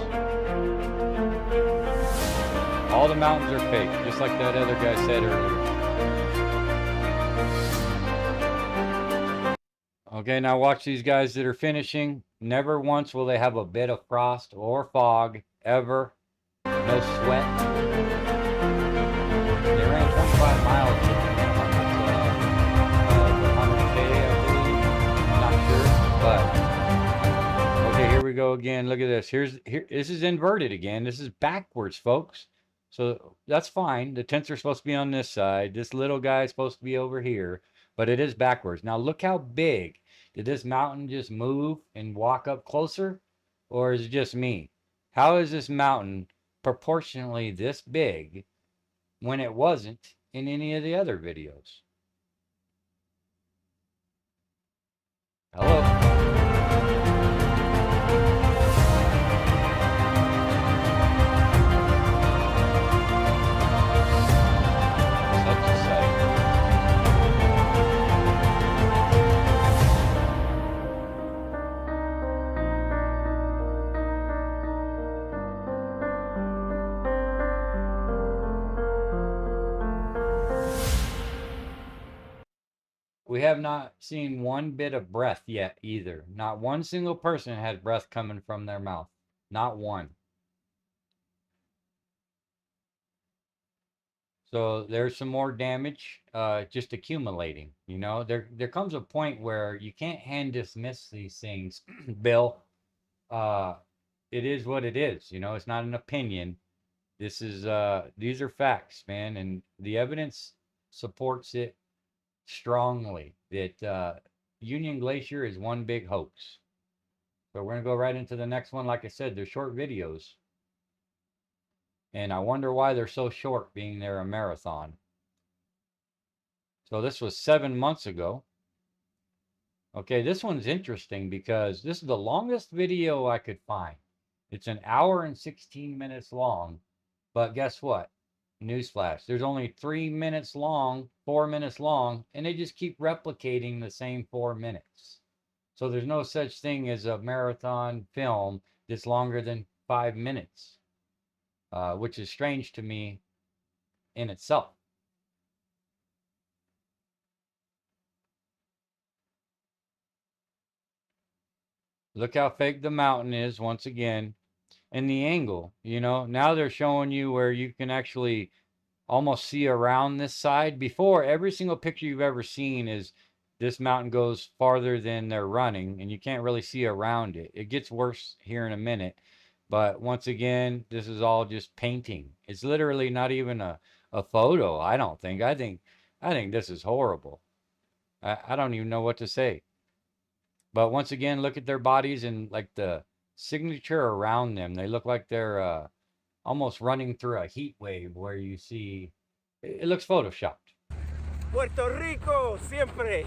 All the mountains are fake, just like that other guy said earlier. Okay, now watch these guys that are finishing. Never once will they have a bit of frost or fog, ever. No sweat. They ran 25 miles to the minimum. It's 100K, I believe. I'm not sure, but okay, here we go again. Look at this. Here. This is inverted again. This is backwards, folks. So that's fine. The tents are supposed to be on this side. This little guy is supposed to be over here, but it is backwards. Now look how big. Did this mountain just move and walk up closer, or is it just me? How is this mountain proportionally this big when it wasn't in any of the other videos? Hello? Such a sight. We have not seen one bit of breath yet either. Not one single person has breath coming from their mouth. Not one. So there's some more damage just accumulating. You know, there comes a point where you can't dismiss these things, Bill. It is what it is. You know, it's not an opinion. This is these are facts, man, and the evidence supports it strongly that Union Glacier is one big hoax. So we're gonna go right into the next one. Like I said, they're short videos, and I wonder why they're so short, being they're a marathon. So this was 7 months ago. Okay, this one's interesting because this is the longest video I could find. It's an hour and 16 minutes long. But guess what? Newsflash. There's only 3 minutes long, 4 minutes long, and they just keep replicating the same 4 minutes. So there's no such thing as a marathon film that's longer than 5 minutes, which is strange to me in itself. Look how fake the mountain is once again. And the angle, you know, now they're showing you where you can actually almost see around this side. Before, every single picture you've ever seen is this mountain goes farther than they're running and you can't really see around it. It gets worse here in a minute. But once again, this is all just painting. It's literally not even a photo, I don't think. I think this is horrible. I don't even know what to say. But once again, look at their bodies and like the signature around them. They look like they're almost running through a heat wave where you see, it looks photoshopped. Puerto Rico, siempre.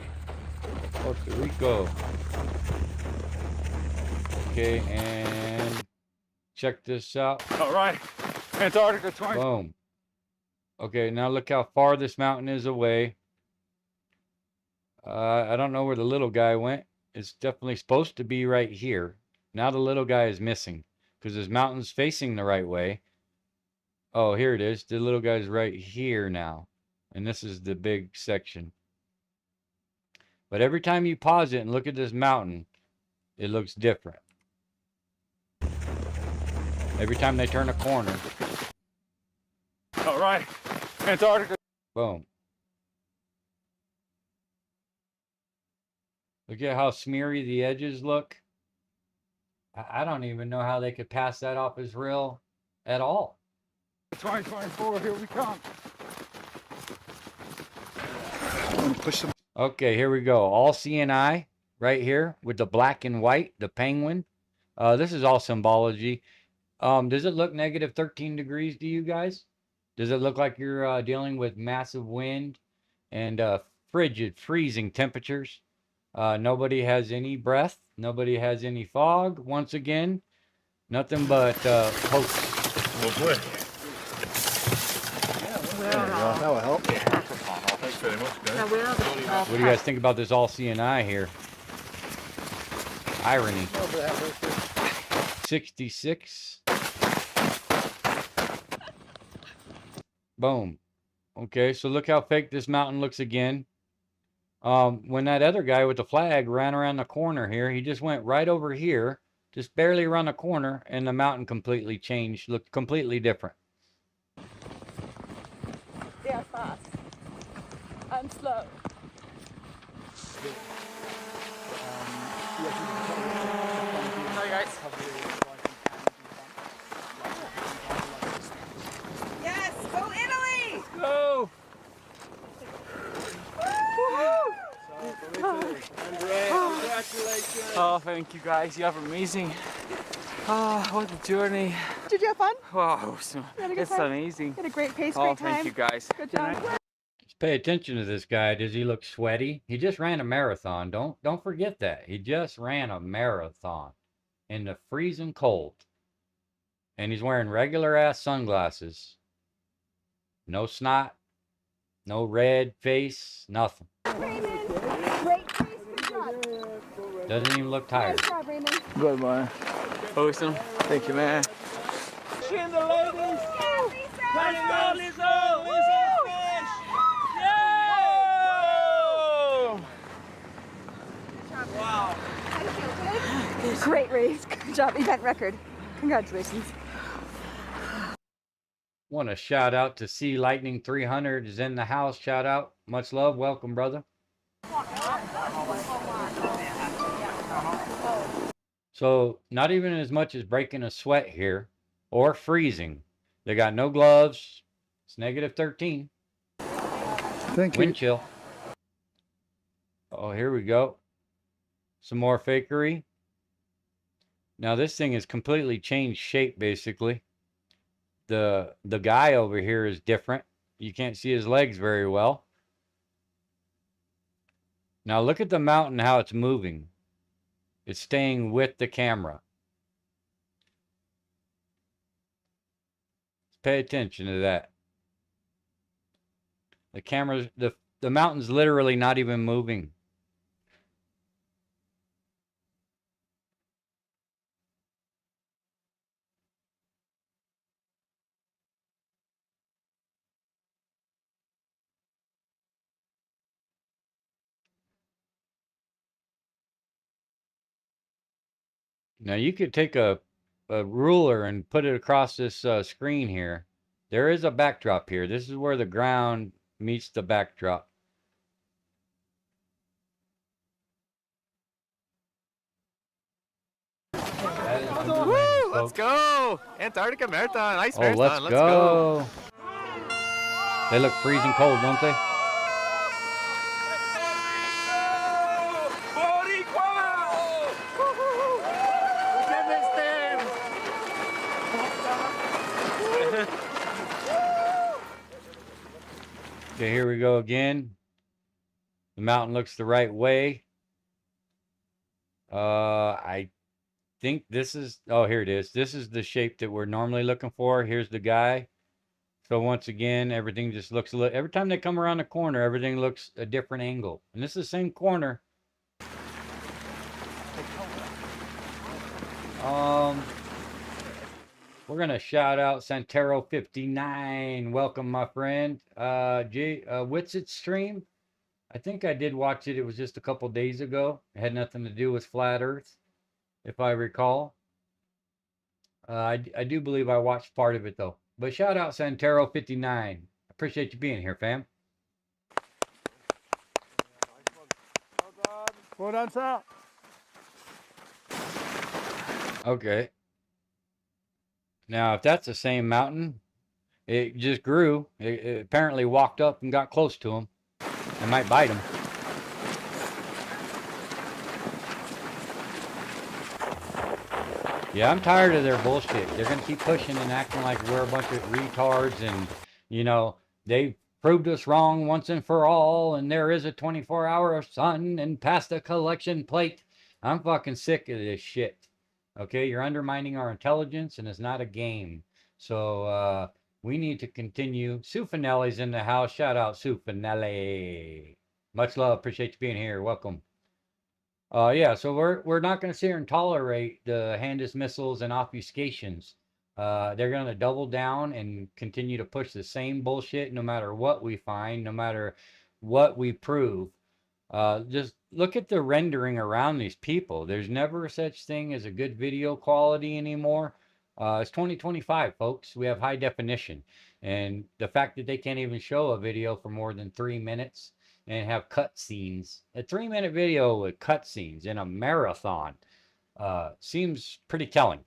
Puerto Rico. Okay, and check this out. All right, Antarctica 20. Boom. Okay, now look how far this mountain is away. I don't know where the little guy went. It's definitely supposed to be right here. Now the little guy is missing because this mountain's facing the right way. Oh, here it is. The little guy's right here now. And this is the big section. But every time you pause it and look at this mountain, it looks different. Every time they turn a corner. All right, Antarctica. Boom. Look at how smeary the edges look. I don't even know how they could pass that off as real at all. 2024, here we come. Okay, here we go. All CNI right here with the black and white, the penguin. This is all symbology. Does it look negative 13 degrees to you guys? Does it look like you're dealing with massive wind and frigid, freezing temperatures? Nobody has any breath. Nobody has any fog. Once again, nothing but hoax. Oh boy. That will help. Thanks very much, guys. What do you guys think about this all CNI here? Irony. 66. Boom. Okay, so look how fake this mountain looks again. When that other guy with the flag ran around the corner here, he just went right over here, just barely around the corner, and the mountain completely changed, looked completely different. They are fast. I'm slow. Hi guys. Yes, go Italy! Go! Congratulations. Oh, thank you guys. You have amazing. Oh, what a journey. Did you have fun? Wow, You had a good it's time? amazing. You had a great pace, Oh, great time. thank you guys. Good job. Just pay attention to this guy. Does he look sweaty? He just ran a marathon. Don't forget that. He just ran a marathon in the freezing cold. And he's wearing regular ass sunglasses. No snot, no red face, nothing. Great pace, good job. Doesn't even look tired. Good job, Raymond. Good, man. Awesome. Thank you, man. Chin the ladies. Yeah, Lisa. Let's go, Lizzo. Lizzo the fish. Yeah! Wow. Great race. Good job. Event record. Congratulations. Want to shout out to C Lightning 300 is in the house. Shout out. Much love. Welcome, brother. So not even as much as breaking a sweat here or freezing. They got no gloves. It's negative 13. Thank you. Wind chill. Oh, here we go. Some more fakery. Now this thing has completely changed shape, basically. The guy over here is different. You can't see his legs very well. Now look at the mountain, how it's moving. It's staying with the camera. pay attention to that. The camera's, the mountain's literally not even moving. Now you could take a ruler and put it across this screen here. There is a backdrop here. This is where the ground meets the backdrop. Woo! Let's go! Antarctica Marathon, Ice Marathon, let's go. They look freezing cold, don't they? Okay, here we go again. The mountain looks the right way. I think this is, oh, here it is. This is the shape that we're normally looking for. Here's the guy. So once again, everything just looks a little, every time they come around the corner, everything looks a different angle. And this is the same corner. We're going to shout out Santero59. Welcome, my friend. Witsit stream. I think I did watch it. It was just a couple days ago. It had nothing to do with Flat Earth, if I recall. I do believe I watched part of it, though. But shout out Santero59. Appreciate you being here, fam. Well done, Sal. Okay. Now, if that's the same mountain, it just grew. It apparently walked up and got close to him. It might bite him. Yeah, I'm tired of their bullshit. They're going to keep pushing and acting like we're a bunch of retards and, you know, they proved us wrong once and for all and there is a 24-hour sun and pasta collection plate. I'm fucking sick of this shit. Okay, you're undermining our intelligence and it's not a game. So we need to continue. Sue Finelli's in the house. Shout out Sue Finelli. Much love. Appreciate you being here. Welcome. Yeah, so we're not going to sit here and tolerate the Handis missiles and obfuscations. They're going to double down and continue to push the same bullshit no matter what we find, no matter what we prove. Just look at the rendering around these people. There's never such thing as a good video quality anymore. It's 2025, folks. We have high definition. And the fact that they can't even show a video for more than 3 minutes and have cutscenes. A 3-minute video with cutscenes in a marathon seems pretty telling.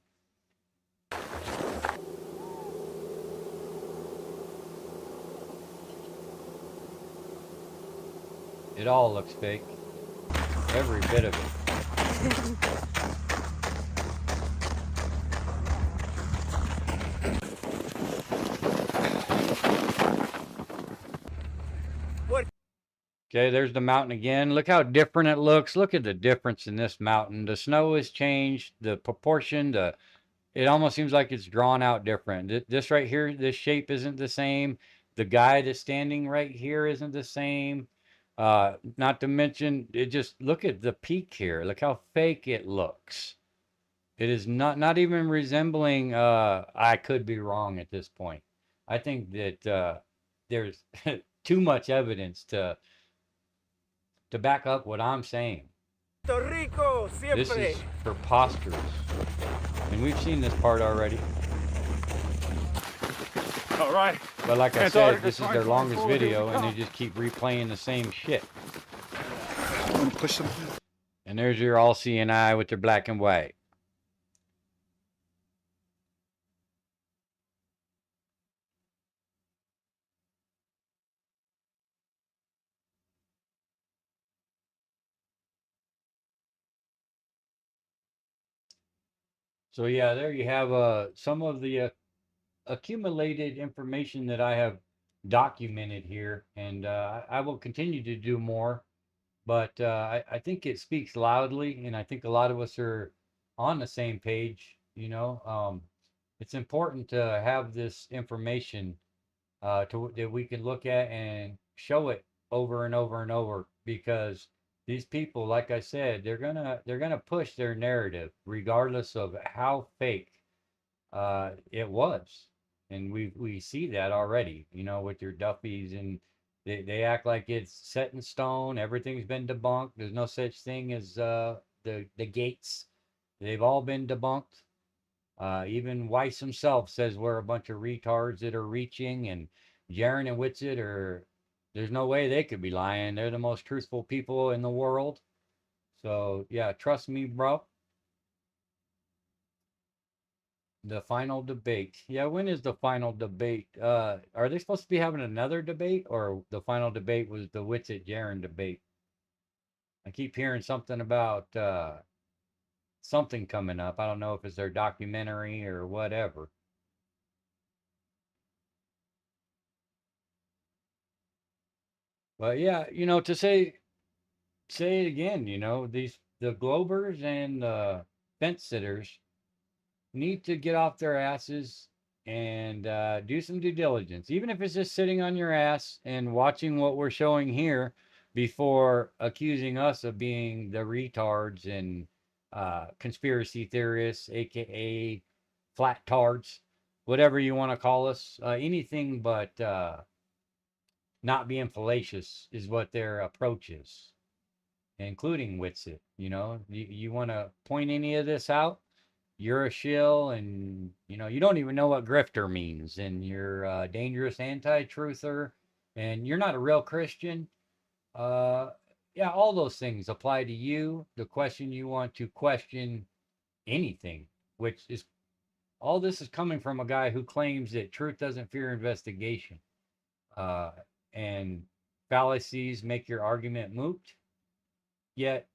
It all looks fake. Every bit of it. Okay, there's the mountain again. Look how different it looks. Look at the difference in this mountain. The snow has changed. The proportion, it almost seems like it's drawn out different. This right here, this shape isn't the same. The guy that's standing right here isn't the same. Not to mention, look at the peak here. Look how fake it looks. It is not even resembling, I could be wrong at this point. I think that there's too much evidence to back up what I'm saying. Rico, this is preposterous. And we've seen this part already. All right. But like I said, this is their longest video, and they just keep replaying the same shit. Push them. And there's your all-seeing eye with their black and white. So yeah, there you have some of the accumulated information that I have documented here, and I will continue to do more, but I think it speaks loudly, and I think a lot of us are on the same page, you know. it's important to have this information that we can look at and show it over and over and over, because these people, like I said, they're gonna push their narrative regardless of how fake it was. And we see that already, with your Duffies, and they act like it's set in stone. Everything's been debunked. There's no such thing as the gates. They've all been debunked. Even Weiss himself says we're a bunch of retards that are reaching, and Jaron and Whitsitt there's no way they could be lying. They're the most truthful people in the world. So yeah, trust me, bro. The final debate. Yeah, when is the final debate? Are they supposed to be having another debate, or the final debate was the Whitsitt Jaron debate? I keep hearing something about something coming up. I don't know if it's their documentary or whatever. But yeah, to say it again, the Globers and the fence sitters need to get off their asses and do some due diligence, even if it's just sitting on your ass and watching what we're showing here before accusing us of being the retards and conspiracy theorists, aka flat tards, whatever you want to call us. Anything but not being fallacious is what their approach is, including Whitsitt. You want to point any of this out, you're a shill, and you don't even know what grifter means, and you're a dangerous anti-truther, and you're not a real Christian. Yeah, all those things apply to you. The question you want to question anything, which is all this is coming from a guy who claims that truth doesn't fear investigation, uh, and fallacies make your argument moot. Yet,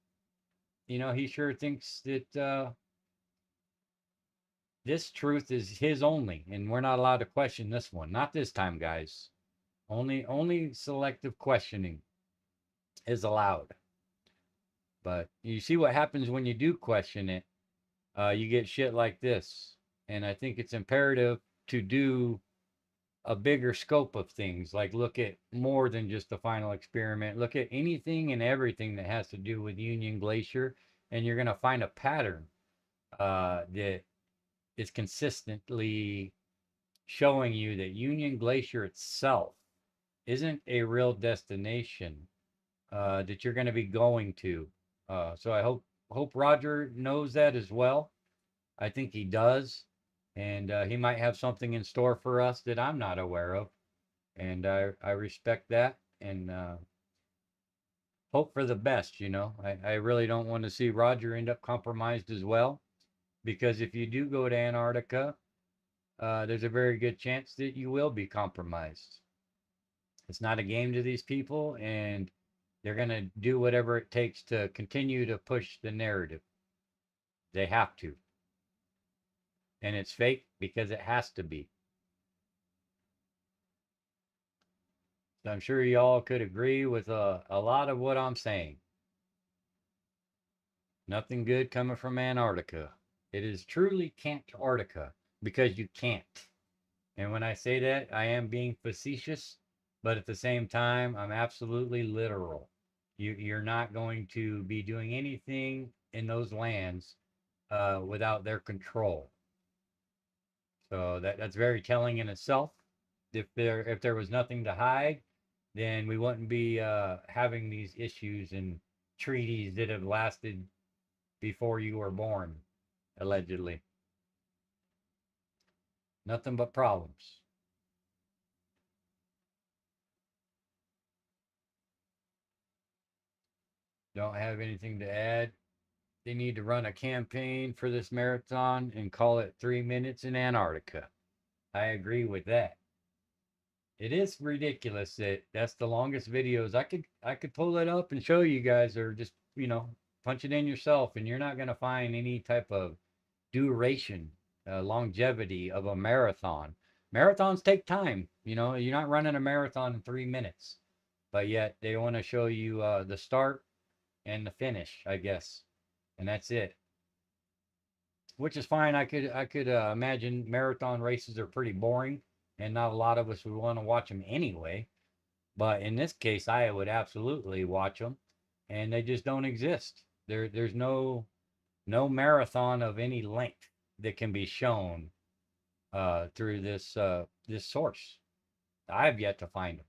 he sure thinks that this truth is his only, and we're not allowed to question this one. Not this time, guys. Only selective questioning is allowed. But you see what happens when you do question it. You get shit like this. And I think it's imperative to do a bigger scope of things, like look at more than just the final experiment. Look at anything and everything that has to do with Union Glacier, and you're going to find a pattern that is consistently showing you that Union Glacier itself isn't a real destination that you're going to be going to. So I hope Roger knows that as well. I think he does, and he might have something in store for us that I'm not aware of, and I respect that, and hope for the best. I really don't want to see Roger end up compromised as well, because if you do go to Antarctica, there's a very good chance that you will be compromised. It's not a game to these people, and they're going to do whatever it takes to continue to push the narrative. They have to. And it's fake because it has to be. So I'm sure y'all could agree with a lot of what I'm saying. Nothing good coming from Antarctica. It is truly Cantarctica, because you can't. And when I say that, I am being facetious, but at the same time, I'm absolutely literal. You're not going to be doing anything in those lands without their control. So that's very telling in itself. If there was nothing to hide, then we wouldn't be having these issues and treaties that have lasted before you were born, allegedly. Nothing but problems. Don't have anything to add. They need to run a campaign for this marathon and call it 3 minutes in Antarctica. I agree with that. It is ridiculous that that's the longest videos. I could pull it up and show you guys, or just, punch it in yourself, and you're not going to find any type of duration, longevity of a marathon. Marathons take time. You're not running a marathon in 3 minutes, but yet they want to show you the start and the finish, I guess. And that's it. which is fine. I could imagine marathon races are pretty boring, and not a lot of us would want to watch them anyway. But in this case, I would absolutely watch them, and they just don't exist. There's no marathon of any length that can be shown through this source. I've yet to find them.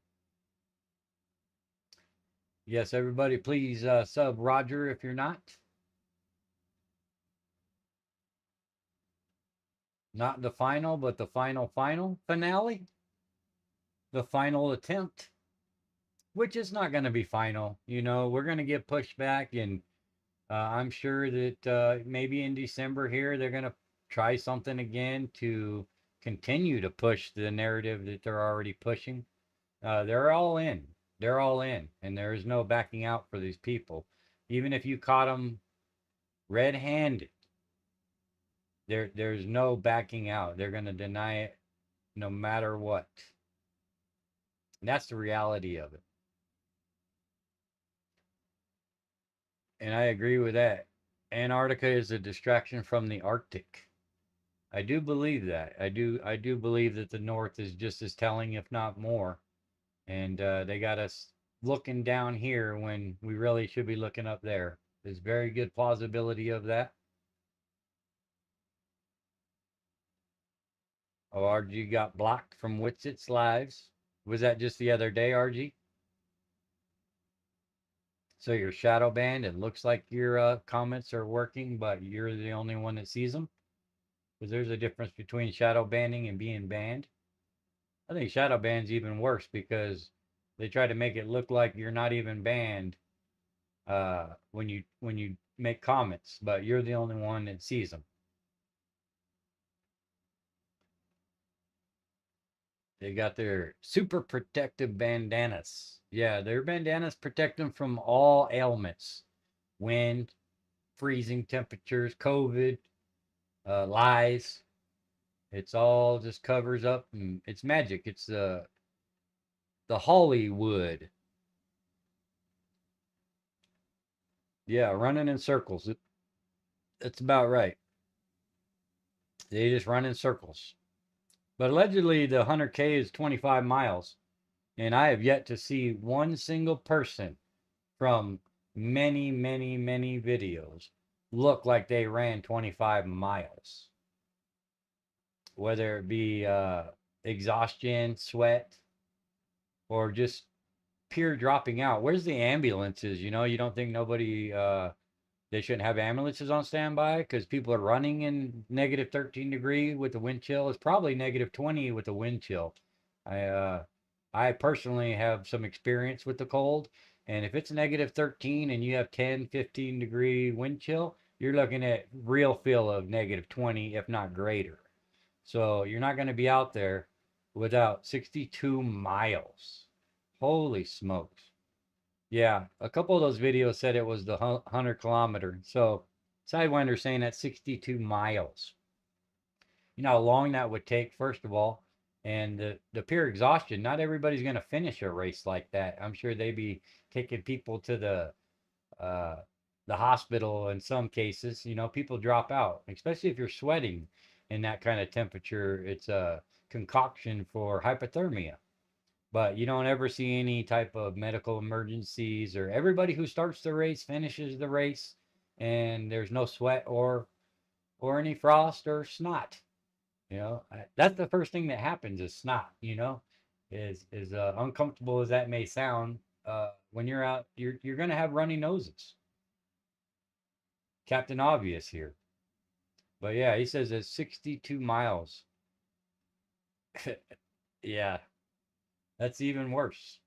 Yes, everybody, please sub Roger if you're not. Not the final, but the final finale. The final attempt, which is not going to be final. You know, we're going to get pushed back, and I'm sure that maybe in December here, they're going to try something again to continue to push the narrative that they're already pushing. They're all in. They're all in, and there is no backing out for these people. Even if you caught them red-handed, there's no backing out. They're going to deny it no matter what. And that's the reality of it. And I agree with that. Antarctica is a distraction from the Arctic. I do believe that. I do believe that the North is just as telling, if not more. And they got us looking down here when we really should be looking up there. There's very good plausibility of that. Oh, RG got blocked from Witsit's lives. Was that just the other day, RG? So you're shadow banned. It looks like your comments are working, but you're the only one that sees them. Because there's a difference between shadow banning and being banned. I think shadow ban's even worse because they try to make it look like you're not even banned when you make comments, but you're the only one that sees them. They got their super protective bandanas. Yeah, their bandanas protect them from all ailments. Wind, freezing temperatures, COVID, lies. It's all just covers up, and it's magic. It's the Hollywood. Yeah, running in circles. That's about right. They just run in circles. But allegedly, the 100K is 25 miles. And I have yet to see one single person from many, many, many videos look like they ran 25 miles. Whether it be exhaustion, sweat, or just pure dropping out. Where's the ambulances? You know, you don't think nobody... they shouldn't have ambulances on standby because people are running in negative 13 degree with the wind chill. It's probably negative 20 with the wind chill. I personally have some experience with the cold, and if it's negative 13 and you have 10, 15 degree wind chill, you're looking at real feel of negative 20, if not greater. So you're not going to be out there without 62 miles. Holy smokes. Yeah, a couple of those videos said it was the 100-kilometer. So Sidewinder saying that's 62 miles. You know how long that would take, first of all, and the pure exhaustion. Not everybody's going to finish a race like that. I'm sure they'd be taking people to the hospital in some cases. You know, people drop out, especially if you're sweating in that kind of temperature. It's a concoction for hypothermia. But you don't ever see any type of medical emergencies, or everybody who starts the race finishes the race and there's no sweat or any frost or snot. You know, that's the first thing that happens is snot, you know, is uncomfortable as that may sound. When you're out, you're going to have runny noses. Captain Obvious here. But yeah, he says it's 62 miles. Yeah. That's even worse.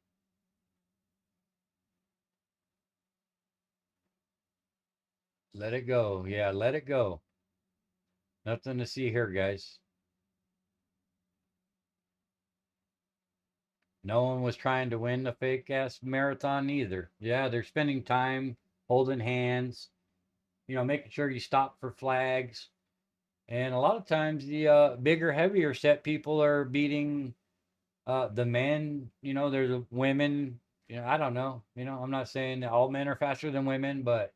Let it go. Yeah, let it go. Nothing to see here, guys. No one was trying to win the fake-ass marathon either. Yeah, they're spending time holding hands, you know, making sure you stop for flags. And a lot of times the bigger, heavier set people are beating the men. You know, there's women. You know, I don't know. You know, I'm not saying that all men are faster than women, but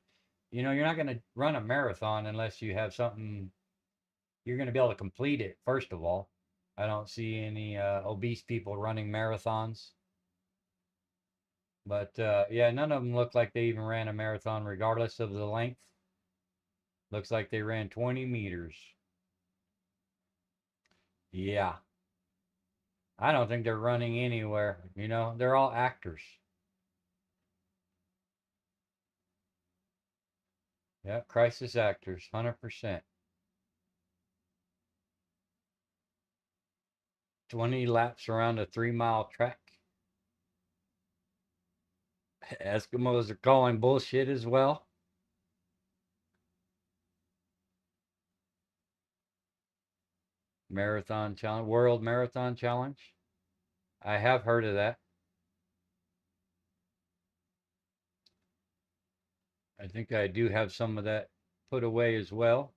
you know, you're not going to run a marathon unless you have something you're going to be able to complete it, first of all. I don't see any obese people running marathons. But yeah, none of them look like they even ran a marathon regardless of the length. Looks like they ran 20 meters. Yeah. I don't think they're running anywhere. You know, they're all actors. Yeah, crisis actors, 100%. 20 laps around a 3-mile track. Eskimos are calling bullshit as well. Marathon challenge, World Marathon Challenge. I have heard of that. I think I do have some of that put away as well.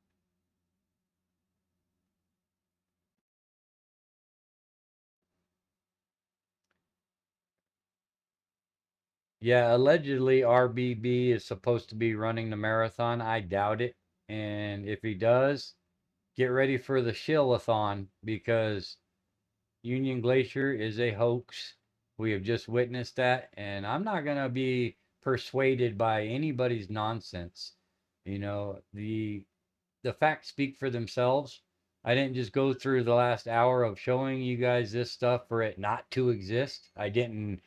Yeah, allegedly RBB is supposed to be running the marathon. I doubt it. And if he does, get ready for the shill-a-thon, because Union Glacier is a hoax. We have just witnessed that, and I'm not going to be persuaded by anybody's nonsense. You know, the facts speak for themselves. I didn't just go through the last hour of showing you guys this stuff for it not to exist. I didn't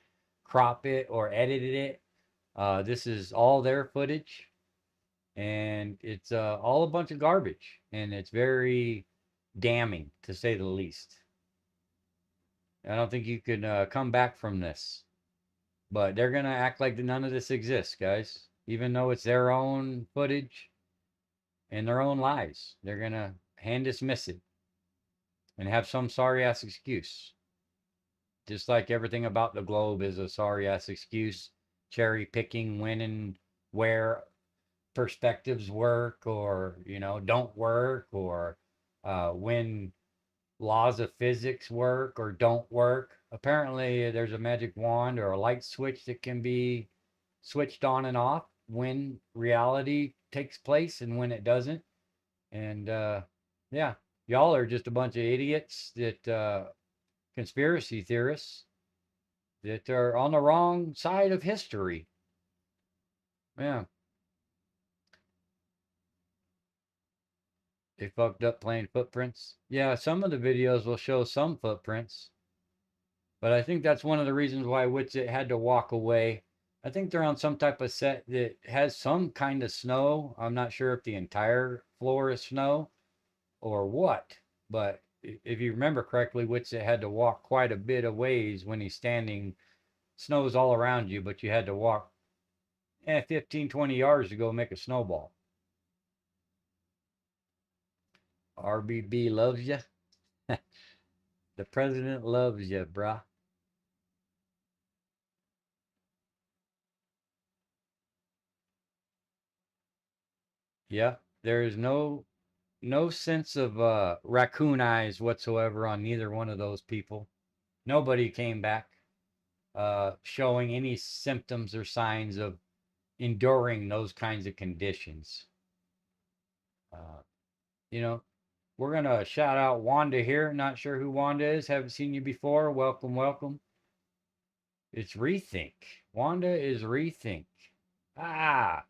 crop it or edited it. This is all their footage, and it's all a bunch of garbage, and it's very damning, to say the least. I don't think you can come back from this, but they're going to act like none of this exists, guys, even though it's their own footage and their own lies. They're going to hand dismiss it and have some sorry ass excuse. Just like everything about the globe is a sorry ass excuse. Cherry picking when and where perspectives work, or, you know, don't work, or when laws of physics work or don't work. Apparently, there's a magic wand or a light switch that can be switched on and off when reality takes place and when it doesn't. And yeah, y'all are just a bunch of idiots that conspiracy theorists that are on the wrong side of history. Yeah. They fucked up playing footprints. Yeah, some of the videos will show some footprints. But I think that's one of the reasons why Witsit had to walk away. I think they're on some type of set that has some kind of snow. I'm not sure if the entire floor is snow or what. But if you remember correctly, Witsit had to walk quite a bit of ways when he's standing. Snow's all around you, but you had to walk 15, 20 yards to go make a snowball. RBB loves you. The president loves you, brah. Yeah, there is no sense of raccoon eyes whatsoever on neither one of those people. Nobody came back showing any symptoms or signs of enduring those kinds of conditions. You know, we're going to shout out Wanda here. Not sure who Wanda is. Haven't seen you before. Welcome, welcome. It's Rethink. Wanda is Rethink. Ah.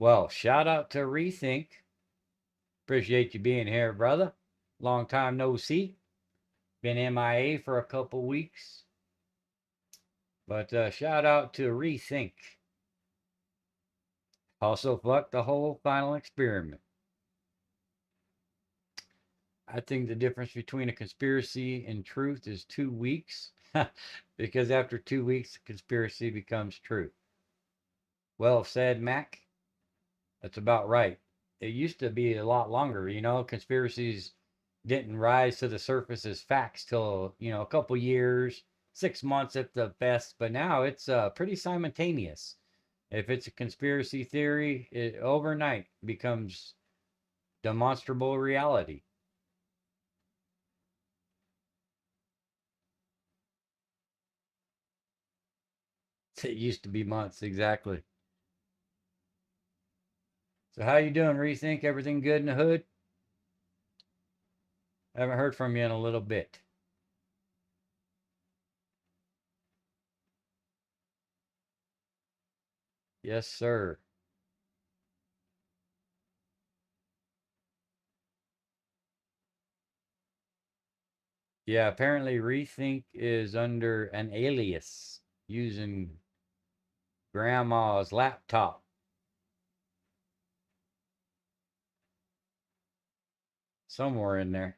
Well, shout out to Rethink. Appreciate you being here, brother. Long time no see. Been MIA for a couple weeks. But shout out to Rethink. Also fuck the whole final experiment. I think the difference between a conspiracy and truth is 2 weeks. Because after 2 weeks, the conspiracy becomes truth. Well said, Mac. That's about right. It used to be a lot longer, you know. Conspiracies didn't rise to the surface as facts till, you know, a couple years, 6 months at the best. But now it's pretty simultaneous. If it's a conspiracy theory, it overnight becomes demonstrable reality. It used to be months, exactly. So how you doing, Rethink? Everything good in the hood? Haven't heard from you in a little bit. Yes, sir. Yeah, apparently Rethink is under an alias using grandma's laptop. Somewhere in there.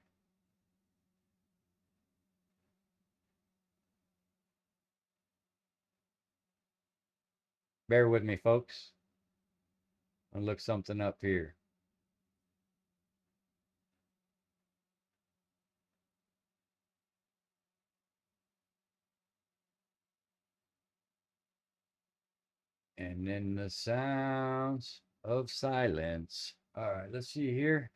Bear with me, folks. I'll look something up here. And then the sounds of silence. All right, let's see here.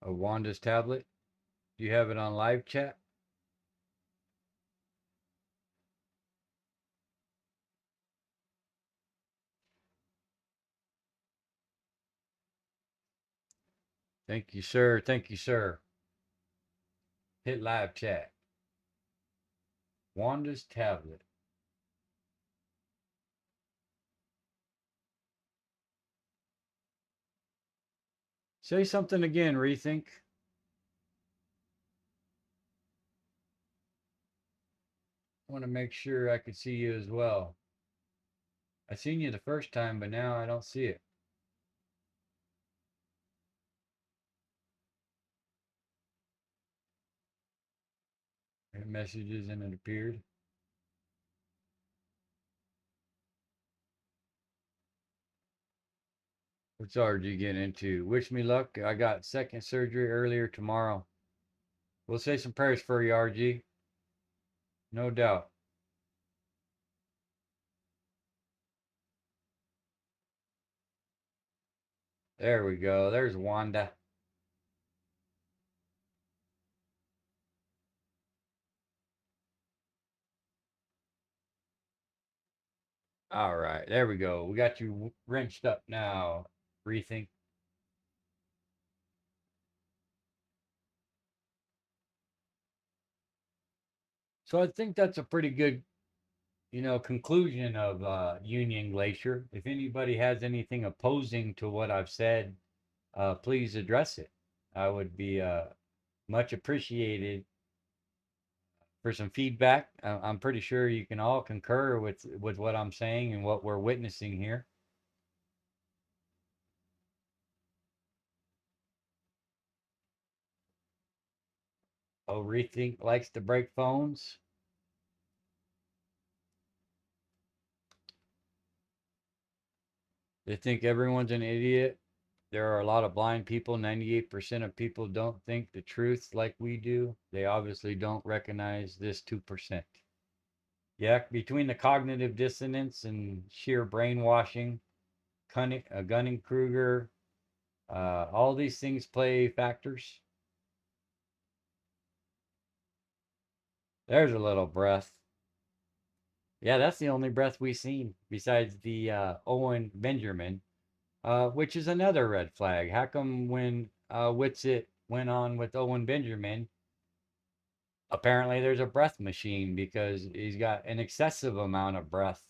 A Wanda's tablet. Do you have it on live chat? Thank you, sir. Thank you, sir. Hit live chat. Wanda's tablet. Say something again, Rethink. I want to make sure I could see you as well. I seen you the first time, but now I don't see it. Messages and it appeared. What's RG getting into? Wish me luck. I got second surgery earlier tomorrow. We'll say some prayers for you, RG. No doubt. There we go. There's Wanda. All right. There we go. We got you wrenched up now. Rethink. So I think that's a pretty good, conclusion of Union Glacier. If anybody has anything opposing to what I've said, please address it. I would be much appreciated for some feedback. I'm pretty sure you can all concur with what I'm saying and what we're witnessing here. Oh, Rethink likes to break phones. They think everyone's an idiot. There are a lot of blind people. 98% of people don't think the truth like we do. They obviously don't recognize this 2%. Yeah, between the cognitive dissonance and sheer brainwashing, Gunning-Kruger, all these things play factors. There's a little breath. Yeah, that's the only breath we've seen besides the Owen Benjamin, which is another red flag. How come when Whitsitt went on with Owen Benjamin, apparently there's a breath machine because he's got an excessive amount of breath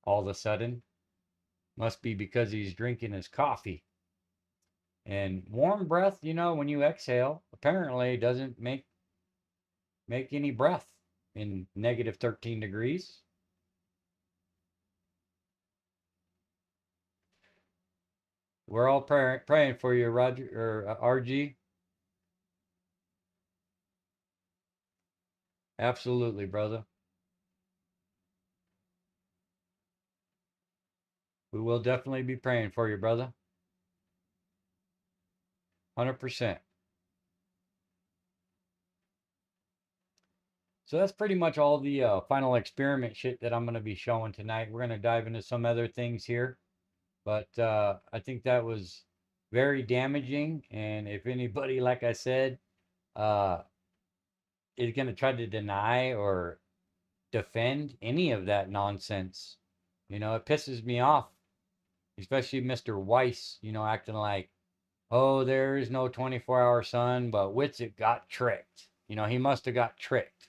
all of a sudden. Must be because he's drinking his coffee. And warm breath, when you exhale, apparently doesn't make any breath in negative 13 degrees. We're all praying for you, Roger, or RG. Absolutely, brother. We will definitely be praying for you, brother. 100%. So that's pretty much all the final experiment shit that I'm going to be showing tonight. We're going to dive into some other things here. But I think that was very damaging. And if anybody, like I said, is going to try to deny or defend any of that nonsense. You know, it pisses me off, especially Mr. Weiss, you know, acting like, oh, there is no 24-hour sun, but Witsit got tricked. You know, he must have got tricked.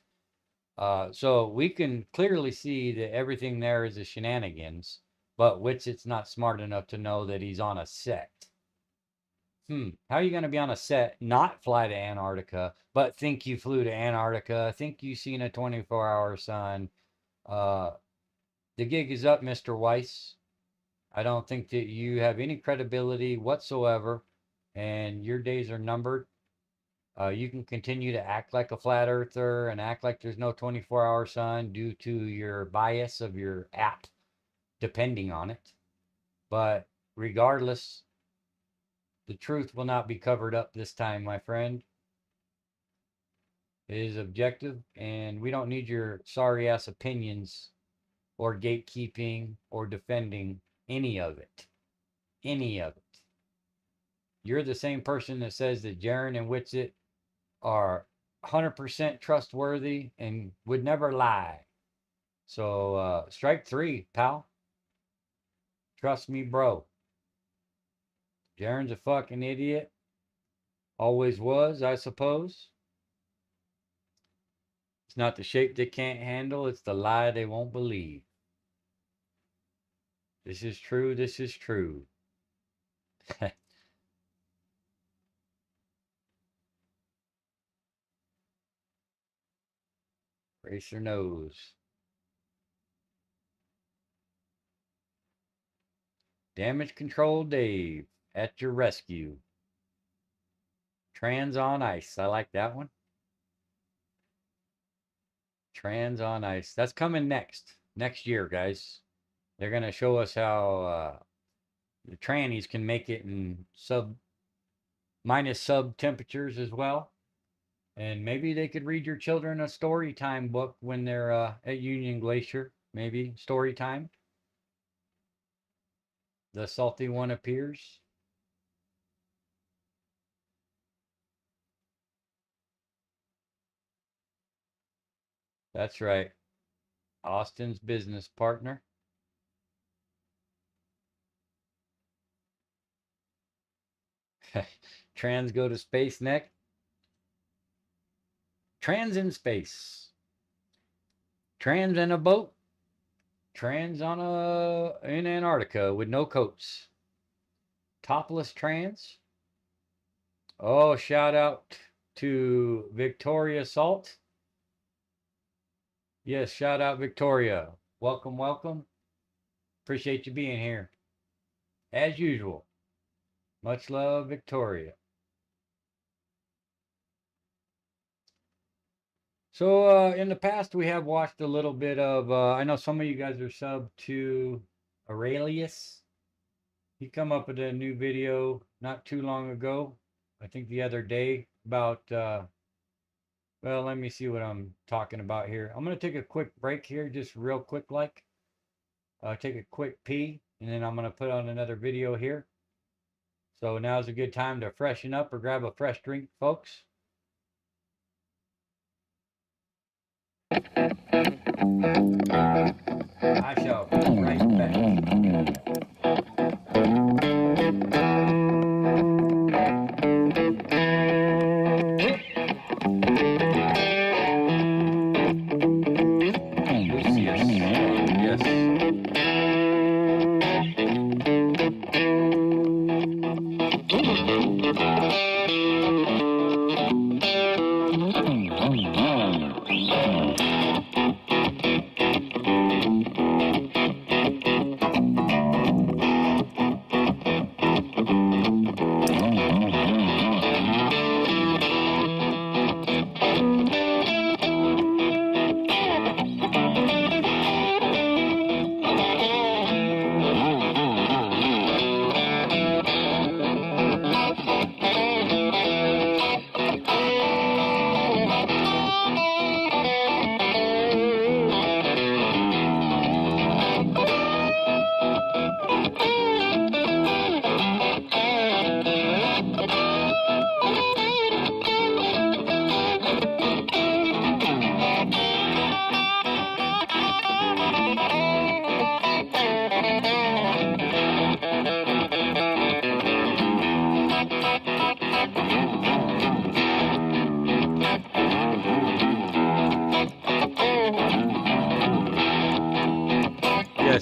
So we can clearly see that everything there is a shenanigans, but Witsit's not smart enough to know that he's on a set. How are you going to be on a set, not fly to Antarctica, but think you flew to Antarctica, think you seen a 24-hour sun? The gig is up, Mr. Weiss. I don't think that you have any credibility whatsoever, and your days are numbered. You can continue to act like a flat earther and act like there's no 24-hour sun due to your bias of your app, depending on it. But regardless, the truth will not be covered up this time, my friend. It is objective, and we don't need your sorry-ass opinions or gatekeeping or defending any of it. Any of it. You're the same person that says that Jaron and Witsit are 100% trustworthy and would never lie. So, strike three, pal. Trust me, bro. Jaron's a fucking idiot. Always was, I suppose. It's not the shape they can't handle, it's the lie they won't believe. This is true, this is true. Racer nose. Damage Control Dave at your rescue. Trans on Ice. I like that one. Trans on Ice. That's coming next year, guys. They're going to show us how the trannies can make it in minus sub temperatures as well. And maybe they could read your children a story time book when they're at Union Glacier. Maybe story time. The salty one appears. That's right. Austin's business partner. Trans go to space next. Trans in space. Trans in a boat. Trans in Antarctica with no coats. Topless trans. Oh, shout out to Victoria Salt. Yes, shout out Victoria. Welcome, welcome. Appreciate you being here. As usual. Much love, Victoria. So in the past, we have watched a little bit of, I know some of you guys are subbed to Aurelius. He come up with a new video not too long ago, I think the other day, about, well, let me see what I'm talking about here. I'm going to take a quick break here, just real quick like. Take a quick pee, and then I'm going to put on another video here. So now's a good time to freshen up or grab a fresh drink, folks. I shall be right back.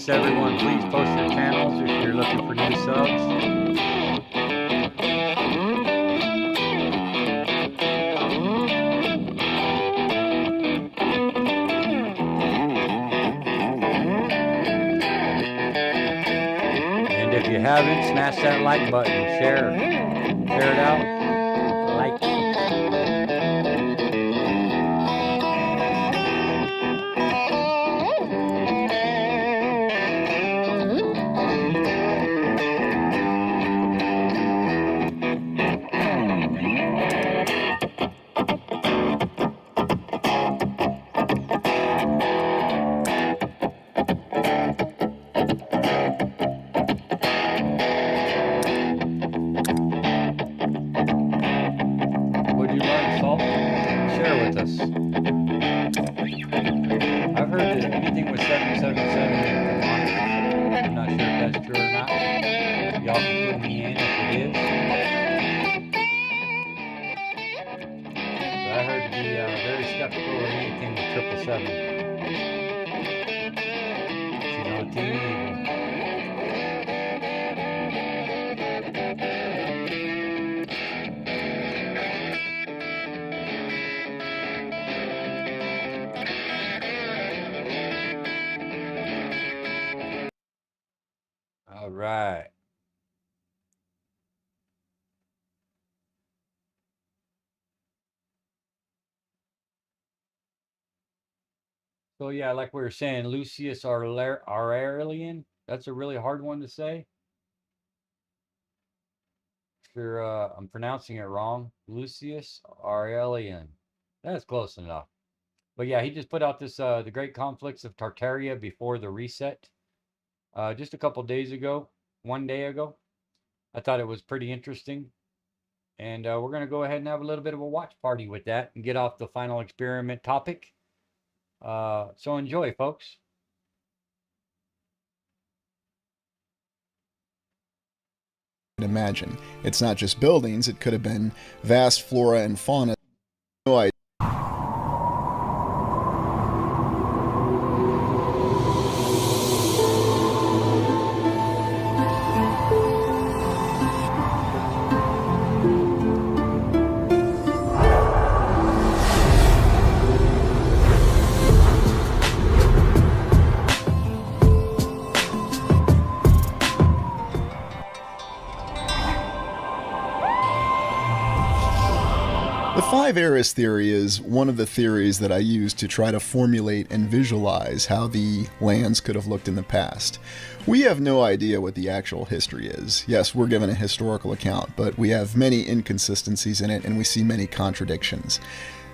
Yes, everyone, please post your channels if you're looking for new subs. And if you haven't, smash that like button, share it out, like it. What you learn, Salt? Share with us. I've heard that anything with 777 is demonic. I'm not sure if that's true or not. Y'all can put me in if it is. But I heard to be very skeptical of anything with 777. You know, Team Evil. All right. So yeah, like we were saying, Lucius Aurelian. That's a really hard one to say. Sure, I'm pronouncing it wrong. Lucius Aurelian. That's close enough. But yeah, he just put out this The Great Conflicts of Tartaria Before the Reset. Just a couple days ago, 1 day ago. I thought it was pretty interesting. And we're going to go ahead and have a little bit of a watch party with that and get off the final experiment topic. So enjoy, folks. Imagine. It's not just buildings, it could have been vast flora and fauna. No idea. The five eras theory is one of the theories that I use to try to formulate and visualize how the lands could have looked in the past. We have no idea what the actual history is. Yes, we're given a historical account, but we have many inconsistencies in it and we see many contradictions.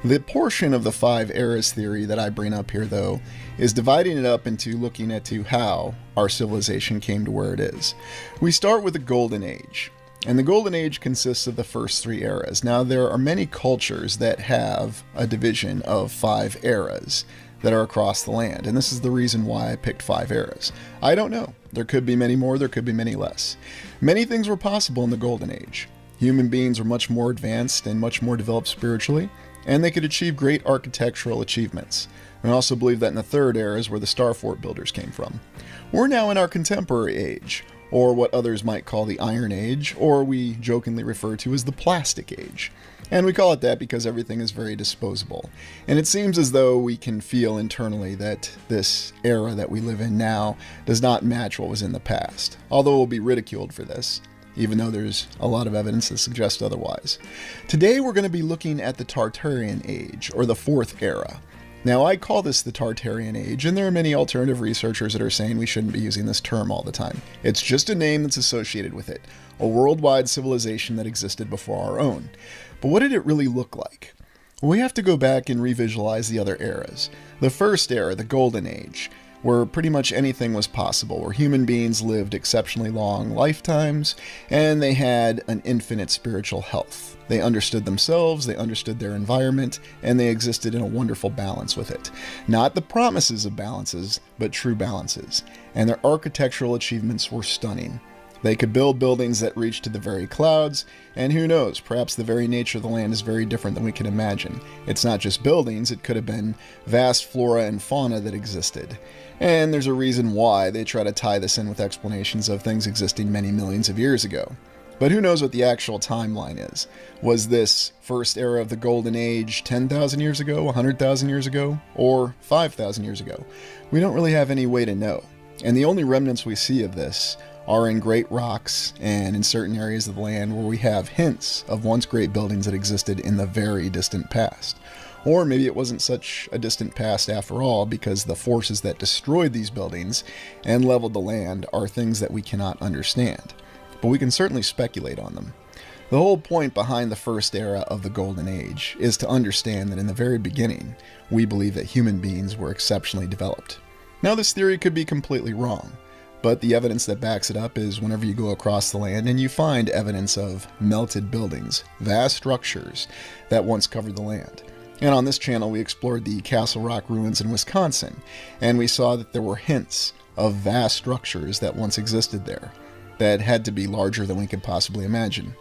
The portion of the five eras theory that I bring up here, though, is dividing it up into looking into how our civilization came to where it is. We start with the Golden Age. And the Golden Age consists of the first three eras. Now, there are many cultures that have a division of five eras that are across the land, and this is the reason why I picked five eras. I don't know. There could be many more, there could be many less. Many things were possible in the Golden Age. Human beings were much more advanced and much more developed spiritually, and they could achieve great architectural achievements. I also believe that in the third era is where the star fort builders came from. We're now in our contemporary age, or what others might call the Iron Age, or we jokingly refer to as the Plastic Age. And we call it that because everything is very disposable. And it seems as though we can feel internally that this era that we live in now does not match what was in the past, although we'll be ridiculed for this, even though there's a lot of evidence that suggests otherwise. Today we're going to be looking at the Tartarian Age, or the fourth era. Now, I call this the Tartarian Age, and there are many alternative researchers that are saying we shouldn't be using this term all the time. It's just a name that's associated with it, a worldwide civilization that existed before our own. But what did it really look like? Well, we have to go back and revisualize the other eras. The first era, the Golden Age, where pretty much anything was possible, where human beings lived exceptionally long lifetimes, and they had an infinite spiritual health. They understood themselves, they understood their environment, and they existed in a wonderful balance with it. Not the promises of balances, but true balances. And their architectural achievements were stunning. They could build buildings that reached to the very clouds, and who knows, perhaps the very nature of the land is very different than we can imagine. It's not just buildings, it could have been vast flora and fauna that existed. And there's a reason why they try to tie this in with explanations of things existing many millions of years ago. But who knows what the actual timeline is? Was this first era of the Golden Age 10,000 years ago, 100,000 years ago, or 5,000 years ago? We don't really have any way to know. And the only remnants we see of this are in great rocks and in certain areas of the land where we have hints of once great buildings that existed in the very distant past. Or maybe it wasn't such a distant past after all, because the forces that destroyed these buildings and leveled the land are things that we cannot understand. But we can certainly speculate on them. The whole point behind the first era of the Golden Age is to understand that in the very beginning, we believe that human beings were exceptionally developed. Now, this theory could be completely wrong, but the evidence that backs it up is whenever you go across the land and you find evidence of melted buildings, vast structures that once covered the land. And on this channel, we explored the Castle Rock ruins in Wisconsin, and we saw that there were hints of vast structures that once existed there that had to be larger than we could possibly imagine.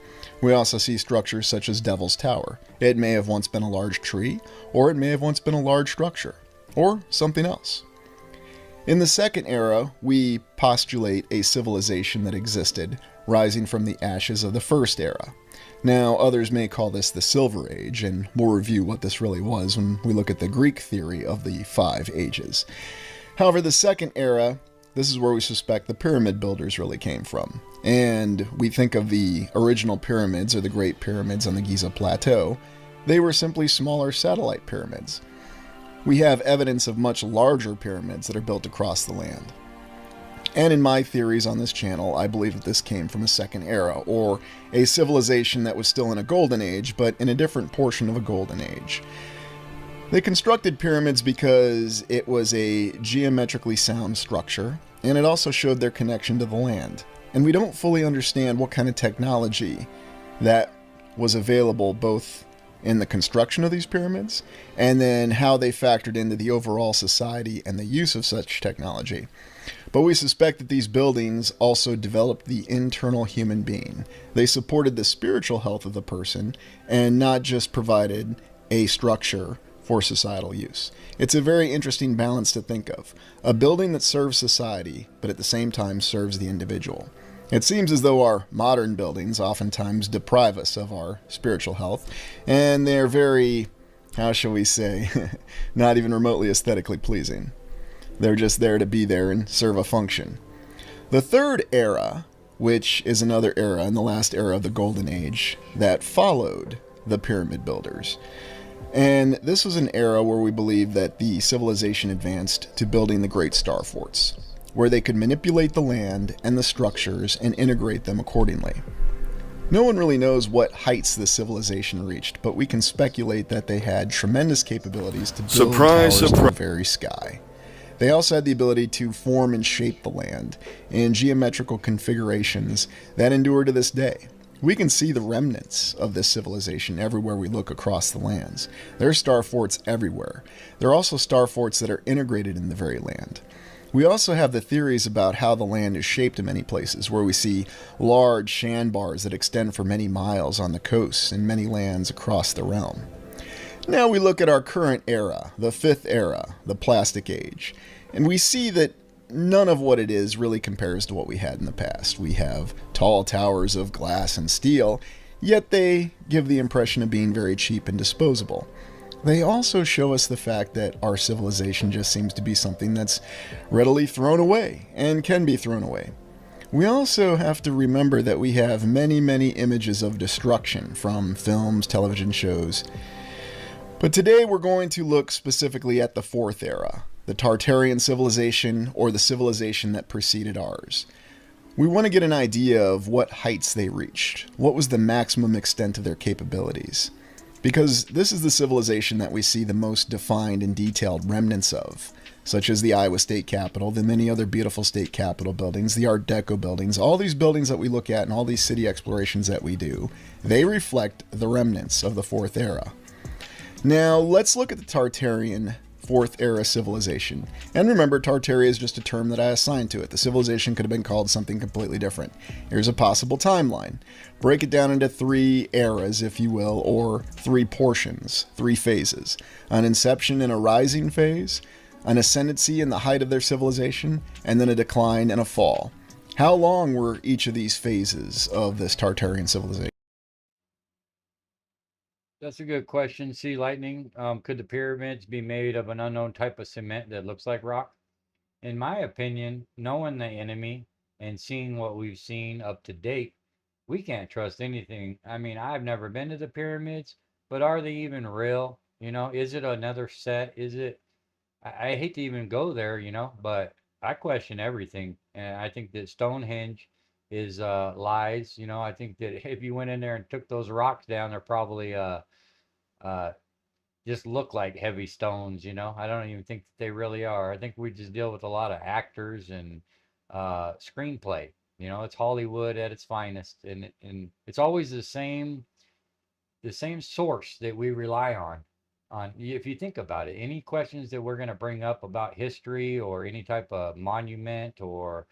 We also see structures such as Devil's Tower. It may have once been a large tree, or it may have once been a large structure, or something else. In the second era, we postulate a civilization that existed, rising from the ashes of the first era. Now, others may call this the Silver Age, and we'll review what this really was when we look at the Greek theory of the 5 ages. However, the second era, this is where we suspect the pyramid builders really came from. And we think of the original pyramids, or the Great Pyramids on the Giza Plateau. They were simply smaller satellite pyramids. We have evidence of much larger pyramids that are built across the land. And in my theories on this channel, I believe that this came from a second era, or a civilization that was still in a golden age, but in a different portion of a golden age. They constructed pyramids because it was a geometrically sound structure, and it also showed their connection to the land. And we don't fully understand what kind of technology that was available both in the construction of these pyramids, and then how they factored into the overall society and the use of such technology. But we suspect that these buildings also developed the internal human being. They supported the spiritual health of the person, and not just provided a structure for societal use. It's a very interesting balance to think of. A building that serves society, but at the same time serves the individual. It seems as though our modern buildings oftentimes deprive us of our spiritual health, and they're very, how shall we say, not even remotely aesthetically pleasing. They're just there to be there and serve a function. The third era, which is another era in the last era of the Golden Age, that followed the pyramid builders. And this was an era where we believe that the civilization advanced to building the great star forts, where they could manipulate the land and the structures and integrate them accordingly. No one really knows what heights this civilization reached, but we can speculate that they had tremendous capabilities to build towers in the very sky. They also had the ability to form and shape the land in geometrical configurations that endure to this day. We can see the remnants of this civilization everywhere we look across the lands. There are star forts everywhere. There are also star forts that are integrated in the very land. We also have the theories about how the land is shaped in many places, where we see large sandbars that extend for many miles on the coasts in many lands across the realm. Now we look at our current era, the 5th era, the Plastic Age, and we see that none of what it is really compares to what we had in the past. We have tall towers of glass and steel, yet they give the impression of being very cheap and disposable. They also show us the fact that our civilization just seems to be something that's readily thrown away and can be thrown away. We also have to remember that we have many, many images of destruction from films, television shows. But today we're going to look specifically at the 4th era, the Tartarian civilization, or the civilization that preceded ours. We want to get an idea of what heights they reached, what was the maximum extent of their capabilities. Because this is the civilization that we see the most defined and detailed remnants of, such as the Iowa State Capitol, the many other beautiful state capitol buildings, the Art Deco buildings, all these buildings that we look at and all these city explorations that we do, they reflect the remnants of the 4th era. Now, let's look at the Tartarian Fourth Era civilization. And remember, Tartaria is just a term that I assigned to it. The civilization could have been called something completely different. Here's a possible timeline. Break it down into 3 eras, if you will, or 3 portions, 3 phases. An inception and a rising phase, an ascendancy in the height of their civilization, and then a decline and a fall. How long were each of these phases of this Tartarian civilization? That's a good question. Sea lightning. Could the pyramids be made of an unknown type of cement that looks like rock? In my opinion, knowing the enemy and seeing what we've seen up to date, we can't trust anything. I mean, I've never been to the pyramids, but are they even real? You know, is it another set? Is it? I hate to even go there, you know, but I question everything. And I think that Stonehenge is lies. You know, I think that if you went in there and took those rocks down, they're probably uh, just look like heavy stones, you know. I don't even think that they really are. I think we just deal with a lot of actors and screenplay. You know, it's Hollywood at its finest, and it's always the same source that we rely on. If you think about it, any questions that we're going to bring up about history or any type of monument or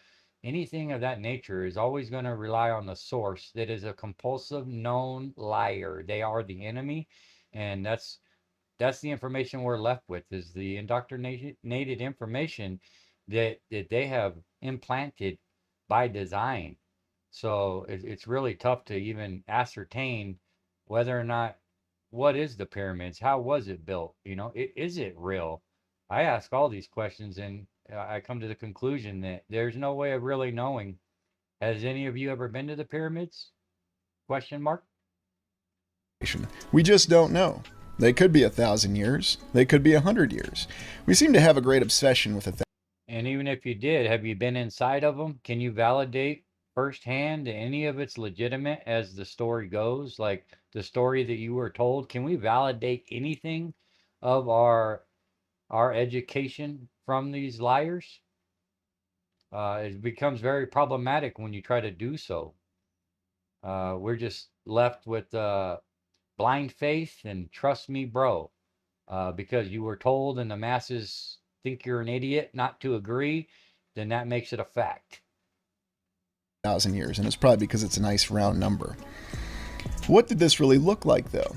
anything of that nature is always going to rely on the source that is a compulsive known liar. They are the enemy, and that's the information we're left with, is the indoctrinated information that they have implanted by design. So it's really tough to even ascertain whether or not, what is the pyramids? How was it built? You know, is it real? I ask all these questions, and I come to the conclusion that there's no way of really knowing. Has any of you ever been to the pyramids? Question mark. We just don't know. They could be 1,000 years. They could be 100 years. We seem to have a great obsession with And even if you did, have you been inside of them? Can you validate firsthand any of it's legitimate as the story goes? Like the story that you were told, can we validate anything of our education from these liars? It becomes very problematic when you try to do so. We're just left with blind faith and trust me, bro, because you were told and the masses think you're an idiot not to agree, then that makes it a fact. 1,000 years, and it's probably because it's a nice round number. What did this really look like, though?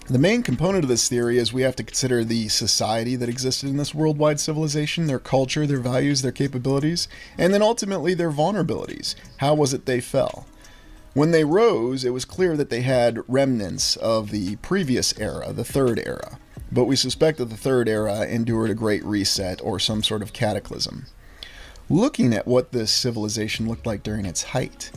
The main component of this theory is we have to consider the society that existed in this worldwide civilization, their culture, their values, their capabilities, and then ultimately their vulnerabilities. How was it they fell? When they rose, it was clear that they had remnants of the previous era, the Third Era. But we suspect that the Third Era endured a great reset or some sort of cataclysm. Looking at what this civilization looked like during its height,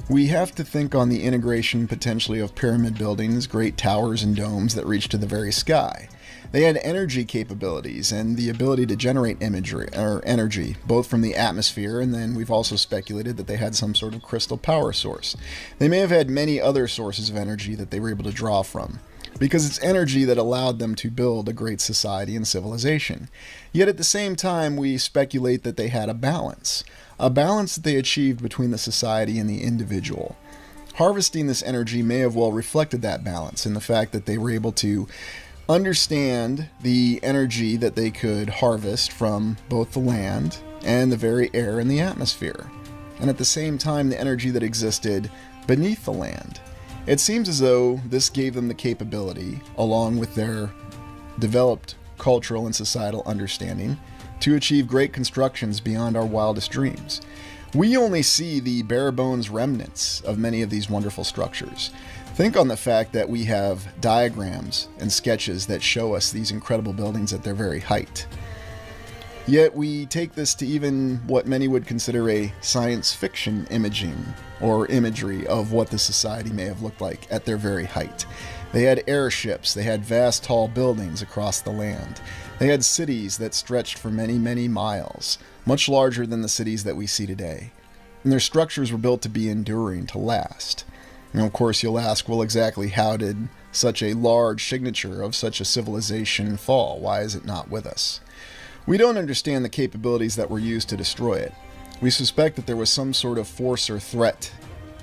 we have to think on the integration potentially of pyramid buildings, great towers and domes that reach to the very sky. They had energy capabilities and the ability to generate imagery or energy, both from the atmosphere, and then we've also speculated that they had some sort of crystal power source. They may have had many other sources of energy that they were able to draw from, because it's energy that allowed them to build a great society and civilization. Yet at the same time, we speculate that they had a balance that they achieved between the society and the individual. Harvesting this energy may have well reflected that balance in the fact that they were able to understand the energy that they could harvest from both the land and the very air in the atmosphere, and at the same time the energy that existed beneath the land. It seems as though this gave them the capability, along with their developed cultural and societal understanding, to achieve great constructions beyond our wildest dreams. We only see the bare bones remnants of many of these wonderful structures. Think on the fact that we have diagrams and sketches that show us these incredible buildings at their very height. Yet we take this to even what many would consider a science fiction imaging or imagery of what the society may have looked like at their very height. They had airships, they had vast tall buildings across the land. They had cities that stretched for many, many miles, much larger than the cities that we see today. And their structures were built to be enduring, to last. And of course you'll ask, well, exactly how did such a large signature of such a civilization fall? Why is it not with us? We don't understand the capabilities that were used to destroy it. We suspect that there was some sort of force or threat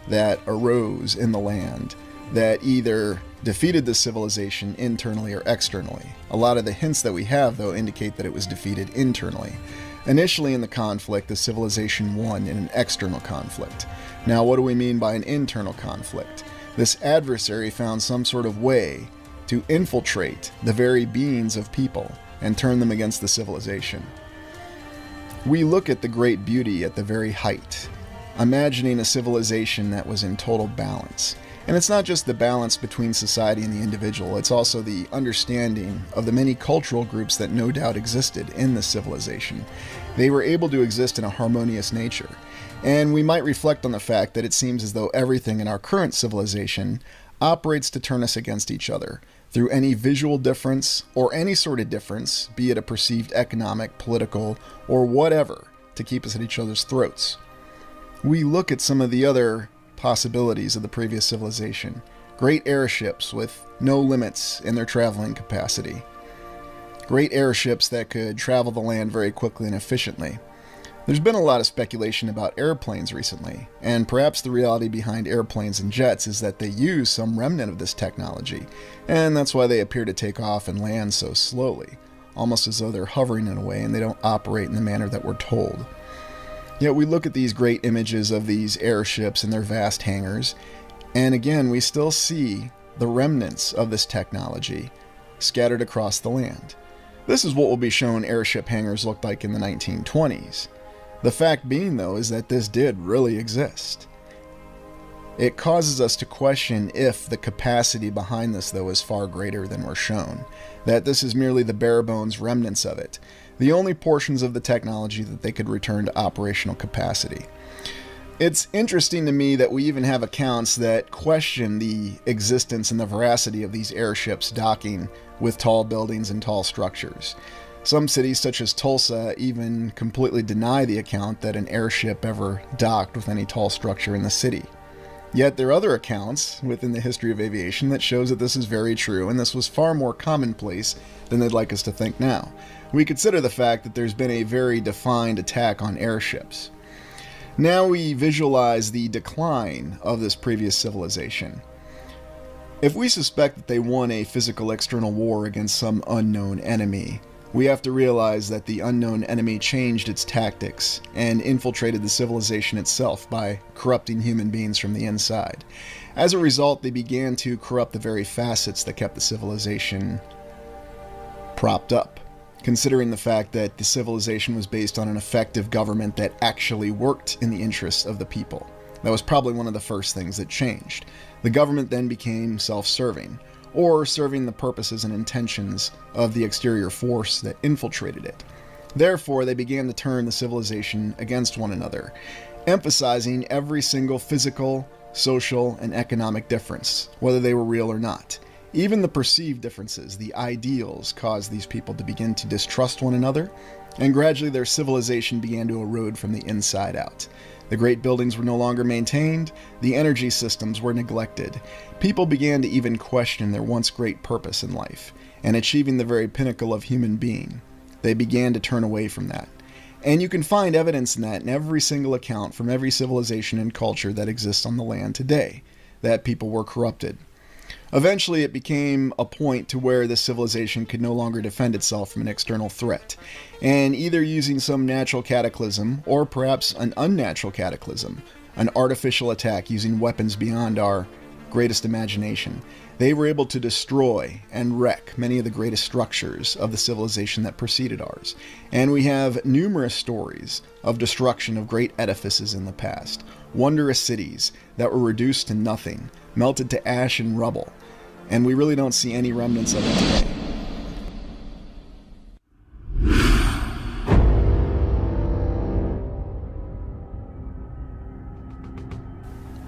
that arose in the land that either defeated the civilization internally or externally. A lot of the hints that we have, though, indicate that it was defeated internally. Initially in the conflict, the civilization won in an external conflict. Now, what do we mean by an internal conflict? This adversary found some sort of way to infiltrate the very beings of people and turn them against the civilization. We look at the great beauty at the very height, imagining a civilization that was in total balance. And it's not just the balance between society and the individual, it's also the understanding of the many cultural groups that no doubt existed in this civilization. They were able to exist in a harmonious nature. And we might reflect on the fact that it seems as though everything in our current civilization operates to turn us against each other through any visual difference or any sort of difference, be it a perceived economic, political, or whatever, to keep us at each other's throats. We look at some of the other possibilities of the previous civilization. Great airships with no limits in their traveling capacity. Great airships that could travel the land very quickly and efficiently. There's been a lot of speculation about airplanes recently, and perhaps the reality behind airplanes and jets is that they use some remnant of this technology, and that's why they appear to take off and land so slowly, almost as though they're hovering in a way and they don't operate in the manner that we're told. Yet we look at these great images of these airships and their vast hangars, and again we still see the remnants of this technology scattered across the land. This is what will be shown airship hangars looked like in the 1920s. The fact being, though, is that this did really exist. It causes us to question if the capacity behind this, though, is far greater than we're shown, that this is merely the bare bones remnants of it, the only portions of the technology that they could return to operational capacity. It's interesting to me that we even have accounts that question the existence and the veracity of these airships docking with tall buildings and tall structures. Some cities, such as Tulsa, even completely deny the account that an airship ever docked with any tall structure in the city. Yet there are other accounts within the history of aviation that shows that this is very true, and this was far more commonplace than they'd like us to think now. We consider the fact that there's been a very defined attack on airships. Now we visualize the decline of this previous civilization. If we suspect that they won a physical external war against some unknown enemy, we have to realize that the unknown enemy changed its tactics and infiltrated the civilization itself by corrupting human beings from the inside. As a result, they began to corrupt the very facets that kept the civilization propped up, considering the fact that the civilization was based on an effective government that actually worked in the interests of the people. That was probably one of the first things that changed. The government then became self-serving, or serving the purposes and intentions of the exterior force that infiltrated it. Therefore, they began to turn the civilization against one another, emphasizing every single physical, social, and economic difference, whether they were real or not. Even the perceived differences, the ideals, caused these people to begin to distrust one another, and gradually their civilization began to erode from the inside out. The great buildings were no longer maintained, the energy systems were neglected. People began to even question their once great purpose in life, and achieving the very pinnacle of human being. They began to turn away from that. And you can find evidence in that in every single account from every civilization and culture that exists on the land today, that people were corrupted. Eventually, it became a point to where this civilization could no longer defend itself from an external threat, and either using some natural cataclysm, or perhaps an unnatural cataclysm, an artificial attack using weapons beyond our greatest imagination, they were able to destroy and wreck many of the greatest structures of the civilization that preceded ours. And we have numerous stories of destruction of great edifices in the past, wondrous cities that were reduced to nothing, melted to ash and rubble, and we really don't see any remnants of it today.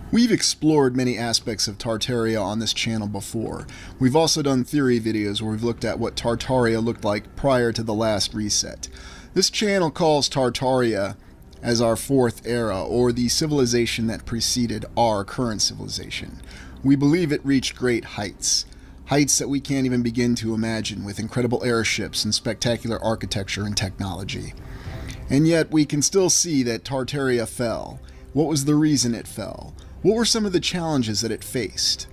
We've explored many aspects of Tartaria on this channel before. We've also done theory videos where we've looked at what Tartaria looked like prior to the last reset. This channel calls Tartaria as our fourth era, or the civilization that preceded our current civilization. We believe it reached great heights. Heights that we can't even begin to imagine, with incredible airships and spectacular architecture and technology. And yet we can still see that Tartaria fell. What was the reason it fell? What were some of the challenges that it faced?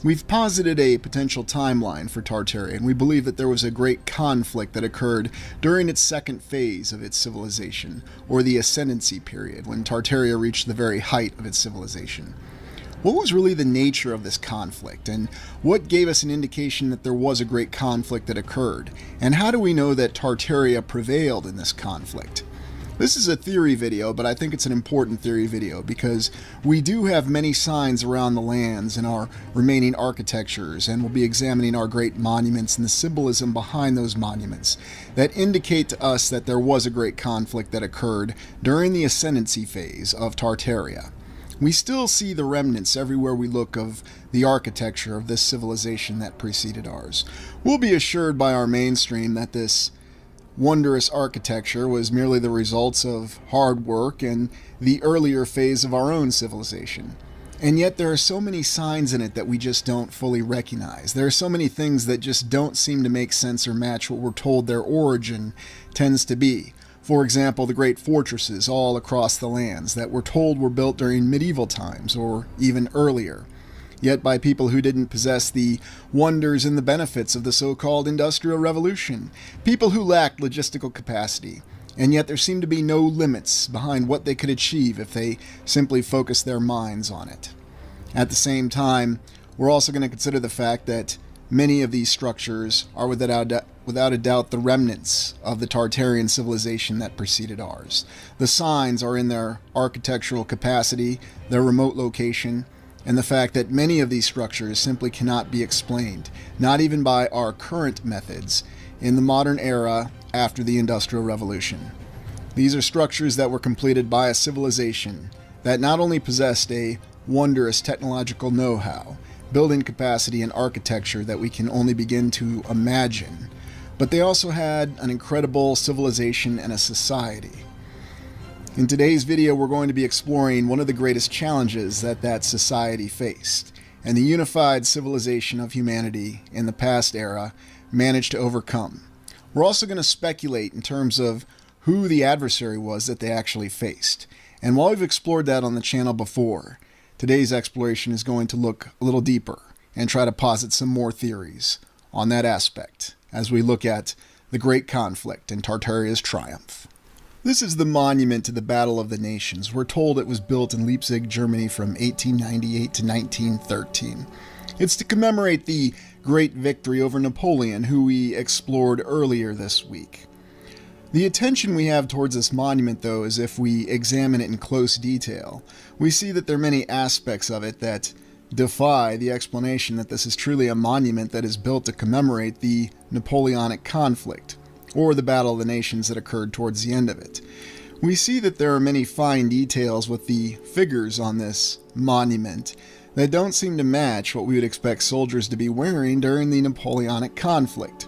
We've posited a potential timeline for Tartaria, and we believe that there was a great conflict that occurred during its second phase of its civilization, or the Ascendancy period, when Tartaria reached the very height of its civilization. What was really the nature of this conflict, and what gave us an indication that there was a great conflict that occurred, and how do we know that Tartaria prevailed in this conflict? This is a theory video, but I think it's an important theory video because we do have many signs around the lands in our remaining architectures, and we'll be examining our great monuments and the symbolism behind those monuments that indicate to us that there was a great conflict that occurred during the ascendancy phase of Tartaria. We still see the remnants everywhere we look of the architecture of this civilization that preceded ours. We'll be assured by our mainstream that this wondrous architecture was merely the results of hard work and the earlier phase of our own civilization. And yet there are so many signs in it that we just don't fully recognize. There are so many things that just don't seem to make sense or match what we're told their origin tends to be. For example, the great fortresses all across the lands that we're told were built during medieval times or even earlier, yet by people who didn't possess the wonders and the benefits of the so-called Industrial Revolution, people who lacked logistical capacity, and yet there seemed to be no limits behind what they could achieve if they simply focused their minds on it. At the same time, we're also going to consider the fact that many of these structures are without a doubt the remnants of the Tartarian civilization that preceded ours. The signs are in their architectural capacity, their remote location, and the fact that many of these structures simply cannot be explained, not even by our current methods, in the modern era after the Industrial Revolution. These are structures that were completed by a civilization that not only possessed a wondrous technological know-how, building capacity, and architecture that we can only begin to imagine, but they also had an incredible civilization and a society. In today's video, we're going to be exploring one of the greatest challenges that society faced, and the unified civilization of humanity in the past era managed to overcome. We're also going to speculate in terms of who the adversary was that they actually faced. And while we've explored that on the channel before, today's exploration is going to look a little deeper and try to posit some more theories on that aspect as we look at the great conflict and Tartaria's triumph. This is the monument to the Battle of the Nations. We're told it was built in Leipzig, Germany from 1898 to 1913. It's to commemorate the great victory over Napoleon, who we explored earlier this week. The attention we have towards this monument, though, is if we examine it in close detail, we see that there are many aspects of it that defy the explanation that this is truly a monument that is built to commemorate the Napoleonic conflict, or the Battle of the Nations that occurred towards the end of it. We see that there are many fine details with the figures on this monument that don't seem to match what we would expect soldiers to be wearing during the Napoleonic conflict.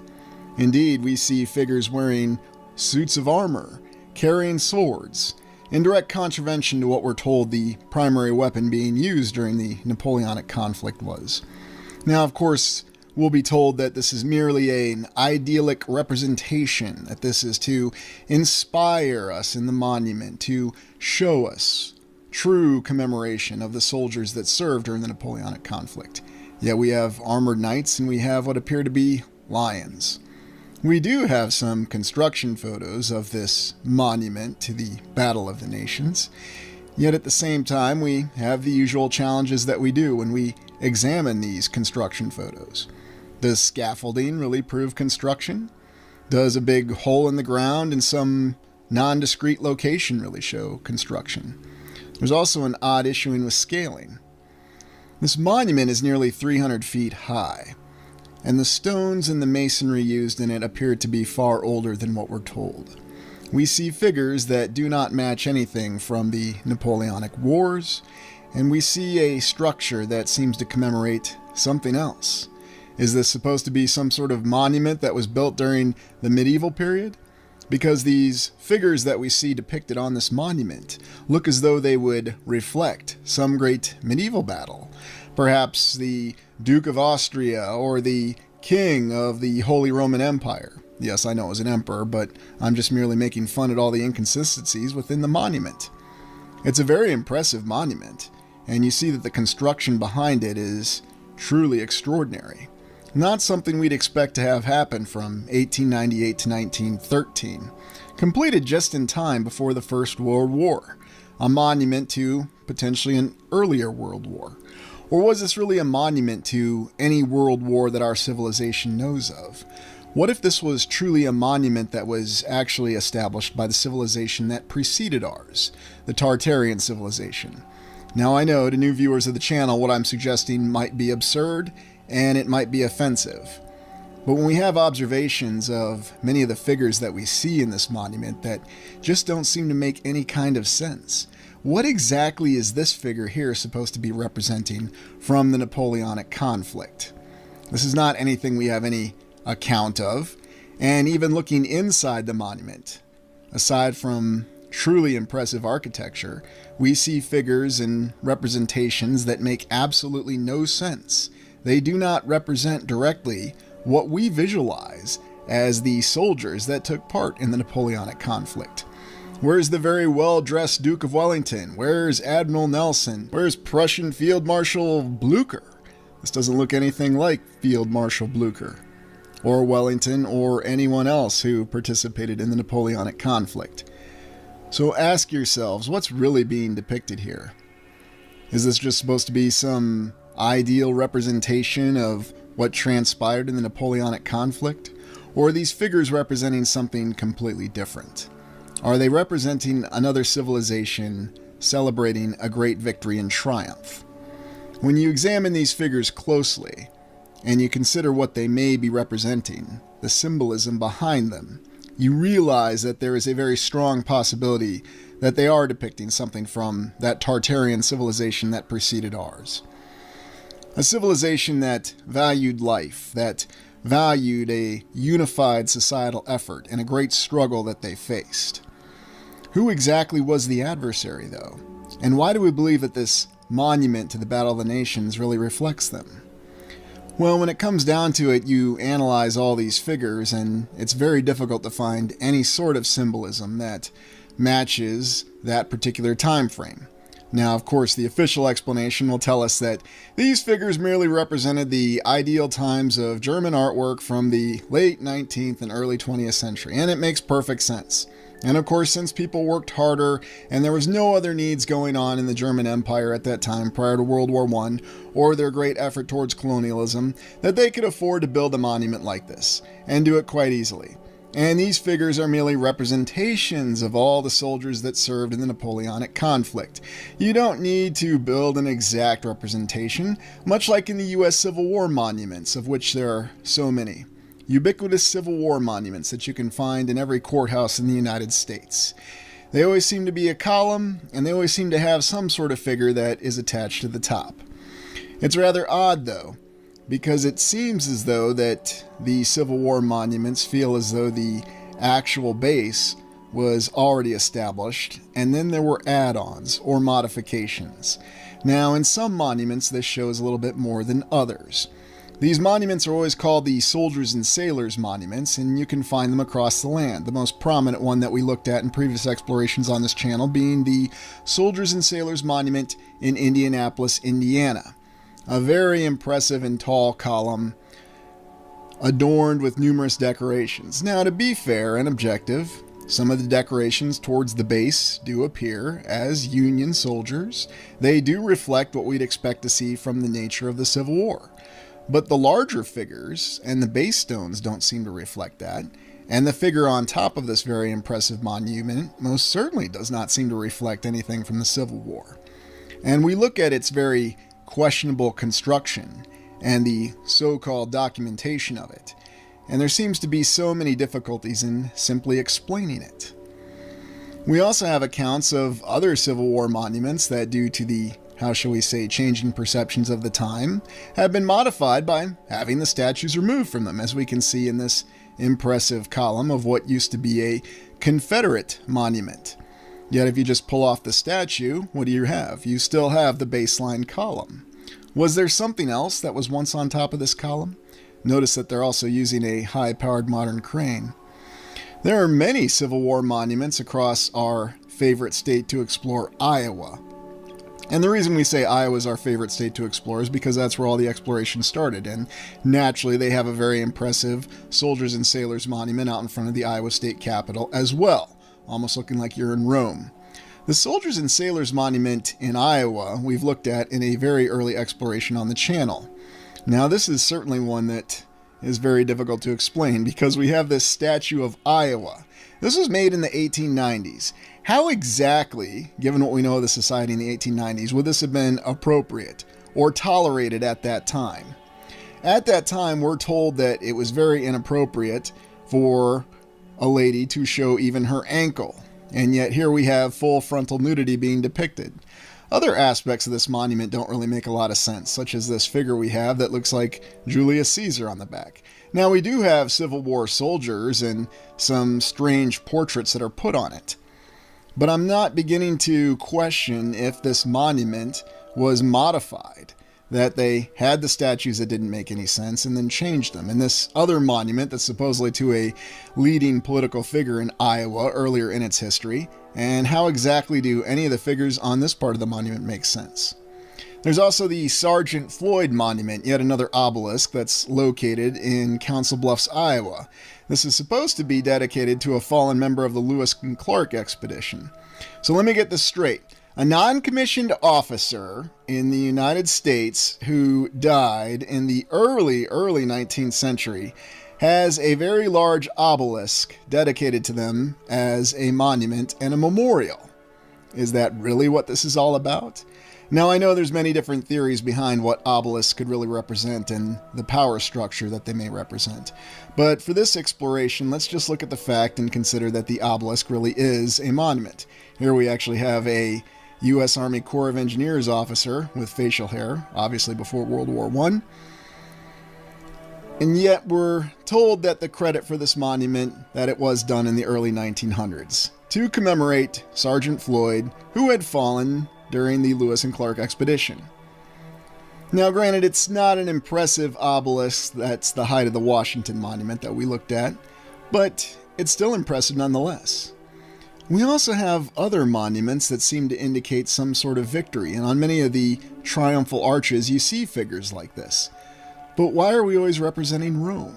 Indeed, we see figures wearing suits of armor, carrying swords, in direct contravention to what we're told the primary weapon being used during the Napoleonic conflict was. Now, of course, we'll be told that this is merely an idyllic representation, that this is to inspire us in the monument, to show us true commemoration of the soldiers that served during the Napoleonic conflict. Yet we have armored knights and we have what appear to be lions. We do have some construction photos of this monument to the Battle of the Nations, yet at the same time we have the usual challenges that we do when we examine these construction photos. Does scaffolding really prove construction? Does a big hole in the ground in some non-discrete location really show construction? There's also an odd issuing with scaling. This monument is nearly 300 feet high, and the stones and the masonry used in it appear to be far older than what we're told. We see figures that do not match anything from the Napoleonic Wars, and we see a structure that seems to commemorate something else. Is this supposed to be some sort of monument that was built during the medieval period? Because these figures that we see depicted on this monument look as though they would reflect some great medieval battle. Perhaps the Duke of Austria or the King of the Holy Roman Empire. Yes, I know it was an emperor, but I'm just merely making fun at all the inconsistencies within the monument. It's a very impressive monument, and you see that the construction behind it is truly extraordinary. Not something we'd expect to have happen from 1898 to 1913, completed just in time before the First World War, a monument to potentially an earlier world war. Or was this really a monument to any world war that our civilization knows of? What if this was truly a monument that was actually established by the civilization that preceded ours, the Tartarian civilization? Now I know to new viewers of the channel what I'm suggesting might be absurd and it might be offensive. But when we have observations of many of the figures that we see in this monument that just don't seem to make any kind of sense, what exactly is this figure here supposed to be representing from the Napoleonic conflict? This is not anything we have any account of, and even looking inside the monument, aside from truly impressive architecture, we see figures and representations that make absolutely no sense. They do not represent directly what we visualize as the soldiers that took part in the Napoleonic conflict. Where's the very well-dressed Duke of Wellington? Where's Admiral Nelson? Where's Prussian Field Marshal Blücher? This doesn't look anything like Field Marshal Blücher, or Wellington, or anyone else who participated in the Napoleonic conflict. So ask yourselves, what's really being depicted here? Is this just supposed to be some ideal representation of what transpired in the Napoleonic conflict? Or are these figures representing something completely different? Are they representing another civilization celebrating a great victory and triumph? When you examine these figures closely, and you consider what they may be representing, the symbolism behind them, you realize that there is a very strong possibility that they are depicting something from that Tartarian civilization that preceded ours. A civilization that valued life, that valued a unified societal effort and a great struggle that they faced. Who exactly was the adversary, though? And why do we believe that this monument to the Battle of the Nations really reflects them? Well, when it comes down to it, you analyze all these figures, and it's very difficult to find any sort of symbolism that matches that particular time frame. Now, of course, the official explanation will tell us that these figures merely represented the ideal times of German artwork from the late 19th and early 20th century, and it makes perfect sense. And of course, since people worked harder and there was no other needs going on in the German Empire at that time prior to World War I, or their great effort towards colonialism, that they could afford to build a monument like this, and do it quite easily. And these figures are merely representations of all the soldiers that served in the Napoleonic conflict. You don't need to build an exact representation, much like in the US Civil War monuments, of which there are so many. Ubiquitous Civil War monuments that you can find in every courthouse in the United States. They always seem to be a column, and they always seem to have some sort of figure that is attached to the top. It's rather odd, though, because it seems as though that the Civil War monuments feel as though the actual base was already established, and then there were add-ons or modifications. Now, in some monuments, this shows a little bit more than others. These monuments are always called the Soldiers and Sailors monuments, and you can find them across the land. The most prominent one that we looked at in previous explorations on this channel being the Soldiers and Sailors monument in Indianapolis, Indiana. A very impressive and tall column adorned with numerous decorations. Now, to be fair and objective, some of the decorations towards the base do appear as Union soldiers. They do reflect what we'd expect to see from the nature of the Civil War. But the larger figures and the base stones don't seem to reflect that. And the figure on top of this very impressive monument most certainly does not seem to reflect anything from the Civil War. And we look at its very questionable construction and the so-called documentation of it, and there seems to be so many difficulties in simply explaining it. We also have accounts of other Civil War monuments that, due to the, how shall we say, changing perceptions of the time, have been modified by having the statues removed from them, as we can see in this impressive column of what used to be a Confederate monument. Yet if you just pull off the statue, what do you have? You still have the baseline column. Was there something else that was once on top of this column? Notice that they're also using a high-powered modern crane. There are many Civil War monuments across our favorite state to explore, Iowa. And the reason we say Iowa is our favorite state to explore is because that's where all the exploration started. And naturally, they have a very impressive Soldiers and Sailors Monument out in front of the Iowa State Capitol as well, almost looking like you're in Rome. The Soldiers and Sailors Monument in Iowa we've looked at in a very early exploration on the channel. Now, this is certainly one that is very difficult to explain because we have this statue of Iowa. This was made in the 1890s. How exactly, given what we know of the society in the 1890s, would this have been appropriate or tolerated at that time? At that time, we're told that it was very inappropriate for a lady to show even her ankle, and yet here we have full frontal nudity being depicted. Other aspects of this monument don't really make a lot of sense, such as this figure we have that looks like Julius Caesar on the back. Now, we do have Civil War soldiers and some strange portraits that are put on it, but I'm not beginning to question if this monument was modified, that they had the statues that didn't make any sense and then changed them. And this other monument that's supposedly to a leading political figure in Iowa earlier in its history, and how exactly do any of the figures on this part of the monument make sense? There's also the Sergeant Floyd Monument, yet another obelisk that's located in Council Bluffs, Iowa. This is supposed to be dedicated to a fallen member of the Lewis and Clark expedition. So let me get this straight. A non-commissioned officer in the United States who died in the early 19th century has a very large obelisk dedicated to them as a monument and a memorial. Is that really what this is all about? Now, I know there's many different theories behind what obelisks could really represent and the power structure that they may represent. But for this exploration, let's just look at the fact and consider that the obelisk really is a monument. Here we actually have a U.S. Army Corps of Engineers officer with facial hair, obviously before World War I. And yet we're told that the credit for this monument, that it was done in the early 1900s to commemorate Sergeant Floyd, who had fallen during the Lewis and Clark expedition. Now, granted, it's not an impressive obelisk that's the height of the Washington Monument that we looked at, but it's still impressive nonetheless. We also have other monuments that seem to indicate some sort of victory, and on many of the triumphal arches you see figures like this. But why are we always representing Rome?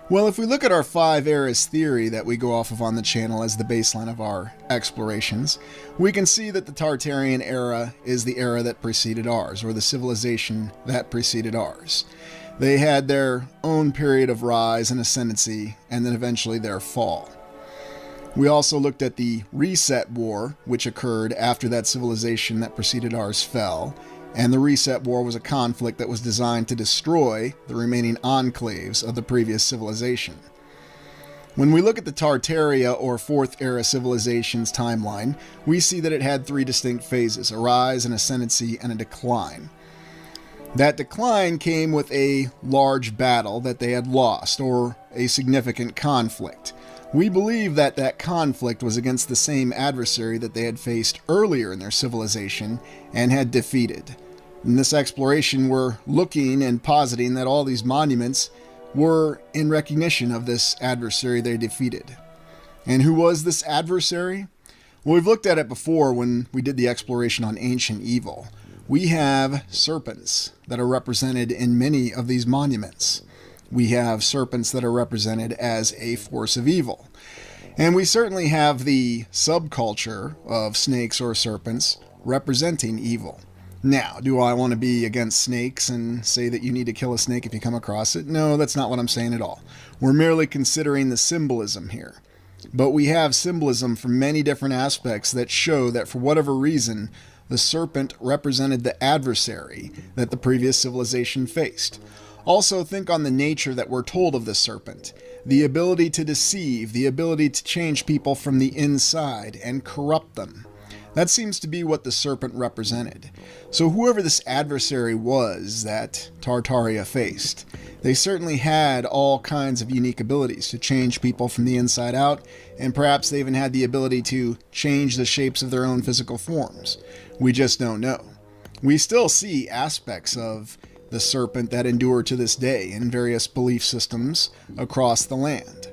Well, if we look at our 5 eras theory that we go off of on the channel as the baseline of our explorations, we can see that the Tartarian era is the era that preceded ours, or the civilization that preceded ours. They had their own period of rise and ascendancy, and then eventually their fall. We also looked at the Reset War, which occurred after that civilization that preceded ours fell, and the Reset War was a conflict that was designed to destroy the remaining enclaves of the previous civilization. When we look at the Tartaria or 4th era civilization's timeline, we see that it had 3 distinct phases: a rise, an ascendancy, and a decline. That decline came with a large battle that they had lost, or a significant conflict. We believe that that conflict was against the same adversary that they had faced earlier in their civilization and had defeated. In this exploration, we're looking and positing that all these monuments were in recognition of this adversary they defeated. And who was this adversary? Well, we've looked at it before when we did the exploration on ancient evil. We have serpents that are represented in many of these monuments. We have serpents that are represented as a force of evil. And we certainly have the subculture of snakes or serpents representing evil. Now, do I want to be against snakes and say that you need to kill a snake if you come across it? No, that's not what I'm saying at all. We're merely considering the symbolism here. But we have symbolism from many different aspects that show that for whatever reason, the serpent represented the adversary that the previous civilization faced. Also, think on the nature that we're told of the serpent. The ability to deceive, the ability to change people from the inside and corrupt them. That seems to be what the serpent represented. So whoever this adversary was that Tartaria faced, they certainly had all kinds of unique abilities to change people from the inside out, and perhaps they even had the ability to change the shapes of their own physical forms. We just don't know. We still see aspects of the serpent that endure to this day in various belief systems across the land.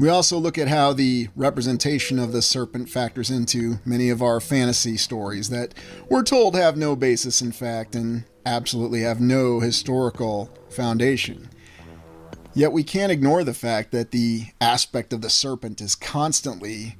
We also look at how the representation of the serpent factors into many of our fantasy stories that we're told have no basis in fact and absolutely have no historical foundation. Yet we can't ignore the fact that the aspect of the serpent is constantly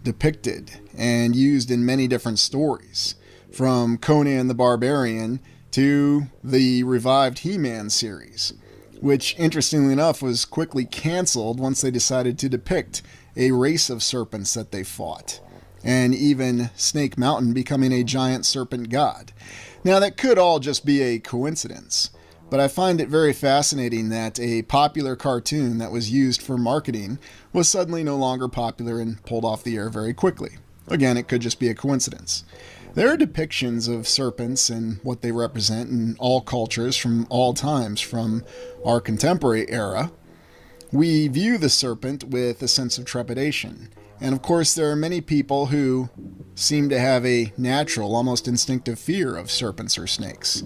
depicted and used in many different stories, from Conan the Barbarian to the revived He-Man series, which interestingly enough was quickly canceled once they decided to depict a race of serpents that they fought, and even Snake Mountain becoming a giant serpent god. Now that could all just be a coincidence, but I find it very fascinating that a popular cartoon that was used for marketing was suddenly no longer popular and pulled off the air very quickly. Again, it could just be a coincidence. There are depictions of serpents and what they represent in all cultures from all times, from our contemporary era. We view the serpent with a sense of trepidation. And of course, there are many people who seem to have a natural, almost instinctive fear of serpents or snakes.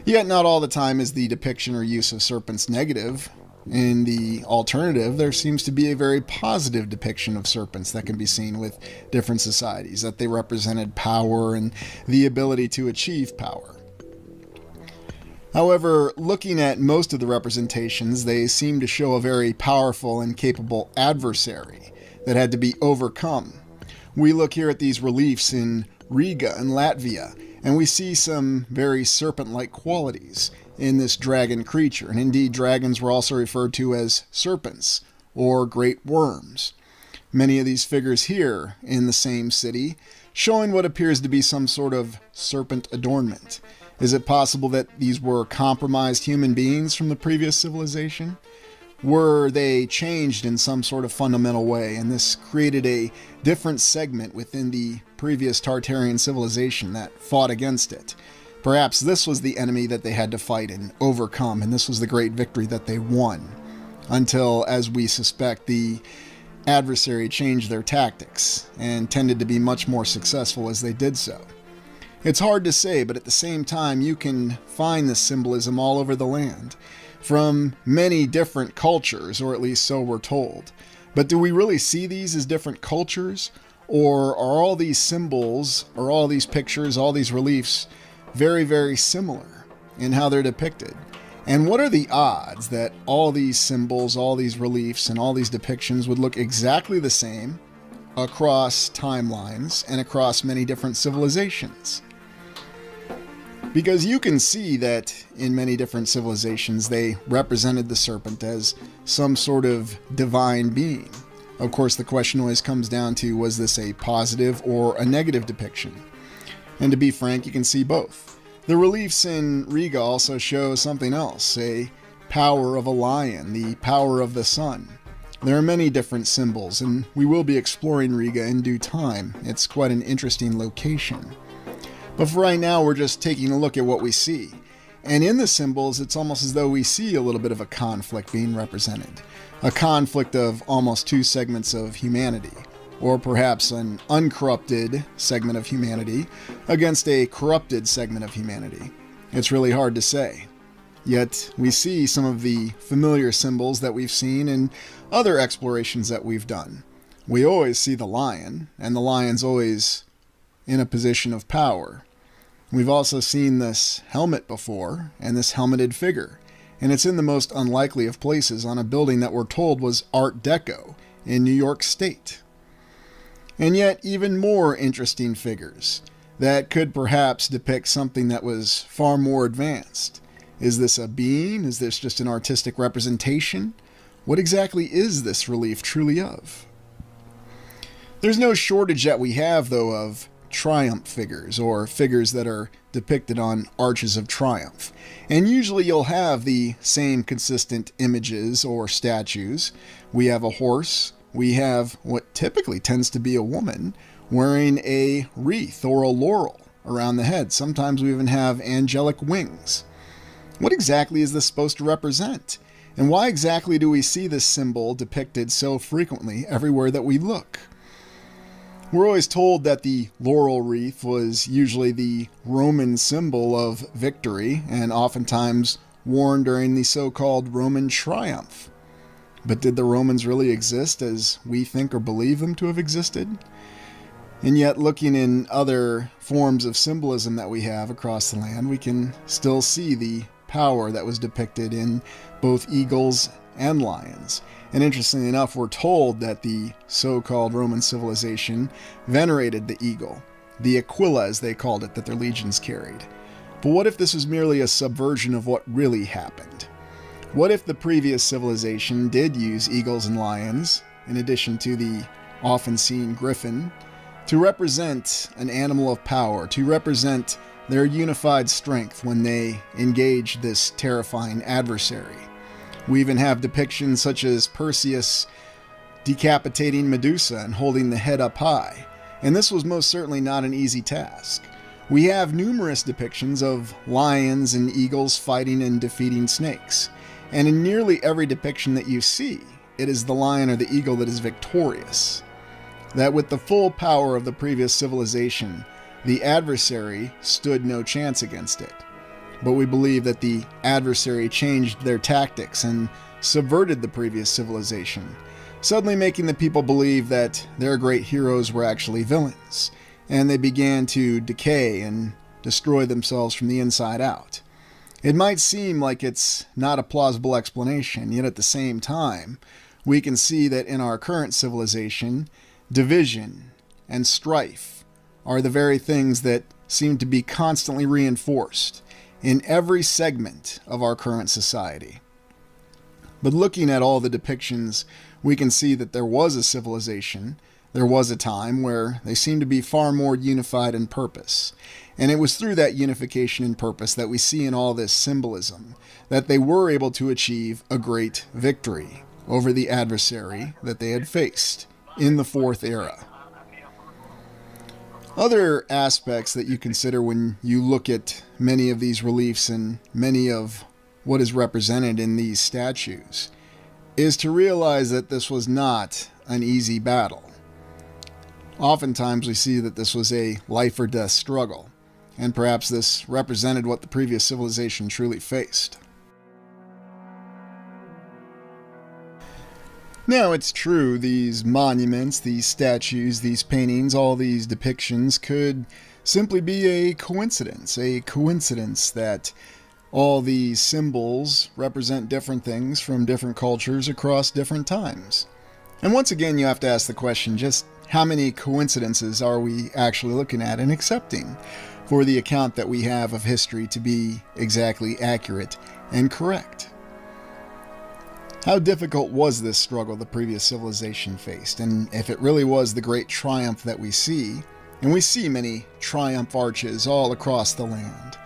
Yet not all the time is the depiction or use of serpents negative. In the alternative, there seems to be a very positive depiction of serpents that can be seen with different societies, that they represented power and the ability to achieve power. However, looking at most of the representations, they seem to show a very powerful and capable adversary that had to be overcome. We look here at these reliefs in Riga and Latvia, and we see some very serpent-like qualities in this dragon creature. And indeed, dragons were also referred to as serpents or great worms. Many of these figures here in the same city, showing what appears to be some sort of serpent adornment. Is it possible that these were compromised human beings from the previous civilization? Were they changed in some sort of fundamental way, and this created a different segment within the previous Tartarian civilization that fought against it? Perhaps this was the enemy that they had to fight and overcome, and this was the great victory that they won. Until, as we suspect, the adversary changed their tactics and tended to be much more successful as they did so. It's hard to say, but at the same time, you can find this symbolism all over the land, from many different cultures, or at least so we're told. But do we really see these as different cultures? Or are all these symbols, or all these pictures, all these reliefs, very, very similar in how they're depicted? And what are the odds that all these symbols, all these reliefs, and all these depictions would look exactly the same across timelines and across many different civilizations? Because you can see that in many different civilizations they represented the serpent as some sort of divine being. Of course, the question always comes down to, was this a positive or a negative depiction? And to be frank, you can see both. The reliefs in Riga also show something else, a power of a lion, the power of the sun. There are many different symbols, and we will be exploring Riga in due time. It's quite an interesting location. But for right now, we're just taking a look at what we see. And in the symbols, it's almost as though we see a little bit of a conflict being represented. A conflict of almost two segments of humanity, or perhaps an uncorrupted segment of humanity against a corrupted segment of humanity. It's really hard to say. Yet we see some of the familiar symbols that we've seen in other explorations that we've done. We always see the lion, and the lion's always in a position of power. We've also seen this helmet before, and this helmeted figure, and it's in the most unlikely of places on a building that we're told was Art Deco in New York State. And yet even more interesting figures that could perhaps depict something that was far more advanced. Is this a being? Is this just an artistic representation? What exactly is this relief truly of? There's no shortage that we have, though, of triumph figures, or figures that are depicted on arches of triumph. And usually you'll have the same consistent images or statues. We have a horse. We have what typically tends to be a woman wearing a wreath or a laurel around the head. Sometimes we even have angelic wings. What exactly is this supposed to represent? And why exactly do we see this symbol depicted so frequently everywhere that we look? We're always told that the laurel wreath was usually the Roman symbol of victory and oftentimes worn during the so-called Roman triumph. But did the Romans really exist as we think or believe them to have existed? And yet, looking in other forms of symbolism that we have across the land, we can still see the power that was depicted in both eagles and lions. And interestingly enough, we're told that the so-called Roman civilization venerated the eagle, the aquila as they called it, that their legions carried. But what if this was merely a subversion of what really happened? What if the previous civilization did use eagles and lions, in addition to the often seen griffin, to represent an animal of power, to represent their unified strength when they engaged this terrifying adversary? We even have depictions such as Perseus decapitating Medusa and holding the head up high, and this was most certainly not an easy task. We have numerous depictions of lions and eagles fighting and defeating snakes, and in nearly every depiction that you see, it is the lion or the eagle that is victorious. That with the full power of the previous civilization, the adversary stood no chance against it. But we believe that the adversary changed their tactics and subverted the previous civilization, suddenly making the people believe that their great heroes were actually villains, and they began to decay and destroy themselves from the inside out. It might seem like it's not a plausible explanation, yet at the same time, we can see that in our current civilization, division and strife are the very things that seem to be constantly reinforced in every segment of our current society. But looking at all the depictions, we can see that there was a civilization, there was a time where they seemed to be far more unified in purpose. And it was through that unification in purpose that we see in all this symbolism that they were able to achieve a great victory over the adversary that they had faced in the Fourth Era. Other aspects that you consider when you look at many of these reliefs and many of what is represented in these statues is to realize that this was not an easy battle. Oftentimes we see that this was a life or death struggle, and perhaps this represented what the previous civilization truly faced. Now, it's true, these monuments, these statues, these paintings, all these depictions could simply be a coincidence that all these symbols represent different things from different cultures across different times. And once again, you have to ask the question, just how many coincidences are we actually looking at and accepting for the account that we have of history to be exactly accurate and correct? How difficult was this struggle the previous civilization faced? And if it really was the great triumph that we see, and we see many triumph arches all across the land,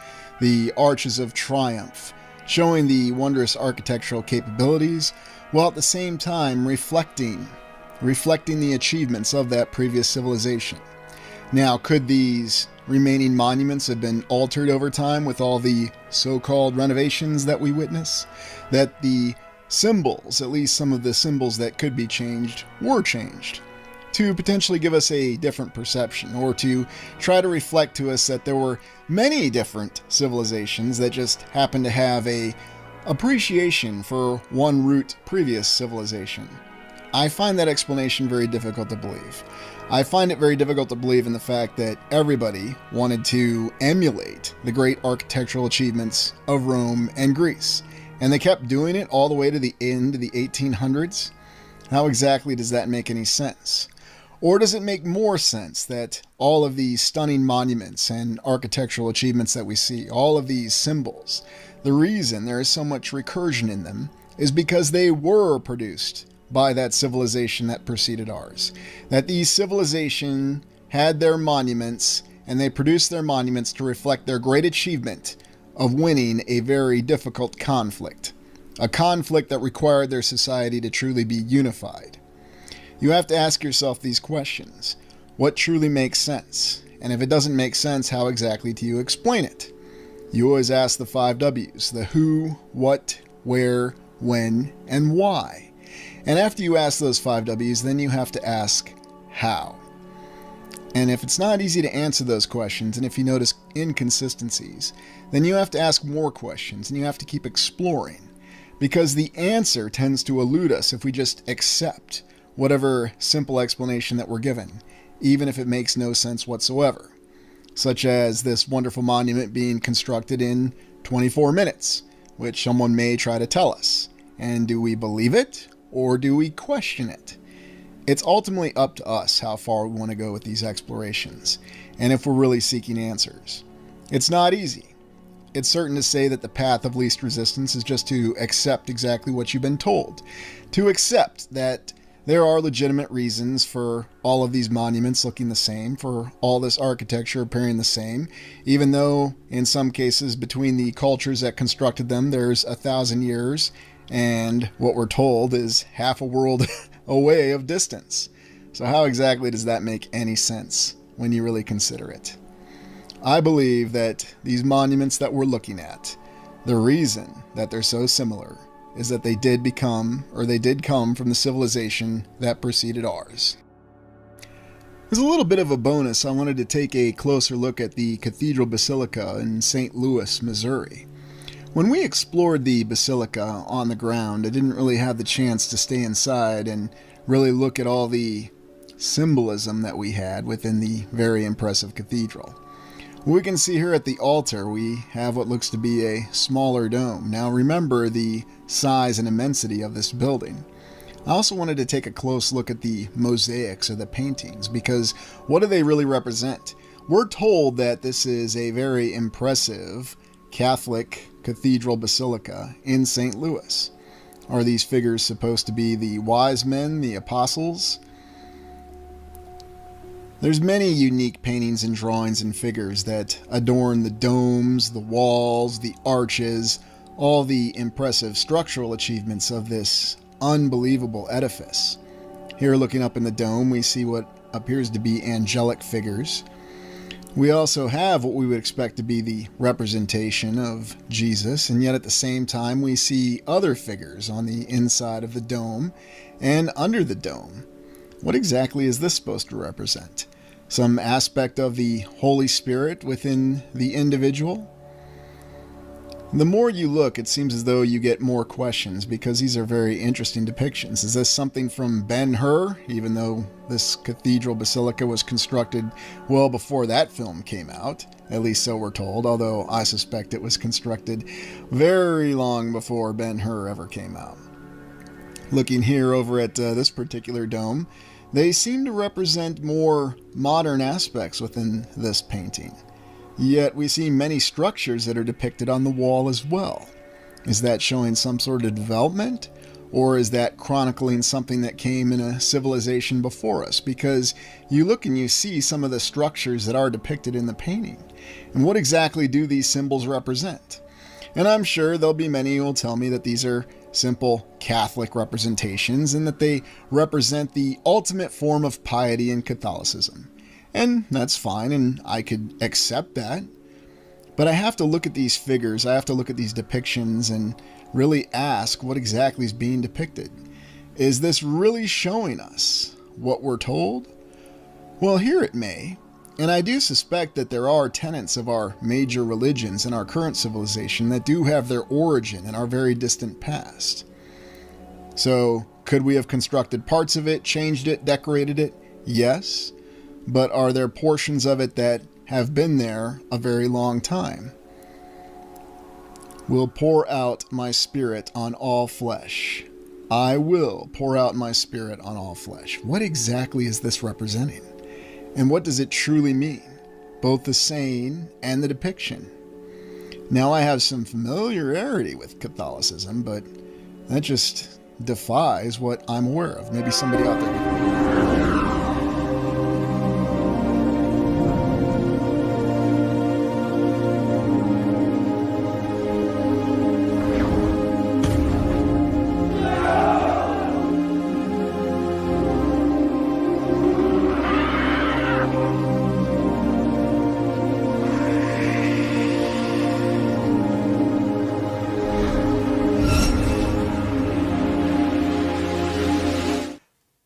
the arches of triumph, showing the wondrous architectural capabilities, while at the same time reflecting the achievements of that previous civilization. Now, could these remaining monuments have been altered over time with all the so-called renovations that we witness? That the symbols, at least some of the symbols that could be changed, were changed to potentially give us a different perception, or to try to reflect to us that there were many different civilizations that just happened to have a appreciation for one root previous civilization. I find that explanation very difficult to believe. I find it very difficult to believe in the fact that everybody wanted to emulate the great architectural achievements of Rome and Greece, and they kept doing it all the way to the end of the 1800s. How exactly does that make any sense? Or does it make more sense that all of these stunning monuments and architectural achievements that we see, all of these symbols, the reason there is so much recursion in them is because they were produced by that civilization that preceded ours. That these civilizations had their monuments, and they produced their monuments to reflect their great achievement of winning a very difficult conflict. A conflict that required their society to truly be unified. You have to ask yourself these questions. What truly makes sense? And if it doesn't make sense, how exactly do you explain it? You always ask the 5 W's, the who, what, where, when, and why. And after you ask those 5 W's, then you have to ask how. And if it's not easy to answer those questions, and if you notice inconsistencies, then you have to ask more questions, and you have to keep exploring. because the answer tends to elude us if we just accept whatever simple explanation that we're given, even if it makes no sense whatsoever, such as this wonderful monument being constructed in 24 minutes, which someone may try to tell us. And do we believe it, or do we question it? It's ultimately up to us how far we want to go with these explorations, and if we're really seeking answers. It's not easy. It's certain to say that the path of least resistance is just to accept exactly what you've been told, to accept that there are legitimate reasons for all of these monuments looking the same, for all this architecture appearing the same, even though in some cases between the cultures that constructed them there's 1,000 years, and what we're told is half a world away of distance. So how exactly does that make any sense when you really consider it? I believe that these monuments that we're looking at, the reason that they're so similar is that they did come from the civilization that preceded ours. As a little bit of a bonus, I wanted to take a closer look at the Cathedral Basilica in St. Louis, Missouri. When we explored the basilica on the ground, I didn't really have the chance to stay inside and really look at all the symbolism that we had within the very impressive cathedral. We can see here at the altar we have what looks to be a smaller dome. Now remember the size and immensity of this building. I also wanted to take a close look at the mosaics or the paintings, because what do they really represent? We're told that this is a very impressive Catholic cathedral basilica in St. Louis. Are these figures supposed to be the wise men, the apostles? There's many unique paintings and drawings and figures that adorn the domes, the walls, the arches, all the impressive structural achievements of this unbelievable edifice. Here, looking up in the dome, we see what appears to be angelic figures. We also have what we would expect to be the representation of Jesus, and yet at the same time we see other figures on the inside of the dome and under the dome. What exactly is this supposed to represent? Some aspect of the Holy Spirit within the individual? The more you look, it seems as though you get more questions, because these are very interesting depictions. Is this something from Ben-Hur, even though this cathedral basilica was constructed well before that film came out? At least so we're told, although I suspect it was constructed very long before Ben-Hur ever came out. Looking here over at this particular dome, they seem to represent more modern aspects within this painting. Yet we see many structures that are depicted on the wall as well. Is that showing some sort of development? Or is that chronicling something that came in a civilization before us? Because you look and you see some of the structures that are depicted in the painting. And what exactly do these symbols represent? And I'm sure there'll be many who will tell me that these are simple Catholic representations and that they represent the ultimate form of piety in Catholicism. And that's fine, and I could accept that. But I have to look at these figures, I have to look at these depictions and really ask what exactly is being depicted. Is this really showing us what we're told? Well, here it may. And I do suspect that there are tenets of our major religions in our current civilization that do have their origin in our very distant past. So, could we have constructed parts of it, changed it, decorated it? Yes. But are there portions of it that have been there a very long time? Will pour out my spirit on all flesh. I will pour out my spirit on all flesh. What exactly is this representing? And what does it truly mean? Both the saying and the depiction. Now I have some familiarity with Catholicism, but that just defies what I'm aware of. Maybe somebody out there.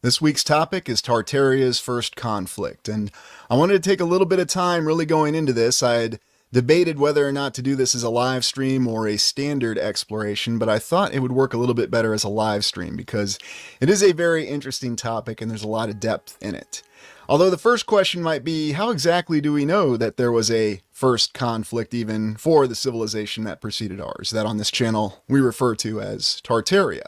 This week's topic is Tartaria's first conflict, and I wanted to take a little bit of time really going into this. I had debated whether or not to do this as a live stream or a standard exploration, but I thought it would work a little bit better as a live stream because it is a very interesting topic and there's a lot of depth in it. Although the first question might be, how exactly do we know that there was a first conflict even for the civilization that preceded ours, that on this channel we refer to as Tartaria?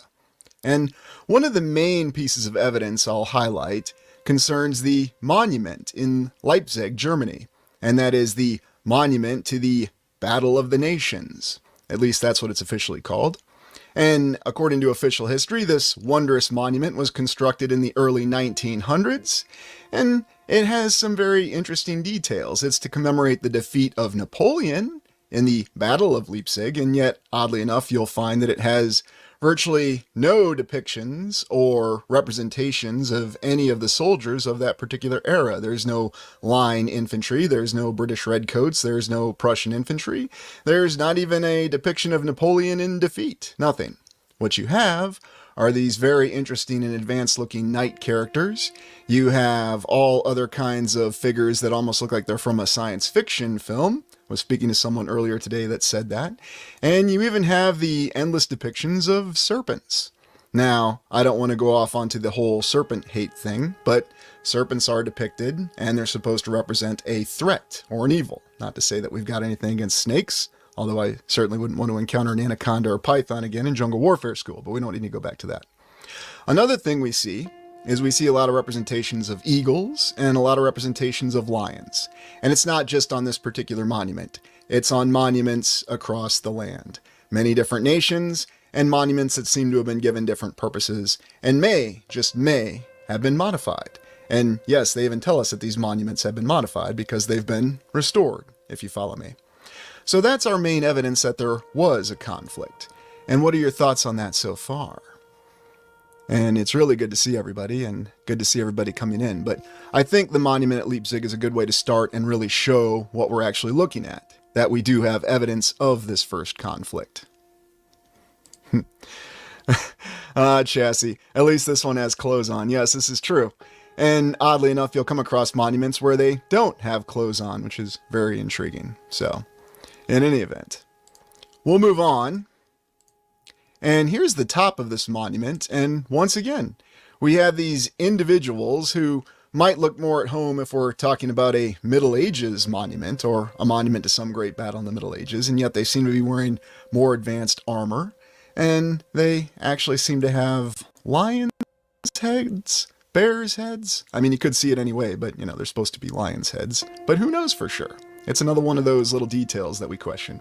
And one of the main pieces of evidence I'll highlight concerns the monument in Leipzig, Germany, and that is the monument to the Battle of the Nations. At least that's what it's officially called. And according to official history, this wondrous monument was constructed in the early 1900s, and it has some very interesting details. It's to commemorate the defeat of Napoleon in the Battle of Leipzig, and yet, oddly enough, you'll find that it has virtually no depictions or representations of any of the soldiers of that particular era. There's no line infantry, there's no British redcoats, there's no Prussian infantry, there's not even a depiction of Napoleon in defeat. Nothing. What you have are these very interesting and advanced looking knight characters. You have all other kinds of figures that almost look like they're from a science fiction film. I was speaking to someone earlier today that said that. And you even have the endless depictions of serpents. Now, I don't want to go off onto the whole serpent hate thing, but serpents are depicted and they're supposed to represent a threat or an evil. Not to say that we've got anything against snakes, although I certainly wouldn't want to encounter an anaconda or python again in jungle warfare school, but we don't need to go back to that. Another thing we see is we see a lot of representations of eagles and a lot of representations of lions. And it's not just on this particular monument. It's on monuments across the land. Many different nations and monuments that seem to have been given different purposes and may, just may, have been modified. And yes, they even tell us that these monuments have been modified because they've been restored, if you follow me. So that's our main evidence that there was a conflict. And what are your thoughts on that so far? And it's really good to see everybody and good to see everybody coming in. But I think the monument at Leipzig is a good way to start and really show what we're actually looking at, that we do have evidence of this first conflict. Chassis. At least this one has clothes on. Yes, this is true. And oddly enough, you'll come across monuments where they don't have clothes on, which is very intriguing. So, in any event, we'll move on. And here's the top of this monument, and once again, we have these individuals who might look more at home if we're talking about a Middle Ages monument, or a monument to some great battle in the Middle Ages, and yet they seem to be wearing more advanced armor, and they actually seem to have lions' heads, bears' heads. I mean, you could see it anyway, but, you know, they're supposed to be lions' heads, but who knows for sure? It's another one of those little details that we question.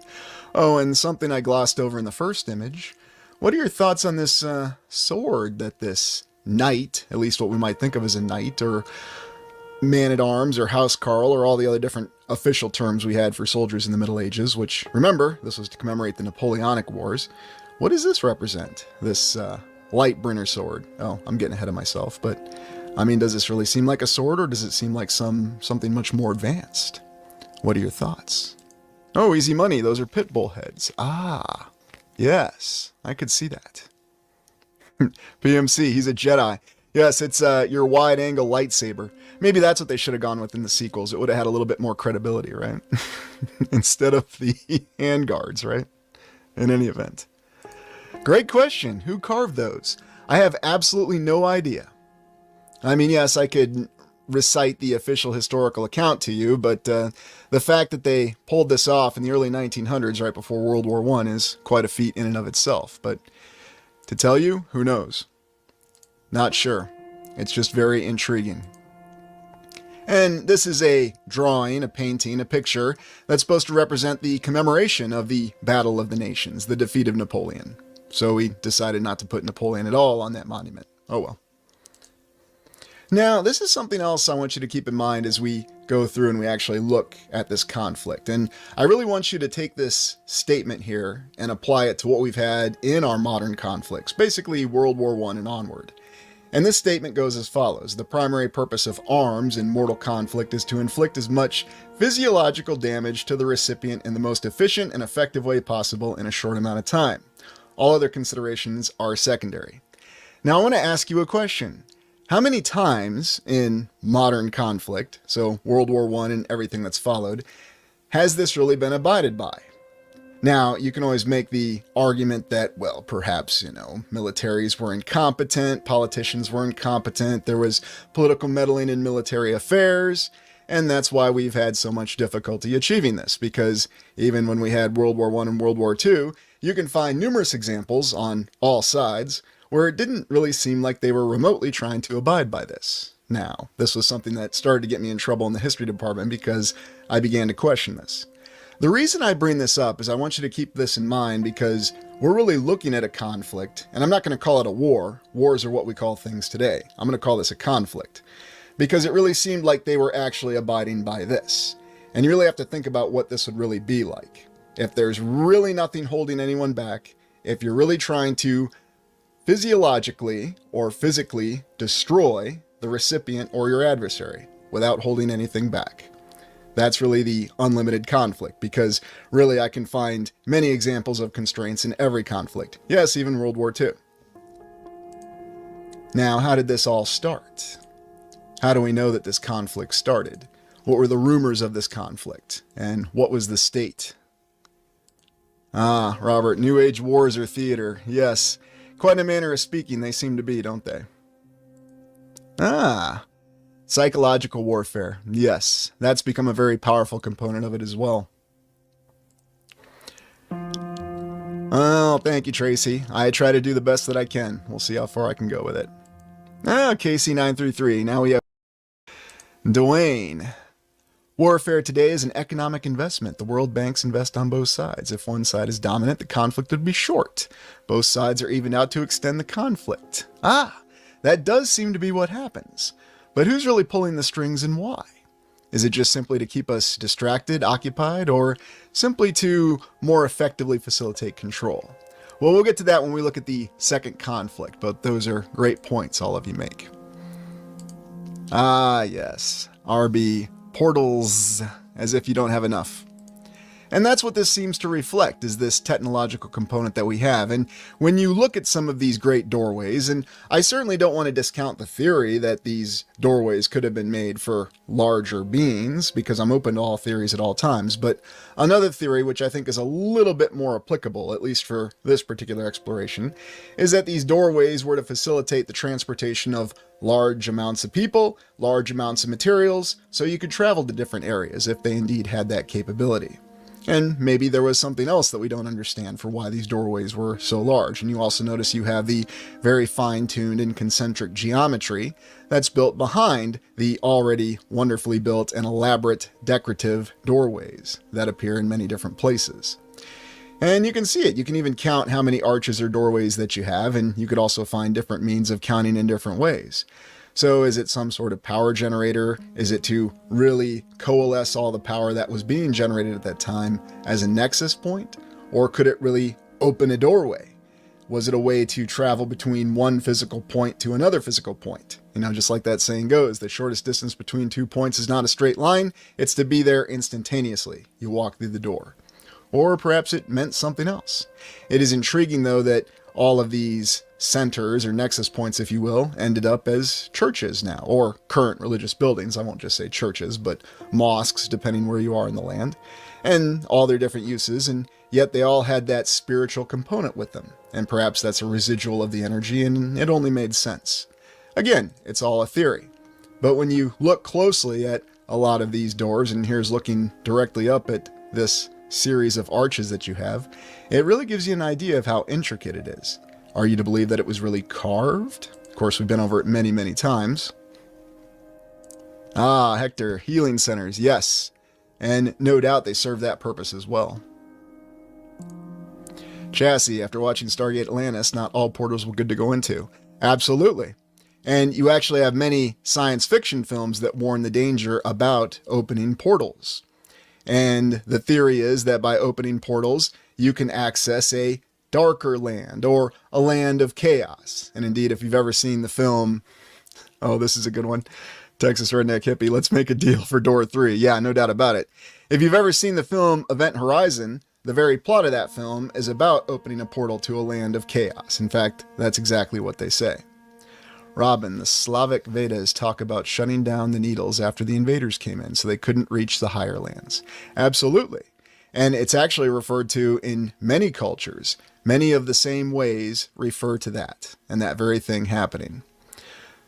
Oh, and something I glossed over in the first image. What are your thoughts on this sword that this knight, at least what we might think of as a knight, or man-at-arms, or housecarl, or all the other different official terms we had for soldiers in the Middle Ages, which, remember, this was to commemorate the Napoleonic Wars. What does this represent, this Lightbringer sword? Oh, I'm getting ahead of myself, but, I mean, does this really seem like a sword, or does it seem like something much more advanced? What are your thoughts? Oh, easy money, those are pit bull heads. Ah. Yes, I could see that. PMC, he's a Jedi. Yes, it's your wide-angle lightsaber. Maybe that's what they should have gone with in the sequels. It would have had a little bit more credibility, right? Instead of the handguards, right? In any event. Great question. Who carved those? I have absolutely no idea. I mean, yes, I could recite the official historical account to you, but the fact that they pulled this off in the early 1900s, right before World War I, is quite a feat in and of itself. But to tell you, who knows? Not sure. It's just very intriguing. And this is a drawing, a painting, a picture that's supposed to represent the commemoration of the Battle of the Nations, the defeat of Napoleon. So we decided not to put Napoleon at all on that monument. Oh well. Now, this is something else I want you to keep in mind as we go through and we actually look at this conflict. And I really want you to take this statement here and apply it to what we've had in our modern conflicts, basically World War I and onward. And this statement goes as follows: the primary purpose of arms in mortal conflict is to inflict as much physiological damage to the recipient in the most efficient and effective way possible in a short amount of time. All other considerations are secondary. Now, I want to ask you a question. How many times in modern conflict, so World War I and everything that's followed, has this really been abided by? Now, you can always make the argument that, well, perhaps, militaries were incompetent, politicians were incompetent, there was political meddling in military affairs, and that's why we've had so much difficulty achieving this, because even when we had World War I and World War II, you can find numerous examples on all sides where it didn't really seem like they were remotely trying to abide by this. Now, this was something that started to get me in trouble in the history department because I began to question this. The reason I bring this up is I want you to keep this in mind because we're really looking at a conflict, and I'm not going to call it a war. Wars are what we call things today. I'm going to call this a conflict because it really seemed like they were actually abiding by this. And you really have to think about what this would really be like. If there's really nothing holding anyone back, if you're really trying to physiologically or physically destroy the recipient or your adversary without holding anything back. That's really the unlimited conflict, because really I can find many examples of constraints in every conflict. Yes, even World War II. Now, how did this all start? How do we know that this conflict started? What were the rumors of this conflict? And what was the state? Ah, Robert, New Age wars are theater. Yes, quite a manner of speaking they seem to be, don't they? Ah, psychological warfare. Yes, that's become a very powerful component of it as well. Oh, thank you, Tracy. I try to do the best that I can. We'll see how far I can go with it. Ah, KC933. Now we have Dwayne. Warfare today is an economic investment. The world banks invest on both sides. If one side is dominant, the conflict would be short. Both sides are evened out to extend the conflict. Ah, that does seem to be what happens. But who's really pulling the strings and why? Is it just simply to keep us distracted, occupied, or simply to more effectively facilitate control? Well, we'll get to that when we look at the second conflict, but those are great points all of you make. Ah, yes. RB, portals, as if you don't have enough. And that's what this seems to reflect, is this technological component that we have. And when you look at some of these great doorways, and I certainly don't want to discount the theory that these doorways could have been made for larger beings, because I'm open to all theories at all times, but another theory, which I think is a little bit more applicable, at least for this particular exploration, is that these doorways were to facilitate the transportation of large amounts of people, large amounts of materials, so you could travel to different areas if they indeed had that capability. And maybe there was something else that we don't understand for why these doorways were so large. And you also notice you have the very fine-tuned and concentric geometry that's built behind the already wonderfully built and elaborate decorative doorways that appear in many different places. And you can see it. You can even count how many arches or doorways that you have, and you could also find different means of counting in different ways. So is it some sort of power generator? Is it to really coalesce all the power that was being generated at that time as a nexus point? Or could it really open a doorway? Was it a way to travel between one physical point to another physical point? Just like that saying goes, the shortest distance between 2 points is not a straight line, it's to be there instantaneously. You walk through the door. Or perhaps it meant something else. It is intriguing, though, that all of these centers, or nexus points, if you will, ended up as churches now, or current religious buildings. I won't just say churches, but mosques, depending where you are in the land, and all their different uses, and yet they all had that spiritual component with them. And perhaps that's a residual of the energy, and it only made sense. Again, it's all a theory. But when you look closely at a lot of these doors, and here's looking directly up at this series of arches that you have, it really gives you an idea of how intricate it is. Are you to believe that it was really carved? Of course, we've been over it many, many times. Ah, Hector, healing centers, yes. And no doubt they serve that purpose as well. Chassis, after watching Stargate Atlantis, not all portals were good to go into. Absolutely. And you actually have many science fiction films that warn the danger about opening portals. And the theory is that by opening portals, you can access a darker land, or a land of chaos. And indeed, if you've ever seen the film, oh, this is a good one, Texas Redneck Hippie, let's make a deal for Door 3. Yeah, no doubt about it. If you've ever seen the film Event Horizon, the very plot of that film is about opening a portal to a land of chaos. In fact, that's exactly what they say. Robin, the Slavic Vedas talk about shutting down the Needles after the invaders came in so they couldn't reach the higher lands. Absolutely. And it's actually referred to in many cultures. Many of the same ways refer to that and that very thing happening.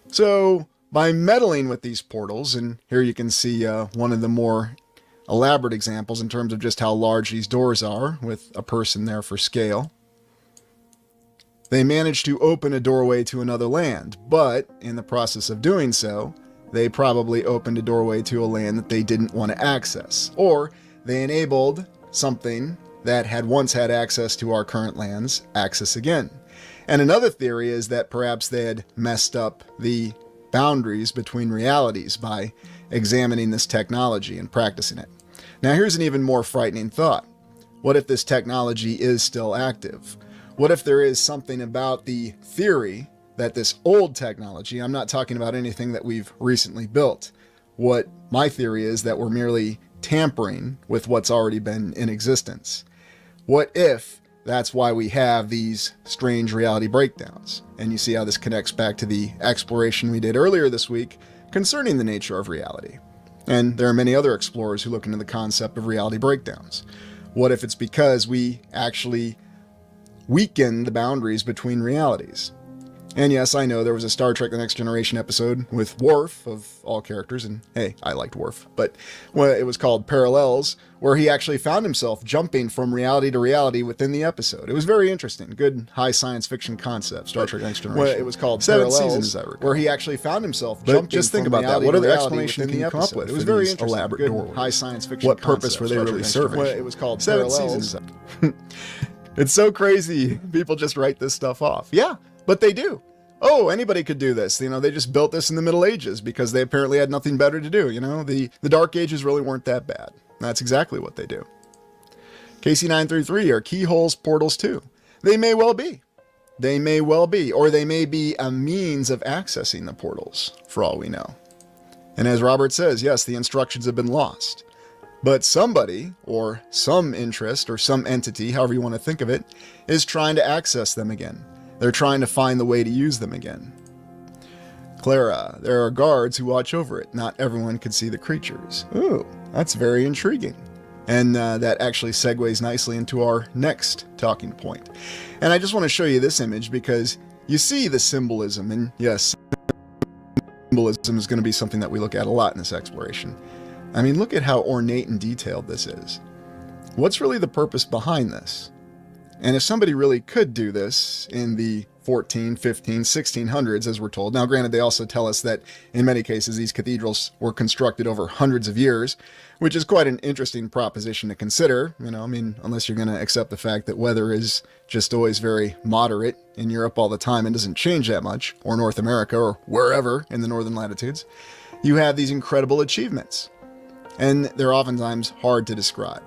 So, by meddling with these portals, and here you can see one of the more elaborate examples in terms of just how large these doors are, with a person there for scale, they managed to open a doorway to another land, but in the process of doing so, they probably opened a doorway to a land that they didn't want to access, or they enabled something that had once had access to our current lands access again. And another theory is that perhaps they had messed up the boundaries between realities by examining this technology and practicing it. Now here's an even more frightening thought. What if this technology is still active? What if there is something about the theory that this old technology, I'm not talking about anything that we've recently built. What my theory is that we're merely tampering with what's already been in existence. What if that's why we have these strange reality breakdowns? And you see how this connects back to the exploration we did earlier this week concerning the nature of reality. And there are many other explorers who look into the concept of reality breakdowns. What if it's because we actually weaken the boundaries between realities? And yes, I know there was a Star Trek The Next Generation episode with Worf, of all characters, and hey, I liked Worf, but it was called Parallels, where he actually found himself jumping from reality to reality within the episode. It was very interesting. Good high science fiction concept, Star Trek Next Generation. It was called 7 seasons, as I recall, where he actually found himself jumping. But just think about that. What other explanation can you come up with? It was very interesting. Elaborate doorways. High science fiction. What purpose were they really serving? It was called 7 seasons. It's so crazy. People just write this stuff off. Yeah, but they do. Oh, anybody could do this. You know, they just built this in the Middle Ages because they apparently had nothing better to do. You know, the Dark Ages really weren't that bad. That's exactly what they do. KC933 are keyholes portals too. They may well be. They may well be. Or they may be a means of accessing the portals, for all we know. And as Robert says, yes, the instructions have been lost. But somebody, or some interest, or some entity, however you want to think of it, is trying to access them again. They're trying to find the way to use them again. Clara, there are guards who watch over it. Not everyone can see the creatures. Ooh, that's very intriguing. And that actually segues nicely into our next talking point. And I just want to show you this image because you see the symbolism. And yes, symbolism is going to be something that we look at a lot in this exploration. I mean, look at how ornate and detailed this is. What's really the purpose behind this? And if somebody really could do this in the 14, 15, 1600s, as we're told. Now, granted, they also tell us that in many cases, these cathedrals were constructed over hundreds of years, which is quite an interesting proposition to consider. You know, I mean, unless you're going to accept the fact that weather is just always very moderate in Europe all the time and doesn't change that much, or North America, or wherever in the northern latitudes, you have these incredible achievements. And they're oftentimes hard to describe.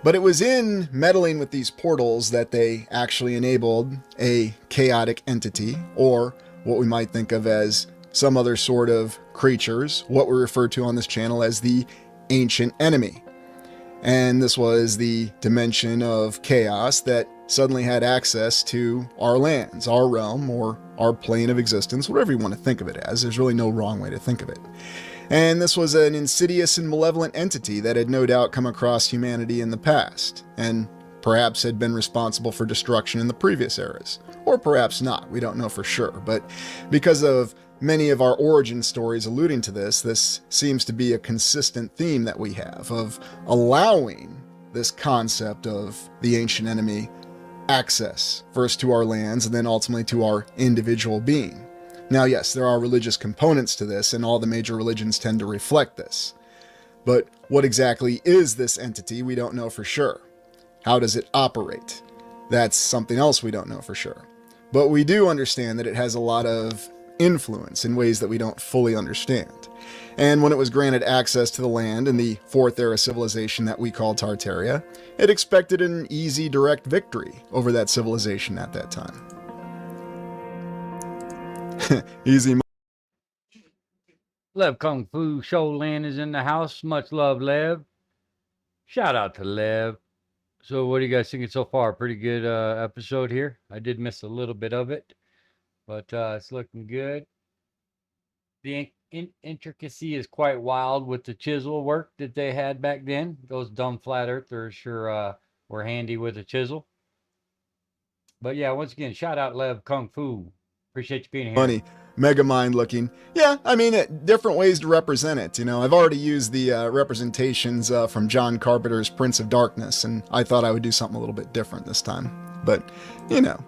But it was in meddling with these portals that they actually enabled a chaotic entity, or what we might think of as some other sort of creatures, what we refer to on this channel as the ancient enemy. And this was the dimension of chaos that suddenly had access to our lands, our realm, or our plane of existence, whatever you want to think of it as. There's really no wrong way to think of it. And this was an insidious and malevolent entity that had no doubt come across humanity in the past, and perhaps had been responsible for destruction in the previous eras. Or perhaps not, we don't know for sure, but because of many of our origin stories alluding to this, this seems to be a consistent theme that we have of allowing this concept of the ancient enemy access, first to our lands and then ultimately to our individual being. Now, yes, there are religious components to this, and all the major religions tend to reflect this. But what exactly is this entity, we don't know for sure. How does it operate? That's something else we don't know for sure. But we do understand that it has a lot of influence in ways that we don't fully understand. And when it was granted access to the land in the Fourth Era civilization that we call Tartaria, it expected an easy, direct victory over that civilization at that time. Easy. Lev Kung Fu Showland is in the house. Much love, Lev. Shout out to Lev. So what are you guys thinking so far? Pretty good episode here. I did miss a little bit of it. but it's looking good. The intricacy is quite wild with the chisel work that they had back then. Those dumb flat earthers sure were handy with a chisel. But yeah, once again, shout out Lev Kung Fu. Appreciate you being here. Funny, mega mind looking. Yeah, I mean, different ways to represent it. You know, I've already used the representations from John Carpenter's Prince of Darkness, and I thought I would do something a little bit different this time. But, you know,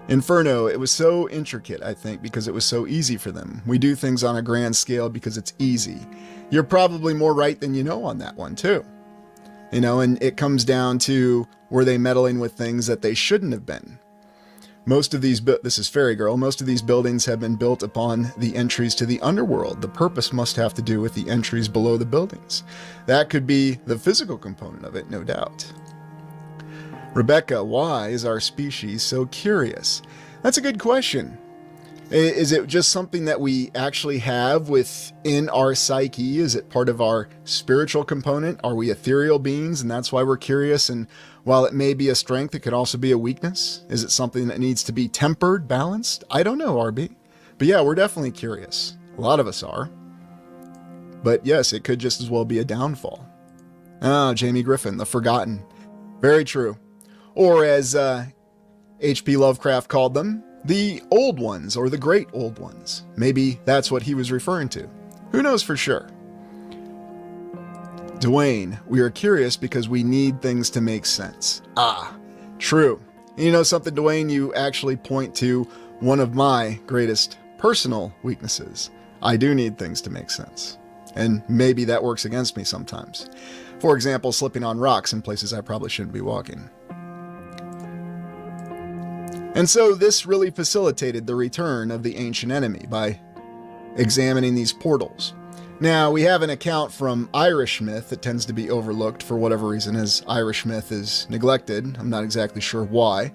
Inferno, it was so intricate, I think, because it was so easy for them. We do things on a grand scale because it's easy. You're probably more right than you know on that one, too. You know, and it comes down to, were they meddling with things that they shouldn't have been? Most of these, this is Fairy Girl, most of these buildings have been built upon the entries to the underworld. The purpose must have to do with the entries below the buildings. That could be the physical component of it, no doubt. Rebecca, why is our species so curious? That's a good question. Is it just something that we actually have within our psyche? Is it part of our spiritual component? Are we ethereal beings and that's why we're curious? And while it may be a strength, it could also be a weakness? Is it something that needs to be tempered, balanced? I don't know, RB. But yeah, we're definitely curious. A lot of us are. But yes, it could just as well be a downfall. Ah, Jamie Griffin, the forgotten. Very true. Or as H.P. Lovecraft called them, the old ones, or the great old ones. Maybe that's what he was referring to. Who knows for sure? Dwayne, we are curious because we need things to make sense. Ah, true. You know something, Dwayne? You actually point to one of my greatest personal weaknesses. I do need things to make sense. And maybe that works against me sometimes. For example, slipping on rocks in places I probably shouldn't be walking. And so this really facilitated the return of the ancient enemy by examining these portals. Now, we have an account from Irish myth that tends to be overlooked for whatever reason, as Irish myth is neglected. I'm not exactly sure why.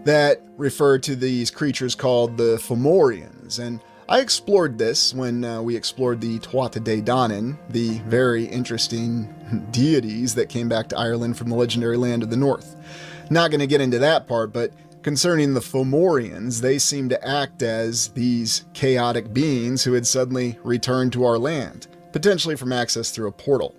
That referred to these creatures called the Fomorians. And I explored this when we explored the Tuatha Dé Danann, the very interesting deities that came back to Ireland from the legendary land of the north. Not going to get into that part, but concerning the Fomorians, they seem to act as these chaotic beings who had suddenly returned to our land, potentially from access through a portal.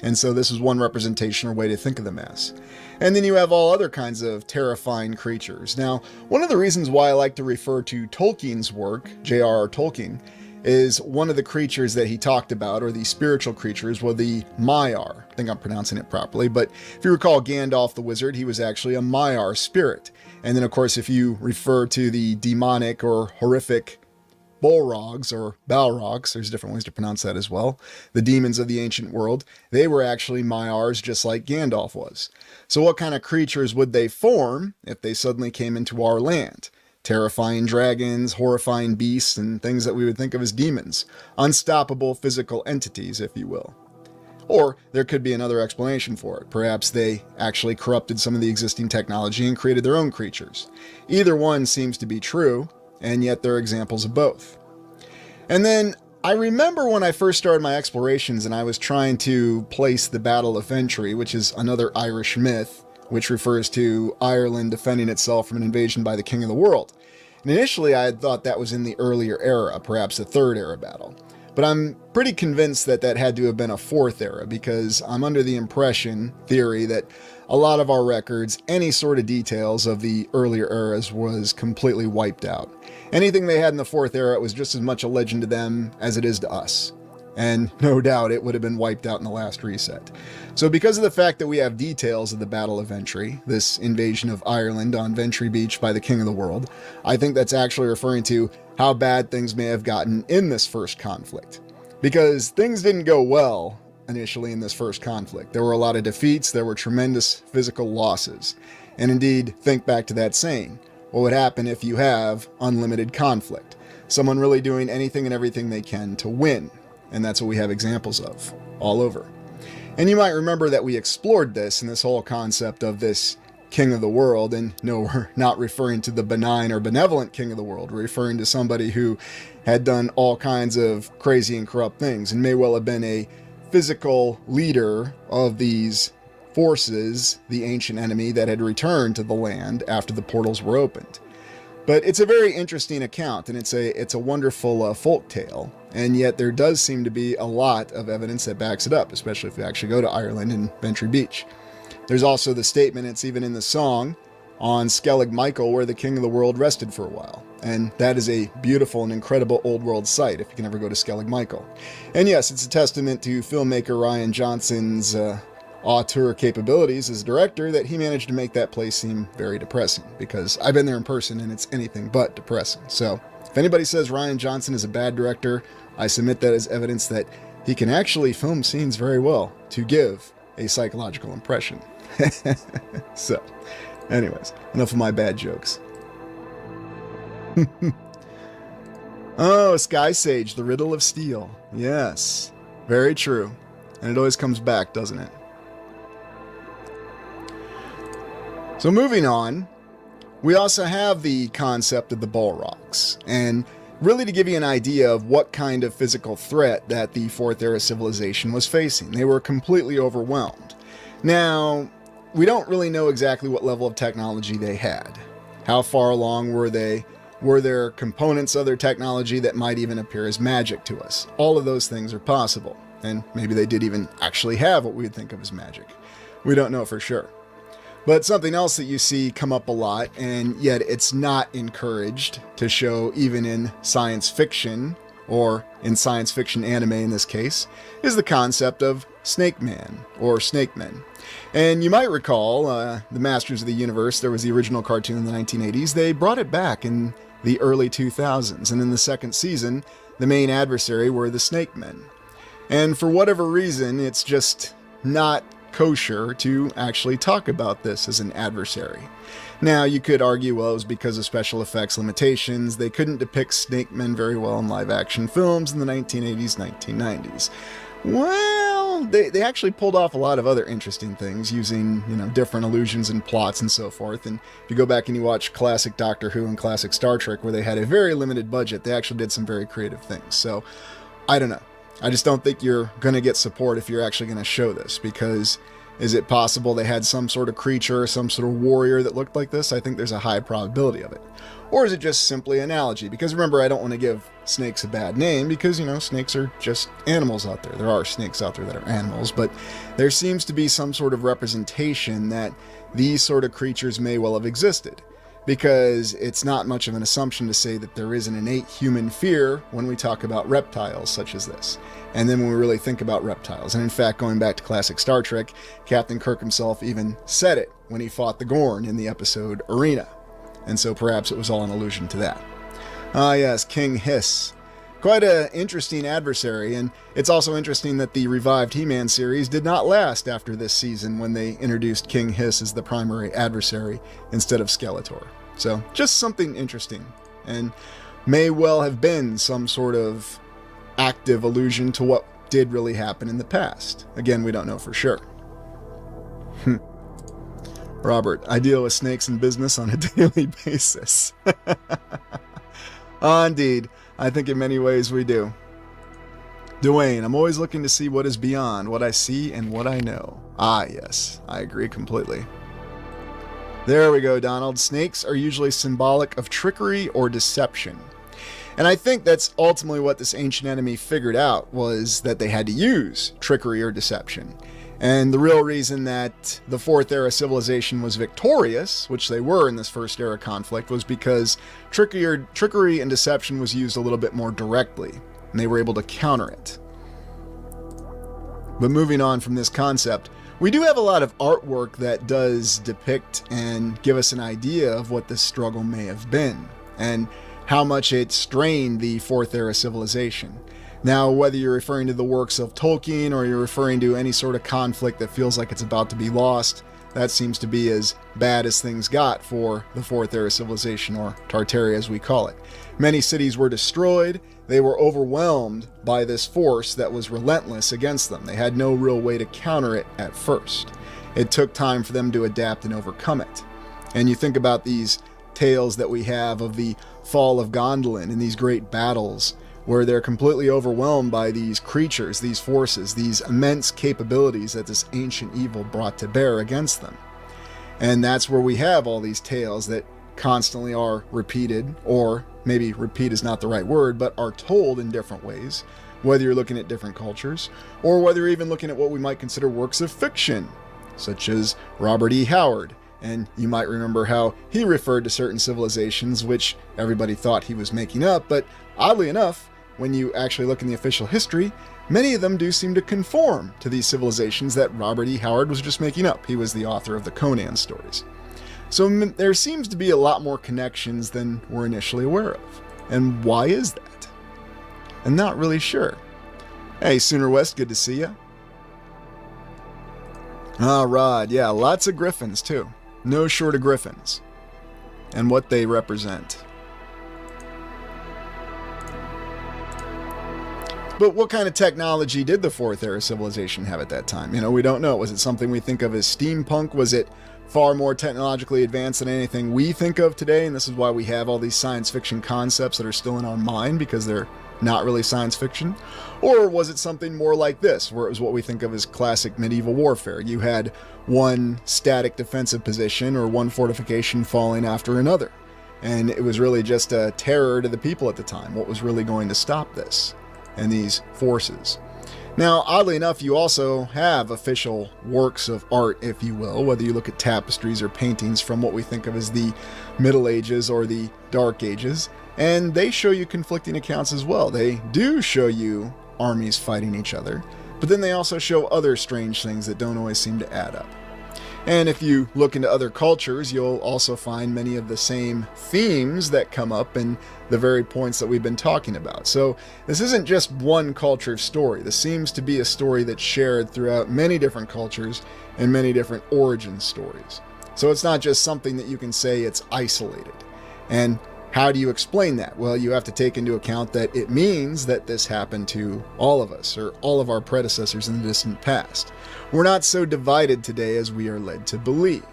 And so this is one representation or way to think of them as. And then you have all other kinds of terrifying creatures. Now, one of the reasons why I like to refer to Tolkien's work, J.R.R. Tolkien, is one of the creatures that he talked about, or the spiritual creatures, were the Maiar. I think I'm pronouncing it properly, but if you recall Gandalf the Wizard, he was actually a Maiar spirit. And then, of course, if you refer to the demonic or horrific Bolrogs or Balrogs, there's different ways to pronounce that as well, the demons of the ancient world, they were actually Maiars just like Gandalf was. So what kind of creatures would they form if they suddenly came into our land? Terrifying dragons, horrifying beasts, and things that we would think of as demons. Unstoppable physical entities, if you will. Or there could be another explanation for it. Perhaps they actually corrupted some of the existing technology and created their own creatures. Either one seems to be true, and yet there are examples of both. And then I remember when I first started my explorations and I was trying to place the Battle of Ventry, which is another Irish myth, which refers to Ireland defending itself from an invasion by the King of the World. And initially I had thought that was in the earlier era, perhaps the Third Era battle. But I'm pretty convinced that that had to have been a Fourth Era, because I'm under the theory that a lot of our records, any sort of details of the earlier eras was completely wiped out. Anything they had in the Fourth Era was just as much a legend to them as it is to us. And no doubt it would have been wiped out in the last reset. So because of the fact that we have details of the Battle of Ventry, this invasion of Ireland on Ventry Beach by the King of the World, I think that's actually referring to how bad things may have gotten in this first conflict. Because things didn't go well initially in this first conflict. There were a lot of defeats, there were tremendous physical losses. And indeed, think back to that saying, what would happen if you have unlimited conflict? Someone really doing anything and everything they can to win. And that's what we have examples of all over. And you might remember that we explored this and this whole concept of this King of the World, and no, we're not referring to the benign or benevolent King of the World. We're referring to somebody who had done all kinds of crazy and corrupt things and may well have been a physical leader of these forces, the ancient enemy that had returned to the land after the portals were opened. But it's a very interesting account, and it's a wonderful folk tale. And yet there does seem to be a lot of evidence that backs it up, especially if you actually go to Ireland and Bantry Beach. There's also the statement, it's even in the song, on Skellig Michael, where the king of the world rested for a while. And that is a beautiful and incredible old world site if you can ever go to Skellig Michael. And yes, it's a testament to filmmaker Rian Johnson's auteur capabilities as a director that he managed to make that place seem very depressing, because I've been there in person and it's anything but depressing. So if anybody says Rian Johnson is a bad director, I submit that as evidence that he can actually film scenes very well to give a psychological impression. So anyways, enough of my bad jokes. Oh, Sky Sage, the riddle of steel. Yes, very true. And it always comes back, doesn't it? So moving on, we also have the concept of the Balrogs. And really to give you an idea of what kind of physical threat that the Fourth Era civilization was facing. They were completely overwhelmed. Now, we don't really know exactly what level of technology they had. How far along were they? Were there components of their technology that might even appear as magic to us? All of those things are possible. And maybe they did even actually have what we would think of as magic. We don't know for sure. But something else that you see come up a lot, and yet it's not encouraged to show even in science fiction, or in science fiction anime in this case, is the concept of Snake Man, or Snake Men. And you might recall, the Masters of the Universe, there was the original cartoon in the 1980s, they brought it back in the early 2000s, and in the second season, the main adversary were the Snake Men. And for whatever reason, it's just not kosher to actually talk about this as an adversary. Now, you could argue, well, it was because of special effects limitations. They couldn't depict snake men very well in live-action films in the 1980s, 1990s. Well, they actually pulled off a lot of other interesting things using, different illusions and plots and so forth. And if you go back and you watch classic Doctor Who and classic Star Trek, where they had a very limited budget, they actually did some very creative things. So, I don't know. I just don't think you're going to get support if you're actually going to show this, because is it possible they had some sort of creature, some sort of warrior that looked like this? I think there's a high probability of it. Or is it just simply analogy? Because remember, I don't want to give snakes a bad name, because, snakes are just animals out there. There are snakes out there that are animals, but there seems to be some sort of representation that these sort of creatures may well have existed. Because it's not much of an assumption to say that there is an innate human fear when we talk about reptiles such as this. And then when we really think about reptiles, and in fact, going back to classic Star Trek, Captain Kirk himself even said it when he fought the Gorn in the episode Arena. And so perhaps it was all an allusion to that. Ah yes, King Hiss. Quite an interesting adversary, and it's also interesting that the revived He-Man series did not last after this season when they introduced King Hiss as the primary adversary instead of Skeletor. So, just something interesting, and may well have been some sort of active allusion to what did really happen in the past. Again, we don't know for sure. Robert, I deal with snakes in business on a daily basis. Indeed. I think in many ways we do. Dwayne, I'm always looking to see what is beyond what I see and what I know. Ah, yes, I agree completely. There we go, Donald. Snakes are usually symbolic of trickery or deception. And I think that's ultimately what this ancient enemy figured out, was that they had to use trickery or deception. And the real reason that the Fourth Era civilization was victorious, which they were in this First Era conflict, was because trickery and deception was used a little bit more directly, and they were able to counter it. But moving on from this concept, we do have a lot of artwork that does depict and give us an idea of what this struggle may have been, and how much it strained the Fourth Era civilization. Now, whether you're referring to the works of Tolkien or you're referring to any sort of conflict that feels like it's about to be lost, that seems to be as bad as things got for the Fourth Era civilization, or Tartaria as we call it. Many cities were destroyed. They were overwhelmed by this force that was relentless against them. They had no real way to counter it at first. It took time for them to adapt and overcome it. And you think about these tales that we have of the fall of Gondolin and these great battles, where they're completely overwhelmed by these creatures, these forces, these immense capabilities that this ancient evil brought to bear against them. And that's where we have all these tales that constantly are repeated, or maybe repeat is not the right word, but are told in different ways, whether you're looking at different cultures, or whether you're even looking at what we might consider works of fiction, such as Robert E. Howard. And you might remember how he referred to certain civilizations which everybody thought he was making up, but oddly enough, when you actually look in the official history, many of them do seem to conform to these civilizations that Robert E. Howard was just making up. He was the author of the Conan stories. So there seems to be a lot more connections than we're initially aware of. And why is that? I'm not really sure. Hey, Sooner West, good to see you. Ah, Rod, yeah, lots of griffins too. No short of griffins. And what they represent. But what kind of technology did the Fourth Era civilization have at that time? We don't know. Was it something we think of as steampunk? Was it far more technologically advanced than anything we think of today? And this is why we have all these science fiction concepts that are still in our mind, because they're not really science fiction. Or was it something more like this, where it was what we think of as classic medieval warfare? You had one static defensive position or one fortification falling after another. And it was really just a terror to the people at the time. What was really going to stop this and these forces? Now, oddly enough, you also have official works of art, if you will, whether you look at tapestries or paintings from what we think of as the Middle Ages or the Dark Ages, and they show you conflicting accounts as well. They do show you armies fighting each other, but then they also show other strange things that don't always seem to add up. And if you look into other cultures, you'll also find many of the same themes that come up in the very points that we've been talking about. So this isn't just one culture's story. This seems to be a story that's shared throughout many different cultures and many different origin stories. So it's not just something that you can say it's isolated. And how do you explain that? Well, you have to take into account that it means that this happened to all of us, or all of our predecessors in the distant past. We're not so divided today as we are led to believe.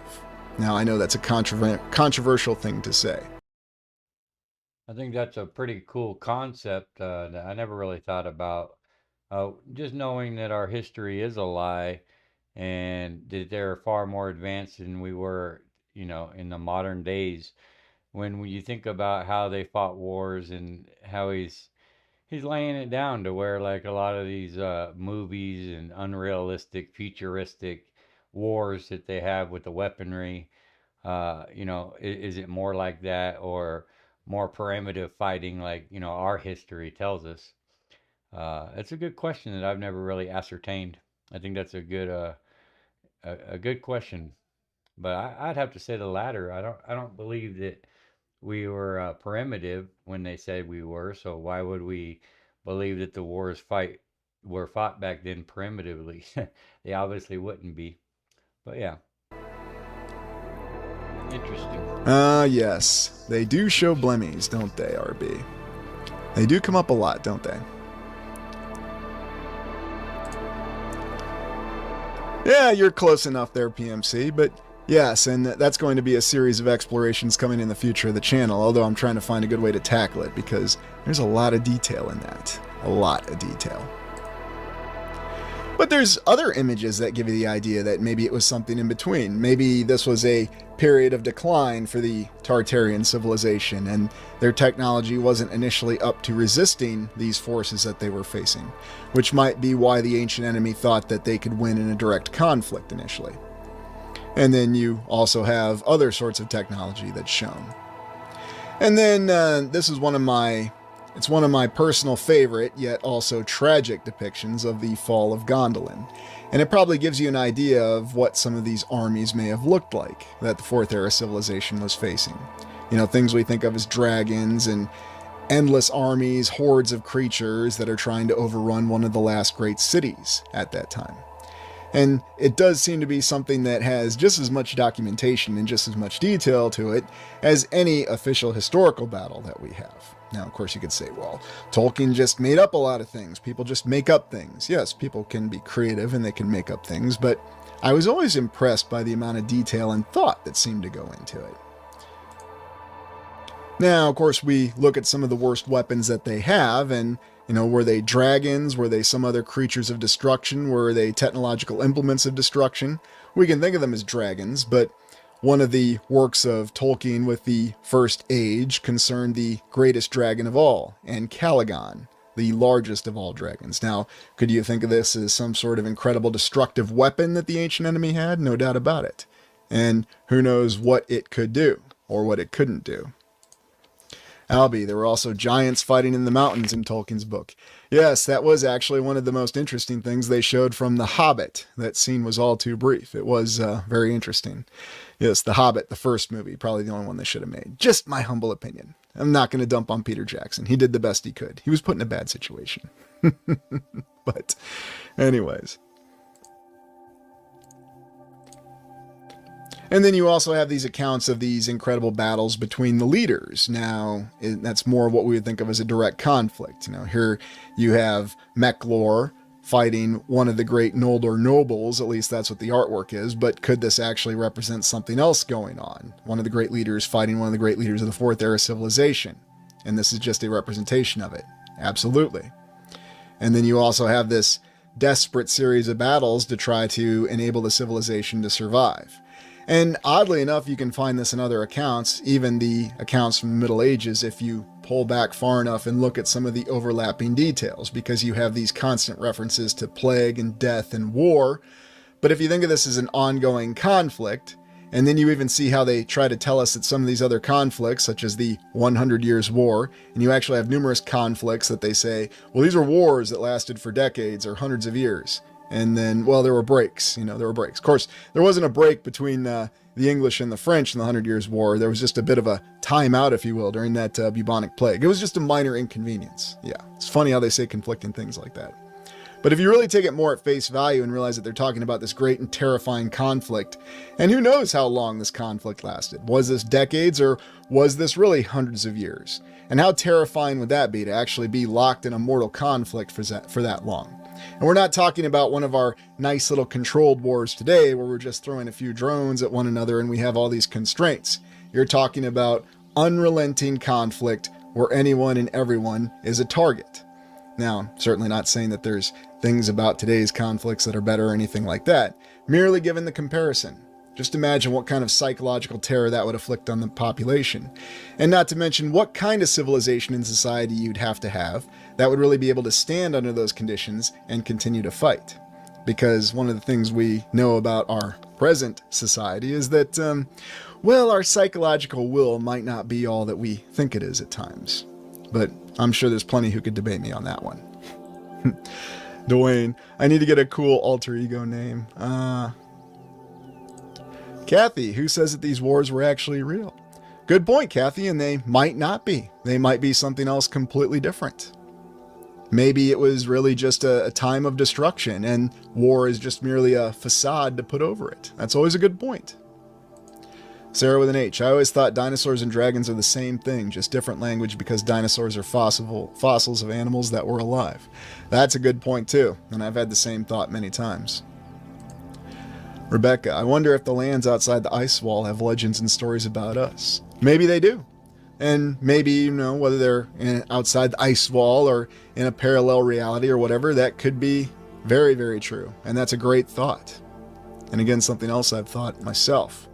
Now, I know that's a controversial thing to say. I think that's a pretty cool concept that I never really thought about. Just knowing that our history is a lie and that they're far more advanced than we were, in the modern days. When you think about how they fought wars and how he's laying it down to where, like, a lot of these movies and unrealistic futuristic wars that they have with the weaponry, is it more like that, or more primitive fighting like our history tells us? It's a good question that I've never really ascertained. I think that's a good question, but I'd have to say the latter. I don't believe that we were primitive when they said we were. So why would we believe that the were fought back then primitively? They obviously wouldn't be. But yeah, interesting. Yes, they do show blemmies, don't they, RB? They do come up a lot, don't they? Yeah, you're close enough there, PMC, but yes, and that's going to be a series of explorations coming in the future of the channel, although I'm trying to find a good way to tackle it, because there's a lot of detail in that. A lot of detail. But there's other images that give you the idea that maybe it was something in between. Maybe this was a period of decline for the Tartarian civilization, and their technology wasn't initially up to resisting these forces that they were facing, which might be why the ancient enemy thought that they could win in a direct conflict initially. And then you also have other sorts of technology that's shown. And then this is one of my personal favorite, yet also tragic depictions of the fall of Gondolin. And it probably gives you an idea of what some of these armies may have looked like that the Fourth Era civilization was facing. Things we think of as dragons and endless armies, hordes of creatures that are trying to overrun one of the last great cities at that time. And it does seem to be something that has just as much documentation and just as much detail to it as any official historical battle that we have. Now, of course, you could say, well, Tolkien just made up a lot of things. People just make up things. Yes, people can be creative and they can make up things, but I was always impressed by the amount of detail and thought that seemed to go into it. Now, of course, we look at some of the worst weapons that they have, and were they dragons? Were they some other creatures of destruction? Were they technological implements of destruction? We can think of them as dragons, but one of the works of Tolkien with the First Age concerned the greatest dragon of all, Ancalagon, the largest of all dragons. Now, could you think of this as some sort of incredible destructive weapon that the ancient enemy had? No doubt about it. And who knows what it could do, or what it couldn't do. Albie, there were also giants fighting in the mountains in Tolkien's book. Yes, that was actually one of the most interesting things they showed from The Hobbit. That scene was all too brief. It was very interesting. Yes, The Hobbit, the first movie, probably the only one they should have made. Just my humble opinion. I'm not going to dump on Peter Jackson. He did the best he could. He was put in a bad situation. But anyways. And then you also have these accounts of these incredible battles between the leaders. Now, that's more of what we would think of as a direct conflict. Here you have Mechlor fighting one of the great Noldor nobles, at least that's what the artwork is, but could this actually represent something else going on? One of the great leaders fighting one of the great leaders of the Fourth Era civilization. And this is just a representation of it. Absolutely. And then you also have this desperate series of battles to try to enable the civilization to survive. And oddly enough, you can find this in other accounts, even the accounts from the Middle Ages, if you pull back far enough and look at some of the overlapping details, because you have these constant references to plague and death and war. But if you think of this as an ongoing conflict, and then you even see how they try to tell us that some of these other conflicts, such as the 100 Years' War, and you actually have numerous conflicts that they say, well, these are wars that lasted for decades or hundreds of years. And then, well, there were breaks, there were breaks. Of course, there wasn't a break between the English and the French in the 100 Years' War. There was just a bit of a timeout, if you will, during that bubonic plague. It was just a minor inconvenience. Yeah, it's funny how they say conflicting things like that. But if you really take it more at face value and realize that they're talking about this great and terrifying conflict, and who knows how long this conflict lasted? Was this decades, or was this really hundreds of years? And how terrifying would that be to actually be locked in a mortal conflict for that long? And we're not talking about one of our nice little controlled wars today where we're just throwing a few drones at one another and we have all these constraints. You're talking about unrelenting conflict where anyone and everyone is a target. Now, I'm certainly not saying that there's things about today's conflicts that are better or anything like that, merely given the comparison. Just imagine what kind of psychological terror that would afflict on the population. And not to mention what kind of civilization and society you'd have that would really be able to stand under those conditions and continue to fight. Because one of the things we know about our present society is that, our psychological will might not be all that we think it is at times. But I'm sure there's plenty who could debate me on that one. Dwayne, I need to get a cool alter ego name. Kathy, who says that these wars were actually real? Good point, Kathy, and they might not be. They might be something else completely different. Maybe it was really just a time of destruction, and war is just merely a facade to put over it. That's always a good point. Sarah with an H. I always thought dinosaurs and dragons are the same thing, just different language because dinosaurs are fossils of animals that were alive. That's a good point too, and I've had the same thought many times. Rebecca, I wonder if the lands outside the ice wall have legends and stories about us. Maybe they do. And maybe, whether they're outside the ice wall or in a parallel reality or whatever, that could be very, very true. And that's a great thought. And again, something else I've thought myself.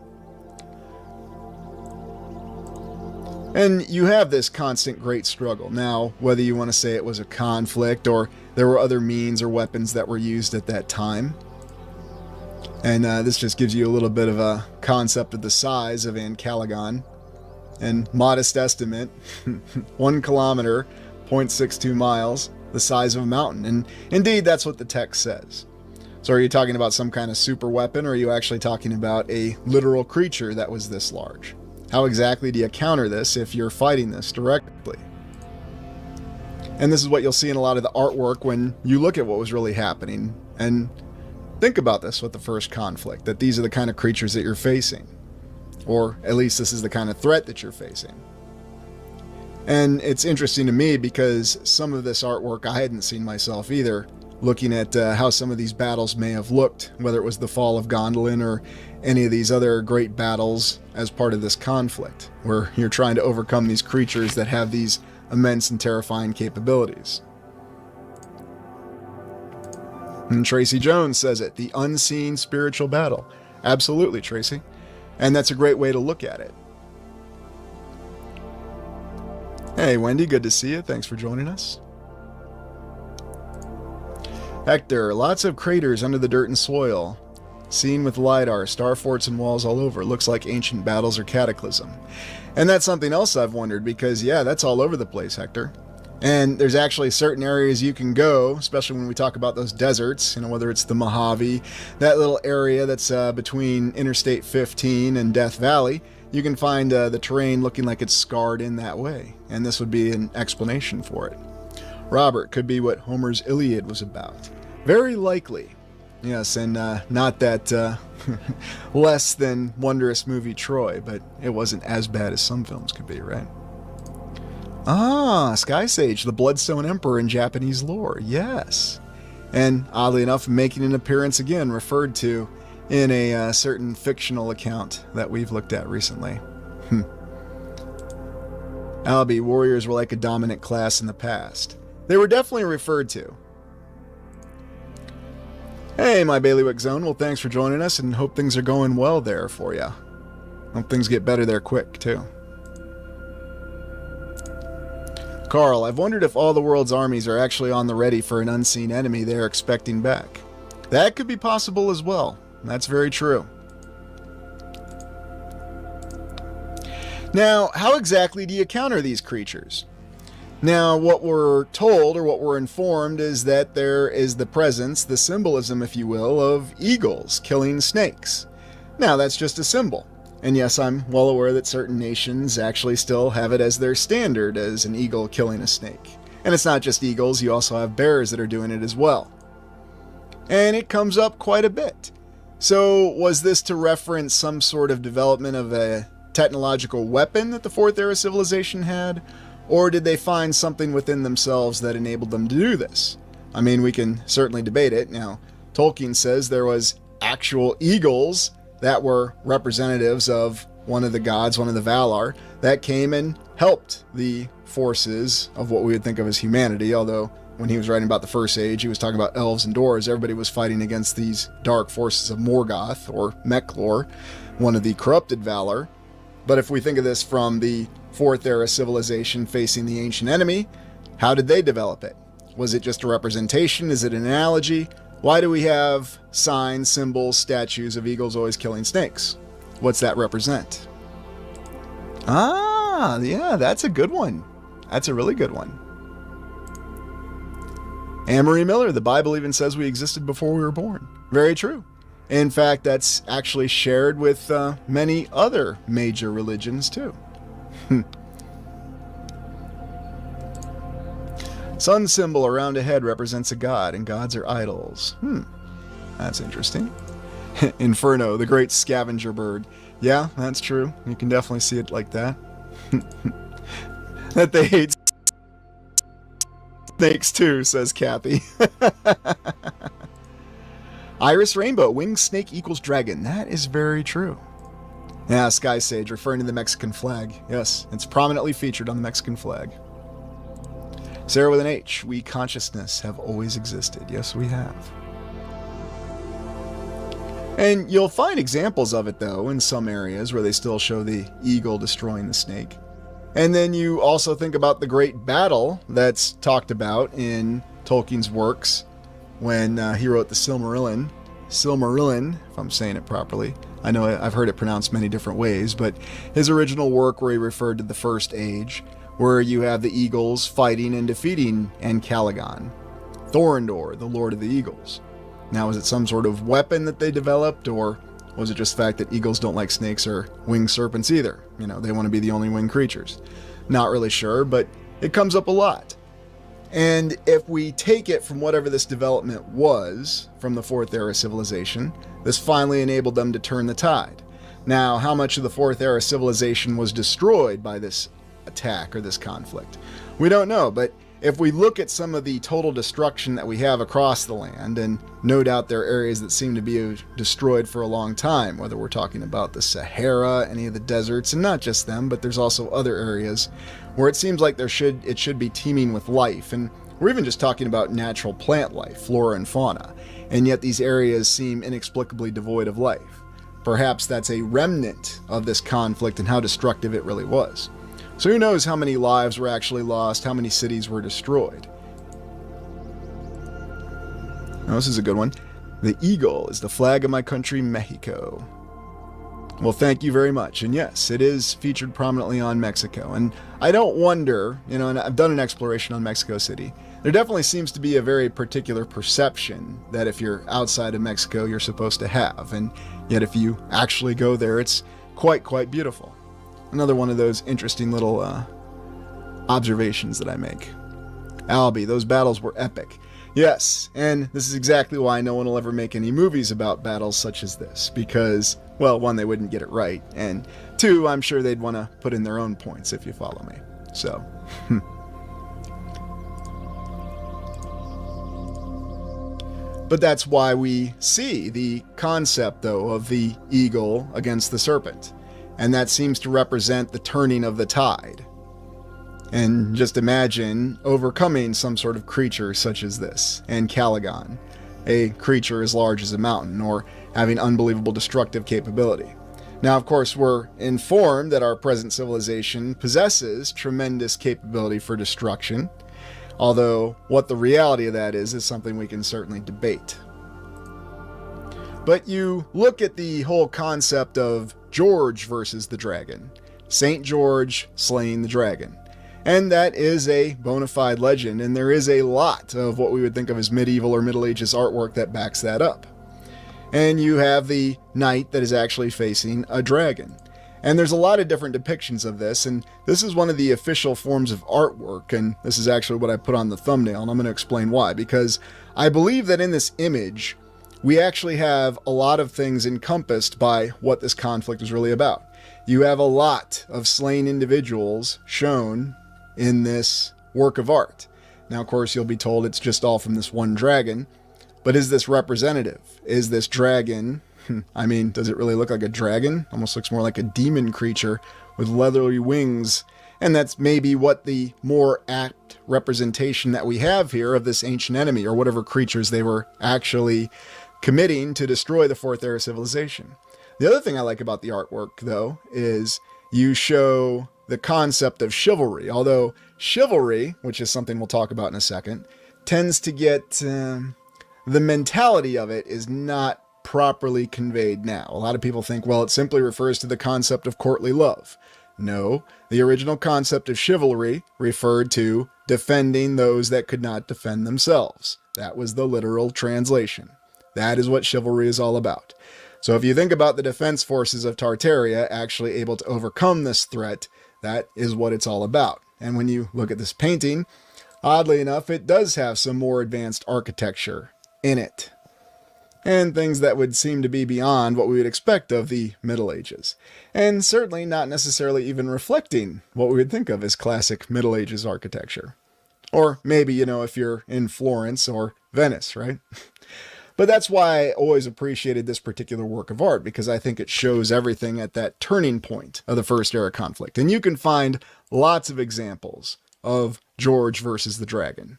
And you have this constant great struggle. Now, whether you want to say it was a conflict or there were other means or weapons that were used at that time. And this just gives you a little bit of a concept of the size of Ancalagon. And modest estimate, 1 kilometer, 0.62 miles, the size of a mountain. And indeed, that's what the text says. So are you talking about some kind of super weapon, or are you actually talking about a literal creature that was this large? How exactly do you counter this if you're fighting this directly? And this is what you'll see in a lot of the artwork when you look at what was really happening. And think about this with the first conflict, that these are the kind of creatures that you're facing. Or at least this is the kind of threat that you're facing. And it's interesting to me because some of this artwork I hadn't seen myself either, looking at how some of these battles may have looked, whether it was the fall of Gondolin or any of these other great battles as part of this conflict, where you're trying to overcome these creatures that have these immense and terrifying capabilities. And Tracy Jones says it, the unseen spiritual battle. Absolutely, Tracy. And that's a great way to look at it. Hey, Wendy, good to see you. Thanks for joining us. Hector, lots of craters under the dirt and soil. Seen with LiDAR, star forts and walls all over. Looks like ancient battles or cataclysm. And that's something else I've wondered, because yeah, that's all over the place, Hector. And there's actually certain areas you can go, especially when we talk about those deserts, whether it's the Mojave, that little area that's between Interstate 15 and Death Valley. You can find the terrain looking like it's scarred in that way, and this would be an explanation for it. Robert, could be what Homer's Iliad was about. Very likely. Yes, and not that less than wondrous movie Troy, but it wasn't as bad as some films could be, right? Ah, Sky Sage, the Bloodstone Emperor in Japanese lore, yes. And oddly enough, making an appearance again, referred to in a certain fictional account that we've looked at recently. Albie, warriors were like a dominant class in the past. They were definitely referred to. Hey, my bailiwick zone. Well, thanks for joining us, and hope things are going well there for you. Hope things get better there quick, too. Carl, I've wondered if all the world's armies are actually on the ready for an unseen enemy they are expecting back. That could be possible as well. That's very true. Now, how exactly do you counter these creatures? Now, what we're told, or what we're informed, is that there is the presence, the symbolism, if you will, of eagles killing snakes. Now, that's just a symbol. And yes, I'm well aware that certain nations actually still have it as their standard, as an eagle killing a snake. And it's not just eagles, you also have bears that are doing it as well. And it comes up quite a bit. So, was this to reference some sort of development of a technological weapon that the Fourth Era civilization had? Or did they find something within themselves that enabled them to do this? I mean, we can certainly debate it. Now, Tolkien says there was actual eagles that were representatives of one of the gods, one of the Valar, that came and helped the forces of what we would think of as humanity, although when he was writing about the First Age, he was talking about elves and dwarves. Everybody was fighting against these dark forces of Morgoth, or Mechlor, one of the corrupted Valar. But if we think of this from the Fourth Era civilization facing the ancient enemy, how did they develop it? Was it just a representation? Is it an analogy? Why do we have signs, symbols, statues of eagles always killing snakes? What's that represent? Ah, yeah, that's a good one. That's a really good one. Anne-Marie Miller, the Bible even says we existed before we were born. Very true. In fact, that's actually shared with many other major religions too. Sun symbol around a head represents a god, and gods are idols. That's interesting. Inferno, the great scavenger bird. Yeah, that's true. You can definitely see it like that. That they hate snakes too, says Kathy. Iris Rainbow, winged snake equals dragon. That is very true. Yeah, Sky Sage, referring to the Mexican flag. Yes, it's prominently featured on the Mexican flag. Sarah with an H, we consciousness have always existed. Yes, we have. And you'll find examples of it, though, in some areas where they still show the eagle destroying the snake. And then you also think about the great battle that's talked about in Tolkien's works when he wrote the Silmarillion. Silmarillion, if I'm saying it properly. I know I've heard it pronounced many different ways, but his original work where he referred to the First Age, where you have the eagles fighting and defeating Ancalagon, Thorondor, the Lord of the Eagles. Now, is it some sort of weapon that they developed, or was it just the fact that eagles don't like snakes or winged serpents either? They want to be the only winged creatures. Not really sure, but it comes up a lot. And if we take it from whatever this development was from the Fourth Era civilization, this finally enabled them to turn the tide. Now, how much of the Fourth Era civilization was destroyed by this attack or this conflict? We don't know, but if we look at some of the total destruction that we have across the land, and no doubt there are areas that seem to be destroyed for a long time, whether we're talking about the Sahara, any of the deserts, and not just them, but there's also other areas where it seems like it should be teeming with life, and we're even just talking about natural plant life, flora and fauna, and yet these areas seem inexplicably devoid of life. perhaps that's a remnant of this conflict and how destructive it really was. So who knows how many lives were actually lost, how many cities were destroyed. Now, this is a good one. The eagle is the flag of my country, Mexico. Well, thank you very much. And yes, it is featured prominently on Mexico. And I don't wonder, and I've done an exploration on Mexico City. There definitely seems to be a very particular perception that if you're outside of Mexico, you're supposed to have. And yet if you actually go there, it's quite beautiful. Another one of those interesting little observations that I make. Albie, those battles were epic. Yes, and this is exactly why no one will ever make any movies about battles such as this, because, well, one, they wouldn't get it right, and two, I'm sure they'd want to put in their own points, if you follow me. So, But that's why we see the concept, though, of the eagle against the serpent, and that seems to represent the turning of the tide. And just imagine overcoming some sort of creature such as this, and Caligon, a creature as large as a mountain, or having unbelievable destructive capability. Now, of course, we're informed that our present civilization possesses tremendous capability for destruction, although what the reality of that is something we can certainly debate. But you look at the whole concept of George versus the dragon, St. George slaying the dragon. And that is a bona fide legend, and there is a lot of what we would think of as medieval or Middle Ages artwork that backs that up. And you have the knight that is actually facing a dragon. And there's a lot of different depictions of this, and this is one of the official forms of artwork, and this is actually what I put on the thumbnail, and I'm going to explain why. Because I believe that in this image, we actually have a lot of things encompassed by what this conflict is really about. You have a lot of slain individuals shown in this work of art. Now, of course, you'll be told it's just all from this one dragon, but is this representative? Is this dragon, I mean, does it really look like a dragon? Almost looks more like a demon creature with leathery wings, and that's maybe what the more apt representation that we have here of this ancient enemy, or whatever creatures they were actually committing to destroy the Fourth Era civilization. The other thing I like about the artwork, though, is you show the concept of chivalry, although chivalry, which is something we'll talk about in a second, tends to get, the mentality of it is not properly conveyed now. A lot of people think, well, it simply refers to the concept of courtly love. No, the original concept of chivalry referred to defending those that could not defend themselves. That was the literal translation. That is what chivalry is all about. So if you think about the defense forces of Tartaria actually able to overcome this threat, that is what it's all about. And when you look at this painting, oddly enough, it does have some more advanced architecture in it, and things that would seem to be beyond what we would expect of the Middle Ages, and certainly not necessarily even reflecting what we would think of as classic Middle Ages architecture. Or maybe, if you're in Florence or Venice, right? But that's why I always appreciated this particular work of art, because I think it shows everything at that turning point of the First Era conflict. And you can find lots of examples of George versus the dragon.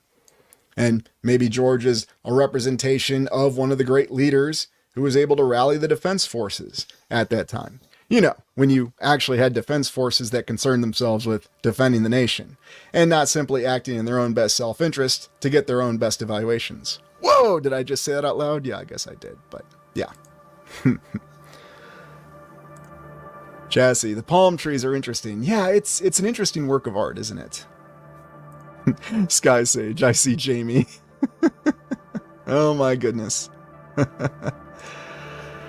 And maybe George is a representation of one of the great leaders who was able to rally the defense forces at that time. When you actually had defense forces that concerned themselves with defending the nation, and not simply acting in their own best self-interest to get their own best evaluations. Whoa, did I just say that out loud? Yeah, I guess I did, but yeah. Chassis, the palm trees are interesting. Yeah, it's an interesting work of art, isn't it? Sky Sage, I see Jamie. Oh my goodness.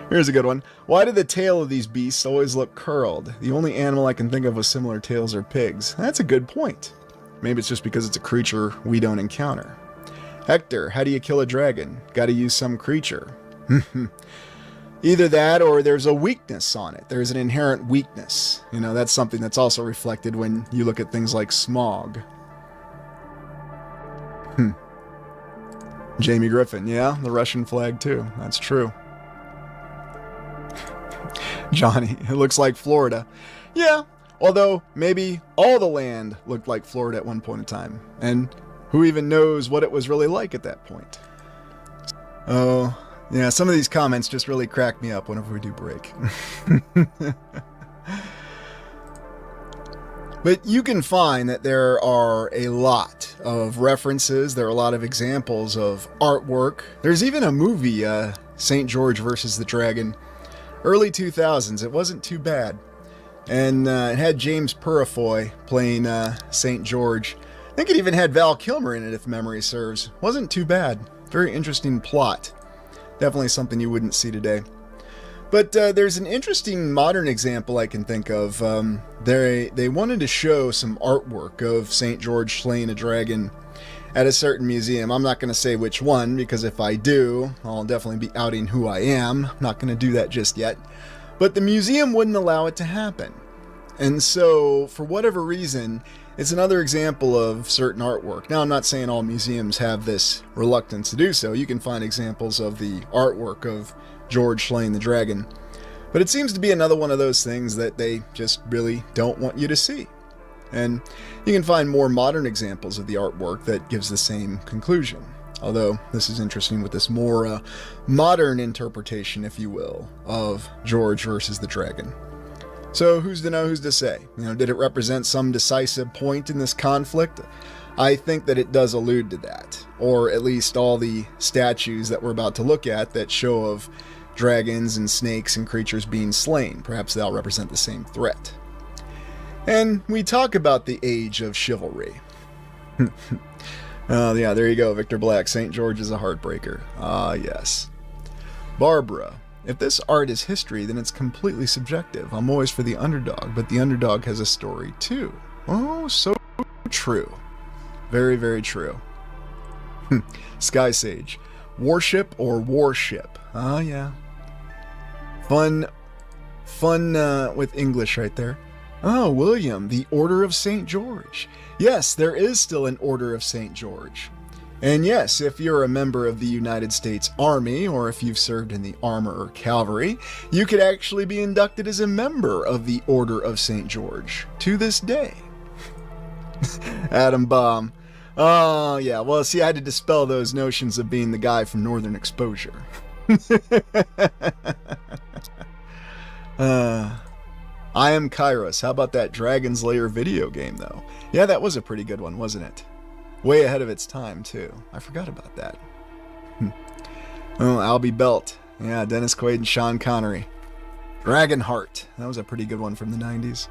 Here's a good one. Why do the tail of these beasts always look curled? The only animal I can think of with similar tails are pigs. That's a good point. Maybe it's just because it's a creature we don't encounter. Hector, how do you kill a dragon? Gotta use some creature. Either that or there's a weakness on it. There's an inherent weakness. That's something that's also reflected when you look at things like smog. Jamie Griffin, yeah, the Russian flag too. That's true. Johnny, it looks like Florida. Yeah, although maybe all the land looked like Florida at one point in time. And who even knows what it was really like at that point? Oh, Yeah, some of these comments just really crack me up whenever we do break. But you can find that there are a lot of references, there are a lot of examples of artwork. There's even a movie, St. George versus the Dragon, early 2000s. It wasn't too bad. And it had James Purifoy playing St. George. I think it even had Val Kilmer in it, if memory serves. Wasn't too bad. Very interesting plot. Definitely something you wouldn't see today. But there's an interesting modern example I can think of. They wanted to show some artwork of St. George slaying a dragon at a certain museum. I'm not going to say which one, because if I do, I'll definitely be outing who I am. I'm not going to do that just yet. But the museum wouldn't allow it to happen. And so, for whatever reason, it's another example of certain artwork. Now, I'm not saying all museums have this reluctance to do so. You can find examples of the artwork of George slaying the dragon. But it seems to be another one of those things that they just really don't want you to see. And you can find more modern examples of the artwork that gives the same conclusion. Although this is interesting with this more modern interpretation, if you will, of George versus the dragon. So who's to know, who's to say? Did it represent some decisive point in this conflict? I think that it does allude to that. Or at least all the statues that we're about to look at that show of dragons and snakes and creatures being slain. Perhaps they'll represent the same threat. And we talk about the age of chivalry. Oh, yeah, there you go, Victor Black. St. George is a heartbreaker. Ah, yes. Barbara, if this art is history, then it's completely subjective. I'm always for the underdog, but the underdog has a story too. Oh, so true. Very, very true. Sky Sage, warship or warship? Ah, yeah. Fun with English right there. Oh, William, the Order of St. George. Yes, there is still an Order of St. George. And yes, if you're a member of the United States Army, or if you've served in the Armor or Cavalry, you could actually be inducted as a member of the Order of St. George to this day. Adam Baum. Oh, yeah, well, see, I had to dispel those notions of being the guy from Northern Exposure. I am Kairos. How about that Dragon's Lair video game, though? Yeah, that was a pretty good one, wasn't it? Way ahead of its time, too. I forgot about that. Oh, Albie Belt. Yeah, Dennis Quaid and Sean Connery. Dragonheart. That was a pretty good one from the 90s.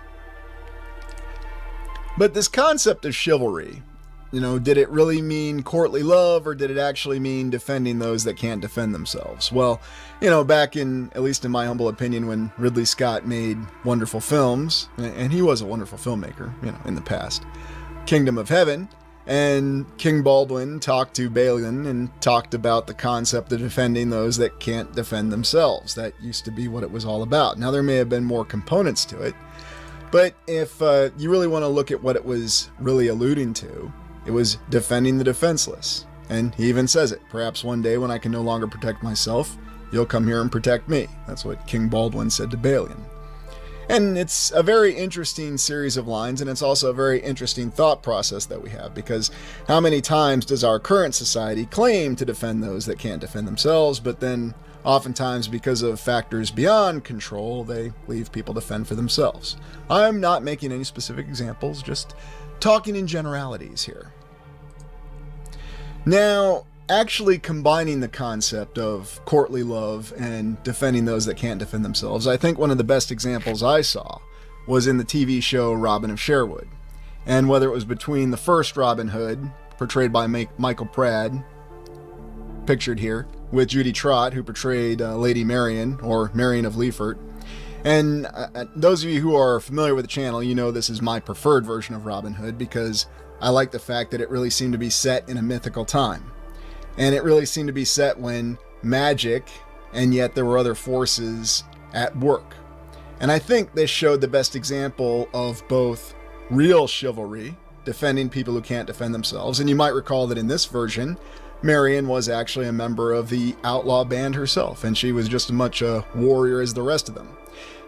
But this concept of chivalry, did it really mean courtly love, or did it actually mean defending those that can't defend themselves? Well, back in, at least in my humble opinion, when Ridley Scott made wonderful films, and he was a wonderful filmmaker, in the past, Kingdom of Heaven, and King Baldwin talked to Balin and talked about the concept of defending those that can't defend themselves. That used to be what it was all about. Now, there may have been more components to it, but if you really want to look at what it was really alluding to, it was defending the defenseless. And he even says it. Perhaps one day when I can no longer protect myself, you'll come here and protect me. That's what King Baldwin said to Balin. And it's a very interesting series of lines, and it's also a very interesting thought process that we have, because how many times does our current society claim to defend those that can't defend themselves, but then oftentimes because of factors beyond control, they leave people to fend for themselves? I'm not making any specific examples, just talking in generalities here. Now, actually combining the concept of courtly love and defending those that can't defend themselves, I think one of the best examples I saw was in the TV show Robin of Sherwood. And whether it was between the first Robin Hood, portrayed by Michael Pratt, pictured here, with Judy Trott, who portrayed Lady Marian, or Marian of Leaford. And those of you who are familiar with the channel, this is my preferred version of Robin Hood, because I like the fact that it really seemed to be set in a mythical time. And it really seemed to be set when magic, and yet there were other forces at work. And I think this showed the best example of both real chivalry, defending people who can't defend themselves. And you might recall that in this version, Marian was actually a member of the outlaw band herself, and she was just as much a warrior as the rest of them.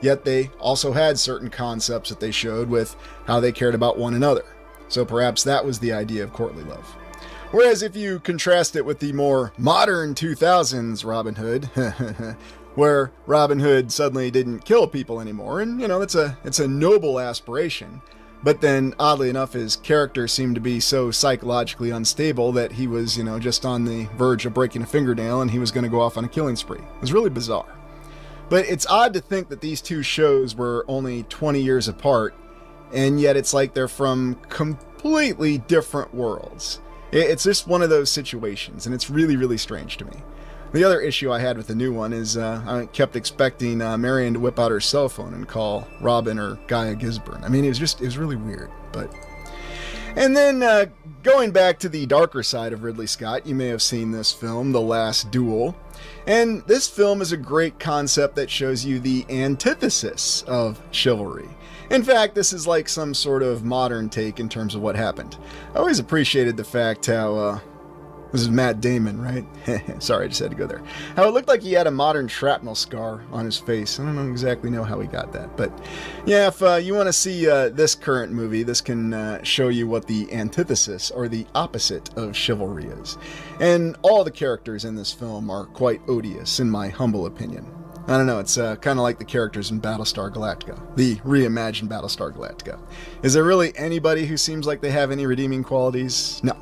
Yet they also had certain concepts that they showed with how they cared about one another. So perhaps that was the idea of courtly love. Whereas if you contrast it with the more modern 2000s Robin Hood, where Robin Hood suddenly didn't kill people anymore, and it's a noble aspiration. But then, oddly enough, his character seemed to be so psychologically unstable that he was, just on the verge of breaking a fingernail and he was going to go off on a killing spree. It was really bizarre. But it's odd to think that these two shows were only 20 years apart, and yet it's like they're from completely different worlds. It's just one of those situations, and it's really, really strange to me. The other issue I had with the new one is I kept expecting Marion to whip out her cell phone and call Robin or Gaia Gisborne. I mean, it was really weird. And then going back to the darker side of Ridley Scott, you may have seen this film, The Last Duel. And this film is a great concept that shows you the antithesis of chivalry. In fact, this is like some sort of modern take in terms of what happened. I always appreciated the fact how... this is Matt Damon, right? Sorry, I just had to go there. How it looked like he had a modern shrapnel scar on his face. I don't exactly know how he got that. But yeah, if you want to see this current movie, this can show you what the antithesis or the opposite of chivalry is. And all the characters in this film are quite odious, in my humble opinion. I don't know, it's kind of like the characters in Battlestar Galactica, the reimagined Battlestar Galactica. Is there really anybody who seems like they have any redeeming qualities? No.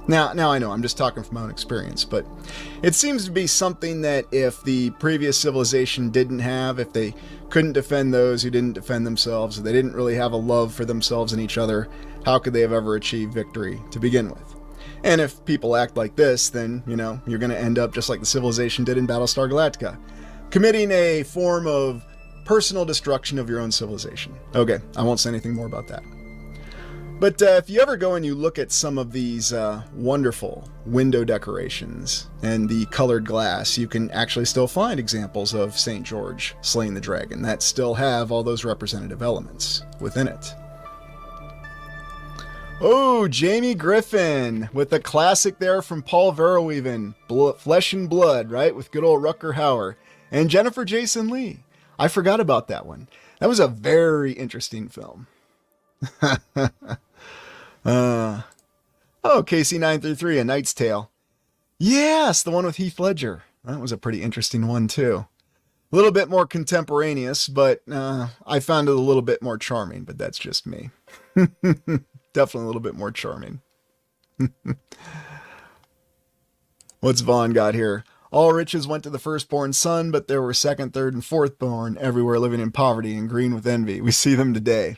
Now I know, I'm just talking from my own experience, but it seems to be something that if the previous civilization didn't have, if they couldn't defend those who didn't defend themselves, if they didn't really have a love for themselves and each other, how could they have ever achieved victory to begin with? And if people act like this, then, you're going to end up just like the civilization did in Battlestar Galactica, committing a form of personal destruction of your own civilization. Okay, I won't say anything more about that. But if you ever go and you look at some of these wonderful window decorations and the colored glass, you can actually still find examples of St. George slaying the dragon that still have all those representative elements within it. Oh, Jamie Griffin with the classic there from Paul Verhoeven, Flesh and Blood, right? With good old Rutger Hauer. And Jennifer Jason Leigh. I forgot about that one. That was a very interesting film. KC933, A Knight's Tale. Yes, the one with Heath Ledger. That was a pretty interesting one, too. A little bit more contemporaneous, but I found it a little bit more charming, but that's just me. Definitely a little bit more charming. What's Vaughn got here? All riches went to the firstborn son, but there were second, third, and fourthborn everywhere living in poverty and green with envy. We see them today.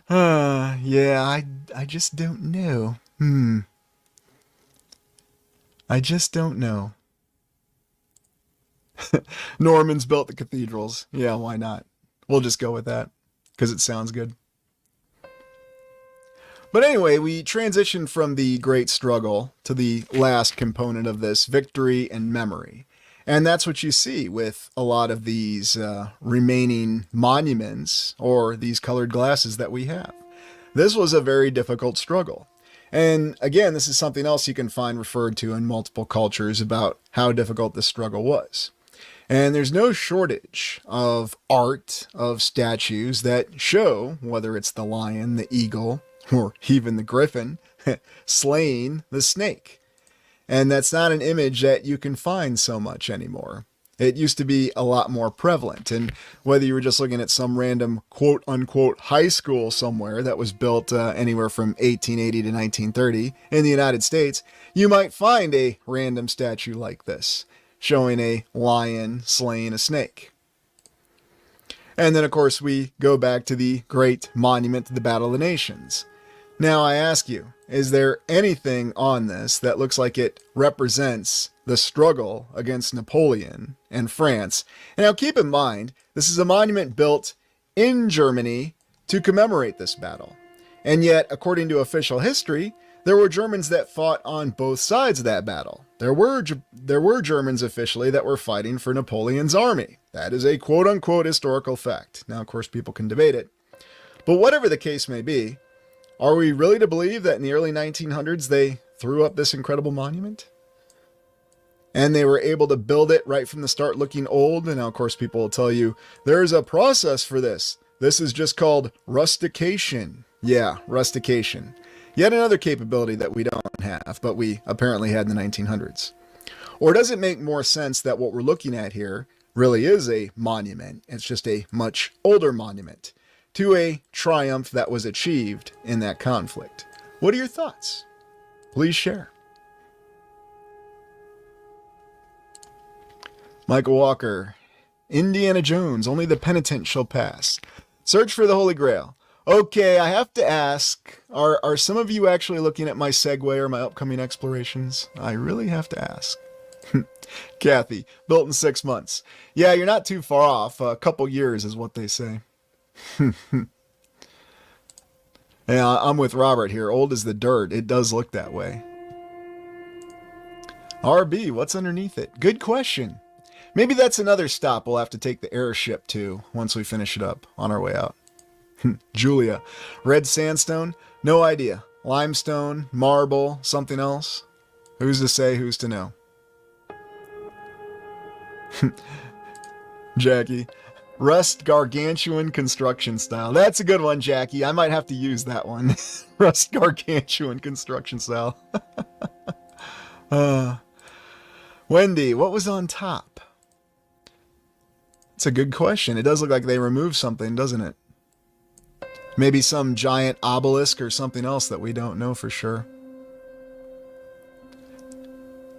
Yeah, I just don't know. I just don't know. Normans built the cathedrals. Yeah, why not? We'll just go with that, because it sounds good. But anyway, we transition from the great struggle to the last component of this, victory and memory. And that's what you see with a lot of these remaining monuments or these colored glasses that we have. This was a very difficult struggle. And again, this is something else you can find referred to in multiple cultures about how difficult this struggle was. And there's no shortage of art, of statues that show, whether it's the lion, the eagle, or even the griffin, slaying the snake. And that's not an image that you can find so much anymore. It used to be a lot more prevalent. And whether you were just looking at some random quote-unquote high school somewhere that was built anywhere from 1880 to 1930 in the United States, you might find a random statue like this, showing a lion slaying a snake. And then, of course, we go back to the great monument to the Battle of the Nations. Now, I ask you, is there anything on this that looks like it represents the struggle against Napoleon and France? And now, keep in mind, this is a monument built in Germany to commemorate this battle. And yet, according to official history, there were Germans that fought on both sides of that battle. There were Germans officially that were fighting for Napoleon's army. That is a quote-unquote historical fact. Now, of course, people can debate it. But whatever the case may be, are we really to believe that in the early 1900s they threw up this incredible monument? And they were able to build it right from the start looking old? And now, of course, people will tell you, there's a process for this. This is just called rustication. Yeah, rustication. Yet another capability that we don't have, but we apparently had in the 1900s. Or does it make more sense that what we're looking at here really is a monument? It's just a much older monument to a triumph that was achieved in that conflict. What are your thoughts? Please share. Michael Walker, Indiana Jones, only the penitent shall pass. Search for the Holy Grail. Okay, I have to ask, are some of you actually looking at my segue or my upcoming explorations? I really have to ask. Kathy, built in 6 months. Yeah, you're not too far off. A couple years is what they say. Yeah, I'm with Robert here. Old as the dirt. It does look that way. RB, what's underneath it? Good question. Maybe that's another stop we'll have to take the airship to once we finish it up on our way out. Julia, red sandstone? No idea. Limestone, marble, something else? Who's to say, who's to know? Jackie, rust gargantuan construction style. That's a good one, Jackie. I might have to use that one. Rust gargantuan construction style. Wendy, what was on top? It's a good question. It does look like they removed something, doesn't it? Maybe some giant obelisk or something else that we don't know for sure.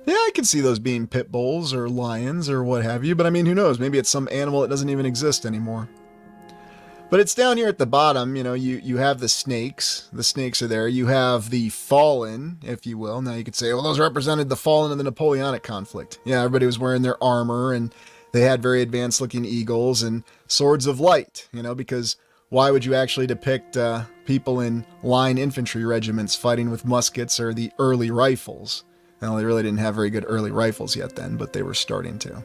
Yeah, I could see those being pit bulls or lions or what have you, but I mean, who knows? Maybe it's some animal that doesn't even exist anymore. But it's down here at the bottom, you know, you have the snakes. The snakes are there. You have the fallen, if you will. Now you could say, well, those represented the fallen in the Napoleonic conflict. Yeah, everybody was wearing their armor and they had very advanced looking eagles and swords of light, you know, because why would you actually depict people in line infantry regiments fighting with muskets or the early rifles? Well, they really didn't have very good early rifles yet then, but they were starting to.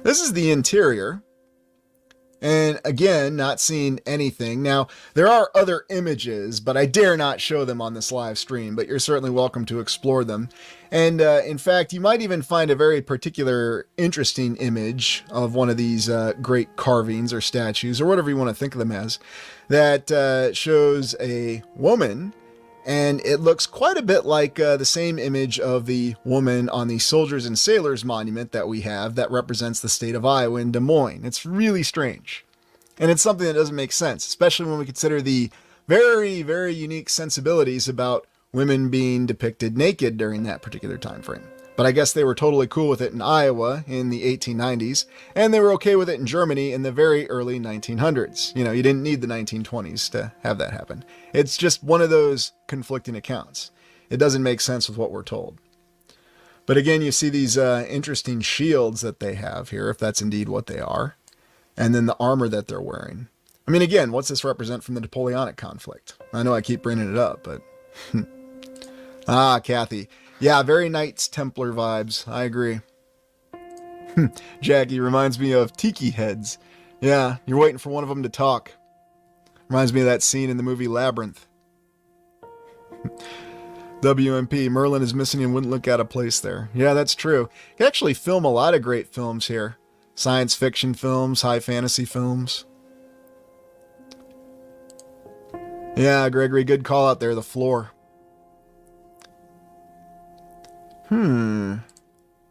This is the interior. And again, not seeing anything. Now, there are other images, but I dare not show them on this live stream, but you're certainly welcome to explore them. And in fact, you might even find a very particular interesting image of one of these great carvings or statues, or whatever you want to think of them as, that shows a woman. And it looks quite a bit like the same image of the woman on the Soldiers and Sailors monument that we have that represents the state of Iowa in Des Moines. It's really strange. And it's something that doesn't make sense, especially when we consider the very, very unique sensibilities about women being depicted naked during that particular time frame. But I guess they were totally cool with it in Iowa in the 1890s, and they were okay with it in Germany in the very early 1900s. You know, you didn't need the 1920s to have that happen. It's just one of those conflicting accounts. It doesn't make sense with what we're told. But again, you see these interesting shields that they have here, if that's indeed what they are, and then the armor that they're wearing. I mean, again, what's this represent from the Napoleonic conflict? I know I keep bringing it up, but... Kathy. Yeah, very Knights Templar vibes. I agree. Jackie reminds me of tiki heads. Yeah, you're waiting for one of them to talk. Reminds me of that scene in the movie Labyrinth. WMP, Merlin is missing and wouldn't look out of place there. Yeah, that's true. You can actually film a lot of great films here. Science fiction films, high fantasy films. Yeah, Gregory, good call out there, the floor.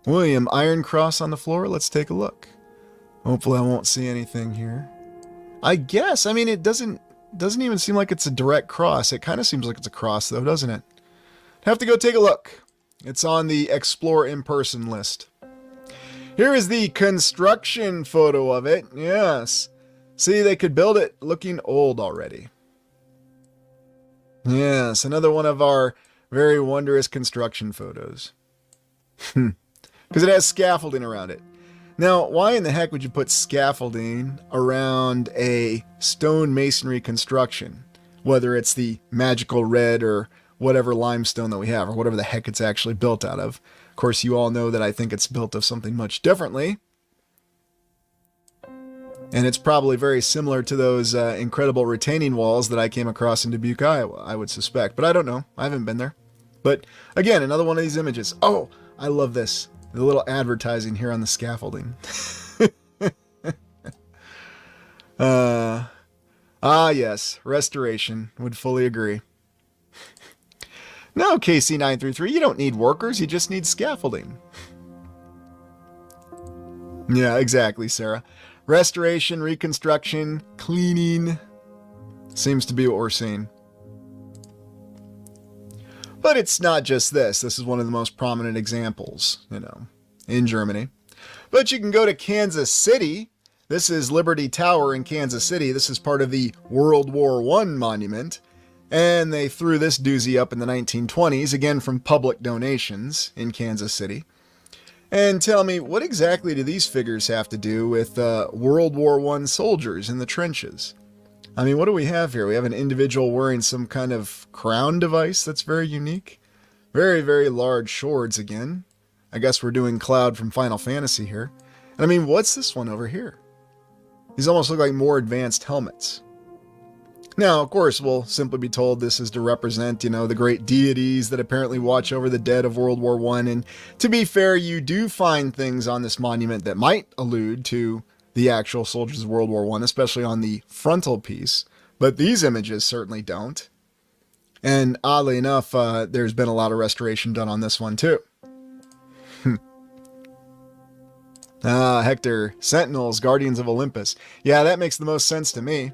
William, Iron Cross on the floor? Let's take a look. Hopefully I won't see anything here. I guess, I mean, it doesn't even seem like it's a direct cross. It kind of seems like it's a cross, though, doesn't it? Have to go take a look. It's on the Explore in Person list. Here is the construction photo of it. Yes. See, they could build it looking old already. Yes, another one of our very wondrous construction photos. Because it has scaffolding around it. Now, why in the heck would you put scaffolding around a stone masonry construction? Whether it's the magical red or whatever limestone that we have, or whatever the heck it's actually built out of. Of course, you all know that I think it's built of something much differently. And it's probably very similar to those incredible retaining walls that I came across in Dubuque, Iowa, I would suspect. But I don't know. I haven't been there. But again, another one of these images. Oh, I love this. The little advertising here on the scaffolding. Yes, restoration. Would fully agree. No, KC933, you don't need workers, you just need scaffolding. Yeah, exactly, Sarah. Restoration, reconstruction, cleaning seems to be what we're seeing. But it's not just this. This is one of the most prominent examples, in Germany. But you can go to Kansas City. This is Liberty Tower in Kansas City. This is part of the World War I monument. And they threw this doozy up in the 1920s, again from public donations in Kansas City. And tell me, what exactly do these figures have to do with World War I soldiers in the trenches? I mean, what do we have here? We have an individual wearing some kind of crown device that's very unique. Very, very large swords again. I guess we're doing Cloud from Final Fantasy here. And I mean, what's this one over here? These almost look like more advanced helmets. Now, of course, we'll simply be told this is to represent, the great deities that apparently watch over the dead of World War I. And to be fair, you do find things on this monument that might allude to the actual soldiers of World War I, especially on the frontal piece. But these images certainly don't. And oddly enough, there's been a lot of restoration done on this one too. Hector, Sentinels, Guardians of Olympus. Yeah, that makes the most sense to me.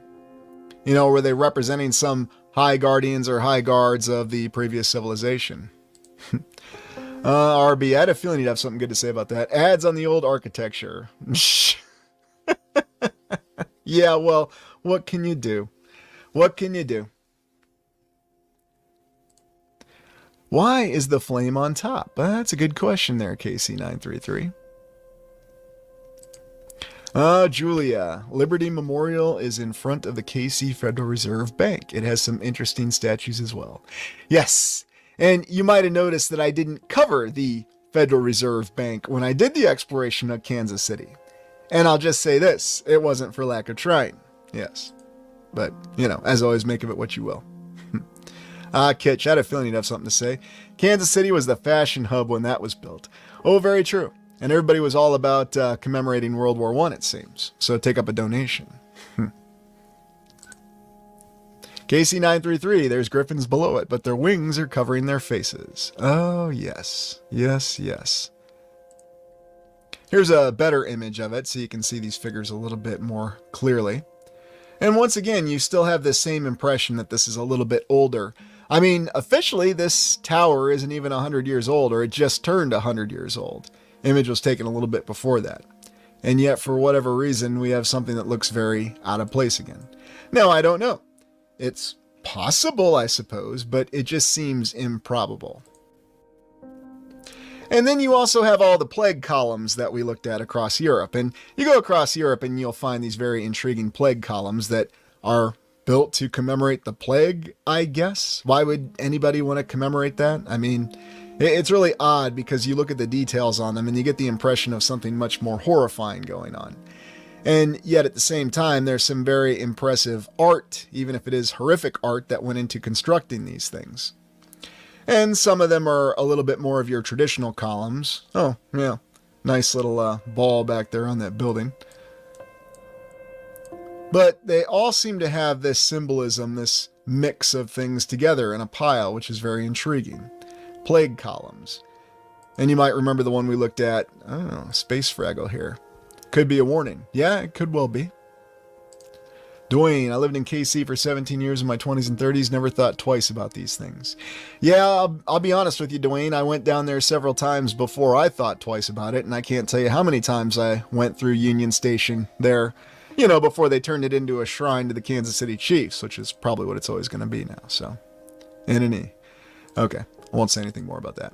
Were they representing some high guardians or high guards of the previous civilization? RB, I had a feeling you'd have something good to say about that. Ads on the old architecture. Yeah, well, what can you do? What can you do? Why is the flame on top? That's a good question there, KC933. Julia, Liberty Memorial is in front of the KC Federal Reserve Bank. It has some interesting statues as well. Yes, and you might have noticed that I didn't cover the Federal Reserve Bank when I did the exploration of Kansas City. And I'll just say this, it wasn't for lack of trying. Yes. But, as always, make of it what you will. Kitch, I had a feeling you'd have something to say. Kansas City was the fashion hub when that was built. Oh, very true. And everybody was all about commemorating World War I, it seems. So take up a donation. KC933, there's griffins below it, but their wings are covering their faces. Oh, yes. Yes, yes. Here's a better image of it, so you can see these figures a little bit more clearly. And once again, you still have the same impression that this is a little bit older. I mean, officially, this tower isn't even 100 years old, or it just turned 100 years old. Image was taken a little bit before that. And yet, for whatever reason, we have something that looks very out of place again. Now, I don't know. It's possible, I suppose, but it just seems improbable. And then you also have all the plague columns that we looked at across Europe. And you go across Europe and you'll find these very intriguing plague columns that are built to commemorate the plague, I guess. Why would anybody want to commemorate that? I mean, it's really odd because you look at the details on them and you get the impression of something much more horrifying going on. And yet at the same time, there's some very impressive art, even if it is horrific art, that went into constructing these things. And some of them are a little bit more of your traditional columns. Oh, yeah. Nice little ball back there on that building. But they all seem to have this symbolism, this mix of things together in a pile, which is very intriguing. Plague columns. And you might remember the one we looked at, I don't know, Space Fraggle here. Could be a warning. Yeah, it could well be. Dwayne, I lived in KC for 17 years in my 20s and 30s, never thought twice about these things. Yeah, I'll be honest with you, Dwayne, I went down there several times before I thought twice about it, and I can't tell you how many times I went through Union Station there, before they turned it into a shrine to the Kansas City Chiefs, which is probably what it's always going to be now, so. Okay, I won't say anything more about that.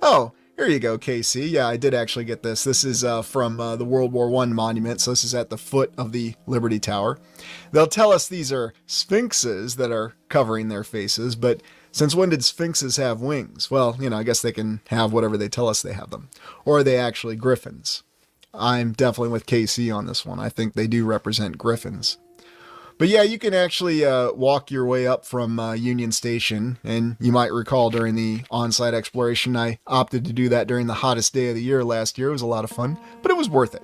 Oh, here you go, KC. Yeah, I did actually get this. This is from the World War I monument, so this is at the foot of the Liberty Tower. They'll tell us these are sphinxes that are covering their faces, but since when did sphinxes have wings? Well, I guess they can have whatever they tell us they have them. Or are they actually griffins? I'm definitely with KC on this one. I think they do represent griffins. But yeah, you can actually walk your way up from Union Station, and you might recall during the on-site exploration, I opted to do that during the hottest day of the year last year. It was a lot of fun, but it was worth it.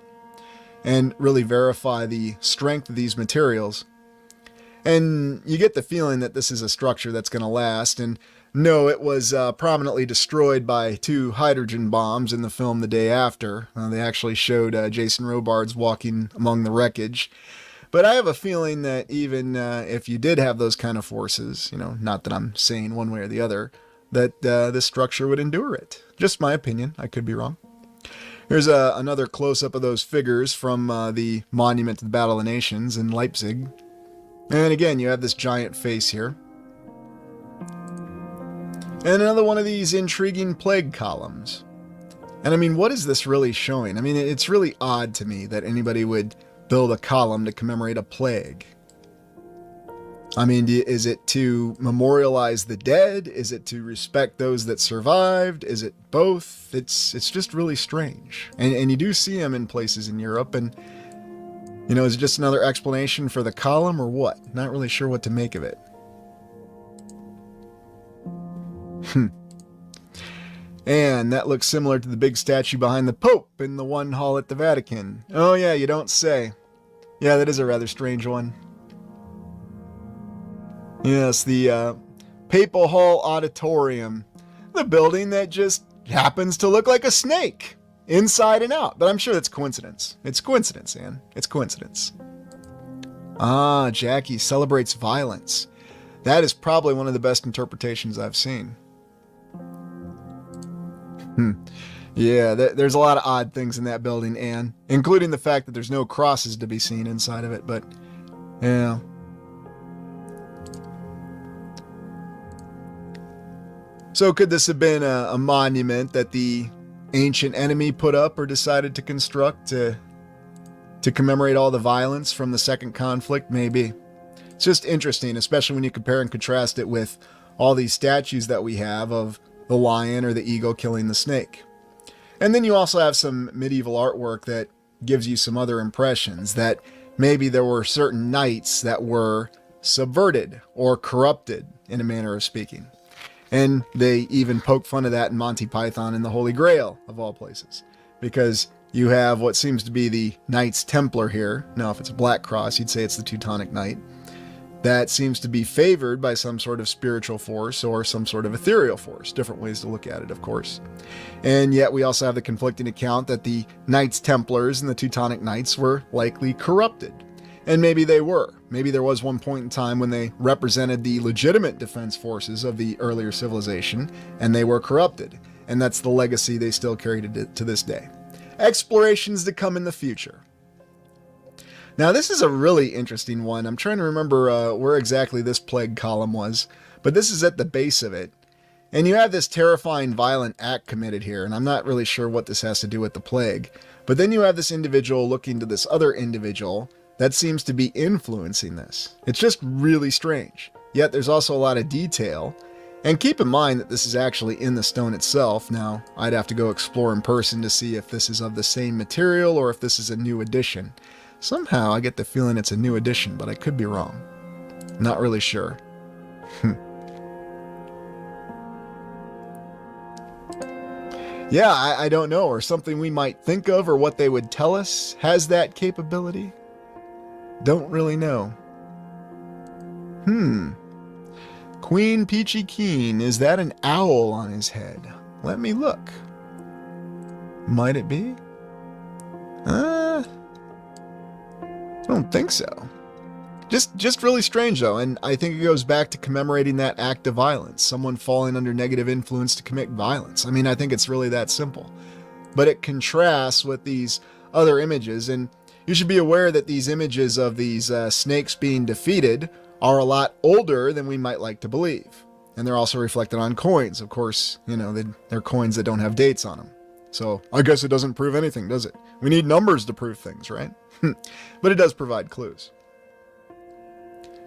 And really verify the strength of these materials. And you get the feeling that this is a structure that's going to last, and No, it was prominently destroyed by 2 hydrogen bombs in the film The Day After. They actually showed Jason Robards walking among the wreckage. But I have a feeling that even if you did have those kind of forces, not that I'm saying one way or the other, that this structure would endure it. Just my opinion. I could be wrong. Here's another close-up of those figures from the Monument to the Battle of the Nations in Leipzig. And again, you have this giant face here. And another one of these intriguing plague columns. And I mean, what is this really showing? I mean, it's really odd to me that anybody would build a column to commemorate a plague. I mean, is it to memorialize the dead? Is it to respect those that survived? Is it both? It's just really strange. And you do see them in places in Europe. And, is it just another explanation for the column or what? Not really sure what to make of it. And that looks similar to the big statue behind the Pope in the one hall at the Vatican. Oh yeah, you don't say. Yeah, that is a rather strange one. Yes, the Papal Hall Auditorium. The building that just happens to look like a snake, inside and out. But I'm sure that's coincidence. It's coincidence, Anne. It's coincidence. Ah, Jackie celebrates violence. That is probably one of the best interpretations I've seen. Yeah, there's a lot of odd things in that building, Anne, including the fact that there's no crosses to be seen inside of it, but yeah. So could this have been a monument that the ancient enemy put up or decided to construct to commemorate all the violence from the second conflict? Maybe. It's just interesting, especially when you compare and contrast it with all these statues that we have of the lion or the eagle killing the snake. And then you also have some medieval artwork that gives you some other impressions, that maybe there were certain knights that were subverted or corrupted, in a manner of speaking. And they even poke fun of that in Monty Python and the Holy Grail, of all places. Because you have what seems to be the Knights Templar here. Now, if it's a black cross, you'd say it's the Teutonic Knight. That seems to be favored by some sort of spiritual force or some sort of ethereal force. Different ways to look at it, of course. And yet we also have the conflicting account that the Knights Templars and the Teutonic Knights were likely corrupted. And maybe they were. Maybe there was one point in time when they represented the legitimate defense forces of the earlier civilization, and they were corrupted. And that's the legacy they still carry to this day. Explorations to come in the future. Now, this is a really interesting one. I'm trying to remember where exactly this plague column was, but this is at the base of it. And you have this terrifying violent act committed here, and I'm not really sure what this has to do with the plague. But then you have this individual looking to this other individual that seems to be influencing this. It's just really strange. Yet there's also a lot of detail. And keep in mind that this is actually in the stone itself. Now, I'd have to go explore in person to see if this is of the same material or if this is a new addition. Somehow I get the feeling it's a new addition, but I could be wrong. Not really sure. Yeah, I don't know. Or something we might think of or what they would tell us has that capability. Don't really know. Queen Peachy Keen, is that an owl on his head? Let me look. Might it be? I don't think so. Just really strange though, and I think it goes back to commemorating that act of violence, someone falling under negative influence to commit violence. I mean, I think it's really that simple. But it contrasts with these other images, and you should be aware that these images of these snakes being defeated are a lot older than we might like to believe. And they're also reflected on coins. Of course, they're coins that don't have dates on them. So I guess it doesn't prove anything, does it? We need numbers to prove things, right? But it does provide clues.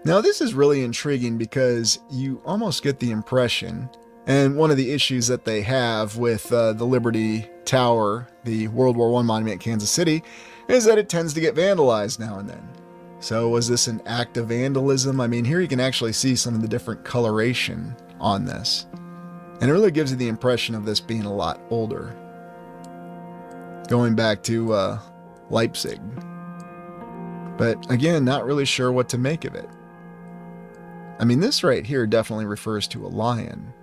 Now this is really intriguing because you almost get the impression, and one of the issues that they have with the Liberty Tower, the World War I monument in Kansas City, is that it tends to get vandalized now and then. So was this an act of vandalism? I mean, here you can actually see some of the different coloration on this. And it really gives you the impression of this being a lot older. Going back to Leipzig. But again, not really sure what to make of it. I mean, this right here definitely refers to a lion.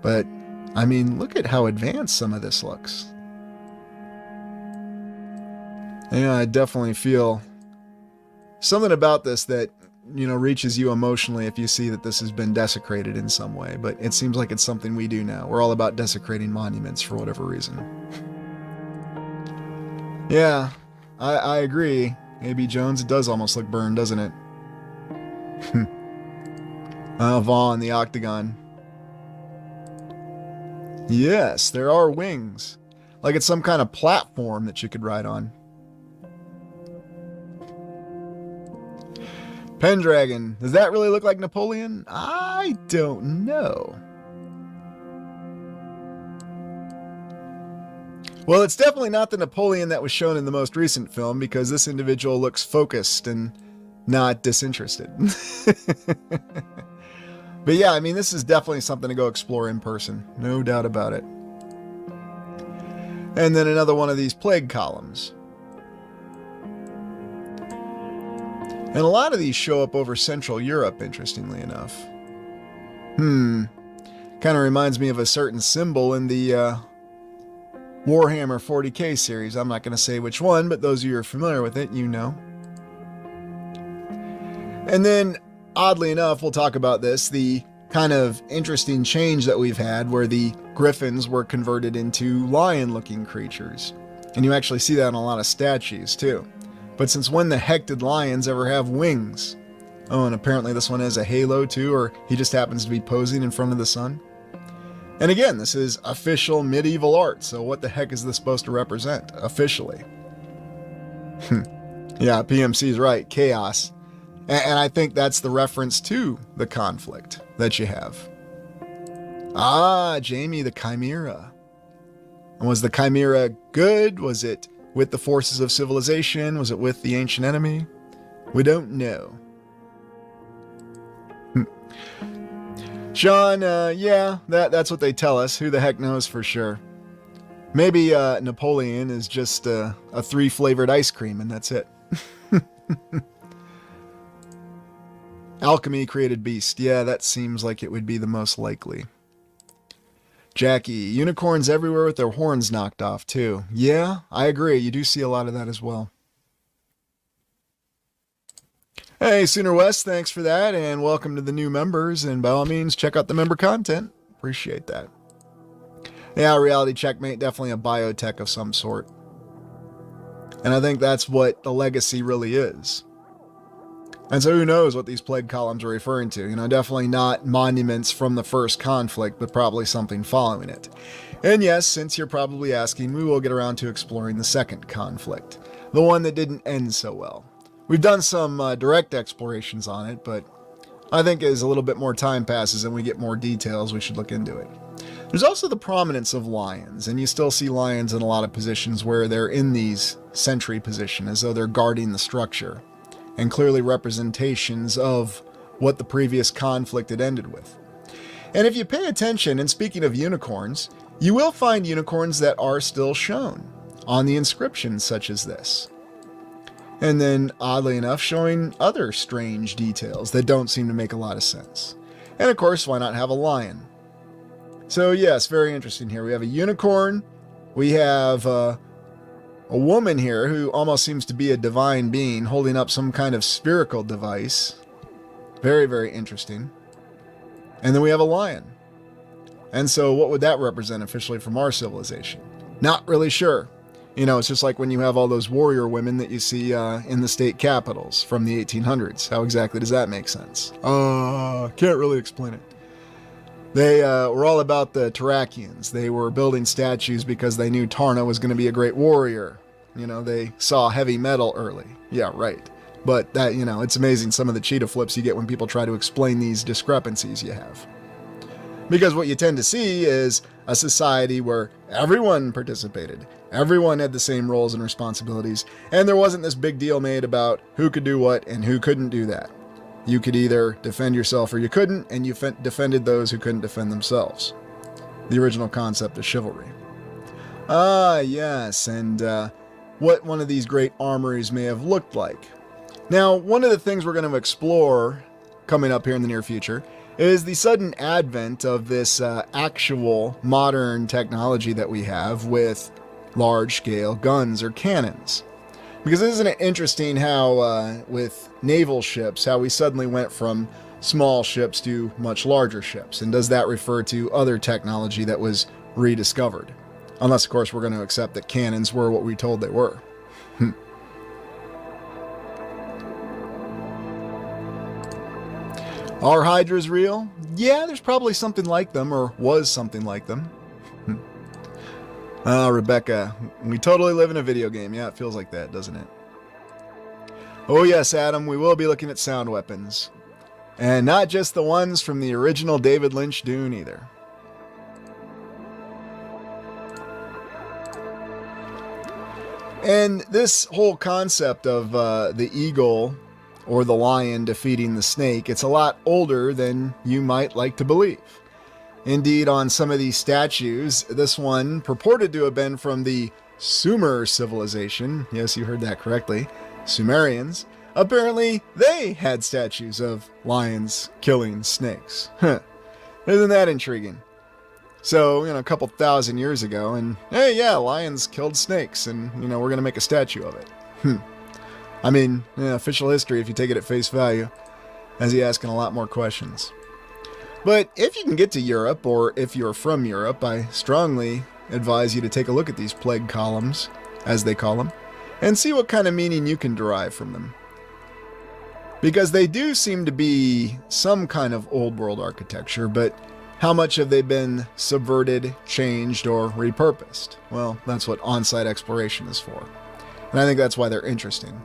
But, I mean, look at how advanced some of this looks. Yeah, I definitely feel something about this that, reaches you emotionally if you see that this has been desecrated in some way. But it seems like it's something we do now. We're all about desecrating monuments for whatever reason. Yeah, I agree. A.B. Jones, it does almost look burned, doesn't it? Vaughn, the Octagon. Yes, there are wings. Like it's some kind of platform that you could ride on. Pendragon. Does that really look like Napoleon? I don't know. Well, it's definitely not the Napoleon that was shown in the most recent film, because this individual looks focused and not disinterested. But yeah, I mean, this is definitely something to go explore in person. No doubt about it. And then another one of these plague columns. And a lot of these show up over Central Europe, interestingly enough. Kind of reminds me of a certain symbol in the Warhammer 40k series. I'm not going to say which one, but those of you who are familiar with it, you know. And then, oddly enough, we'll talk about this, the kind of interesting change that we've had where the griffins were converted into lion-looking creatures. And you actually see that in a lot of statues, too. But since when the heck did lions ever have wings? Oh, and apparently this one has a halo, too, or he just happens to be posing in front of the sun. And again, this is official medieval art, so what the heck is this supposed to represent, officially? Yeah, PMC's right, chaos. And I think that's the reference to the conflict that you have. Ah, Jamie, the Chimera. And was the Chimera good? Was it with the forces of civilization? Was it with the ancient enemy? We don't know. Sean, yeah, that's what they tell us. Who the heck knows for sure? Maybe Napoleon is just a 3-flavored ice cream and that's it. Alchemy created beast. Yeah, that seems like it would be the most likely. Jackie, unicorns everywhere with their horns knocked off too. Yeah, I agree. You do see a lot of that as well. Hey, Sooner West, thanks for that, and welcome to the new members, and by all means, check out the member content. Appreciate that. Yeah, Reality Checkmate, definitely a biotech of some sort. And I think that's what the legacy really is. And so who knows what these plague columns are referring to. Definitely not monuments from the first conflict, but probably something following it. And yes, since you're probably asking, we will get around to exploring the second conflict. The one that didn't end so well. We've done some direct explorations on it, but I think as a little bit more time passes and we get more details, we should look into it. There's also the prominence of lions, and you still see lions in a lot of positions where they're in these sentry position, as though they're guarding the structure, and clearly representations of what the previous conflict had ended with. And if you pay attention, and speaking of unicorns, you will find unicorns that are still shown on the inscriptions such as this. And then, oddly enough, showing other strange details that don't seem to make a lot of sense. And of course, why not have a lion? So yes, very interesting here. We have a unicorn. We have a woman here who almost seems to be a divine being holding up some kind of spherical device. Very, very interesting. And then we have a lion. And so what would that represent officially from our civilization? Not really sure. It's just like when you have all those warrior women that you see in the state capitals from the 1800s. How exactly does that make sense? Can't really explain it. They were all about the Terrakians. They were building statues because they knew Tarna was going to be a great warrior. They saw heavy metal early. Yeah, right. But that, it's amazing some of the cheetah flips you get when people try to explain these discrepancies you have. Because what you tend to see is a society where everyone participated. Everyone had the same roles and responsibilities, and there wasn't this big deal made about who could do what and who couldn't do that. You could either defend yourself or you couldn't, and you defended those who couldn't defend themselves. The original concept of chivalry. Ah, yes, and what one of these great armories may have looked like. Now, one of the things we're going to explore coming up here in the near future is the sudden advent of this actual modern technology that we have with large-scale guns or cannons. Because isn't it interesting how with naval ships, how we suddenly went from small ships to much larger ships? And does that refer to other technology that was rediscovered? Unless, of course, we're going to accept that cannons were what we told they were. Are hydras real? Yeah, there's probably something like them, or was something like them. Rebecca, we totally live in a video game. Yeah, it feels like that, doesn't it? Oh yes, Adam, we will be looking at sound weapons. And not just the ones from the original David Lynch Dune either. And this whole concept of the eagle or the lion defeating the snake, it's a lot older than you might like to believe. Indeed, on some of these statues, this one purported to have been from the Sumer civilization. Yes, you heard that correctly. Sumerians. Apparently, they had statues of lions killing snakes. Isn't that intriguing? So, a couple thousand years ago, and hey, yeah, lions killed snakes, and, we're going to make a statue of it. I mean, official history, if you take it at face value, has he asking a lot more questions. But if you can get to Europe, or if you're from Europe, I strongly advise you to take a look at these plague columns, as they call them, and see what kind of meaning you can derive from them. Because they do seem to be some kind of old world architecture, but how much have they been subverted, changed, or repurposed? Well, that's what on-site exploration is for. And I think that's why they're interesting.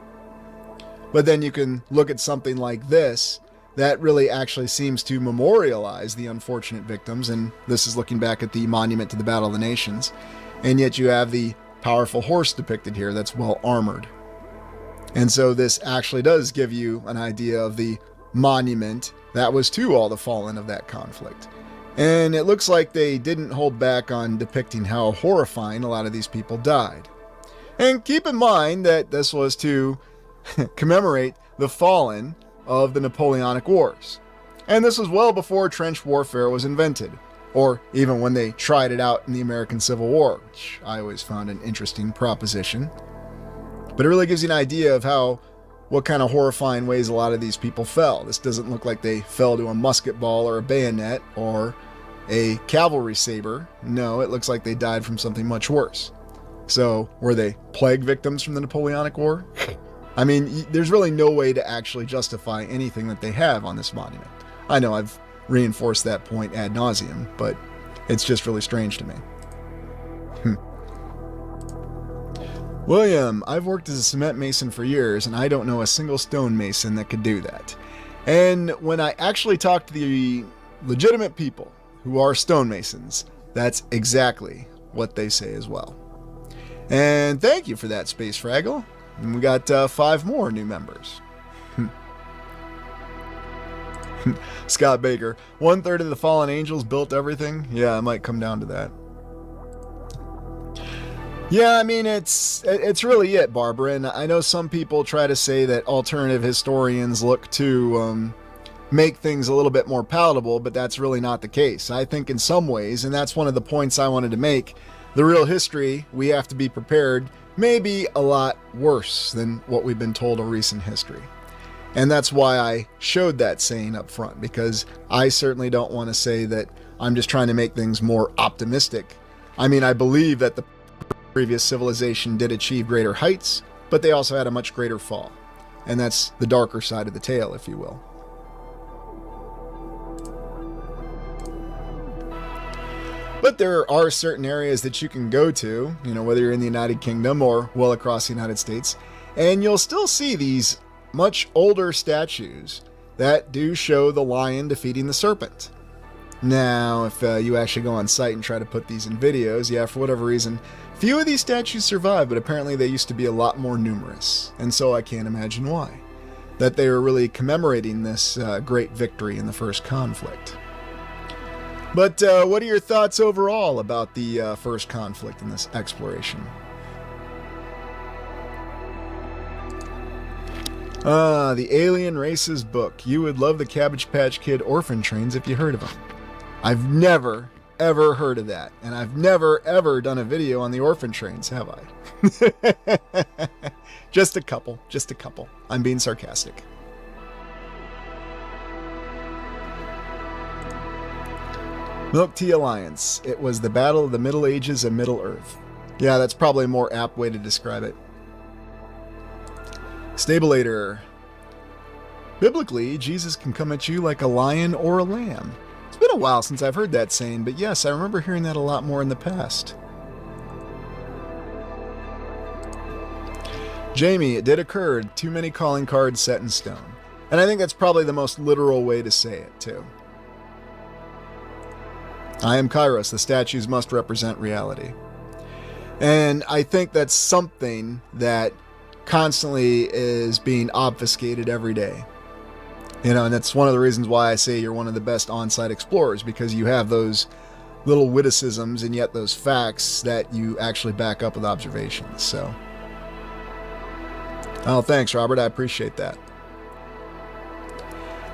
But then you can look at something like this that really actually seems to memorialize the unfortunate victims, and this is looking back at the monument to the Battle of the Nations, and yet you have the powerful horse depicted here that's well armored. And so this actually does give you an idea of the monument that was to all the fallen of that conflict. And it looks like they didn't hold back on depicting how horrifying a lot of these people died. And keep in mind that this was to commemorate the fallen of the Napoleonic Wars. And this was well before trench warfare was invented, or even when they tried it out in the American Civil War, which I always found an interesting proposition. But it really gives you an idea of what kind of horrifying ways a lot of these people fell. This doesn't look like they fell to a musket ball or a bayonet or a cavalry saber. No, it looks like they died from something much worse. So, were they plague victims from the Napoleonic War? I mean, there's really no way to actually justify anything that they have on this monument. I know I've reinforced that point ad nauseum, but it's just really strange to me. William, I've worked as a cement mason for years, and I don't know a single stone mason that could do that. And when I actually talk to the legitimate people who are stonemasons, that's exactly what they say as well. And thank you for that, Space Fraggle. And we got 5 more new members. Scott Baker, 1/3 of the fallen angels built everything? Yeah, it might come down to that. Yeah, I mean, it's really it, Barbara. And I know some people try to say that alternative historians look to make things a little bit more palatable, but that's really not the case. I think in some ways, and that's one of the points I wanted to make, the real history, we have to be prepared, may be a lot worse than what we've been told of recent history. And that's why I showed that saying up front, because I certainly don't want to say that I'm just trying to make things more optimistic. I mean, I believe that the previous civilization did achieve greater heights, but they also had a much greater fall. And that's the darker side of the tale, if you will. But there are certain areas that you can go to, whether you're in the United Kingdom or well across the United States, and you'll still see these much older statues that do show the lion defeating the serpent. Now, if you actually go on site and try to put these in videos, yeah, for whatever reason, few of these statues survive, but apparently they used to be a lot more numerous, and so I can't imagine why. That they were really commemorating this great victory in the first conflict. But what are your thoughts overall about the first conflict in this exploration? The Alien Races book. You would love the Cabbage Patch Kid orphan trains if you heard of them. I've never, ever heard of that. And I've never, ever done a video on the orphan trains, have I? Just a couple. I'm being sarcastic. Milk Tea Alliance. It was the battle of the Middle Ages of Middle Earth. Yeah, that's probably a more apt way to describe it. Stabulator. Biblically, Jesus can come at you like a lion or a lamb. It's been a while since I've heard that saying, but yes, I remember hearing that a lot more in the past. Jamie, it did occur. Too many calling cards set in stone. And I think that's probably the most literal way to say it, too. I am Kairos. The statues must represent reality. And I think that's something that constantly is being obfuscated every day. You know, and that's one of the reasons why I say you're one of the best on-site explorers, because you have those little witticisms and yet those facts that you actually back up with observations. So, oh, thanks, Robert. I appreciate that.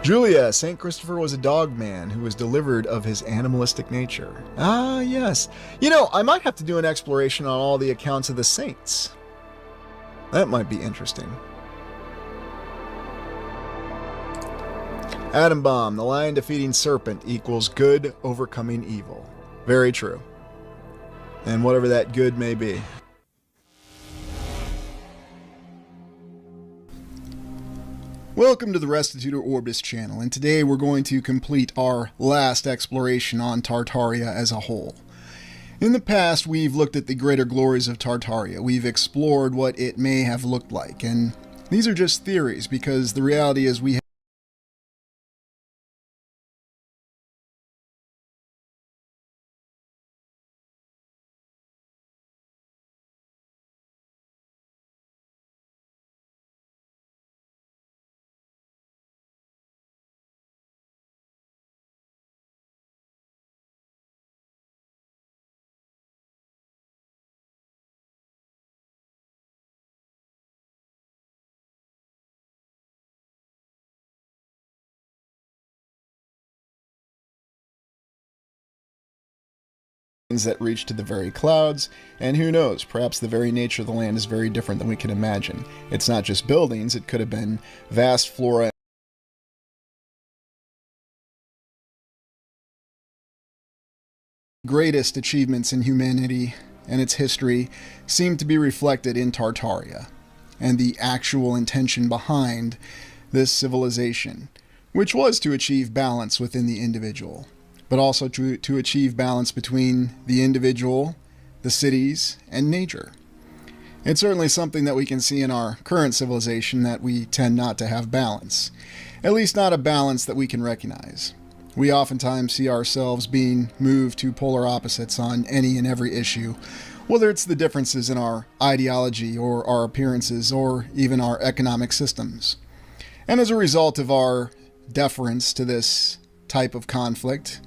Julia, St. Christopher was a dog man who was delivered of his animalistic nature. Ah, yes. You know, I might have to do an exploration on all the accounts of the saints. That might be interesting. Atom Bomb, the lion defeating serpent equals good overcoming evil. Very true. And whatever that good may be. Welcome to the Restitutor Orbis channel, and today we're going to complete our last exploration on Tartaria as a whole. In the past, we've looked at the greater glories of Tartaria. We've explored what it may have looked like, and these are just theories, because the reality is we have that reach to the very clouds, and who knows, perhaps the very nature of the land is very different than we can imagine. It's not just buildings, it could have been vast flora. Greatest achievements in humanity and its history seem to be reflected in Tartaria, and the actual intention behind this civilization, which was to achieve balance within the individual, but also to achieve balance between the individual, the cities, and nature. It's certainly something that we can see in our current civilization, that we tend not to have balance. At least not a balance that we can recognize. We oftentimes see ourselves being moved to polar opposites on any and every issue, whether it's the differences in our ideology or our appearances or even our economic systems. And as a result of our deference to this type of conflict,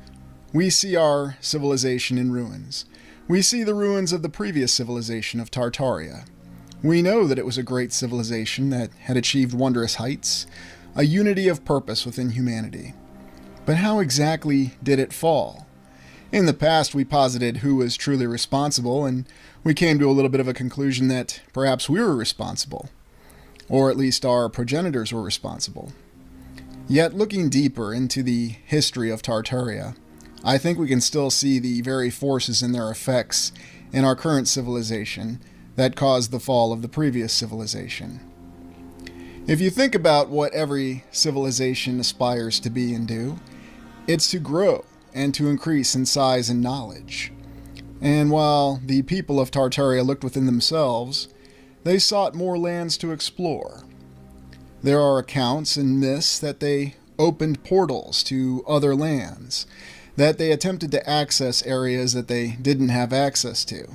we see our civilization in ruins. We see the ruins of the previous civilization of Tartaria. We know that it was a great civilization that had achieved wondrous heights, a unity of purpose within humanity. But how exactly did it fall? In the past, we posited who was truly responsible, and we came to a little bit of a conclusion that perhaps we were responsible, or at least our progenitors were responsible. Yet, looking deeper into the history of Tartaria, I think we can still see the very forces and their effects in our current civilization that caused the fall of the previous civilization. If you think about what every civilization aspires to be and do, it's to grow and to increase in size and knowledge. And while the people of Tartaria looked within themselves, they sought more lands to explore. There are accounts in this that they opened portals to other lands, that they attempted to access areas that they didn't have access to.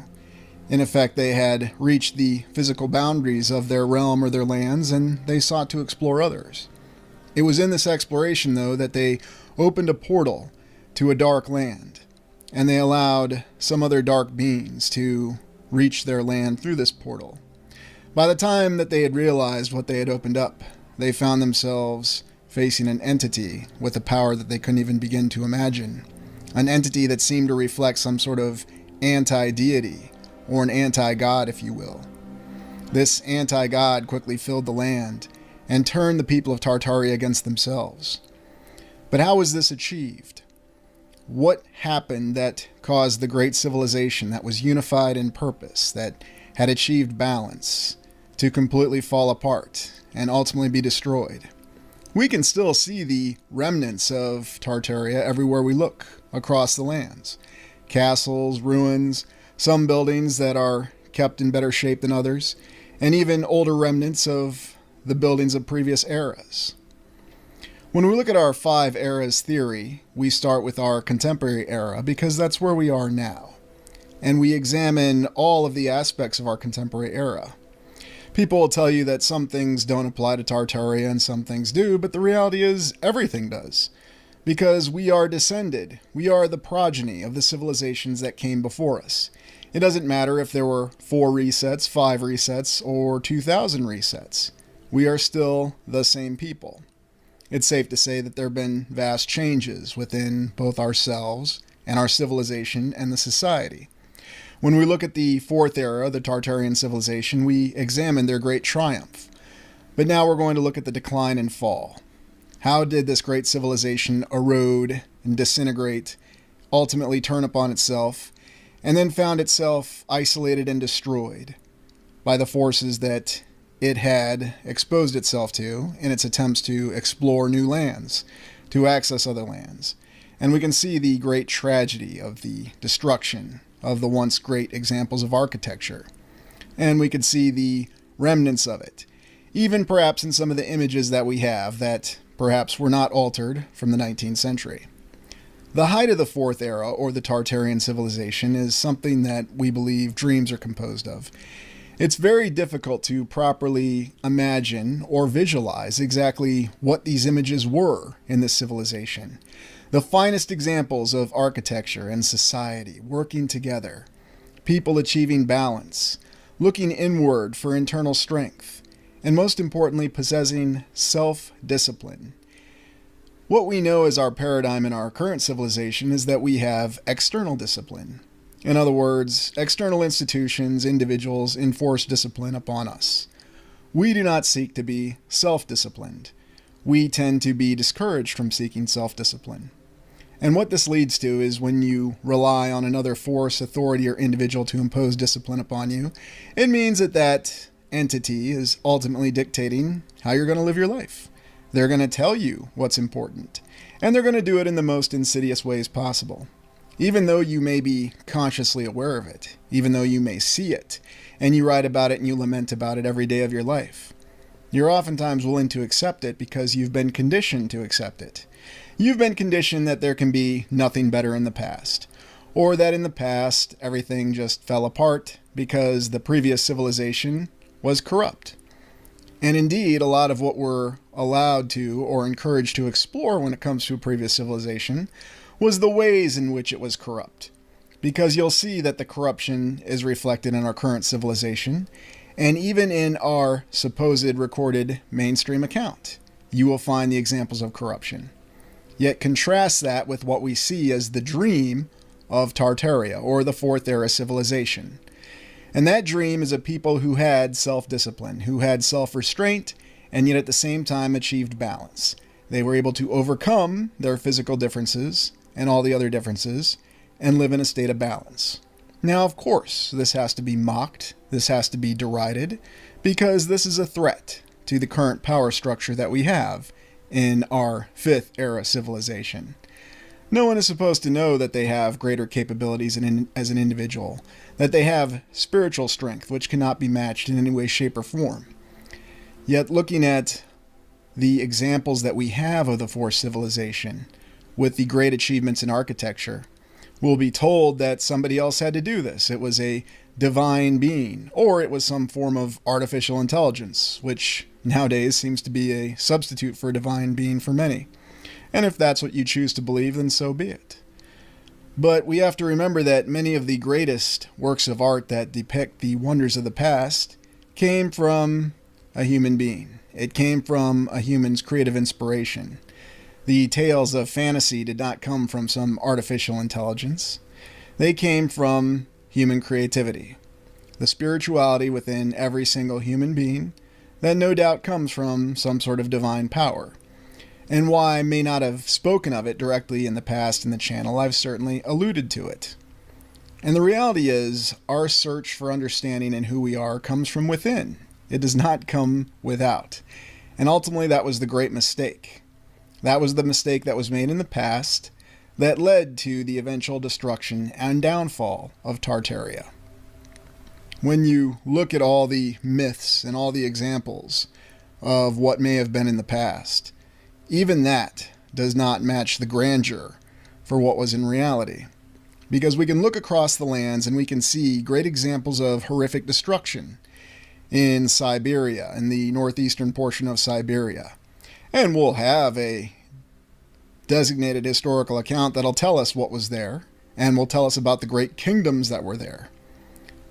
In effect, they had reached the physical boundaries of their realm or their lands, and they sought to explore others. It was in this exploration, though, that they opened a portal to a dark land, and they allowed some other dark beings to reach their land through this portal. By the time that they had realized what they had opened up, they found themselves facing an entity with a power that they couldn't even begin to imagine. An entity that seemed to reflect some sort of anti-deity, or an anti-god, if you will. This anti-god quickly filled the land and turned the people of Tartaria against themselves. But how was this achieved? What happened that caused the great civilization that was unified in purpose, that had achieved balance, to completely fall apart and ultimately be destroyed? We can still see the remnants of Tartaria everywhere we look across the lands. Castles, ruins, some buildings that are kept in better shape than others, and even older remnants of the buildings of previous eras. When we look at our 5 eras theory, we start with our contemporary era because that's where we are now. And we examine all of the aspects of our contemporary era. People will tell you that some things don't apply to Tartaria and some things do, but the reality is everything does. Because we are descended. We are the progeny of the civilizations that came before us. It doesn't matter if there were 4 resets, 5 resets, or 2,000 resets. We are still the same people. It's safe to say that there have been vast changes within both ourselves and our civilization and the society. When we look at the 4th era, the Tartarian civilization, we examine their great triumph. But now we're going to look at the decline and fall. How did this great civilization erode and disintegrate, ultimately turn upon itself, and then found itself isolated and destroyed by the forces that it had exposed itself to in its attempts to explore new lands, to access other lands. And we can see the great tragedy of the destruction of the once great examples of architecture. And we can see the remnants of it, even perhaps in some of the images that we have that perhaps were not altered from the 19th century. The height of the 4th era, or the Tartarian civilization, is something that we believe dreams are composed of. It's very difficult to properly imagine or visualize exactly what these images were in this civilization. The finest examples of architecture and society working together, people achieving balance, looking inward for internal strength, and most importantly, possessing self-discipline. What we know as our paradigm in our current civilization is that we have external discipline. In other words, external institutions, individuals enforce discipline upon us. We do not seek to be self-disciplined. We tend to be discouraged from seeking self-discipline. And what this leads to is when you rely on another force, authority, or individual to impose discipline upon you, it means that that entity is ultimately dictating how you're going to live your life. They're going to tell you what's important, and they're going to do it in the most insidious ways possible. Even though you may be consciously aware of it, even though you may see it, and you write about it and you lament about it every day of your life, you're oftentimes willing to accept it because you've been conditioned to accept it. You've been conditioned that there can be nothing better in the past, or that in the past everything just fell apart because the previous civilization was corrupt. And indeed, a lot of what we're allowed to or encouraged to explore when it comes to a previous civilization was the ways in which it was corrupt. Because you'll see that the corruption is reflected in our current civilization, and even in our supposed recorded mainstream account, you will find the examples of corruption. Yet contrast that with what we see as the dream of Tartaria, or the 4th era civilization. And that dream is a people who had self-discipline, who had self-restraint, and yet at the same time achieved balance. They were able to overcome their physical differences and all the other differences and live in a state of balance. Now, of course, this has to be mocked, this has to be derided, because this is a threat to the current power structure that we have in our 5th era civilization. No one is supposed to know that they have greater capabilities as an individual, that they have spiritual strength which cannot be matched in any way, shape, or form. Yet looking at the examples that we have of the 4th civilization, with the great achievements in architecture, we'll be told that somebody else had to do this. It was a divine being, or it was some form of artificial intelligence, which nowadays seems to be a substitute for a divine being for many. And if that's what you choose to believe, then so be it. But we have to remember that many of the greatest works of art that depict the wonders of the past came from a human being. It came from a human's creative inspiration. The tales of fantasy did not come from some artificial intelligence. They came from human creativity, the spirituality within every single human being that no doubt comes from some sort of divine power. And while I may not have spoken of it directly in the past in the channel, I've certainly alluded to it. And the reality is, our search for understanding and who we are comes from within. It does not come without. And ultimately, that was the great mistake. That was the mistake that was made in the past that led to the eventual destruction and downfall of Tartaria. When you look at all the myths and all the examples of what may have been in the past, even that does not match the grandeur for what was in reality. Because we can look across the lands and we can see great examples of horrific destruction in Siberia, in the northeastern portion of Siberia. And we'll have a designated historical account that'll tell us what was there, and will tell us about the great kingdoms that were there.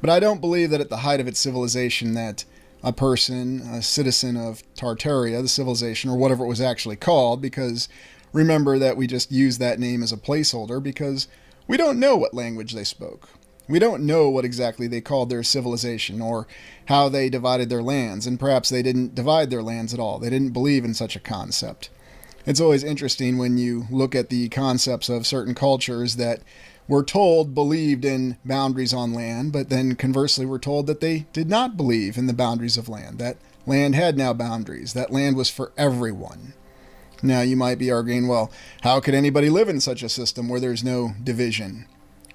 But I don't believe that at the height of its civilization that a person, a citizen of Tartaria, the civilization, or whatever it was actually called, because remember that we just use that name as a placeholder because we don't know what language they spoke. We don't know what exactly they called their civilization or how they divided their lands, and perhaps they didn't divide their lands at all. They didn't believe in such a concept. It's always interesting when you look at the concepts of certain cultures that we're told believed in boundaries on land, but then conversely we're told that they did not believe in the boundaries of land, that land had now boundaries, that land was for everyone. Now you might be arguing, well, how could anybody live in such a system where there's no division?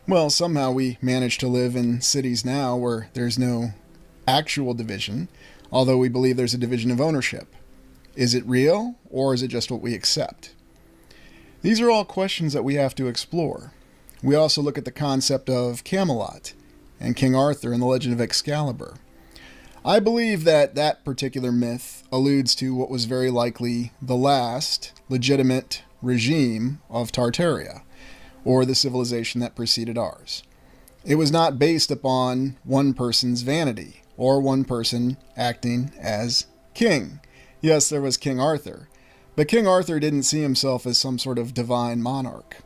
Well, somehow we manage to live in cities now where there's no actual division, although we believe there's a division of ownership. Is it real, or is it just what we accept? These are all questions that we have to explore. We also look at the concept of Camelot and King Arthur and the legend of Excalibur. I believe that that particular myth alludes to what was very likely the last legitimate regime of Tartaria, or the civilization that preceded ours. It was not based upon one person's vanity, or one person acting as king. Yes, there was King Arthur, but King Arthur didn't see himself as some sort of divine monarch.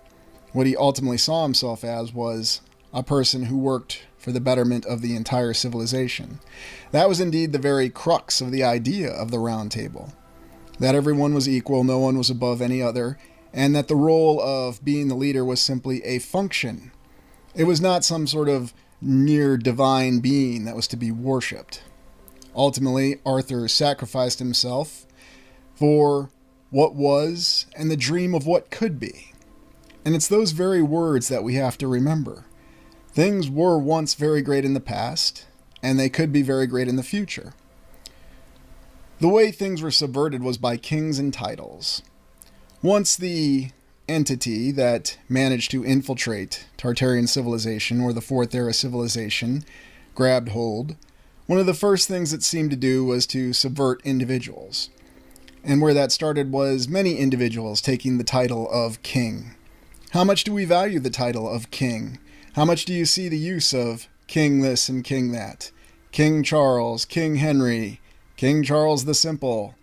What he ultimately saw himself as was a person who worked for the betterment of the entire civilization. That was indeed the very crux of the idea of the Round Table. That everyone was equal, no one was above any other, and that the role of being the leader was simply a function. It was not some sort of near divine being that was to be worshipped. Ultimately, Arthur sacrificed himself for what was and the dream of what could be. And it's those very words that we have to remember. Things were once very great in the past, and they could be very great in the future. The way things were subverted was by kings and titles. Once the entity that managed to infiltrate Tartarian civilization, or the Fourth Era civilization, grabbed hold, one of the first things it seemed to do was to subvert individuals. And where that started was many individuals taking the title of king. How much do we value the title of king? How much do you see the use of king this and king that? King Charles, King Henry, King Charles the Simple,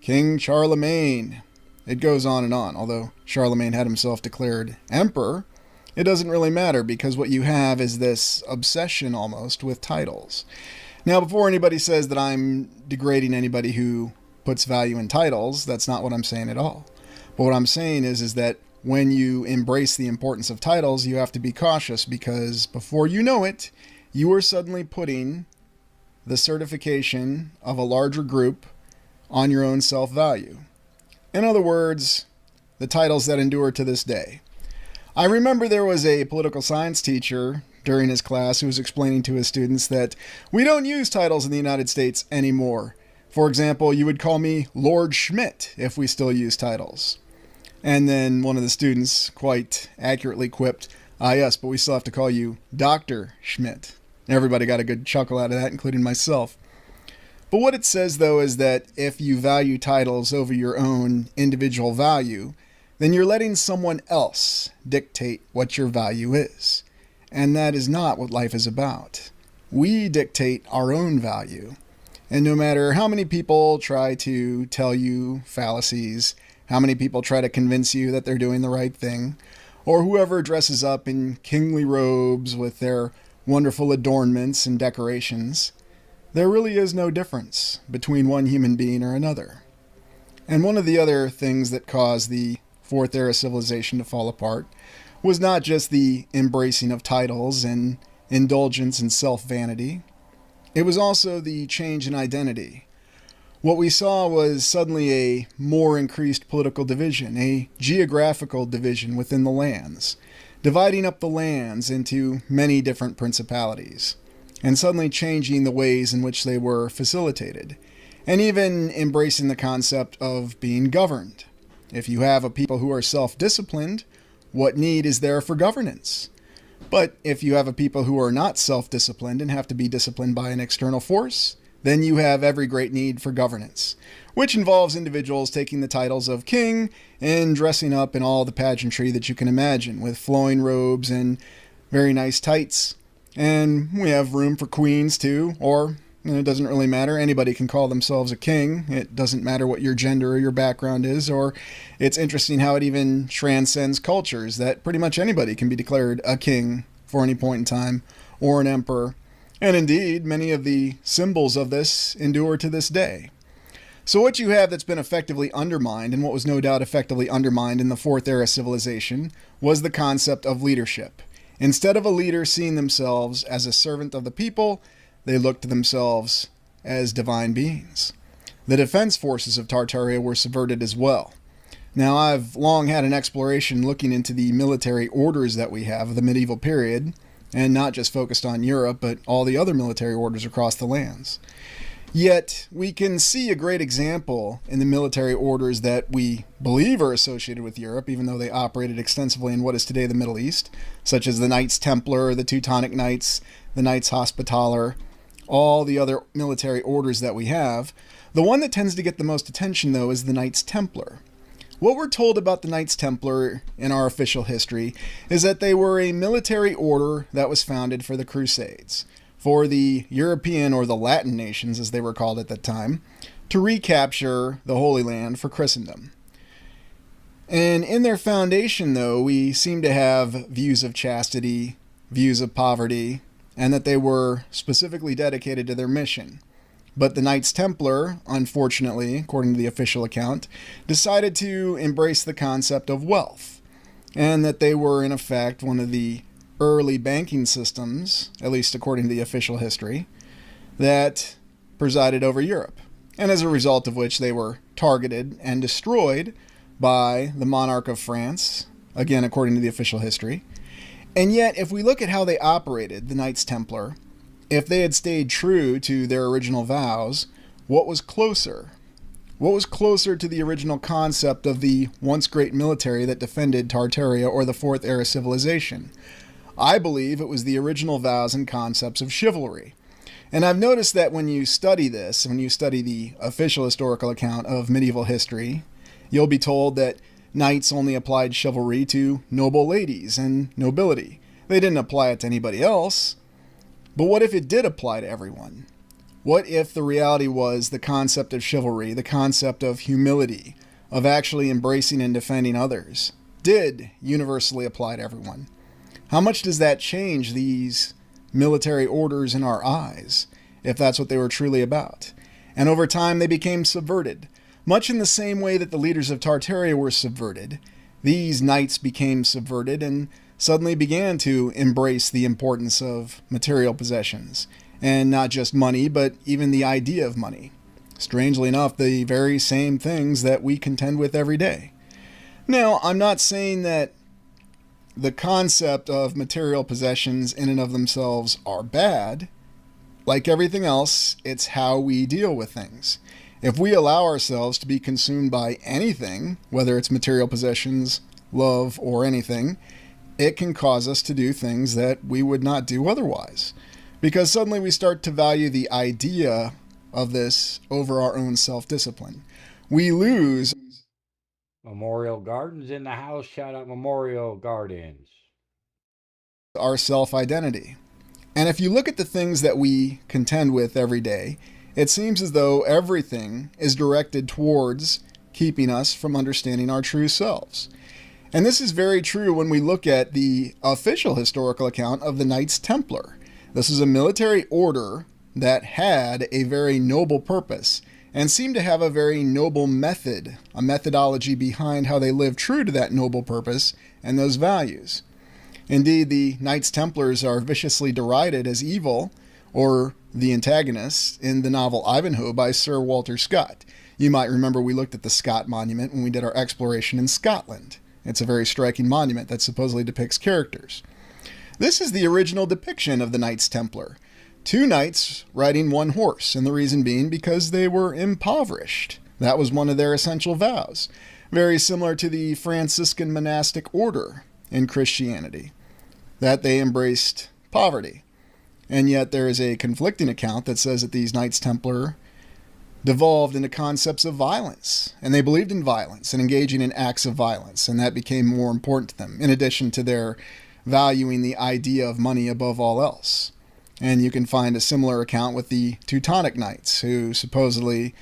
King Charlemagne. It goes on and on. Although Charlemagne had himself declared emperor, it doesn't really matter because what you have is this obsession almost with titles. Now, before anybody says that I'm degrading anybody who puts value in titles, that's not what I'm saying at all. But what I'm saying is that when you embrace the importance of titles, you have to be cautious because before you know it, you are suddenly putting the certification of a larger group on your own self-value. In other words, the titles that endure to this day. I remember there was a political science teacher during his class who was explaining to his students that we don't use titles in the United States anymore. For example, you would call me Lord Schmidt if we still use titles. And then one of the students quite accurately quipped, yes, but we still have to call you Dr. Schmidt. Everybody got a good chuckle out of that, including myself. But what it says, though, is that if you value titles over your own individual value, then you're letting someone else dictate what your value is. And that is not what life is about. We dictate our own value. And no matter how many people try to tell you fallacies, how many people try to convince you that they're doing the right thing, or whoever dresses up in kingly robes with their wonderful adornments and decorations, there really is no difference between one human being or another. And one of the other things that caused the Fourth Era civilization to fall apart was not just the embracing of titles and indulgence in self-vanity. It was also the change in identity. What we saw was suddenly a more increased political division, a geographical division within the lands, dividing up the lands into many different principalities, and suddenly changing the ways in which they were facilitated, and even embracing the concept of being governed. If you have a people who are self-disciplined, what need is there for governance? But if you have a people who are not self-disciplined and have to be disciplined by an external force, then you have every great need for governance, which involves individuals taking the titles of king and dressing up in all the pageantry that you can imagine, with flowing robes and very nice tights. And we have room for queens too, or it doesn't really matter. Anybody can call themselves a king. It doesn't matter what your gender or your background is, or it's interesting how it even transcends cultures, that pretty much anybody can be declared a king for any point in time, or an emperor. And indeed, many of the symbols of this endure to this day. So what you have that's been effectively undermined, and what was no doubt effectively undermined in the Fourth Era civilization, was the concept of leadership. Instead of a leader seeing themselves as a servant of the people, they looked to themselves as divine beings. The defense forces of Tartaria were subverted as well. Now, I've long had an exploration looking into the military orders that we have of the medieval period, and not just focused on Europe, but all the other military orders across the lands. Yet, we can see a great example in the military orders that we believe are associated with Europe, even though they operated extensively in what is today the Middle East, such as the Knights Templar, the Teutonic Knights, the Knights Hospitaller, all the other military orders that we have. The one that tends to get the most attention, though, is the Knights Templar. What we're told about the Knights Templar in our official history is that they were a military order that was founded for the Crusades, for the European or the Latin nations, as they were called at that time, to recapture the Holy Land for Christendom. And in their foundation, though, we seem to have views of chastity, views of poverty, and that they were specifically dedicated to their mission. But the Knights Templar, unfortunately, according to the official account, decided to embrace the concept of wealth, and that they were, in effect, one of the early banking systems, at least according to the official history, that presided over Europe, and as a result of which they were targeted and destroyed by the monarch of France, again according to the official history. And yet, if we look at how they operated, the Knights Templar, if they had stayed true to their original vows, what was closer? What was closer to the original concept of the once great military that defended Tartaria or the Fourth Era civilization? I believe it was the original vows and concepts of chivalry. And I've noticed that when you study this, when you study the official historical account of medieval history, you'll be told that knights only applied chivalry to noble ladies and nobility. They didn't apply it to anybody else. But what if it did apply to everyone? What if the reality was the concept of chivalry, the concept of humility, of actually embracing and defending others, did universally apply to everyone? How much does that change these military orders in our eyes, if that's what they were truly about? And over time, they became subverted. Much in the same way that the leaders of Tartaria were subverted, these knights became subverted and suddenly began to embrace the importance of material possessions, and not just money, but even the idea of money. Strangely enough, the very same things that we contend with every day. Now, I'm not saying that the concept of material possessions in and of themselves are bad. Like everything else, it's how we deal with things. If we allow ourselves to be consumed by anything, whether it's material possessions, love, or anything, it can cause us to do things that we would not do otherwise. Because suddenly we start to value the idea of this over our own self-discipline. We lose. Memorial Gardens in the house. Shout out Memorial Gardens. Our self-identity. And if you look at the things that we contend with every day, it seems as though everything is directed towards keeping us from understanding our true selves. And this is very true when we look at the official historical account of the Knights Templar. This is a military order that had a very noble purpose and seemed to have a very noble method, a methodology behind how they lived true to that noble purpose and those values. Indeed, the Knights Templars are viciously derided as evil, or the antagonists, in the novel Ivanhoe by Sir Walter Scott. You might remember we looked at the Scott Monument when we did our exploration in Scotland. It's a very striking monument that supposedly depicts characters. This is the original depiction of the Knights Templar. 2 knights riding 1 horse, and the reason being because they were impoverished. That was one of their essential vows. Very similar to the Franciscan monastic order in Christianity, that they embraced poverty. And yet there is a conflicting account that says that these Knights Templar devolved into concepts of violence, and they believed in violence and engaging in acts of violence, and that became more important to them, in addition to their valuing the idea of money above all else. And you can find a similar account with the Teutonic Knights, who supposedly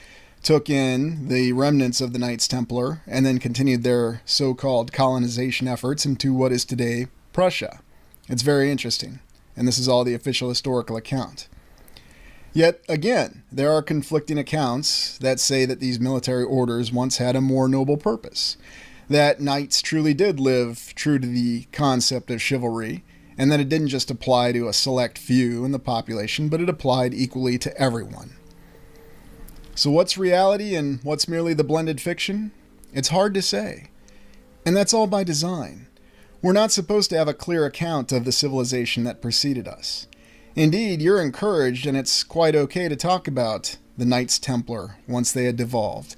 took in the remnants of the Knights Templar and then continued their so-called colonization efforts into what is today Prussia. It's very interesting, and this is all the official historical account. Yet again, there are conflicting accounts that say that these military orders once had a more noble purpose, that knights truly did live true to the concept of chivalry, and that it didn't just apply to a select few in the population, but it applied equally to everyone. So what's reality and what's merely the blended fiction? It's hard to say. And that's all by design. We're not supposed to have a clear account of the civilization that preceded us. Indeed, you're encouraged, and it's quite okay to talk about the Knights Templar once they had devolved.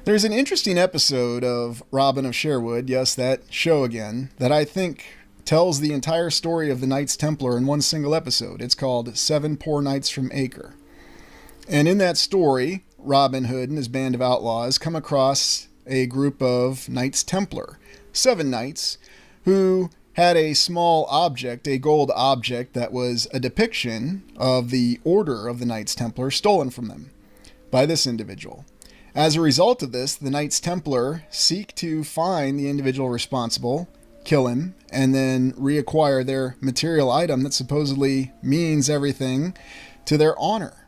There's an interesting episode of Robin of Sherwood, yes, that show again, that I think tells the entire story of the Knights Templar in one single episode. It's called 7 Poor Knights from Acre. And in that story, Robin Hood and his band of outlaws come across a group of Knights Templar, 7 knights, who had a small object, a gold object that was a depiction of the order of the Knights Templar stolen from them by this individual. As a result of this, the Knights Templar seek to find the individual responsible, kill him, and then reacquire their material item that supposedly means everything to their honor.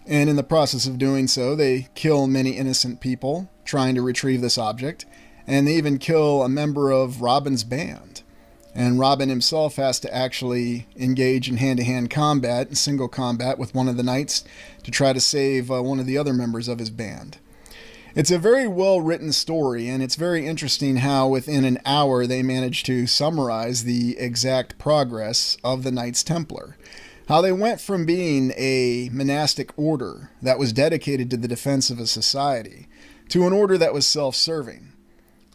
And in the process of doing so, they kill many innocent people trying to retrieve this object, and they even kill a member of Robin's band. And Robin himself has to actually engage in hand-to-hand combat and single combat with one of the knights to try to save one of the other members of his band. It's a very well-written story, and it's very interesting how within an hour they managed to summarize the exact progress of the Knights Templar. How they went from being a monastic order that was dedicated to the defense of a society to an order that was self-serving.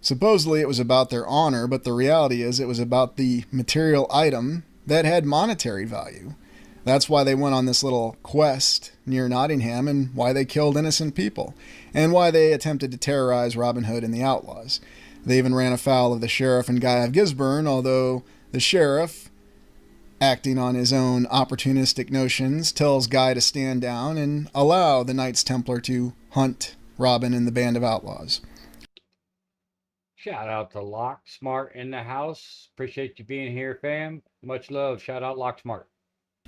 Supposedly it was about their honor, but the reality is it was about the material item that had monetary value. That's why they went on this little quest near Nottingham, and why they killed innocent people, and why they attempted to terrorize Robin Hood and the outlaws. They even ran afoul of the sheriff and Guy of Gisborne, although the sheriff, acting on his own opportunistic notions, tells Guy to stand down and allow the Knights Templar to hunt Robin and the band of outlaws. Shout out to Lock Smart in the house. Appreciate you being here, fam. Much love. Shout out Lock Smart.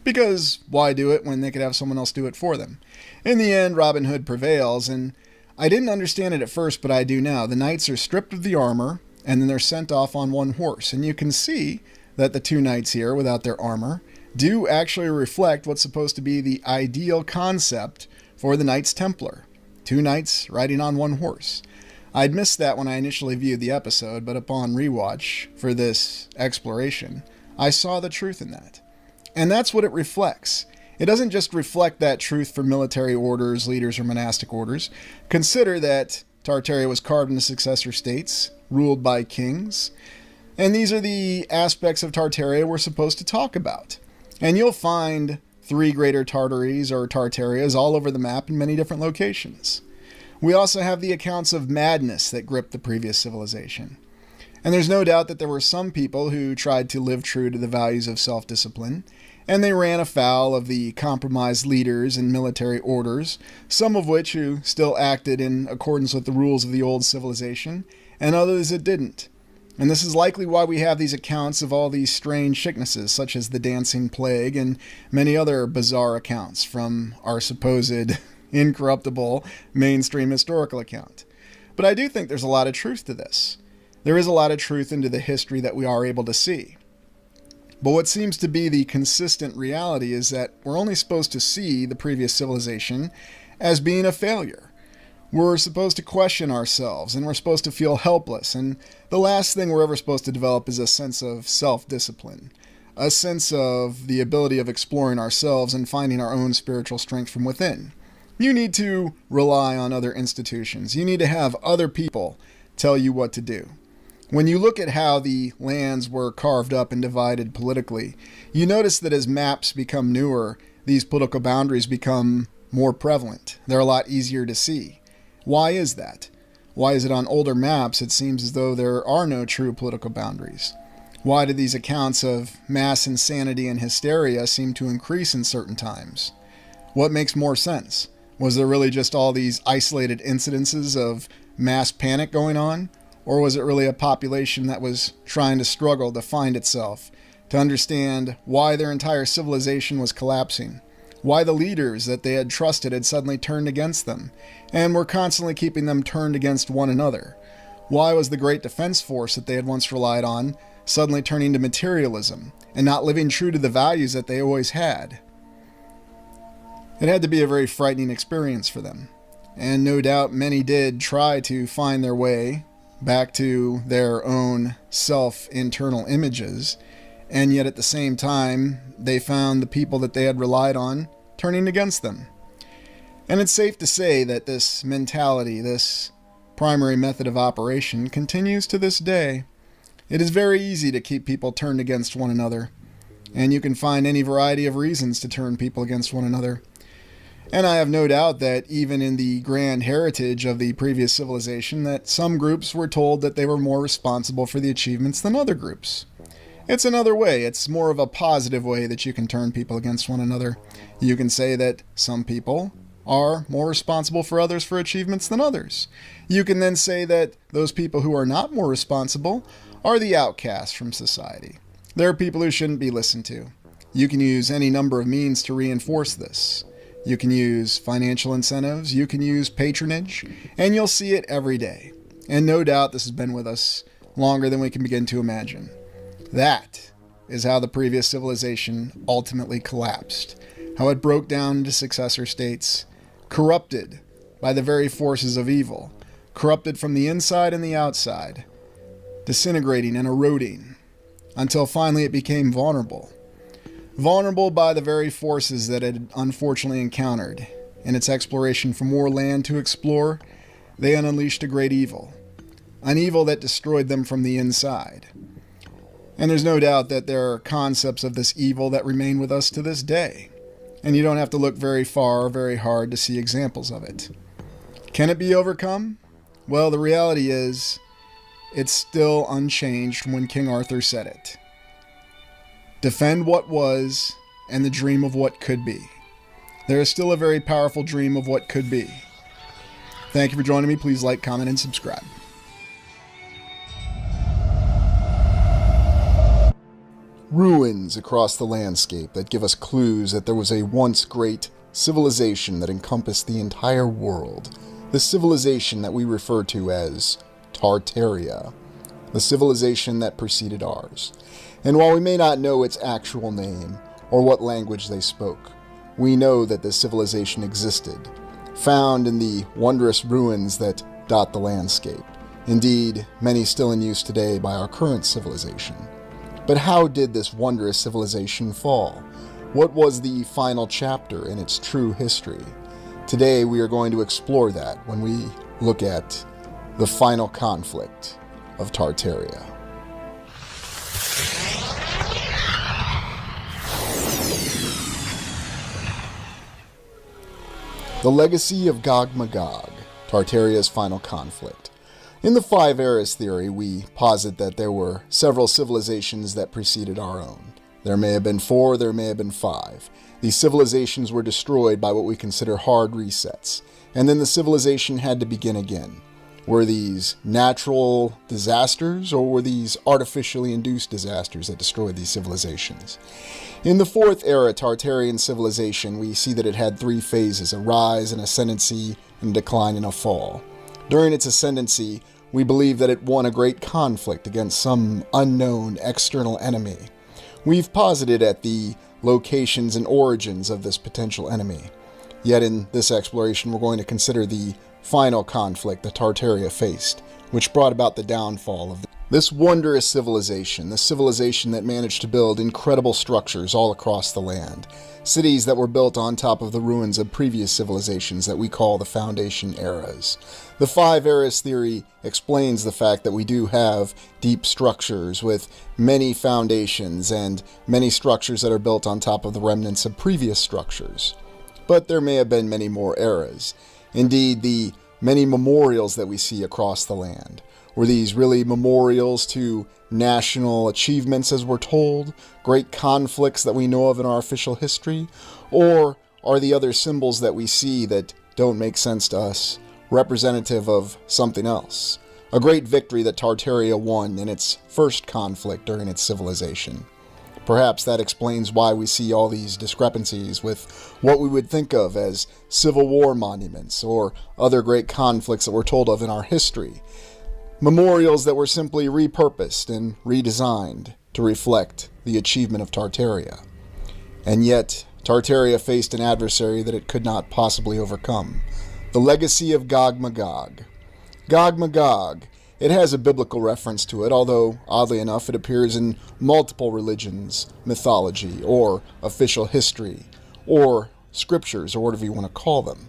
Because why do it when they could have someone else do it for them? In the end, Robin Hood prevails, and I didn't understand it at first, but I do now. The knights are stripped of the armor, and then they're sent off on 1 horse. And you can see that the 2 knights here, without their armor, do actually reflect what's supposed to be the ideal concept for the Knights Templar. 2 knights riding on 1 horse. I'd missed that when I initially viewed the episode, but upon rewatch for this exploration, I saw the truth in that. And that's what it reflects. It doesn't just reflect that truth for military orders, leaders, or monastic orders. Consider that Tartaria was carved into successor states, ruled by kings. And these are the aspects of Tartaria we're supposed to talk about. And you'll find 3 greater Tartaries or Tartarias all over the map in many different locations. We also have the accounts of madness that gripped the previous civilization. And there's no doubt that there were some people who tried to live true to the values of self-discipline, and they ran afoul of the compromised leaders and military orders, some of which who still acted in accordance with the rules of the old civilization, and others that didn't. And this is likely why we have these accounts of all these strange sicknesses, such as the dancing plague and many other bizarre accounts from our supposed incorruptible mainstream historical account. But I do think there's a lot of truth to this. There is a lot of truth into the history that we are able to see. But what seems to be the consistent reality is that we're only supposed to see the previous civilization as being a failure. We're supposed to question ourselves, and we're supposed to feel helpless, and the last thing we're ever supposed to develop is a sense of self-discipline, a sense of the ability of exploring ourselves and finding our own spiritual strength from within. You need to rely on other institutions. You need to have other people tell you what to do. When you look at how the lands were carved up and divided politically, you notice that as maps become newer, these political boundaries become more prevalent. They're a lot easier to see. Why is that? Why is it on older maps it seems as though there are no true political boundaries? Why do these accounts of mass insanity and hysteria seem to increase in certain times? What makes more sense? Was there really just all these isolated incidences of mass panic going on? Or was it really a population that was trying to struggle to find itself, to understand why their entire civilization was collapsing, why the leaders that they had trusted had suddenly turned against them, and were constantly keeping them turned against one another? Why was the great defense force that they had once relied on suddenly turning to materialism and not living true to the values that they always had? It had to be a very frightening experience for them, and no doubt many did try to find their way back to their own self-internal images, and yet at the same time, they found the people that they had relied on turning against them. And it's safe to say that this mentality, this primary method of operation, continues to this day. It is very easy to keep people turned against one another, and you can find any variety of reasons to turn people against one another. And I have no doubt that even in the grand heritage of the previous civilization, that some groups were told that they were more responsible for the achievements than other groups. It's another way. It's more of a positive way that you can turn people against one another. You can say that some people are more responsible for others for achievements than others. You can then say that those people who are not more responsible are the outcasts from society. They're people who shouldn't be listened to. You can use any number of means to reinforce this. You can use financial incentives, you can use patronage, and you'll see it every day. And no doubt this has been with us longer than we can begin to imagine. That is how the previous civilization ultimately collapsed, how it broke down into successor states, corrupted by the very forces of evil, corrupted from the inside and the outside, disintegrating and eroding, until finally it became vulnerable. Vulnerable by the very forces that it had unfortunately encountered. In its exploration for more land to explore, they unleashed a great evil. An evil that destroyed them from the inside. And there's no doubt that there are concepts of this evil that remain with us to this day. And you don't have to look very far or very hard to see examples of it. Can it be overcome? Well, the reality is, it's still unchanged from when King Arthur said it. Defend what was and the dream of what could be. There is still a very powerful dream of what could be. Thank you for joining me. Please like, comment, and subscribe. Ruins across the landscape that give us clues that there was a once great civilization that encompassed the entire world. The civilization that we refer to as Tartaria. The civilization that preceded ours. And while we may not know its actual name or what language they spoke, we know that this civilization existed, found in the wondrous ruins that dot the landscape. Indeed, many still in use today by our current civilization. But how did this wondrous civilization fall? What was the final chapter in its true history? Today we are going to explore that when we look at the final conflict of Tartaria. The legacy of Gog-Magog, Tartaria's final conflict. In the Five Eras theory, we posit that there were several civilizations that preceded our own. There may have been 4, there may have been 5. These civilizations were destroyed by what we consider hard resets, and then the civilization had to begin again. Were these natural disasters, or were these artificially induced disasters that destroyed these civilizations? In the 4th era Tartarian civilization, we see that it had 3 phases: a rise, an ascendancy, and a decline and a fall. During its ascendancy, we believe that it won a great conflict against some unknown external enemy. We've posited at the locations and origins of this potential enemy. Yet in this exploration, we're going to consider the final conflict that Tartaria faced, which brought about the downfall of this wondrous civilization, the civilization that managed to build incredible structures all across the land, cities that were built on top of the ruins of previous civilizations that we call the Foundation Eras. The 5 Eras theory explains the fact that we do have deep structures with many foundations and many structures that are built on top of the remnants of previous structures. But there may have been many more eras. Indeed, the many memorials that we see across the land. Were these really memorials to national achievements, as we're told, great conflicts that we know of in our official history? Or are the other symbols that we see that don't make sense to us representative of something else? A great victory that Tartaria won in its first conflict during its civilization. Perhaps that explains why we see all these discrepancies with what we would think of as Civil War monuments or other great conflicts that we're told of in our history. Memorials that were simply repurposed and redesigned to reflect the achievement of Tartaria. And yet, Tartaria faced an adversary that it could not possibly overcome. The legacy of Gog Magog. Gog Magog. It has a biblical reference to it, although, oddly enough, it appears in multiple religions, mythology, or official history, or scriptures, or whatever you want to call them.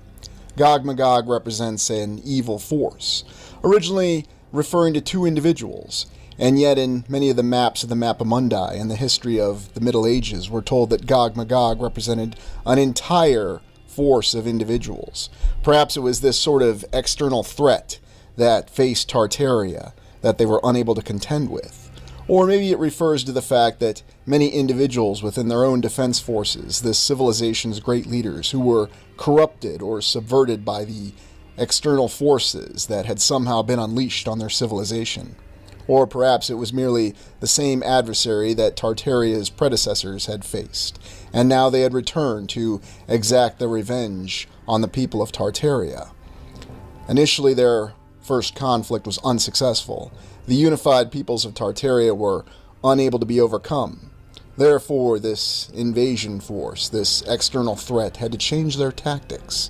Gog Magog represents an evil force, originally referring to 2 individuals, and yet in many of the maps of the Mappamundi and the history of the Middle Ages, we're told that Gog Magog represented an entire force of individuals. Perhaps it was this sort of external threat that faced Tartaria that they were unable to contend with. Or maybe it refers to the fact that many individuals within their own defense forces, this civilization's great leaders, who were corrupted or subverted by the external forces that had somehow been unleashed on their civilization. Or perhaps it was merely the same adversary that Tartaria's predecessors had faced, and now they had returned to exact their revenge on the people of Tartaria. Initially, their first conflict was unsuccessful. The unified peoples of Tartaria were unable to be overcome. Therefore, this invasion force, this external threat, had to change their tactics.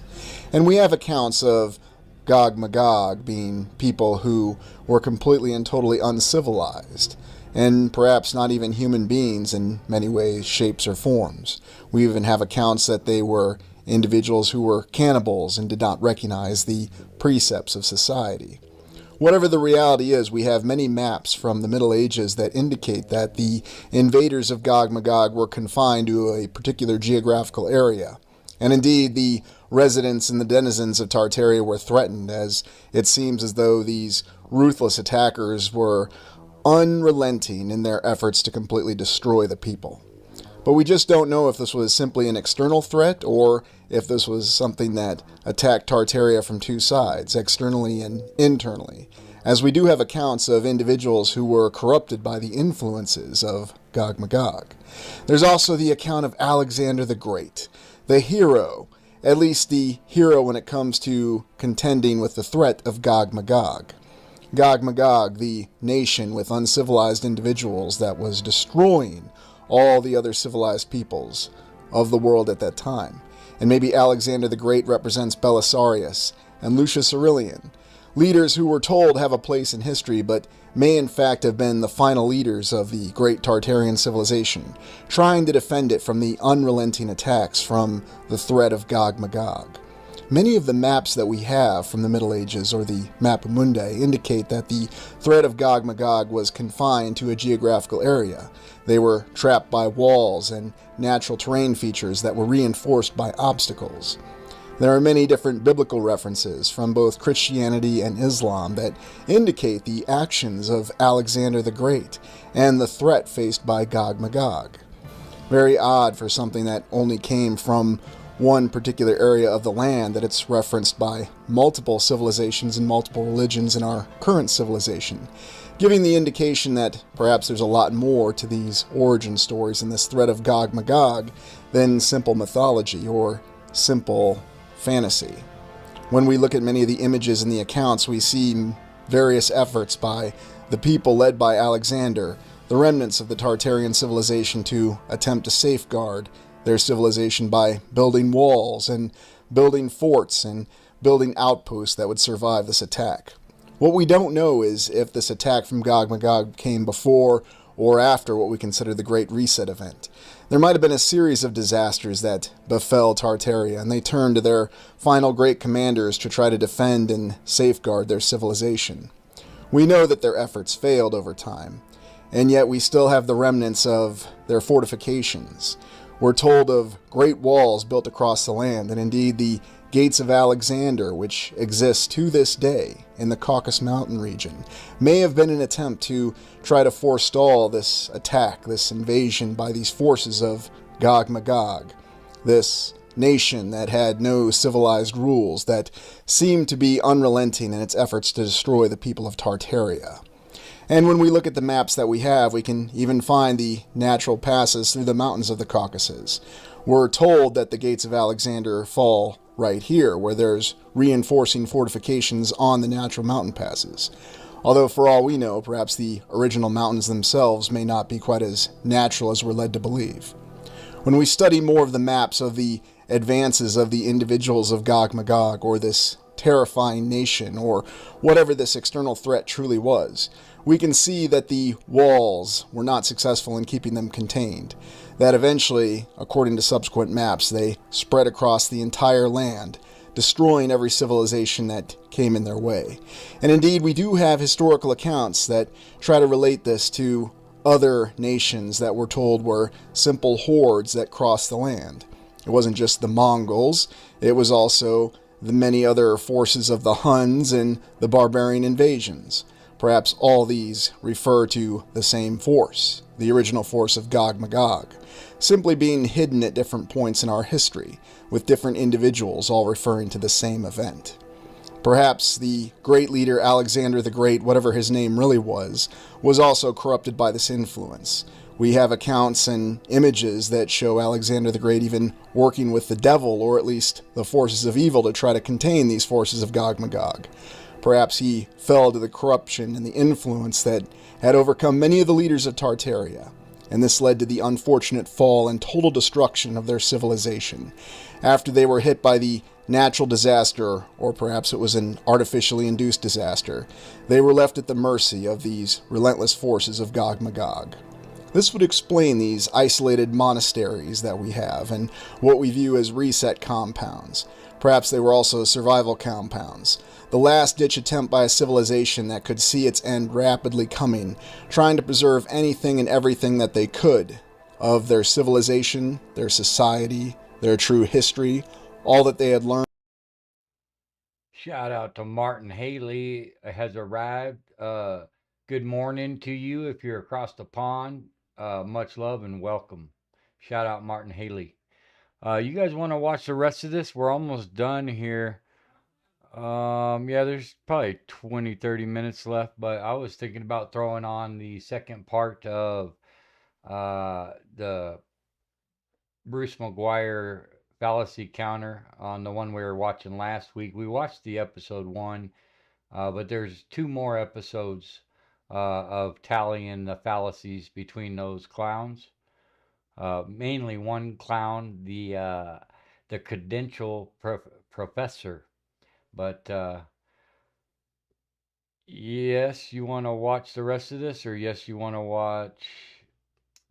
And we have accounts of Gog Magog being people who were completely and totally uncivilized, and perhaps not even human beings in many ways, shapes, or forms. We even have accounts that they were individuals who were cannibals and did not recognize the precepts of society. Whatever the reality is, we have many maps from the Middle Ages that indicate that the invaders of Gog Magog were confined to a particular geographical area. And indeed, the residents and the denizens of Tartaria were threatened, as it seems as though these ruthless attackers were unrelenting in their efforts to completely destroy the people. But we just don't know if this was simply an external threat or if this was something that attacked Tartaria from 2 sides, externally and internally, as we do have accounts of individuals who were corrupted by the influences of Gog Magog. There's also the account of Alexander the Great, the hero, at least the hero when it comes to contending with the threat of Gog Magog. Gog Magog, the nation with uncivilized individuals that was destroying all the other civilized peoples of the world at that time. And maybe Alexander the Great represents Belisarius and Lucius Aurelian, leaders who we're told have a place in history, but may in fact have been the final leaders of the great Tartarian civilization, trying to defend it from the unrelenting attacks from the threat of Gog Magog. Many of the maps that we have from the Middle Ages, or the Mappamundi, indicate that the threat of Gog Magog was confined to a geographical area. They were trapped by walls and natural terrain features that were reinforced by obstacles. There are many different biblical references from both Christianity and Islam that indicate the actions of Alexander the Great and the threat faced by Gog Magog. Very odd for something that only came from one particular area of the land, that it's referenced by multiple civilizations and multiple religions in our current civilization, giving the indication that perhaps there's a lot more to these origin stories and this threat of Gog Magog than simple mythology or simple fantasy. When we look at many of the images in the accounts, we see various efforts by the people led by Alexander, the remnants of the Tartarian civilization, to attempt to safeguard their civilization by building walls and building forts and building outposts that would survive this attack. What we don't know is if this attack from Gog Magog came before or after what we consider the Great Reset event. There might have been a series of disasters that befell Tartaria, and they turned to their final great commanders to try to defend and safeguard their civilization. We know that their efforts failed over time, and yet we still have the remnants of their fortifications. We're told of great walls built across the land, and indeed the Gates of Alexander, which exists to this day in the Caucasus Mountain region, may have been an attempt to try to forestall this attack, this invasion by these forces of Gog Magog, this nation that had no civilized rules, that seemed to be unrelenting in its efforts to destroy the people of Tartaria. And when we look at the maps that we have, we can even find the natural passes through the mountains of the Caucasus. We're told that the Gates of Alexander fall right here, where there's reinforcing fortifications on the natural mountain passes. Although for all we know, perhaps the original mountains themselves may not be quite as natural as we're led to believe. When we study more of the maps of the advances of the individuals of Gog Magog, or this terrifying nation, or whatever this external threat truly was, we can see that the walls were not successful in keeping them contained, that eventually, according to subsequent maps, they spread across the entire land, destroying every civilization that came in their way. And indeed, we do have historical accounts that try to relate this to other nations that we're told were simple hordes that crossed the land. It wasn't just the Mongols, it was also the many other forces of the Huns and the barbarian invasions. Perhaps all these refer to the same force, the original force of Gog Magog, simply being hidden at different points in our history, with different individuals all referring to the same event. Perhaps the great leader Alexander the Great, whatever his name really was also corrupted by this influence. We have accounts and images that show Alexander the Great even working with the devil, or at least the forces of evil, to try to contain these forces of Gog Magog. Perhaps he fell to the corruption and the influence that had overcome many of the leaders of Tartaria, and this led to the unfortunate fall and total destruction of their civilization. After they were hit by the natural disaster, or perhaps it was an artificially induced disaster, they were left at the mercy of these relentless forces of Gog Magog. This would explain these isolated monasteries that we have and what we view as reset compounds. Perhaps they were also survival compounds, the last-ditch attempt by a civilization that could see its end rapidly coming, trying to preserve anything and everything that they could of their civilization, their society, their true history, all that they had learned. Shout out to Martin Haley has arrived. Good morning to you if you're across the pond. Much love and welcome. Shout out Martin Haley. You guys want to watch the rest of this? We're almost done here. Yeah, there's probably 20, 30 minutes left, but I was thinking about throwing on the second part of the Bruce McGuire fallacy counter on the one we were watching last week. We watched the episode 1, but there's 2 more episodes of tallying the fallacies between those clowns. Mainly one clown, the credential professor. But yes, you want to watch the rest of this, or yes, you want to watch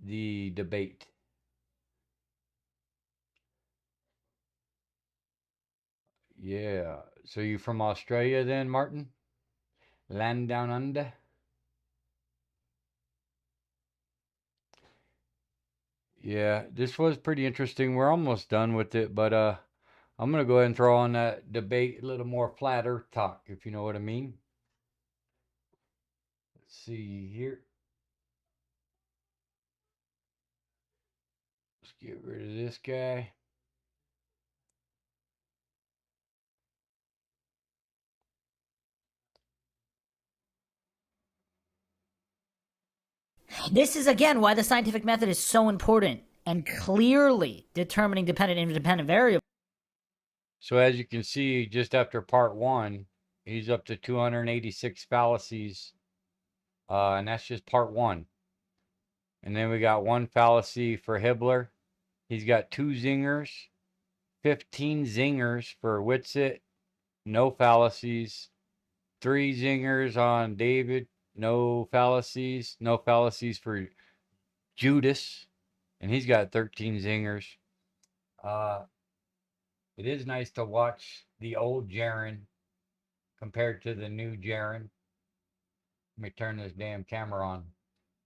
the debate? Yeah. So you from Australia then, Martin? Land down under? Yeah, this was pretty interesting. We're almost done with it, but I'm gonna go ahead and throw on that debate, a little more flat earth talk, if you know what I mean. Let's see here. Let's get rid of this guy. This is, again, why the scientific method is so important and clearly determining dependent and independent variables. So as you can see, just after part 1, he's up to 286 fallacies. And that's just part 1. And then we got 1 fallacy for Hibbler. He's got 2 zingers, 15 zingers for Witsit, no fallacies. 3 zingers on David, no fallacies. No fallacies for Judas, and he's got 13 zingers. It is nice to watch the old Jaren compared to the new Jaren. Let me turn this damn camera on.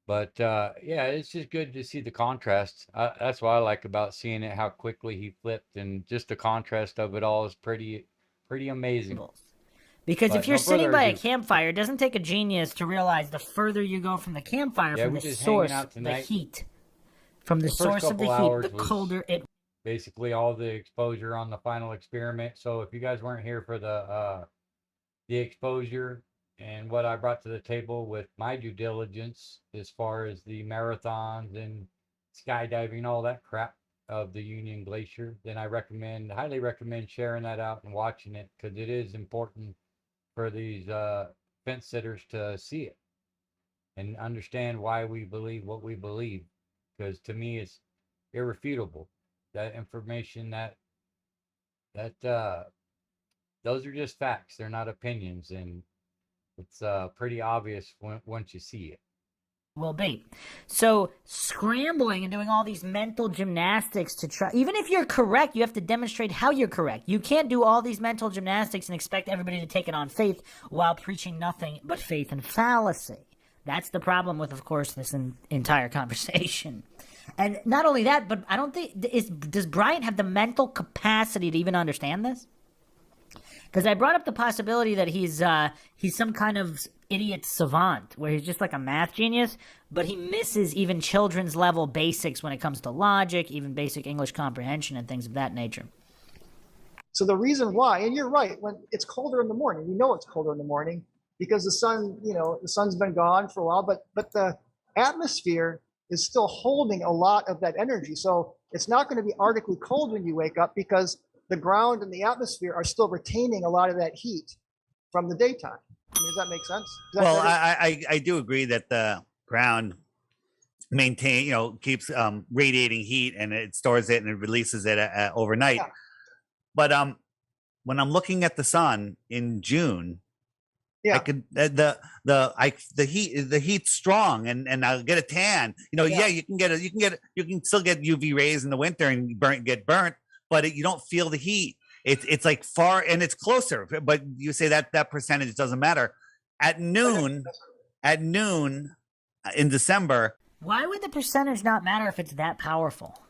But yeah, it's just good to see the contrast. That's what I like about seeing it, how quickly he flipped, and just the contrast of it all is pretty amazing. Because if you're sitting by a campfire, it doesn't take a genius to realize the further you go from the campfire, from the source, the heat, from the source of the heat, the colder it. Basically, all the exposure on the final experiment. So if you guys weren't here for the exposure and what I brought to the table with my due diligence as far as the marathons and skydiving, all that crap of the Union Glacier, then I highly recommend sharing that out and watching it, because it is important for these fence sitters to see it and understand why we believe what we believe, because to me it's irrefutable. That information, that those are just facts. They're not opinions, and it's pretty obvious once you see it. Will be. So scrambling and doing all these mental gymnastics to try, even if you're correct, you have to demonstrate how you're correct. You can't do all these mental gymnastics and expect everybody to take it on faith while preaching nothing but faith and fallacy. That's the problem with, of course, this entire conversation. And not only that, but I don't think, does Bryant have the mental capacity to even understand this? Because I brought up the possibility that he's some kind of idiot savant, where he's just like a math genius, but he misses even children's level basics when it comes to logic, even basic English comprehension and things of that nature. So the reason why, and you're right, when it's colder in the morning, we know it's colder in the morning because the sun, the sun's been gone for a while, but the atmosphere is still holding a lot of that energy. So it's not going to be arctically cold when you wake up, because the ground and the atmosphere are still retaining a lot of that heat from the daytime. I mean, does that make sense? Well, I do agree that the ground keeps radiating heat, and it stores it and it releases it overnight. Yeah. But when I'm looking at the sun in June, yeah, I could the heat's strong, and I'll get a tan. Yeah, you can still get UV rays in the winter and get burnt, but you don't feel the heat. It's like far, and it's closer, but you say that percentage doesn't matter. At noon in December. Why would the percentage not matter if it's that powerful?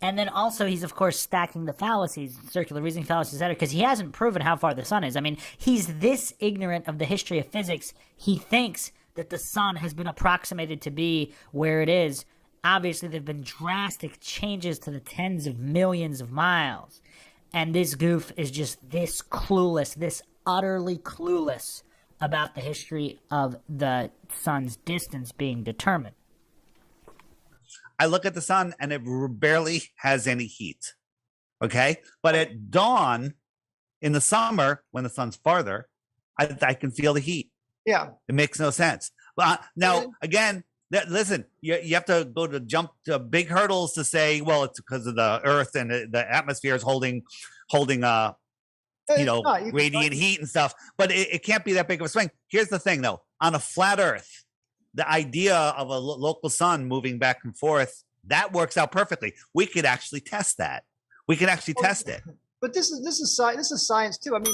And then also, he's of course stacking the fallacies, circular reasoning fallacies, etc., because he hasn't proven how far the sun is. I mean, he's this ignorant of the history of physics. He thinks that the sun has been approximated to be where it is. Obviously, there have been drastic changes to the tens of millions of miles. And this goof is just this clueless, this utterly clueless about the history of the sun's distance being determined. I look at the sun and it barely has any heat. Okay? But at dawn in the summer, when the sun's farther, I can feel the heat. Yeah. It makes no sense. Now, again, listen, you have to jump to big hurdles to say, well, it's because of the earth and the atmosphere is holding radiant heat and stuff. But it can't be that big of a swing. Here's the thing, though. On a flat earth, the idea of a local sun moving back and forth, that works out perfectly. We could actually test that. We could actually test it. But this is science too. I mean,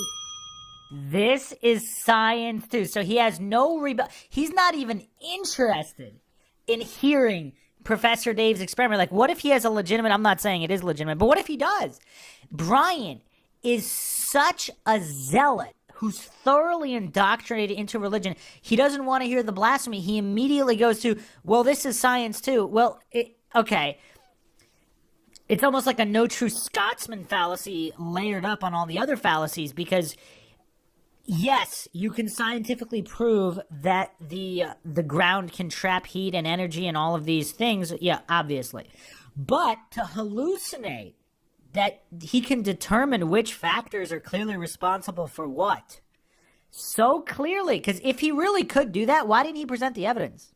this is science too. So he has no he's not even interested in hearing Professor Dave's experiment. Like, what if he has a legitimate, I'm not saying it is legitimate, but what if he does? Brian is such a zealot who's thoroughly indoctrinated into religion. He doesn't want to hear the blasphemy. He immediately goes to, well, this is science too. Well, okay. It's almost like a no true Scotsman fallacy layered up on all the other fallacies, because yes, you can scientifically prove that the ground can trap heat and energy and all of these things. Yeah, obviously. But to hallucinate that he can determine which factors are clearly responsible for what so clearly, because if he really could do that, why didn't he present the evidence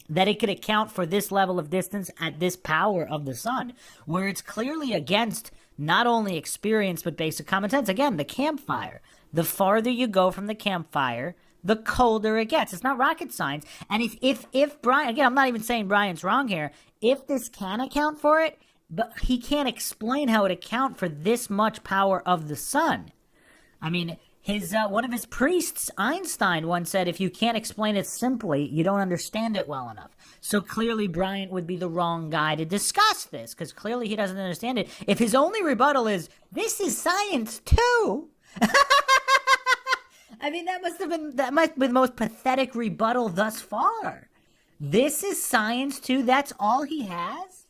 that it could account for this level of distance at this power of the sun, where it's clearly against not only experience but basic common sense? Again, the campfire. The farther you go from the campfire, the colder it gets. It's not rocket science. And if Brian, again, I'm not even saying Brian's wrong here. If this can account for it, but he can't explain how it account for this much power of the sun. I mean, one of his priests, Einstein, once said, if you can't explain it simply, you don't understand it well enough. So clearly Bryant would be the wrong guy to discuss this, because clearly he doesn't understand it. If his only rebuttal is, this is science too. I mean, that must have been the most pathetic rebuttal thus far. This is science too? That's all he has?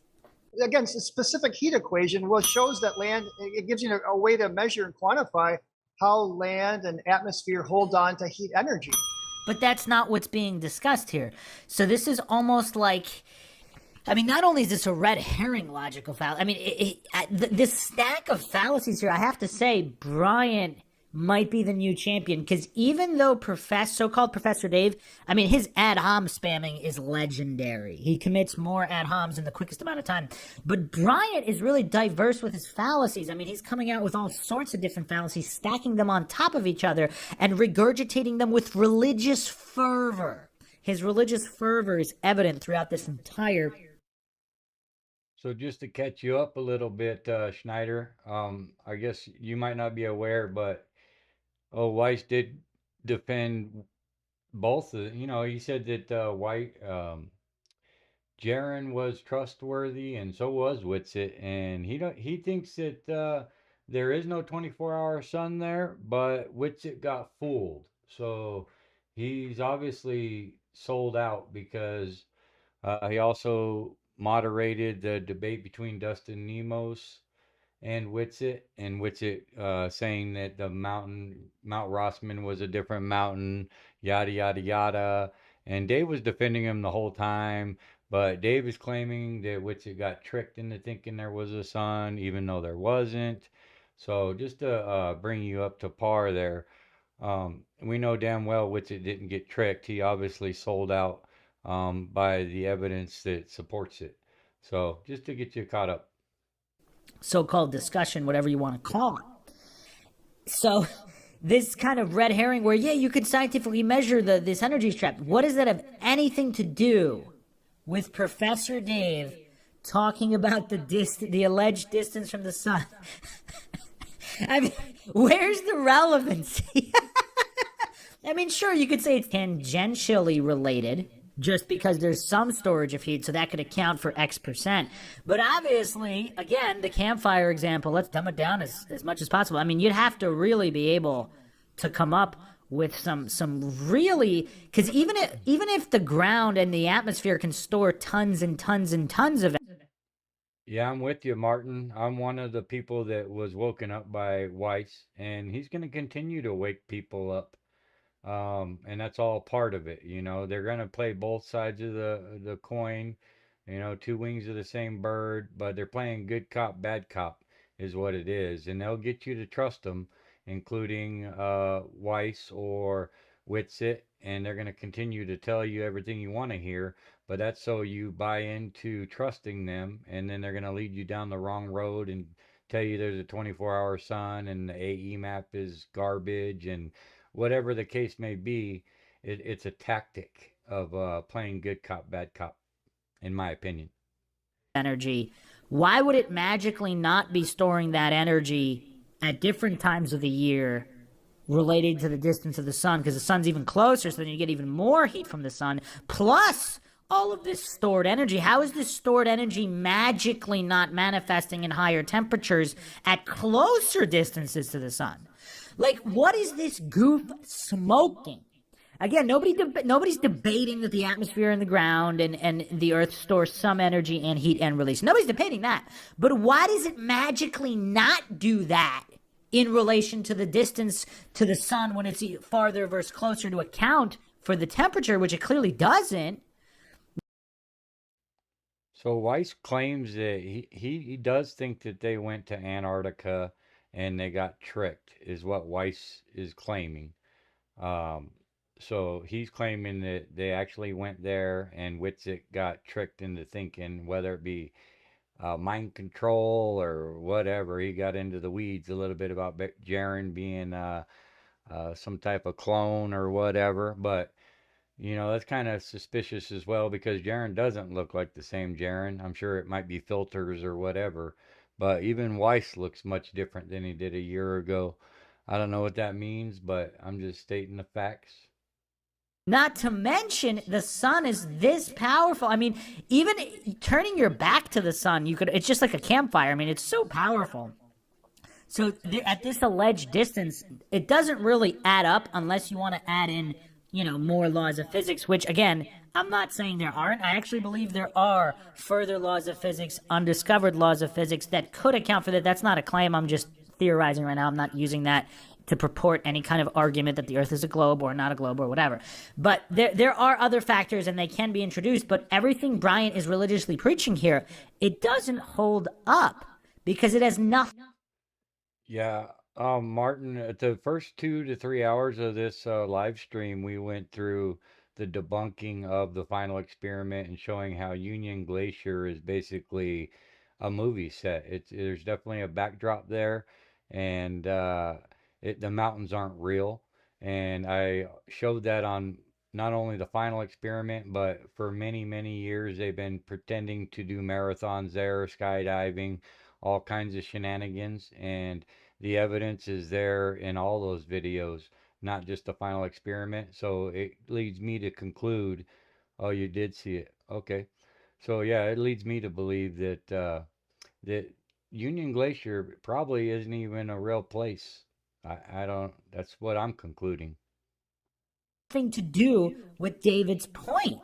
Again, it's a specific heat equation, which shows that land, it gives you a way to measure and quantify how land and atmosphere hold on to heat energy. But that's not what's being discussed here. So this is almost like, I mean, not only is this a red herring logical fallacy, I mean, this stack of fallacies here, I have to say, Bryant might be the new champion, because even though so-called Professor Dave, I mean, his ad hom spamming is legendary. He commits more ad homs in the quickest amount of time. But Bryant is really diverse with his fallacies. I mean, he's coming out with all sorts of different fallacies, stacking them on top of each other and regurgitating them with religious fervor. His religious fervor is evident throughout this entire. So just to catch you up a little bit, Schneider, I guess you might not be aware, but Weiss did defend both. He said that Jaron was trustworthy, and so was Witsit, and he thinks that there is no 24-hour sun there, but Witsit got fooled. So he's obviously sold out, because he also moderated the debate between Dustin Nemos and Witsit, saying that the Mount Rossman was a different mountain, yada yada yada. And Dave was defending him the whole time, but Dave is claiming that Witsit got tricked into thinking there was a sun, even though there wasn't. So just to bring you up to par there, we know damn well Witsit didn't get tricked. He obviously sold out by the evidence that supports it. So just to get you caught up. So-called discussion, whatever you want to call it. So this kind of red herring where, yeah, you could scientifically measure this energy trap. What does that have anything to do with Professor Dave talking about the alleged distance from the sun? I mean, where's the relevancy? I mean, sure, you could say it's tangentially related, just because there's some storage of heat, so that could account for X%. But obviously, again, the campfire example, let's dumb it down as much as possible. I mean, you'd have to really be able to come up with some really, because even if the ground and the atmosphere can store tons and tons and tons of. Yeah, I'm with you, Martin. I'm one of the people that was woken up by Weiss, and he's going to continue to wake people up. And that's all part of it. They're going to play both sides of the coin, two wings of the same bird, but they're playing good cop, bad cop is what it is. And they'll get you to trust them, including Weiss or Witsit, and they're going to continue to tell you everything you want to hear, but that's so you buy into trusting them, and then they're going to lead you down the wrong road and tell you there's a 24-hour sun and the AE map is garbage, and whatever the case may be. It's a tactic of playing good cop, bad cop, in my opinion. Energy. Why would it magically not be storing that energy at different times of the year related to the distance of the sun? Because the sun's even closer, so then you get even more heat from the sun, plus all of this stored energy. How is this stored energy magically not manifesting in higher temperatures at closer distances to the sun? Like, what is this goof smoking? Again, nobody's debating that the atmosphere and the ground and the earth stores some energy and heat and release. Nobody's debating that. But why does it magically not do that in relation to the distance to the sun when it's farther versus closer to account for the temperature, which it clearly doesn't? So Weiss claims that he does think that they went to Antarctica and they got tricked, is what Weiss is claiming. So he's claiming that they actually went there and Witsit got tricked into thinking, whether it be mind control or whatever. He got into the weeds a little bit about Jaren being some type of clone or whatever. But, you know, that's kind of suspicious as well because Jaren doesn't look like the same Jaren. I'm sure it might be filters or whatever. But even Weiss looks much different than he did a year ago. I don't know what that means, but I'm just stating the facts. Not to mention, the sun is this powerful. I mean, even turning your back to the sun, it's just like a campfire. I mean, it's so powerful. So at this alleged distance, it doesn't really add up unless you want to add in, you know, more laws of physics, which, again, I'm not saying there aren't. I actually believe there are further laws of physics, undiscovered laws of physics that could account for that. That's not a claim. I'm just theorizing right now. I'm not using that to purport any kind of argument that the Earth is a globe or not a globe or whatever. But there are other factors and they can be introduced, but everything Bryant is religiously preaching here, it doesn't hold up because it has nothing. Yeah, Martin, at the first 2 to 3 hours of this live stream, we went through the debunking of the final experiment and showing how Union Glacier is basically a movie set. There's definitely a backdrop there, and the mountains aren't real. And I showed that on not only the final experiment, but for many, many years they've been pretending to do marathons there, skydiving, all kinds of shenanigans, and the evidence is there in all those videos, not just the final experiment. So it leads me to conclude, oh, you did see it. Okay. So yeah, it leads me to believe that that Union Glacier probably isn't even a real place. I don't, that's what I'm concluding. Thing to do with David's point.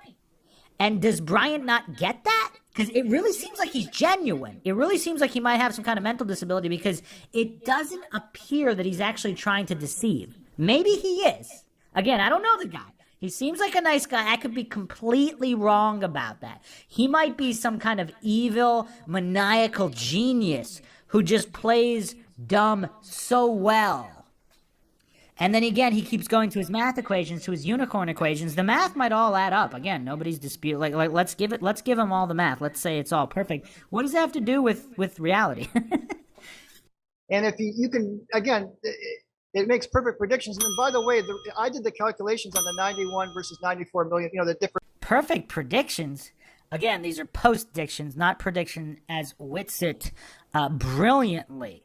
And does Bryant not get that? Because it really seems like he's genuine. It really seems like he might have some kind of mental disability because it doesn't appear that he's actually trying to deceive. Maybe he is. Again, I don't know the guy. He seems like a nice guy. I could be completely wrong about that. He might be some kind of evil, maniacal genius who just plays dumb so well. And then again, he keeps going to his math equations, to his unicorn equations. The math might all add up. Again, nobody's disputing. Like let's give him all the math. Let's say it's all perfect. What does that have to do with reality? And if you can, again, it makes perfect predictions. And by the way, I did the calculations on the 91 versus 94 million. You know, the difference. Perfect predictions. Again, these are post-dictions, not prediction, as Witsit brilliantly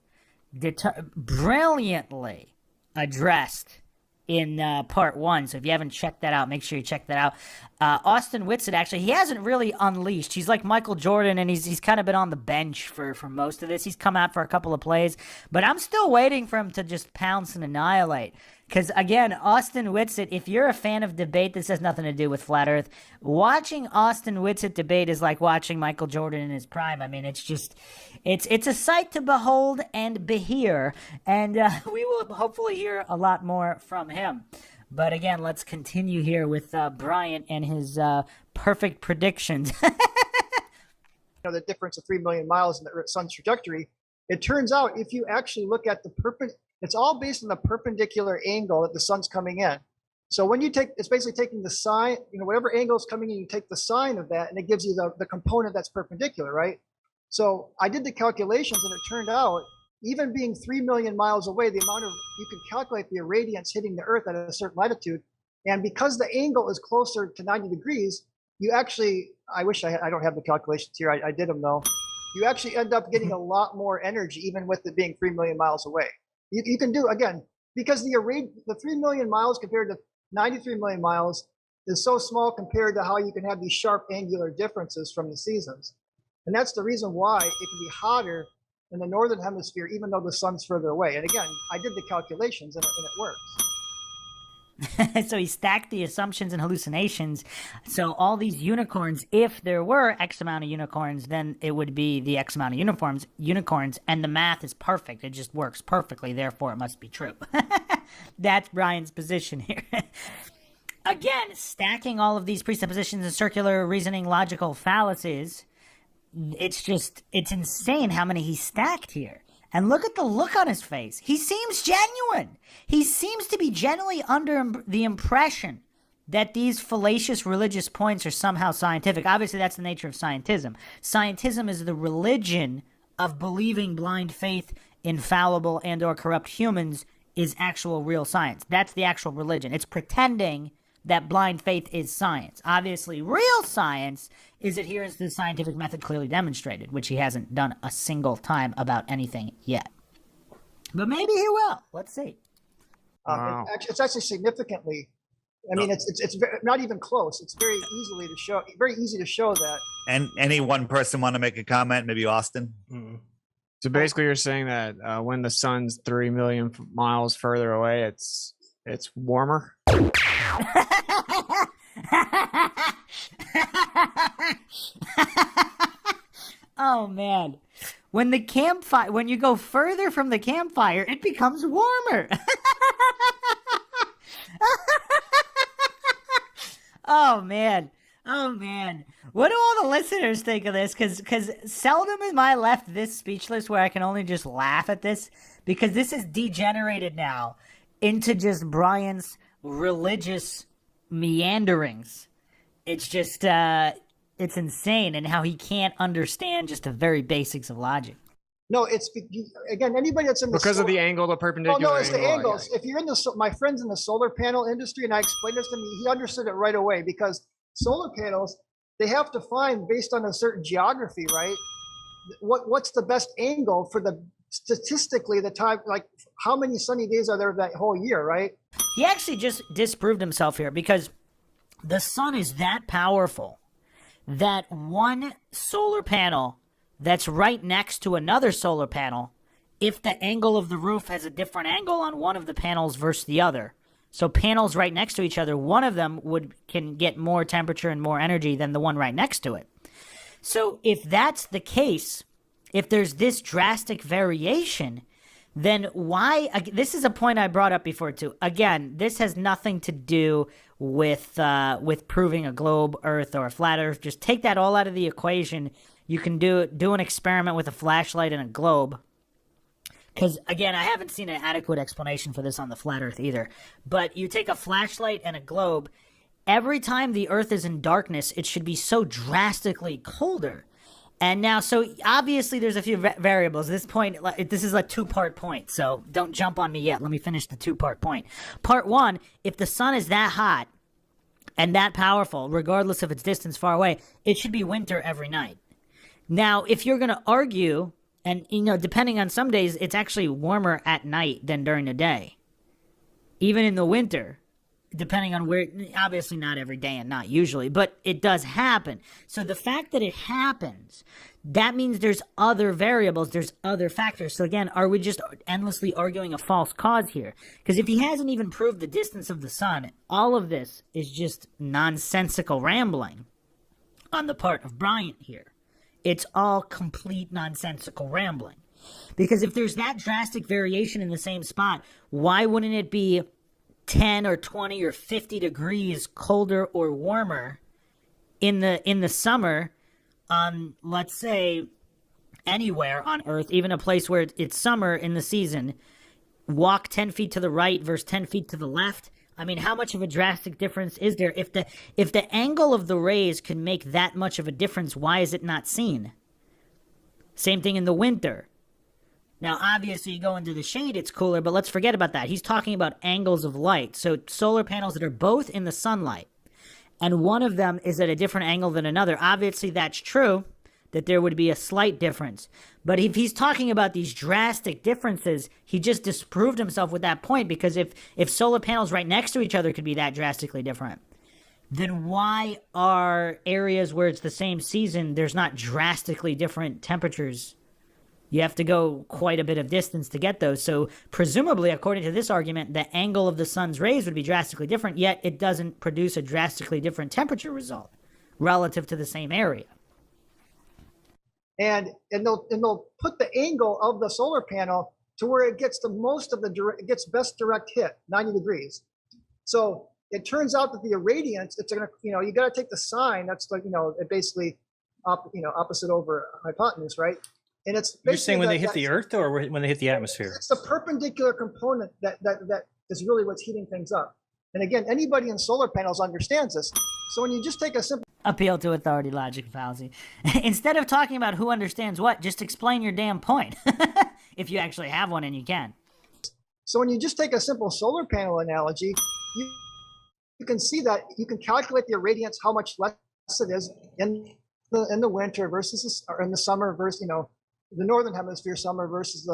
addressed in part 1. So if you haven't checked that out, make sure you check that out. Austin Witsit, actually, he hasn't really unleashed. He's like Michael Jordan, and he's kind of been on the bench for most of this. He's come out for a couple of plays, but I'm still waiting for him to just pounce and annihilate. Because, again, Austin Witsit, if you're a fan of debate, this has nothing to do with Flat Earth. Watching Austin Witsit debate is like watching Michael Jordan in his prime. I mean, it's just, it's a sight to behold and behear. And we will hopefully hear a lot more from him. But again, let's continue here with Bryant and his perfect predictions. You know, the difference of 3 million miles in the sun's trajectory. It turns out if you actually look at it's all based on the perpendicular angle that the sun's coming in. So when you it's basically taking the sine, you know, whatever angle is coming in, you take the sine of that, and it gives you the component that's perpendicular, right? So I did the calculations, and it turned out, even being 3 million miles away, the amount of, you can calculate the irradiance hitting the Earth at a certain latitude. And because the angle is closer to 90 degrees, you actually, I wish I don't have the calculations here. I did them though. You actually end up getting a lot more energy, even with it being 3 million miles away. You can do, again, because the 3 million miles compared to 93 million miles is so small compared to how you can have these sharp angular differences from the seasons. And that's the reason why it can be hotter in the northern hemisphere, even though the sun's further away. And again, I did the calculations and it works. So he stacked the assumptions and hallucinations. So all these unicorns, if there were X amount of unicorns, then it would be the X amount of unicorns, and the math is perfect. It just works perfectly. Therefore, it must be true. That's Brian's position here. Again, stacking all of these presuppositions and circular reasoning logical fallacies, it's insane how many he stacked here. And look at the look on his face. He seems genuine. He seems to be genuinely under the impression that these fallacious religious points are somehow scientific. Obviously, that's the nature of scientism. Scientism is the religion of believing blind faith in fallible and or corrupt humans is actual real science. That's the actual religion. It's pretending that blind faith is science. Obviously, real science is adherence to the scientific method clearly demonstrated, which he hasn't done a single time about anything yet. But maybe he will. Let's see. Wow. It's actually significantly. I mean, it's not even close. It's very easy to show that. And any one person want to make a comment? Maybe Austin. Mm-hmm. So basically, you're saying that when the sun's 3 million miles further away, it's warmer. Oh man, when you go further from the campfire, it becomes warmer. Oh man. What do all the listeners think of this? Because seldom am I left this speechless where I can only just laugh at this, because this is degenerated now into just Brian's religious meanderings. It's just, it's insane, and how he can't understand just the very basics of logic. No, it's again, anybody that's in because of the angle, the perpendicular. Oh no, it's the angles. If you're in my friend's in the solar panel industry, and I explained this to me, he understood it right away, because solar panels, they have to find, based on a certain geography, right? What's the best angle for statistically the time, like how many sunny days are there that whole year, right? He actually just disproved himself here, because the sun is that powerful that one solar panel that's right next to another solar panel, if the angle of the roof has a different angle on one of the panels versus the other, so panels right next to each other, one of them can get more temperature and more energy than the one right next to it. So if that's the case, if there's this drastic variation, then why? This is a point I brought up before too. Again, this has nothing to do with proving a globe Earth or a flat Earth. Just take that all out of the equation. You can do an experiment with a flashlight and a globe. Because, again, I haven't seen an adequate explanation for this on the flat Earth either. But you take a flashlight and a globe. Every time the Earth is in darkness, it should be so drastically colder. And now, so obviously there's a few variables. This is a two-part point, so don't jump on me yet. Let me finish the two-part point. Part one, if the sun is that hot and that powerful, regardless of its distance far away, it should be winter every night. Now, if you're going to argue, and, depending on some days, it's actually warmer at night than during the day. Even in the winter, depending on where, obviously not every day and not usually, but it does happen. So the fact that it happens, that means there's other variables, there's other factors. So again, are we just endlessly arguing a false cause here? Because if he hasn't even proved the distance of the sun, all of this is just nonsensical rambling on the part of Bryant here. It's all complete nonsensical rambling. Because if there's that drastic variation in the same spot, why wouldn't it be 10 or 20 or 50 degrees colder or warmer in the summer on, let's say, anywhere on Earth, even a place where it's summer in the season, walk 10 feet to the right versus 10 feet to the left? I mean, how much of a drastic difference is there? If the angle of the rays can make that much of a difference, why is it not seen? Same thing in the winter. Now, obviously, you go into the shade, it's cooler, but let's forget about that. He's talking about angles of light. So solar panels that are both in the sunlight, and one of them is at a different angle than another. Obviously, that's true, that there would be a slight difference. But if he's talking about these drastic differences, he just disproved himself with that point, because if solar panels right next to each other could be that drastically different, then why are areas where it's the same season, there's not drastically different temperatures You have to go quite a bit of distance to get those. So presumably, according to this argument, the angle of the sun's rays would be drastically different, yet it doesn't produce a drastically different temperature result relative to the same area. And they'll put the angle of the solar panel to where it gets the most of it gets best direct hit, 90 degrees. So it turns out that the irradiance, it's gonna, you got to take the sine. That's like, it basically, opposite over hypotenuse, right? And it's You're saying when they hit the Earth or when they hit the atmosphere? It's the perpendicular component that is really what's heating things up. And again, anybody in solar panels understands this. So when you just take a simple appeal to authority logic fallacy, instead of talking about who understands what, just explain your damn point. If you actually have one, and you can. So when you just take a simple solar panel analogy, you can see that you can calculate the irradiance, how much less it is in the winter versus or in the summer versus the northern hemisphere summer versus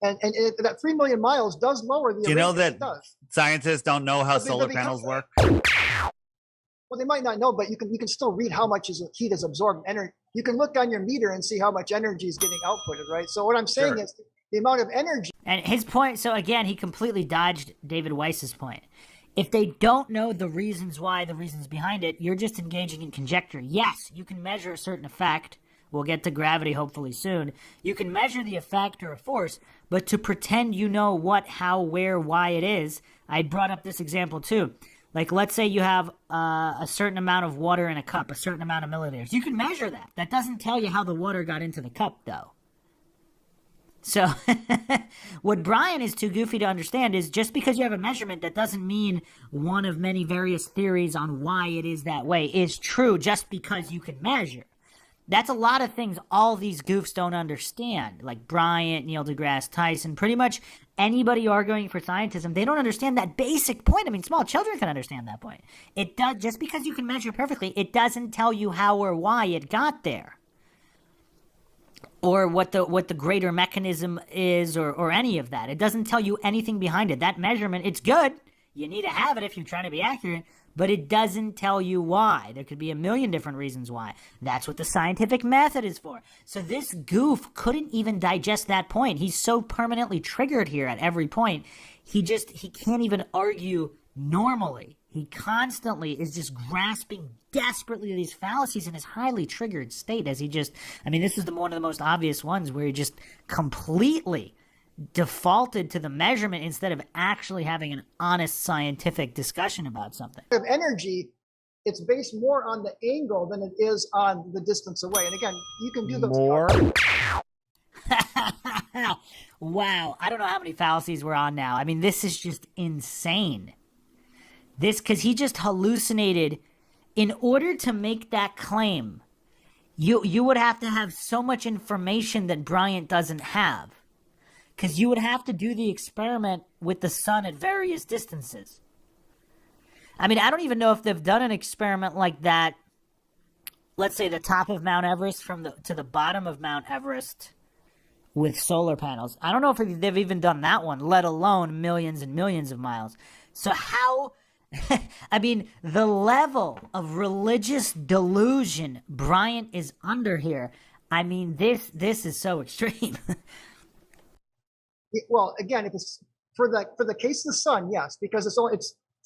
that 3 million miles does lower the. Do you know that scientists don't know how solar panels work? Well, they might not know, but you can still read how much heat is absorbed. You can look on your meter and see how much energy is getting outputted, right? So what I'm saying is the amount of energy. And his point, so again, he completely dodged David Weiss's point. If they don't know the reasons why, the reasons behind it, you're just engaging in conjecture. Yes, you can measure a certain effect. We'll get to gravity hopefully soon. You can measure the effect or a force, but to pretend you know what, how, where, why it is, I brought up this example too. Like, let's say you have a certain amount of water in a cup, a certain amount of milliliters. You can measure that. That doesn't tell you how the water got into the cup, though. So, what Brian is too goofy to understand is just because you have a measurement, that doesn't mean one of many various theories on why it is that way is true just because you can measure. That's a lot of things all these goofs don't understand. Like Bryant, Neil deGrasse Tyson, pretty much anybody arguing for scientism, they don't understand that basic point. I mean, small children can understand that point. It does, just because you can measure perfectly, it doesn't tell you how or why it got there. Or what the greater mechanism is, or any of that. It doesn't tell you anything behind it. That measurement, it's good. You need to have it if you're trying to be accurate. But it doesn't tell you why. There could be a million different reasons why. That's what the scientific method is for. So this goof couldn't even digest that point. He's so permanently triggered here at every point. He can't even argue normally. He constantly is just grasping desperately these fallacies in his highly triggered state as this is one of the most obvious ones where he just completely defaulted to the measurement instead of actually having an honest scientific discussion about something. Of energy, it's based more on the angle than it is on the distance away. And again, you can do those more. Wow, I don't know how many fallacies we're on now. I mean, this is just insane. Because he just hallucinated. In order to make that claim, you would have to have so much information that Bryant doesn't have. Because you would have to do the experiment with the sun at various distances. I mean, I don't even know if they've done an experiment like that. Let's say the top of Mount Everest to the bottom of Mount Everest with solar panels. I don't know if they've even done that one, let alone millions and millions of miles. So how... I mean, the level of religious delusion Bryant is under here. I mean, this is so extreme. Well, again, if it's for the case of the sun, yes, because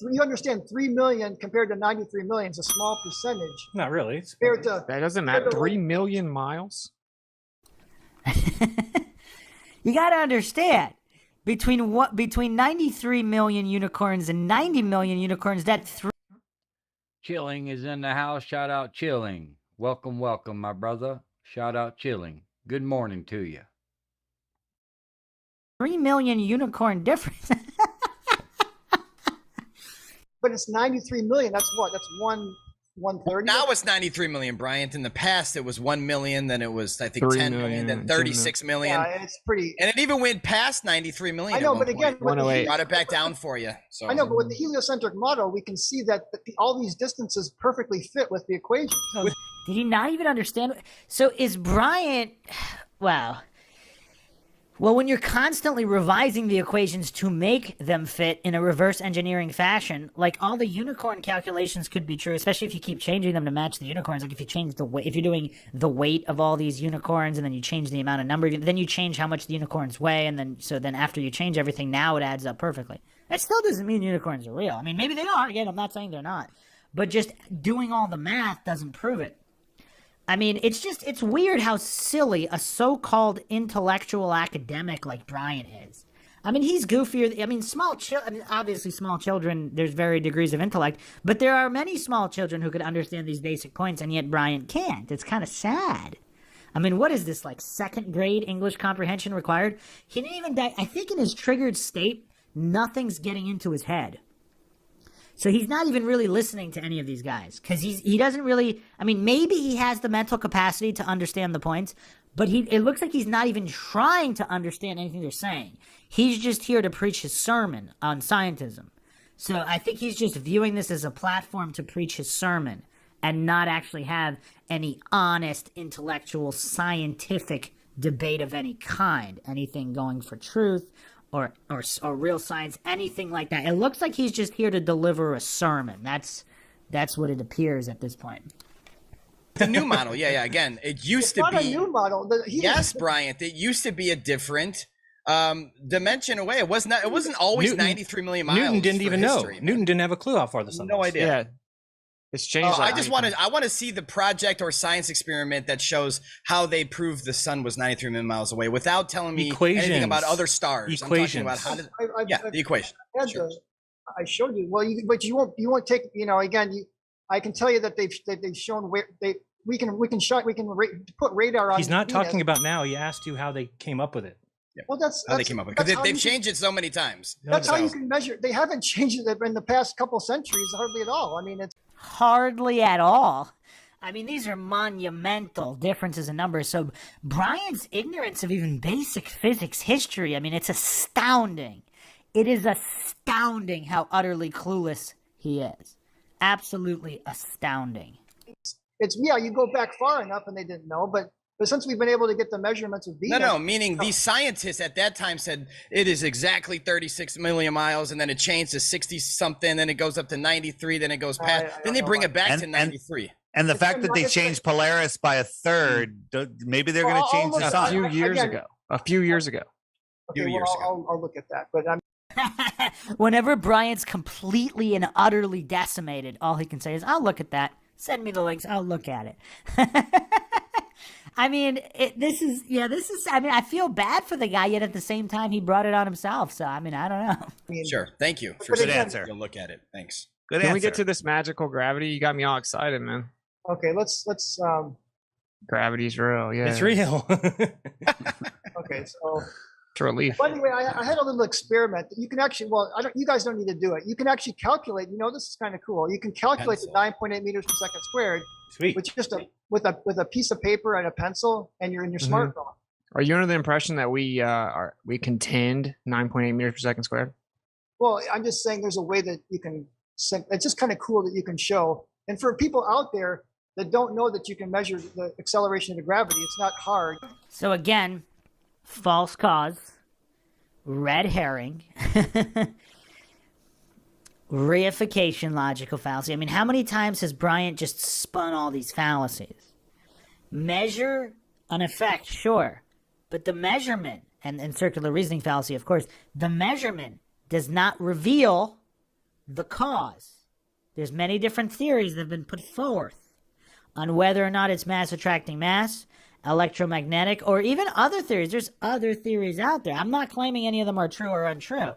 you understand 3 million compared to 93 million is a small percentage. Not really. That doesn't matter. 3 million miles. You got to understand between 93 million unicorns and 90 million unicorns, Chilling is in the house. Shout out Chilling. Welcome, my brother. Shout out Chilling. Good morning to you. 3 million unicorn difference. But it's 93 million. That's what? That's 130. Now it's 93 million, Bryant. In the past, it was 1 million. Then it was, I think, 10 million. Then 36 million. Yeah, it's pretty. And it even went past 93 million. I know, but again, brought it back down for you. So I know, but with the heliocentric model, we can see that all these distances perfectly fit with the equation. Did he not even understand? So is Bryant? Wow. Well, when you're constantly revising the equations to make them fit in a reverse engineering fashion, like all the unicorn calculations could be true, especially if you keep changing them to match the unicorns. Like if you change the weight, if you're doing the weight of all these unicorns and then you change the amount of number, then you change how much the unicorns weigh, and then after you change everything, now it adds up perfectly. That still doesn't mean unicorns are real. I mean, maybe they are. Again, I'm not saying they're not, but just doing all the math doesn't prove it. I mean, it's weird how silly a so-called intellectual academic like Bryant is. I mean, he's goofier. I mean, obviously small children, there's varied degrees of intellect, but there are many small children who could understand these basic points, and yet Bryant can't. It's kind of sad. I mean, what is this, like second grade English comprehension required? He didn't even I think in his triggered state, nothing's getting into his head. So he's not even really listening to any of these guys because he doesn't really. I mean, maybe he has the mental capacity to understand the points, but it looks like he's not even trying to understand anything they're saying. He's just here to preach his sermon on scientism. So I think he's just viewing this as a platform to preach his sermon and not actually have any honest, intellectual, scientific debate of any kind, anything going for truth. Or real science, anything like that. It looks like he's just here to deliver a sermon. That's what it appears at this point. The new model, yeah. Again, it used to be a new model. Yes, Bryant. It used to be a different dimension away. It wasn't always 93 million miles. Newton didn't even know. Man. Newton didn't have a clue how far the sun was. No idea. Yeah. It's changed. I want to see the project or science experiment that shows how they proved the sun was 93 million miles away without telling me anything about other stars. Equations. I'm talking about the equation. I showed you. Well, but you won't take. Again, I can tell you that they've shown where we can put radar on. He's not talking about now. He asked you how they came up with it. Yeah. Well, that's how they came up with it because they've changed it so many times. That's how you can measure. They haven't changed it in the past couple centuries, hardly at all. I mean, it's hardly at all. I mean, these are monumental differences in numbers. So Bryant's ignorance of even basic physics history, I mean, it's astounding. It is astounding how utterly clueless he is. Absolutely astounding. You go back far enough and they didn't know, but since we've been able to get the measurements of Venus... No, meaning these scientists at that time said it is exactly 36 million miles, and then it changed to 60-something, then it goes up to 93, then it goes past... then they bring it back to 93. And the fact that they changed Polaris by a third, maybe they're going to change the sun. A few years ago. Okay, I'll look at that, but whenever Bryant's completely and utterly decimated, all he can say is, I'll look at that. Send me the links. I'll look at it. I mean, I feel bad for the guy, yet at the same time, he brought it on himself. So, I mean, I don't know. Sure. Thank you for good answer. You'll look at it. Thanks. Good Can answer. we get to this magical gravity? You got me all excited, man. Okay, let's Gravity's real, yeah. It's real. okay, so it's relief. Well, anyway, I had a little experiment that you can actually. Well, you guys don't need to do it. You can actually calculate. This is kind of cool. You can calculate the 9.8 meters per second squared. Sweet. With a piece of paper and a pencil, and you're in your smartphone. Are you under the impression that we contained 9.8 meters per second squared? Well, I'm just saying there's a way that you can. It's just kind of cool that you can show. And for people out there that don't know that you can measure the acceleration of the gravity, it's not hard. So again, false cause, red herring, reification logical fallacy. I mean, how many times has Bryant just spun all these fallacies? Measure an effect, sure, but the measurement, and circular reasoning fallacy, of course, the measurement does not reveal the cause. There's many different theories that have been put forth on whether or not it's mass attracting mass, electromagnetic, or even other theories. There's other theories out there. I'm not claiming any of them are true or untrue.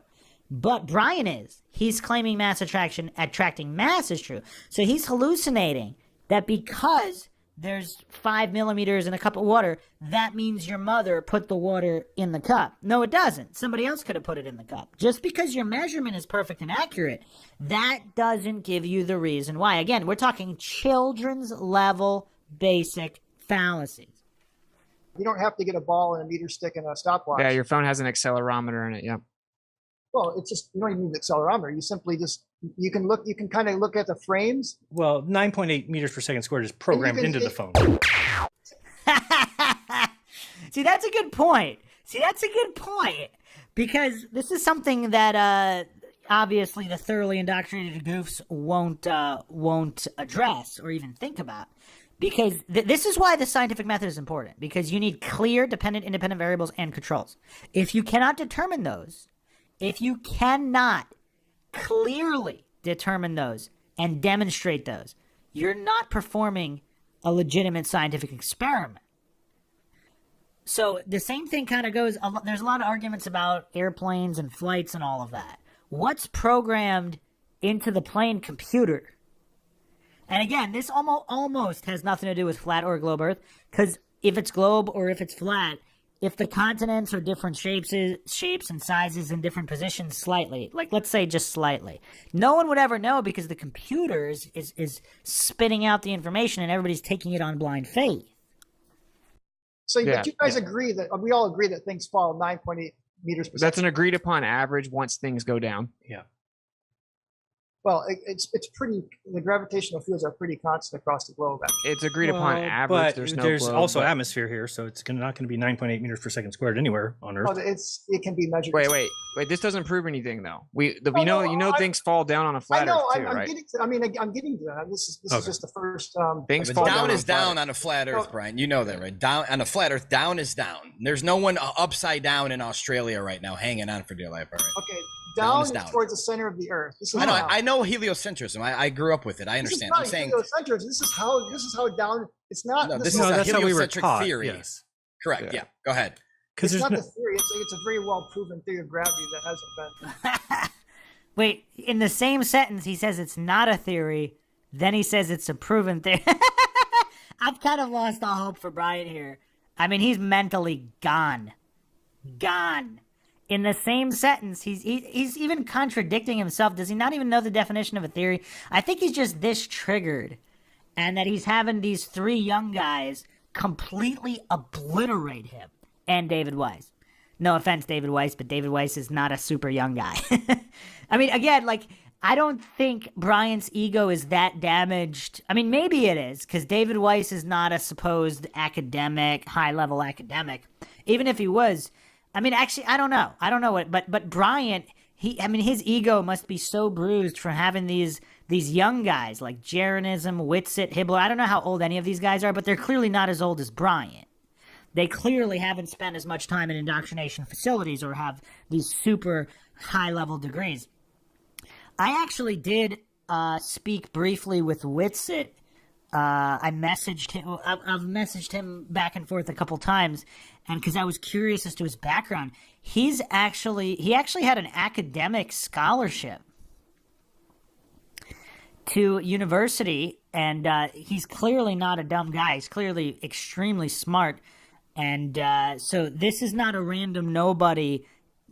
But Brian is. He's claiming mass attracting mass is true. So he's hallucinating that because there's 5 millimeters in a cup of water, that means your mother put the water in the cup. No, it doesn't. Somebody else could have put it in the cup. Just because your measurement is perfect and accurate, that doesn't give you the reason why. Again, we're talking children's level basic fallacies. You don't have to get a ball and a meter stick and a stopwatch. Yeah, your phone has an accelerometer in it. Yep. Well, it's just, you don't even need the accelerometer. You simply you can kind of look at the frames. Well, 9.8 meters per second squared is programmed into the phone. See, that's a good point. See, that's a good point, because this is something that obviously the thoroughly indoctrinated goofs won't address or even think about. Because this is why the scientific method is important, because you need clear, dependent, independent variables and controls. If you cannot determine those, if you cannot clearly determine those and demonstrate those, you're not performing a legitimate scientific experiment. So the same thing kind of goes, there's a lot of arguments about airplanes and flights and all of that. What's programmed into the plane computer? And again, this almost has nothing to do with flat or globe Earth, because if it's globe or if it's flat, if the continents are different shapes and sizes in different positions slightly, like let's say just slightly, no one would ever know, because the computer is spitting out the information and everybody's taking it on blind faith. So but you guys agree that we all agree that things fall 9.8 meters per second. That's an agreed upon average once things go down. Yeah. Well, it's pretty. The gravitational fields are pretty constant across the globe. It's agreed upon average. But there's no there's globe, also but... atmosphere here, so it's not going to be 9.8 meters per second squared anywhere on Earth. Oh, it can be measured. Wait. This doesn't prove anything though. You know things fall down on a flat Earth too, right? I'm getting to that. This is just the first. Things fall down is down on a flat Earth, Brian. You know that, right? Down on a flat Earth, down is down. There's no one upside down in Australia right now, hanging on for dear life. All right. Okay. Down is towards the center of the Earth. I know heliocentrism. I grew up with it. I understand. I'm saying heliocentrism. This is how down. It's not. No, this is a heliocentric theory. Yes. Correct. Yeah. Go ahead. It's not the theory. It's a very well proven theory of gravity that hasn't been. Wait, in the same sentence, he says it's not a theory. Then he says it's a proven theory. I've kind of lost all hope for Brian here. I mean, he's mentally gone. Gone. In the same sentence, he's even contradicting himself. Does he not even know the definition of a theory? I think he's just this triggered, and that he's having these three young guys completely obliterate him and David Weiss. No offense, David Weiss, but David Weiss is not a super young guy. I mean, again, I don't think Brian's ego is that damaged. I mean, maybe it is, because David Weiss is not a supposed academic, high-level academic. Even if he was... I mean, actually, I don't know. I don't know what, but Bryant, his ego must be so bruised from having these young guys like Jeranism, Whitsitt, Hibbler. I don't know how old any of these guys are, but they're clearly not as old as Bryant. They clearly haven't spent as much time in indoctrination facilities or have these super high-level degrees. I actually did speak briefly with Whitsitt. I messaged him. I've messaged him back and forth a couple times, and because I was curious as to his background, he actually had an academic scholarship to university, and he's clearly not a dumb guy. He's clearly extremely smart, and so this is not a random nobody,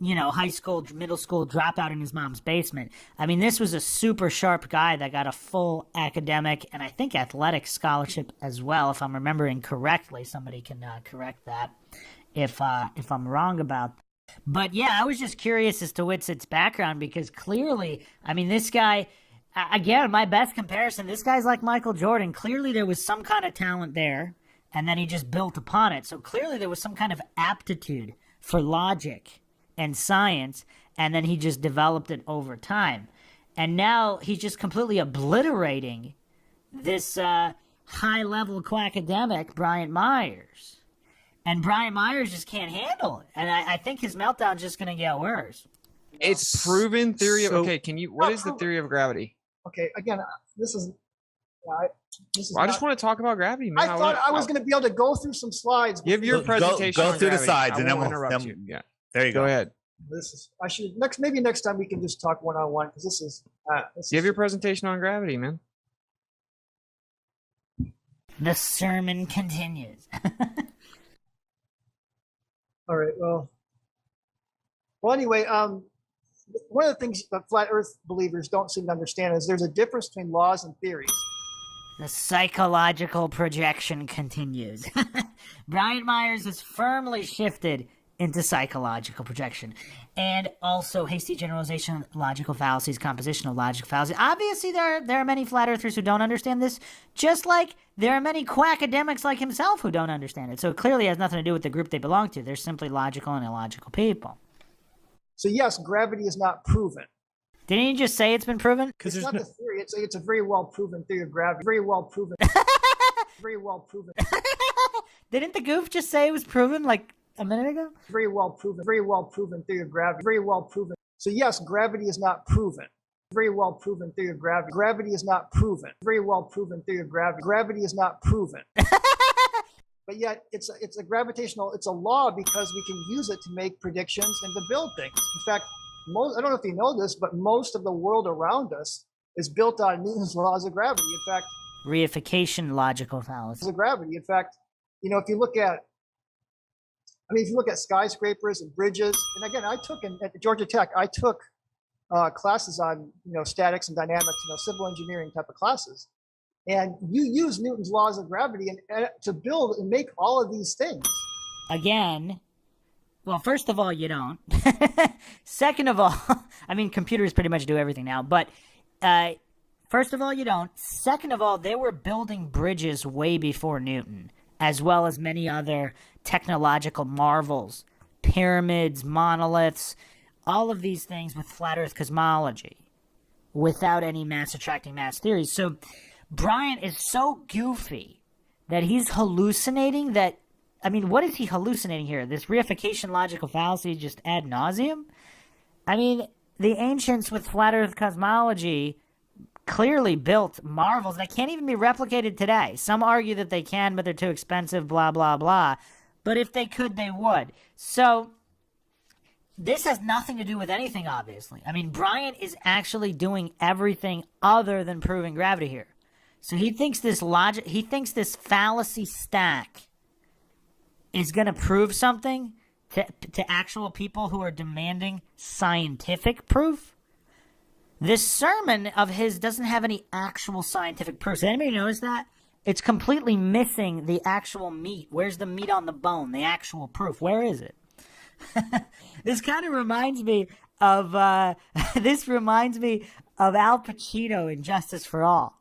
high school, middle school dropout in his mom's basement. I mean, this was a super sharp guy that got a full academic and I think athletic scholarship as well, if I'm remembering correctly. Somebody can correct that if I'm wrong about that. But yeah, I was just curious as to Whitsitt's background, because clearly, I mean, this guy, again, my best comparison, this guy's like Michael Jordan. Clearly there was some kind of talent there, and then he just built upon it. So clearly there was some kind of aptitude for logic and science, and then he just developed it over time. And now he's just completely obliterating this high-level quackademic, Brian Myers. And Brian Myers just can't handle it. And I think his meltdown's just going to get worse. It's proven theory of... Okay, what is the theory of gravity? Okay, again, this is... I just want to talk about gravity, man. I thought I was going to be able to go through some slides. Give your presentation. Go through the slides, and then we'll interrupt you. Yeah, there you go. Go ahead. Maybe next time we can just talk one-on-one, because this is. Give your presentation on gravity, man. The sermon continues. All right. Well. Anyway, one of the things that flat Earth believers don't seem to understand is there's a difference between laws and theories. The psychological projection continues. Brian Myers has firmly shifted into psychological projection. And also hasty generalization, logical fallacies, compositional logic fallacies. Obviously, there are many flat earthers who don't understand this, just like there are many quackademics like himself who don't understand it. So it clearly has nothing to do with the group they belong to. They're simply logical and illogical people. So yes, gravity is not proven. Didn't you just say it's been proven? It's not the theory. It's a very well proven theory of gravity. Very well proven. Very well proven. Didn't the goof just say it was proven like a minute ago? Very well proven. Very well proven theory of gravity. Very well proven. So yes, gravity is not proven. Very well proven theory of gravity. Gravity is not proven. Very well proven theory of gravity. Gravity is not proven. But yet it's a gravitational, it's a law because we can use it to make predictions and to build things. In fact, I don't know if you know this, but most of the world around us is built on Newton's laws of gravity. In fact, reification logical fallacy. Of gravity. In fact, if you look at, if you look at skyscrapers and bridges, and again, at Georgia Tech, I took classes on, statics and dynamics, civil engineering type of classes. And you use Newton's laws of gravity to build and make all of these things. Again, well, first of all, you don't. Second of all, computers pretty much do everything now. But first of all, you don't. Second of all, they were building bridges way before Newton, as well as many other technological marvels, pyramids, monoliths, all of these things with flat Earth cosmology, without any mass attracting mass theories. So Bryant is so goofy that he's hallucinating that, what is he hallucinating here? This reification logical fallacy just ad nauseum? The ancients with flat Earth cosmology clearly built marvels that can't even be replicated today. Some argue that they can, but they're too expensive, blah, blah, blah. But if they could, they would. So this has nothing to do with anything, obviously. Bryant is actually doing everything other than proving gravity here. So he thinks this fallacy stack is going to prove something to actual people who are demanding scientific proof. This sermon of his doesn't have any actual scientific proof. Does anybody notice that? It's completely missing the actual meat. Where's the meat on the bone? The actual proof. Where is it? This kind of reminds me of Al Pacino in Justice for All.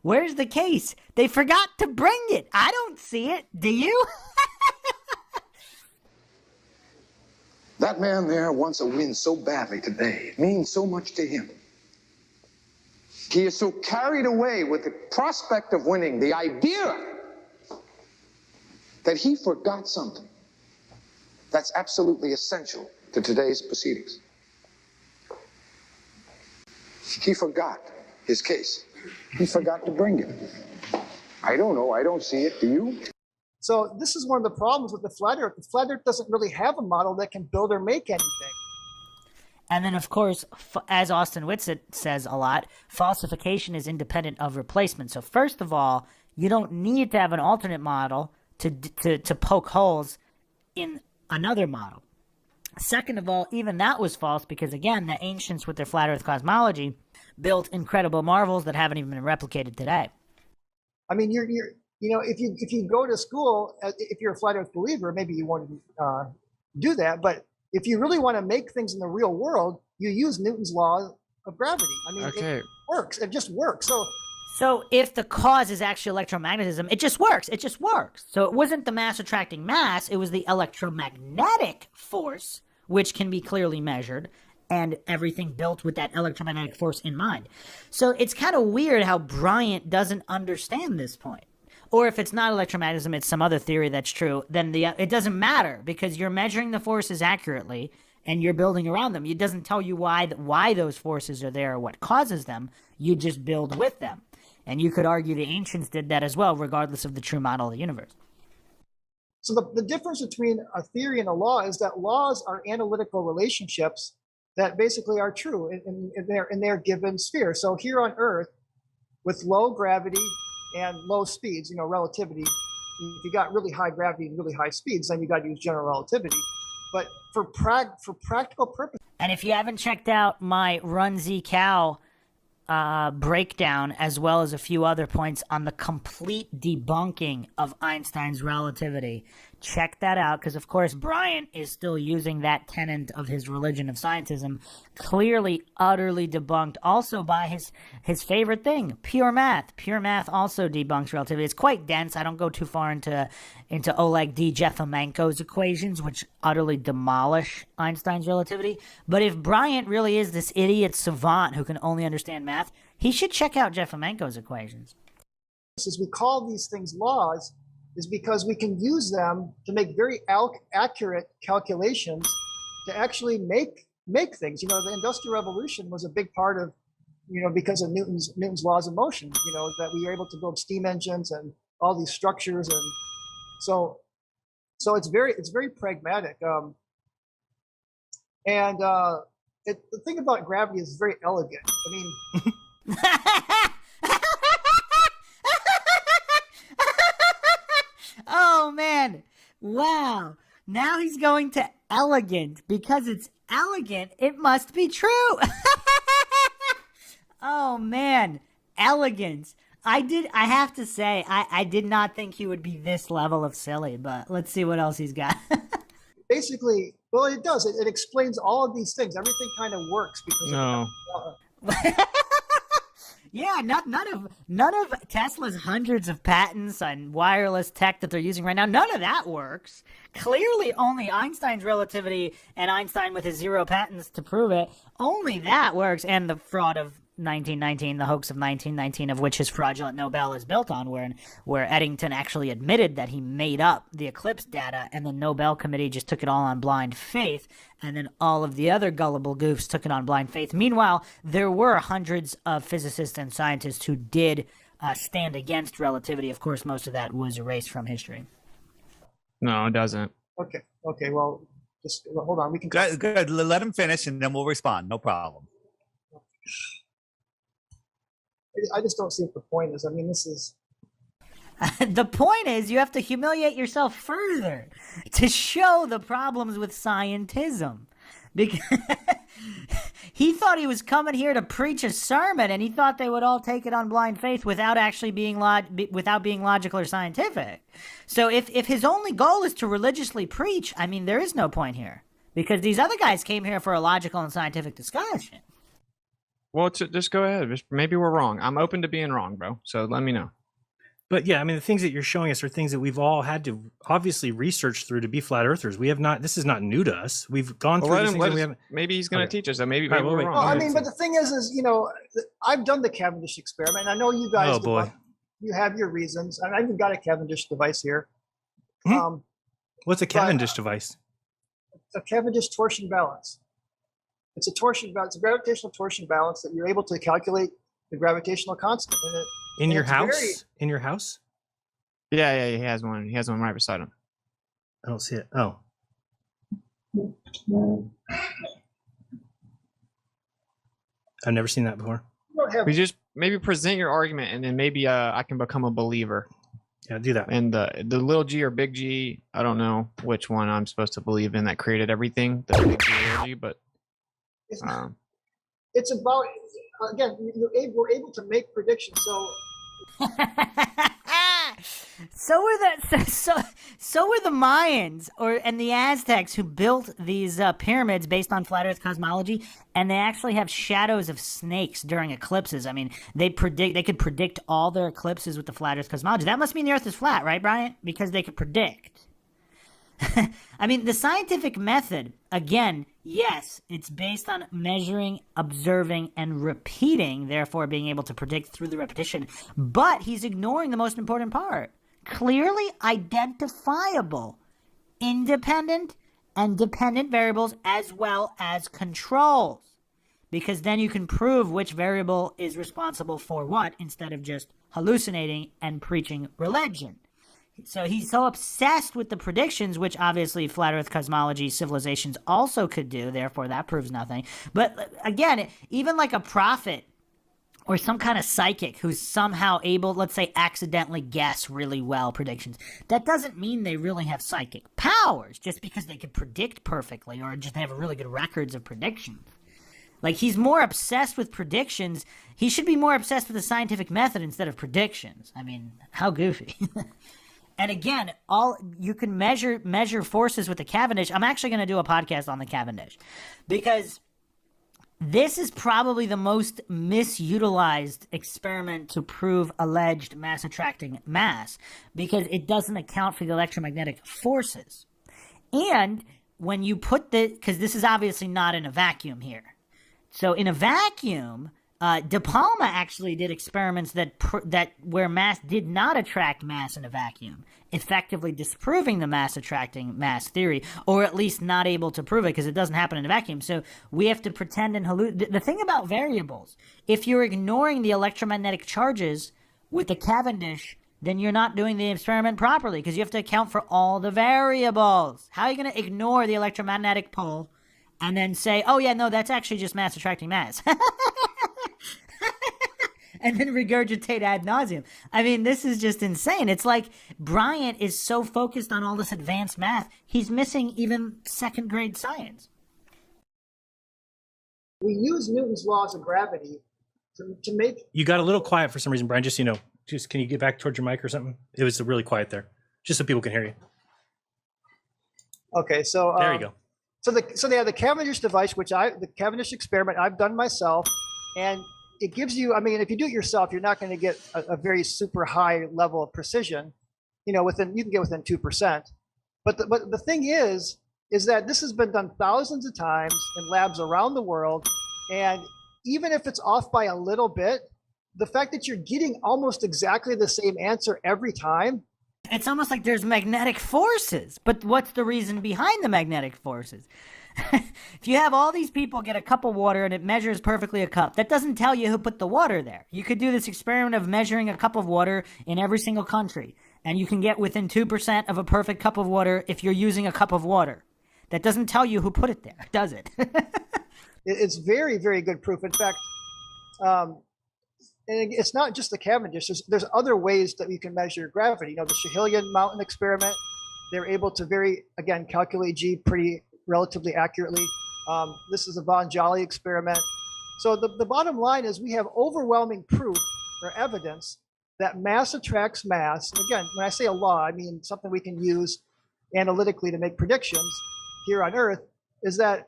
Where's the case? They forgot to bring it. I don't see it. Do you? That man there wants a win so badly today. It means so much to him. He is so carried away with the prospect of winning, the idea, that he forgot something that's absolutely essential to today's proceedings. He forgot his case. He forgot to bring it. I don't know. I don't see it. Do you? So this is one of the problems with the flat Earth. The flat Earth doesn't really have a model that can build or make anything. And then, of course, as Austin Whitsitt says a lot, falsification is independent of replacement. So first of all, you don't need to have an alternate model to poke holes in another model. Second of all, even that was false because, again, the ancients with their flat Earth cosmology built incredible marvels that haven't even been replicated today. If you go to school, if you're a flat Earth believer, maybe you won't do that. But if you really want to make things in the real world, you use Newton's law of gravity. It works. It just works. So if the cause is actually electromagnetism, it just works. It just works. So it wasn't the mass attracting mass. It was the electromagnetic force, which can be clearly measured, and everything built with that electromagnetic force in mind. So it's kind of weird how Bryant doesn't understand this point. Or if it's not electromagnetism, it's some other theory that's true, then it doesn't matter because you're measuring the forces accurately and you're building around them. It doesn't tell you why those forces are there or what causes them. You just build with them. And you could argue the ancients did that as well, regardless of the true model of the universe. So the difference between a theory and a law is that laws are analytical relationships that basically are true in their given sphere. So here on Earth, with low gravity and low speeds, relativity, if you got really high gravity and really high speeds, then you got to use general relativity. But for practical purposes. And if you haven't checked out my Run Z Cow breakdown, as well as a few other points on the complete debunking of Einstein's relativity. Check that out, because of course Bryant is still using that tenet of his religion of scientism, clearly utterly debunked also by his favorite thing, pure math. Pure math also debunks relativity. It's quite dense. I don't go too far into Oleg D. Jeffimenko's equations, which utterly demolish Einstein's relativity. But if Bryant really is this idiot savant who can only understand math, he should check out Jeffimenko's equations. As we call these things laws, is because we can use them to make very accurate calculations to actually make things. The Industrial Revolution was a big part of, because of Newton's laws of motion. That we were able to build steam engines and all these structures, and so it's very pragmatic. The thing about gravity is very elegant. I mean. Oh, man. Wow. Now he's going to elegant. Because it's elegant, it must be true. Oh, man. Elegance. I have to say, I did not think he would be this level of silly, but let's see what else he's got. Basically, well, it does. It explains all of these things. Everything kind of works because of Yeah, none of Tesla's hundreds of patents on wireless tech that they're using right now, none of that works. Clearly only Einstein's relativity and Einstein with his 0 patents to prove it, only that works, and the fraud of 1919, the hoax of 1919, of which his fraudulent Nobel is built on, where Eddington actually admitted that he made up the eclipse data, and the Nobel Committee just took it all on blind faith, and then all of the other gullible goofs took it on blind faith. Meanwhile, there were hundreds of physicists and scientists who did stand against relativity. Of course, most of that was erased from history. No, it doesn't. Okay. Well, just hold on. We can good. Let him finish, and then we'll respond. No problem. I just don't see what the point is. I mean, this is... The point is you have to humiliate yourself further to show the problems with scientism. Because he thought he was coming here to preach a sermon, and he thought they would all take it on blind faith without actually being logical or scientific. So if his only goal is to religiously preach, I mean, there is no point here. Because these other guys came here for a logical and scientific discussion. Well, just go ahead. Maybe we're wrong. I'm open to being wrong, bro. So let me know. But yeah, I mean, the things that you're showing us are things that we've all had to obviously research through to be flat earthers. We have not. This is not new to us. We've gone through these things. And we haven't. Maybe he's going to teach us that. Maybe we're wrong. Well, I mean, but the thing is, I've done the Cavendish experiment. I know you guys. Oh boy. You have your reasons, and I've even got a Cavendish device here. What's a Cavendish device? A Cavendish torsion balance. It's a torsion balance, a gravitational torsion balance that you're able to calculate the gravitational constant. In your house? In your house? Yeah, he has one. He has one right beside him. I don't see it. Oh. I've never seen that before. We just maybe present your argument, and then maybe I can become a believer. Yeah, do that. And the little G or big G, I don't know which one I'm supposed to believe in that created everything. The big G or little G, but it's about, again, we're able to make predictions. So were the Mayans and the Aztecs, who built these pyramids based on flat Earth cosmology, and they actually have shadows of snakes during eclipses. I mean, they could predict all their eclipses with the flat Earth cosmology. That must mean the Earth is flat, right, Bryant? Because they could predict. I mean, the scientific method, again, yes, it's based on measuring, observing, and repeating, therefore being able to predict through the repetition. But he's ignoring the most important part. Clearly identifiable independent and dependent variables as well as controls. Because then you can prove which variable is responsible for what instead of just hallucinating and preaching religion. So he's so obsessed with the predictions, which obviously flat Earth cosmology civilizations also could do, therefore that proves nothing. But again, even like a prophet or some kind of psychic who's somehow able, let's say, accidentally guess really well predictions, that doesn't mean they really have psychic powers just because they can predict perfectly or just have really good records of predictions. Like, he's more obsessed with predictions. He should be more obsessed with the scientific method instead of predictions. I mean, how goofy. And again, you can measure forces with the Cavendish. I'm actually going to do a podcast on the Cavendish because this is probably the most misutilized experiment to prove alleged mass attracting mass because it doesn't account for the electromagnetic forces. And when you put because this is obviously not in a vacuum here. So in a vacuum, De Palma actually did experiments that where mass did not attract mass in a vacuum, effectively disproving the mass attracting mass theory, or at least not able to prove it because it doesn't happen in a vacuum. So we have to pretend and hallucinate. The thing about variables, if you're ignoring the electromagnetic charges with the Cavendish, then you're not doing the experiment properly because you have to account for all the variables. How are you going to ignore the electromagnetic pole and then say, oh yeah, no, that's actually just mass attracting mass? And then regurgitate ad nauseum. I mean, this is just insane. It's like Bryant is so focused on all this advanced math, he's missing even second grade science. We use Newton's laws of gravity to make... You got a little quiet for some reason, Brian, just so you know. Just can you get back towards your mic or something? It was really quiet there, just so people can hear you. Okay, so... there you go. So they have the Cavendish device, the Cavendish experiment I've done myself, and it gives you, I mean, if you do it yourself, you're not going to get a very super high level of precision. You know, you can get within 2%. But the thing is that this has been done thousands of times in labs around the world. And even if it's off by a little bit, the fact that you're getting almost exactly the same answer every time. It's almost like there's magnetic forces. But what's the reason behind the magnetic forces? If you have all these people get a cup of water and it measures perfectly a cup, that doesn't tell you who put the water there. You could do this experiment of measuring a cup of water in every single country, and you can get within 2% of a perfect cup of water if you're using a cup of water. That doesn't tell you who put it there, does it? It's very, very good proof. In fact, and it's not just the Cavendish. There's other ways that you can measure gravity. You know, the Schehillian mountain experiment, they're able to calculate G pretty relatively accurately. This is a Von Jolly experiment. So the bottom line is we have overwhelming proof or evidence that mass attracts mass. And again, when I say a law, I mean something we can use analytically to make predictions here on Earth, is that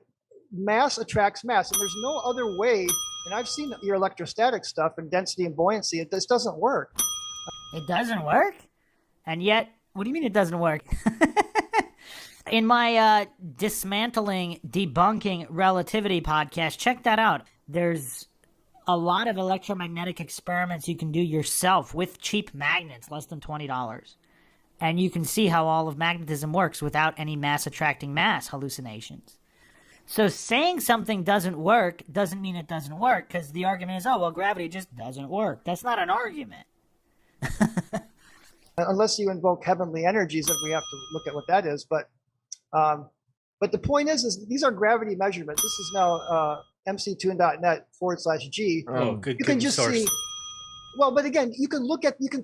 mass attracts mass. And there's no other way, and I've seen your electrostatic stuff and density and buoyancy, this doesn't work. It doesn't work? And yet, what do you mean it doesn't work? In my dismantling, debunking relativity podcast, check that out. There's a lot of electromagnetic experiments you can do yourself with cheap magnets, less than $20. And you can see how all of magnetism works without any mass attracting mass hallucinations. So saying something doesn't work doesn't mean it doesn't work, because the argument is, oh, well, gravity just doesn't work. That's not an argument. Unless you invoke heavenly energies, and we have to look at what that is. But the point is these are gravity measurements. This is now mctune.net/G. Oh, good. You can good just source. see. Well, but again, you can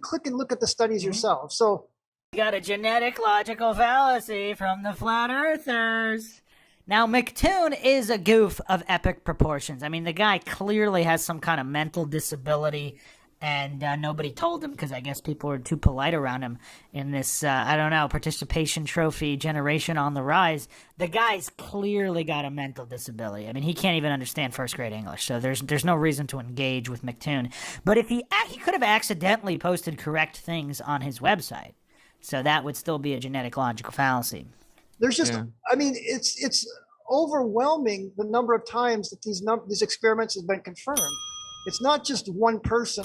click and look at the studies yourself. So You got a genetic logical fallacy from the flat earthers. Now, McToon is a goof of epic proportions. I mean, the guy clearly has some kind of mental disability, and nobody told him because I guess people were too polite around him in this, participation trophy generation on the rise. The guy's clearly got a mental disability. I mean, he can't even understand first grade English, so there's no reason to engage with McToon. But if he could have accidentally posted correct things on his website, so that would still be a genetic logical fallacy. there's just, I mean, it's overwhelming the number of times that these experiments have been confirmed. It's not just one person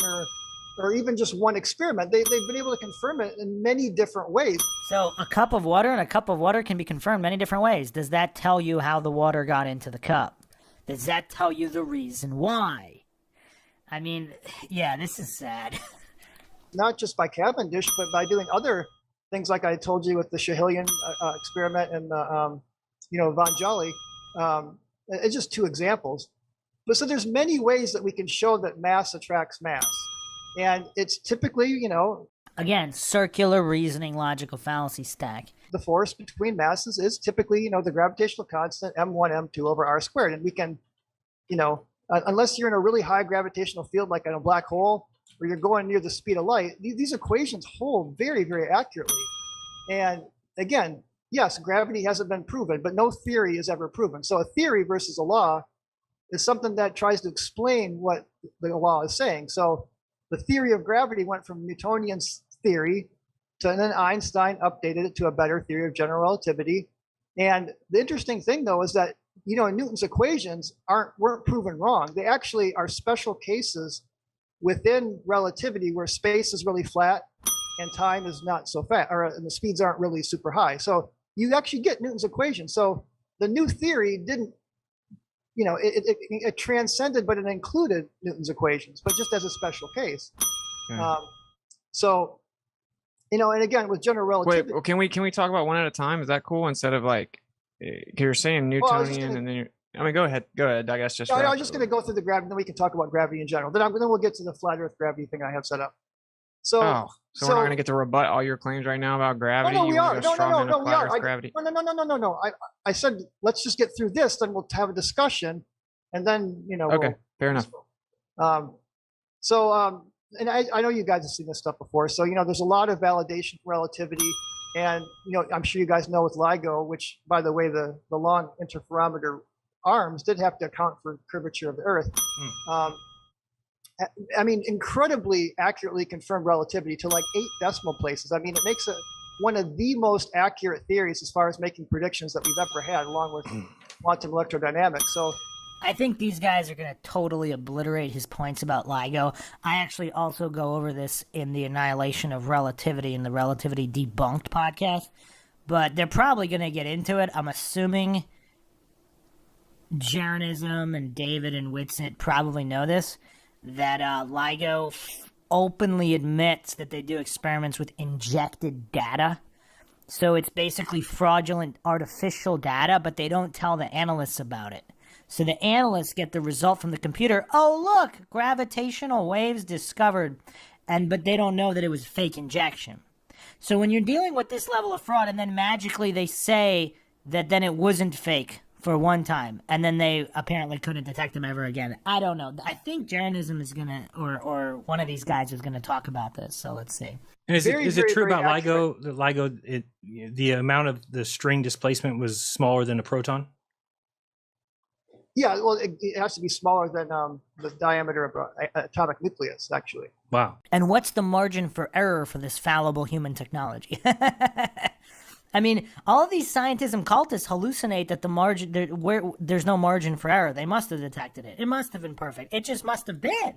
or even just one experiment. They've been able to confirm it in many different ways. So a cup of water and a cup of water can be confirmed many different ways. Does that tell you how the water got into the cup? Does that tell you the reason why? I mean, yeah, this is sad. Not just by Cavendish, but by doing other things like I told you with the Schehillian experiment and Von Jolly. It's just two examples. But so there's many ways that we can show that mass attracts mass. And it's typically, again, circular reasoning logical fallacy stack. The force between masses is typically, the gravitational constant m1, m2 over r squared. And we can unless you're in a really high gravitational field, like in a black hole, or you're going near the speed of light, these equations hold very, very accurately. And again, yes, gravity hasn't been proven, but no theory is ever proven. So a theory versus a law is something that tries to explain what the law is saying. So the theory of gravity went from Newtonian's theory and then Einstein updated it to a better theory of general relativity. And the interesting thing, though, is that Newton's equations weren't proven wrong. They actually are special cases within relativity where space is really flat and time is not so fast, and the speeds aren't really super high. So you actually get Newton's equation. So the new theory didn't, it transcended, but it included Newton's equations, but just as a special case. So, and again, with general relativity. Wait, can we talk about one at a time? Is that cool? Instead of like, you're saying Newtonian, and then go ahead. I guess just. I was just going to go through the gravity, and then we can talk about gravity in general. Then we'll get to the flat Earth gravity thing I have set up. So we're not going to get to rebut all your claims right now about gravity. No, we are. No, we are. Gravity. No. I said let's just get through this, then we'll have a discussion, and then Okay, fair enough. And I know you guys have seen this stuff before. So there's a lot of validation for relativity, and I'm sure you guys know with LIGO, which by the way, the long interferometer arms did have to account for curvature of the Earth. Incredibly accurately confirmed relativity to like 8 decimal places. It makes it one of the most accurate theories as far as making predictions that we've ever had, along with quantum electrodynamics. So I think these guys are going to totally obliterate his points about LIGO. I actually also go over this in the Annihilation of Relativity in the Relativity Debunked podcast, but they're probably going to get into it. I'm assuming Jeranism and David and Whitsitt probably know this, that LIGO openly admits that they do experiments with injected data. So it's basically fraudulent artificial data, but they don't tell the analysts about it. So the analysts get the result from the computer. Oh, look, gravitational waves discovered. But they don't know that it was fake injection. So when you're dealing with this level of fraud and then magically they say that then it wasn't fake for one time, and then they apparently couldn't detect them ever again. I don't know. I think Jeranism is going to, or one of these guys is going to talk about this, so let's see. And is it true about LIGO? That LIGO, the amount of the string displacement was smaller than a proton? Yeah, well, it has to be smaller than the diameter of an atomic nucleus, actually. Wow. And what's the margin for error for this fallible human technology? All of these scientism cultists hallucinate that the margin, there's no margin for error. They must have detected it. It must have been perfect. It just must have been.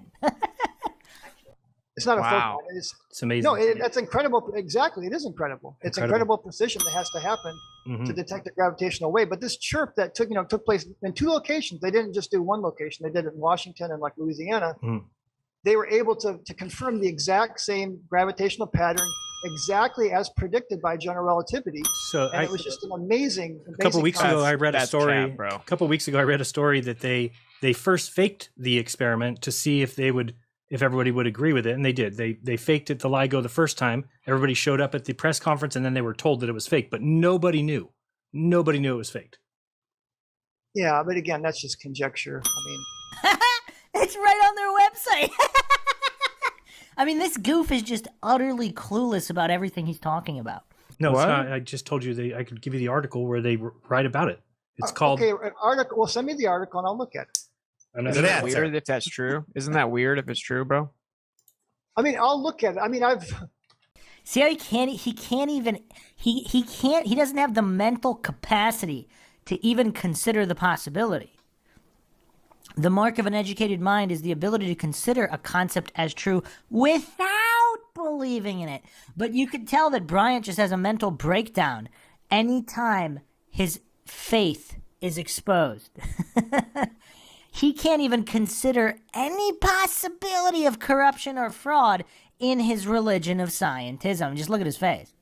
It's not a wow. photon. It's amazing. No, that's incredible. Exactly. It is incredible. It's incredible precision that has to happen to detect a gravitational wave. But this chirp that took place in 2 locations, they didn't just do one location. They did it in Washington and like Louisiana. They were able to confirm the exact same gravitational pattern exactly as predicted by general relativity. So it was just an amazing. A couple weeks ago, I read a story. A couple weeks ago, I read a story that they first faked the experiment to see if everybody would agree with it, and they did. They faked it, the LIGO, the first time. Everybody showed up at the press conference, and then they were told that it was fake, but nobody knew. Nobody knew it was faked. Yeah, but again, that's just conjecture. It's right on their website. This goof is just utterly clueless about everything he's talking about. No, it's not. I just told you I could give you the article where they write about it. It's called. Okay, an article. Well, send me the article and I'll look at it. Isn't that weird if that's true? Isn't that weird if it's true, bro? I'll look at it. I've. See how he doesn't have the mental capacity to even consider the possibility. The mark of an educated mind is the ability to consider a concept as true without believing in it. But you could tell that Bryant just has a mental breakdown anytime his faith is exposed. He can't even consider any possibility of corruption or fraud in his religion of scientism. Just look at his face.